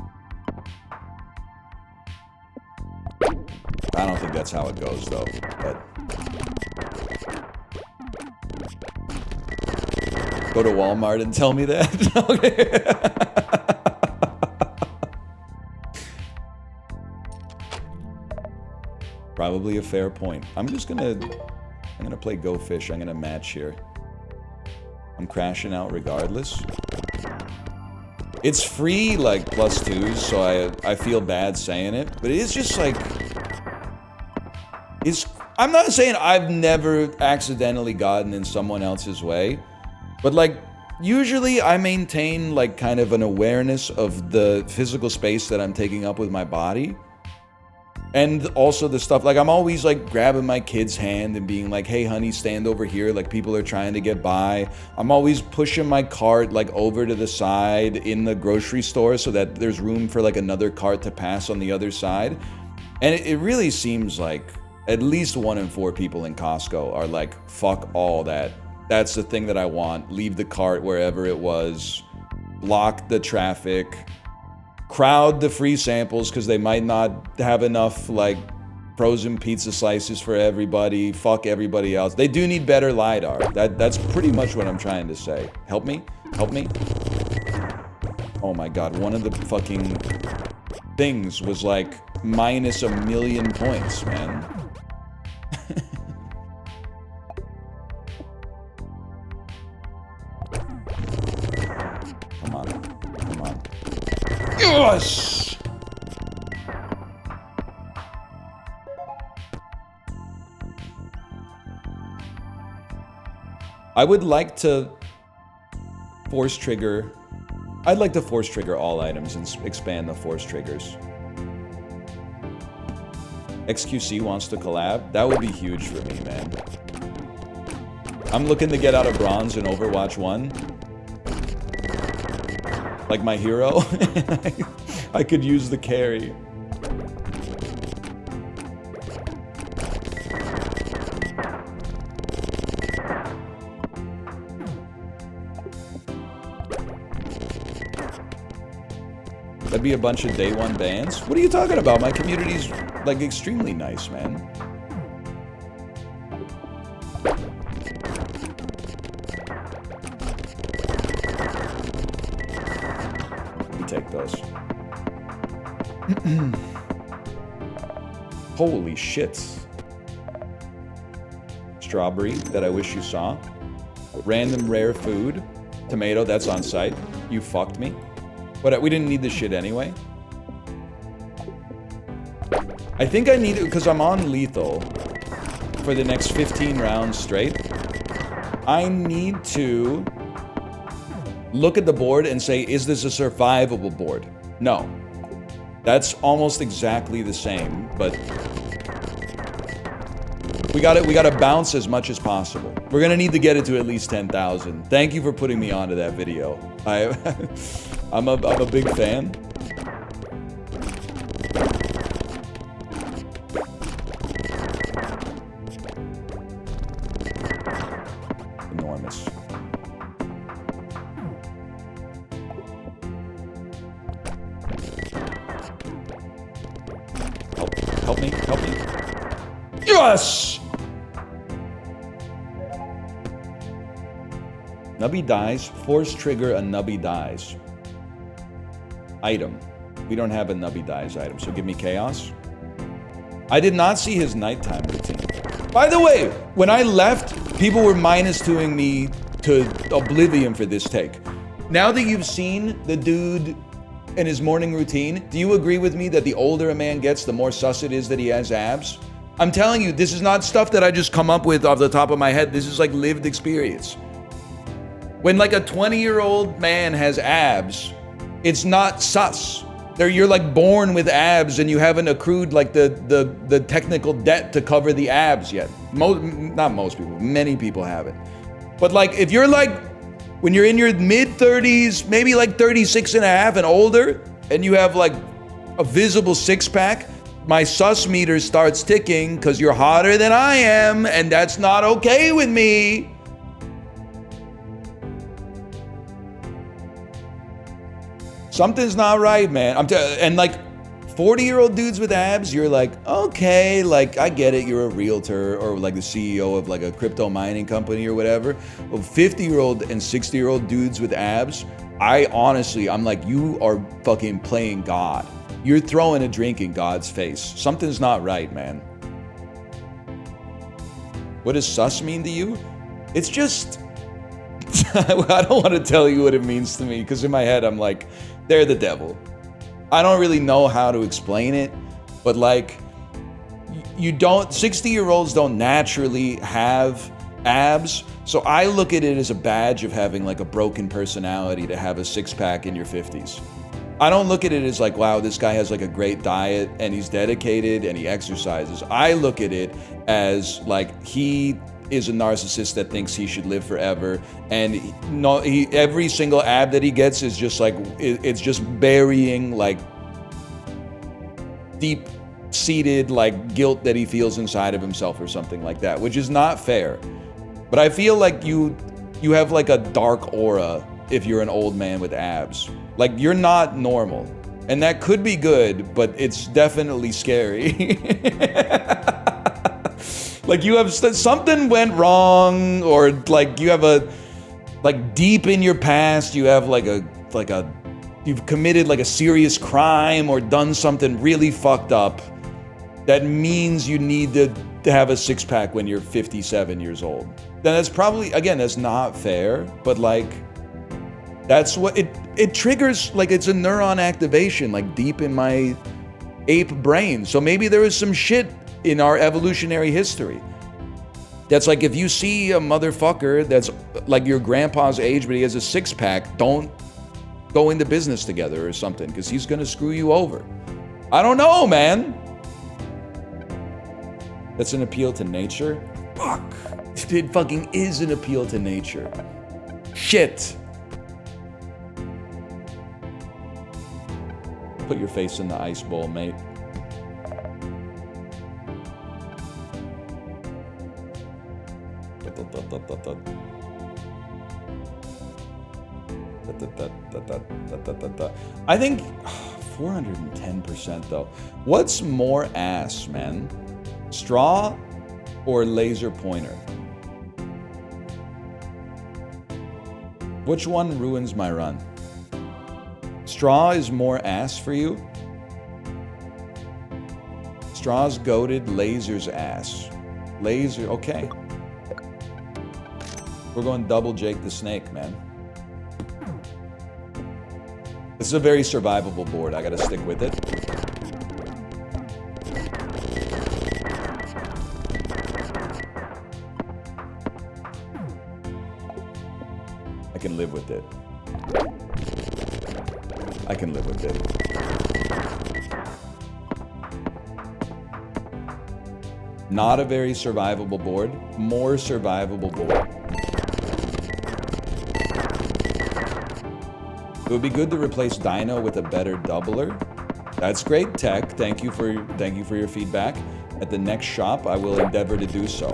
I don't think that's how it goes though, but... Go to Walmart and tell me that? Probably a fair point. I'm gonna play Go Fish. I'm gonna match here. I'm crashing out regardless. It's free, like, +2s, so I feel bad saying it, but it is just like... I'm not saying I've never accidentally gotten in someone else's way, but like, usually I maintain like kind of an awareness of the physical space that I'm taking up with my body. And also the stuff, like I'm always like grabbing my kid's hand and being like, hey honey, stand over here, like people are trying to get by. I'm always pushing my cart like over to the side in the grocery store so that there's room for like another cart to pass on the other side. And it really seems like at least 1 in 4 people in Costco are like, fuck all that. That's the thing that I want. Leave the cart wherever it was. Block the traffic. Crowd the free samples because they might not have enough like frozen pizza slices for everybody. Fuck everybody else. They do need better LiDAR. That's pretty much what I'm trying to say. Help me? Help me? Oh my god, one of the fucking things was like minus 1,000,000 points, man. Come on. Come on. Yes! I would like to force trigger... I'd like to force trigger all items and expand the force triggers. XQC wants to collab? That would be huge for me, man. I'm looking to get out of bronze in Overwatch 1. Like my hero. I could use the carry. That'd be a bunch of day one bans. What are you talking about? My community's like extremely nice, man. Let me take those. Holy shit. Strawberry that I wish you saw. Random rare food. Tomato, that's on site. You fucked me. But we didn't need this shit anyway. I think I need it because I'm on lethal for the next 15 rounds straight. I need to look at the board and say, is this a survivable board? No. That's almost exactly the same, but we gotta bounce as much as possible. We're gonna need to get it to at least 10,000. Thank you for putting me onto that video. I'm a big fan. Enormous. Help me, help me. Yes! Nubby dies. Force trigger a Nubby dies. Item. We don't have a Nubby dies item, so give me chaos. I did not see his nighttime routine. By the way, when I left, people were -2ing me to oblivion for this take. Now that you've seen the dude in his morning routine, do you agree with me that the older a man gets, the more sus it is that he has abs? I'm telling you, this is not stuff that I just come up with off the top of my head. This is like lived experience. When like a 20-year-old man has abs, it's not sus. You're like born with abs and you haven't accrued like the technical debt to cover the abs yet. Not most people, many people haven't. But like if you're like, when you're in your mid-30s, maybe like 36 and a half and older, and you have like a visible six-pack, my sus meter starts ticking because you're hotter than I am, and that's not okay with me. Something's not right, man. And like 40-year-old dudes with abs, you're like, okay, like I get it, you're a realtor or like the CEO of like a crypto mining company or whatever. Well, 50-year-old and 60-year-old dudes with abs, I'm like, you are fucking playing God. You're throwing a drink in God's face. Something's not right, man. What does sus mean to you? It's just, I don't want to tell you what it means to me because in my head I'm like, they're the devil. I don't really know how to explain it, but like, 60-year-olds don't naturally have abs, so I look at it as a badge of having like a broken personality to have a six-pack in your 50s. I don't look at it as like, wow, this guy has like a great diet and he's dedicated and he exercises. I look at it as like he is a narcissist that thinks he should live forever, and every single ab that he gets is just like, it's just burying like deep-seated like guilt that he feels inside of himself or something like that, which is not fair. But I feel like you have like a dark aura if you're an old man with abs. Like you're not normal, and that could be good, but it's definitely scary. Like you have something went wrong, or like you have like deep in your past, you have you've committed like a serious crime or done something really fucked up that means you need to have a six-pack when you're 57 years old. Then that's probably, again, that's not fair, but like, that's what it triggers, like it's a neuron activation, like deep in my ape brain. So maybe there is some shit in our evolutionary history that's like, if you see a motherfucker that's like your grandpa's age, but he has a six-pack, don't go into business together or something, because he's gonna screw you over. I don't know, man. That's an appeal to nature? Fuck. It fucking is an appeal to nature. Shit. Put your face in the ice bowl, mate. I think 410% though. What's more ass, man? Straw or laser pointer? Which one ruins my run? Straw is more ass for you? Straw's goated, laser's ass. Laser, okay. We're going double Jake the Snake, man. This is a very survivable board. I gotta stick with it. I can live with it. I can live with it. Not a very survivable board. More survivable board. It would be good to replace Dino with a better doubler. That's great tech. Thank you for your feedback. At the next shop, I will endeavor to do so.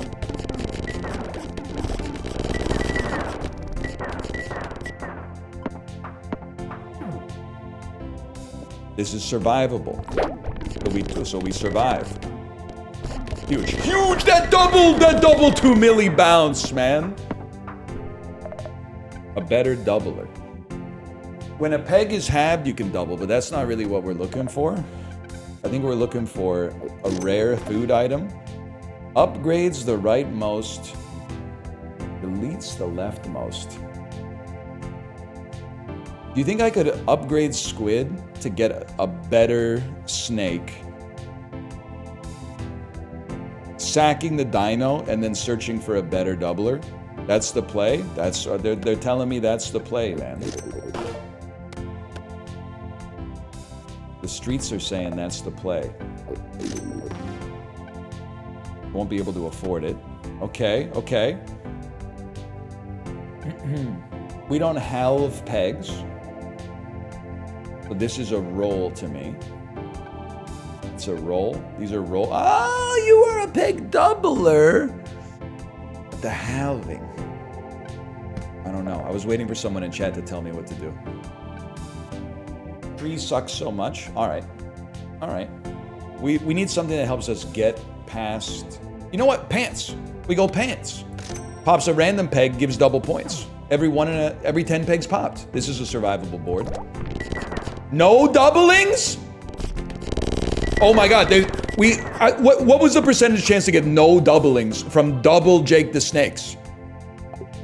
This is survivable. So we survive. Huge. Huge! That double 2 milli bounce, man. A better doubler. When a peg is halved, you can double, but that's not really what we're looking for. I think we're looking for a rare food item. Upgrades the rightmost, deletes the leftmost. Do you think I could upgrade squid to get a better snake? Sacking the dino and then searching for a better doubler? That's the play? They're telling me that's the play, man. The streets are saying that's the play. Won't be able to afford it. Okay, okay. We don't halve pegs. So this is a roll to me. It's a roll. These are roll. Oh, you are a peg doubler. But the halving. I don't know. I was waiting for someone in chat to tell me what to do. Trees suck so much. All right. All right. We need something that helps us get past... You know what? Pants. We go pants. Pops a random peg, gives double points. Every 10 pegs popped. This is a survivable board. No doublings? Oh my god. What was the percentage chance to get no doublings from double Jake the Snakes?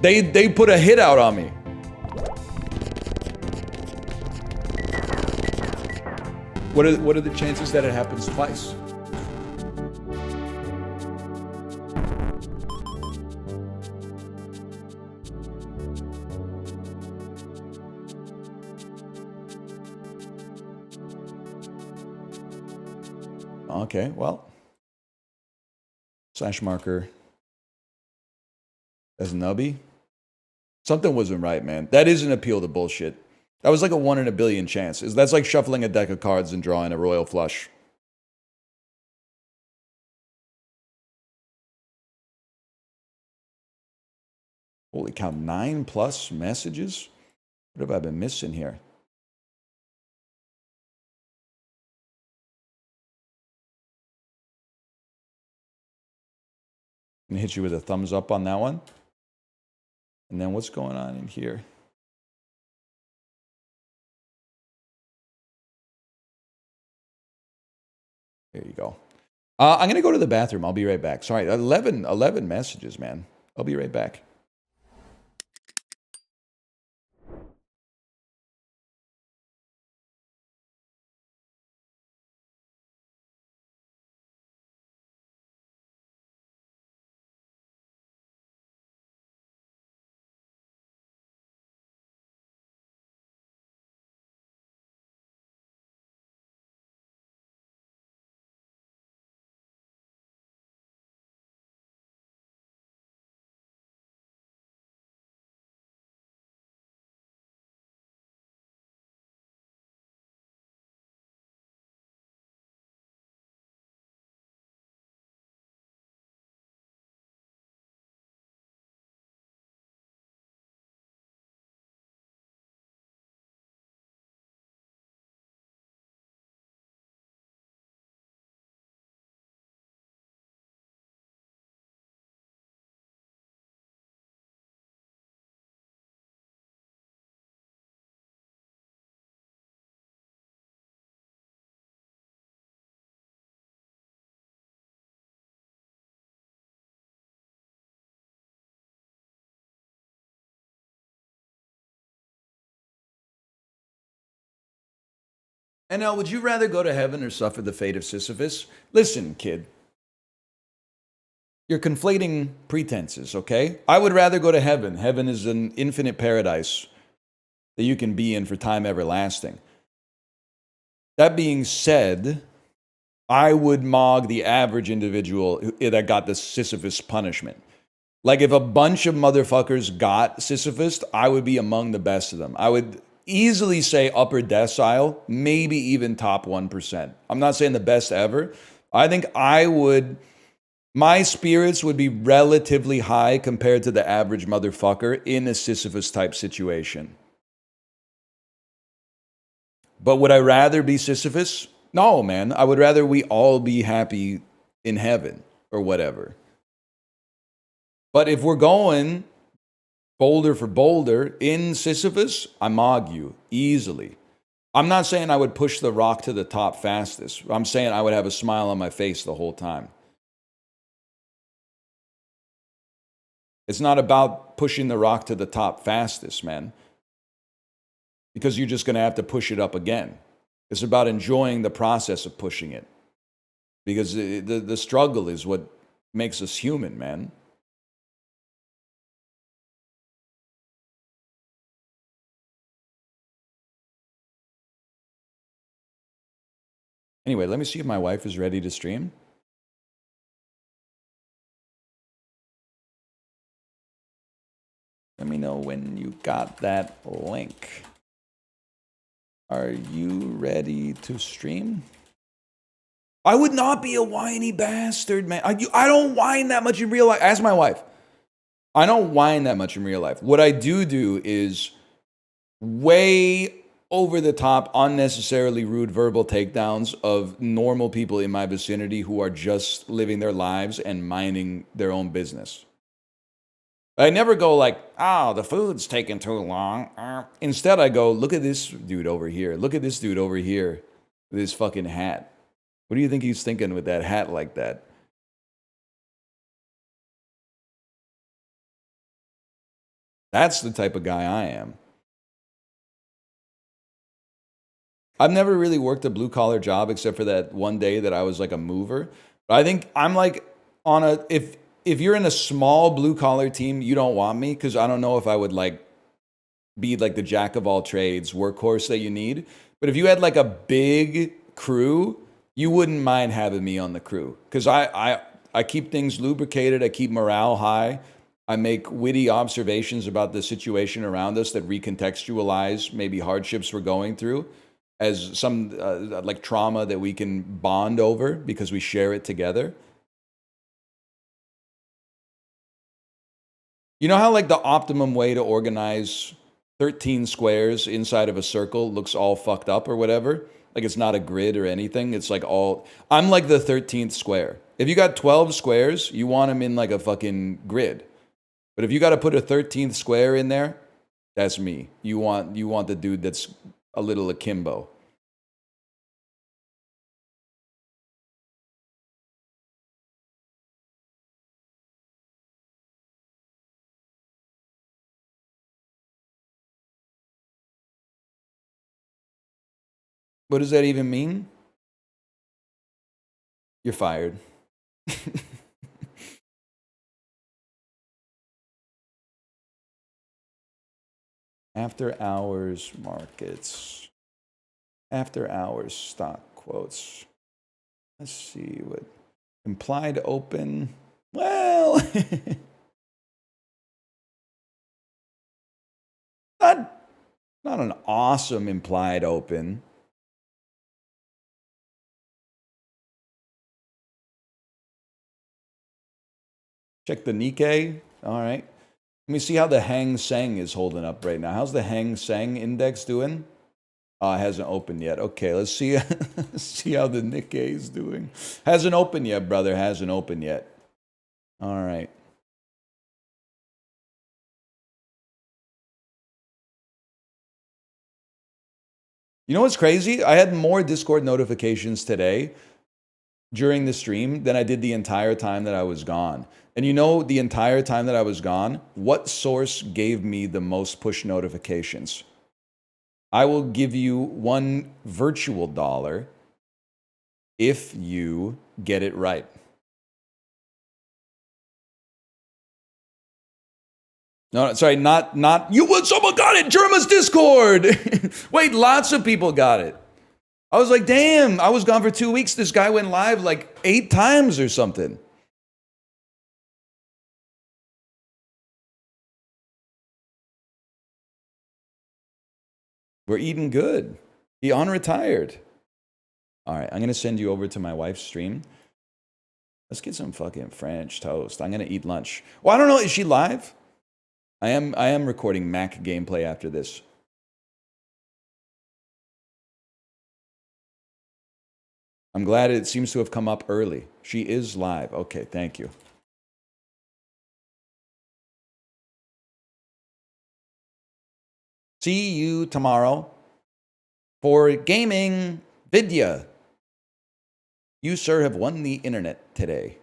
They put a hit out on me. What are the chances that it happens twice? Okay, well. Slash marker. As nubby. Something wasn't right, man. That is an appeal to bullshit. That was like a 1 in a billion chance. That's like shuffling a deck of cards and drawing a royal flush. Holy cow, 9+ messages? What have I been missing here? I'm gonna hit you with a thumbs up on that one. And then what's going on in here? There you go. I'm gonna go to the bathroom. I'll be right back. Sorry, 11 messages, man. I'll be right back. And now, would you rather go to heaven or suffer the fate of Sisyphus? Listen, kid. You're conflating pretenses, okay? I would rather go to heaven. Heaven is an infinite paradise that you can be in for time everlasting. That being said, I would mog the average individual that got the Sisyphus punishment. Like, if a bunch of motherfuckers got Sisyphus, I would be among the best of them. I would easily say upper decile, maybe even top 1%. I'm not saying the best ever. I think my spirits would be relatively high compared to the average motherfucker in a Sisyphus type situation. But would I rather be Sisyphus? No, man. I would rather we all be happy in heaven or whatever. But if we're going boulder for boulder in Sisyphus, I mog you easily. I'm not saying I would push the rock to the top fastest. I'm saying I would have a smile on my face the whole time. It's not about pushing the rock to the top fastest, man. Because you're just going to have to push it up again. It's about enjoying the process of pushing it. Because the struggle is what makes us human, man. Anyway, let me see if my wife is ready to stream. Let me know when you got that link. Are you ready to stream? I would not be a whiny bastard, man. I don't whine that much in real life. Ask my wife. I don't whine that much in real life. What I do is way over the top, unnecessarily rude verbal takedowns of normal people in my vicinity who are just living their lives and minding their own business. I never go like, oh, the food's taking too long. Instead, I go, look at this dude over here. Look at this dude over here with his fucking hat. What do you think he's thinking with that hat like that? That's the type of guy I am. I've never really worked a blue collar job except for that one day that I was like a mover. But I think I'm like on a, if you're in a small blue collar team, you don't want me because I don't know if I would like be like the jack of all trades workhorse that you need. But if you had like a big crew, you wouldn't mind having me on the crew because I keep things lubricated. I keep morale high. I make witty observations about the situation around us that recontextualize maybe hardships we're going through as some like trauma that we can bond over because we share it together. You know how like the optimum way to organize 13 squares inside of a circle looks all fucked up or whatever? Like it's not a grid or anything. It's like I'm like the 13th square. If you got 12 squares, you want them in like a fucking grid. But if you got to put a 13th square in there, that's me. You want the dude that's a little akimbo. What does that even mean? You're fired. After hours markets. After hours stock quotes. Let's see what implied open. Well, not an awesome implied open. Check the Nikkei. All right. Let me see how the Hang Seng is holding up right now. How's the Hang Seng index doing? Oh, it hasn't opened yet. Okay, let's see, see how the Nikkei is doing. Hasn't opened yet, brother. Hasn't opened yet. All right. You know what's crazy? I had more Discord notifications today during the stream than I did the entire time that I was gone. And you know, the entire time that I was gone, what source gave me the most push notifications? I will give you one virtual dollar if you get it right. No, sorry, not you. Someone got it. Germa's Discord. Wait, lots of people got it. I was like, damn. I was gone for 2 weeks. This guy went live like 8 times or something. We're eating good. He unretired. All right, I'm gonna send you over to my wife's stream. Let's get some fucking French toast. I'm gonna eat lunch. Well, I don't know. Is she live? I am recording Mac gameplay after this. I'm glad it seems to have come up early. She is live. Okay, thank you. See you tomorrow for gaming vidya. You, sir, have won the internet today.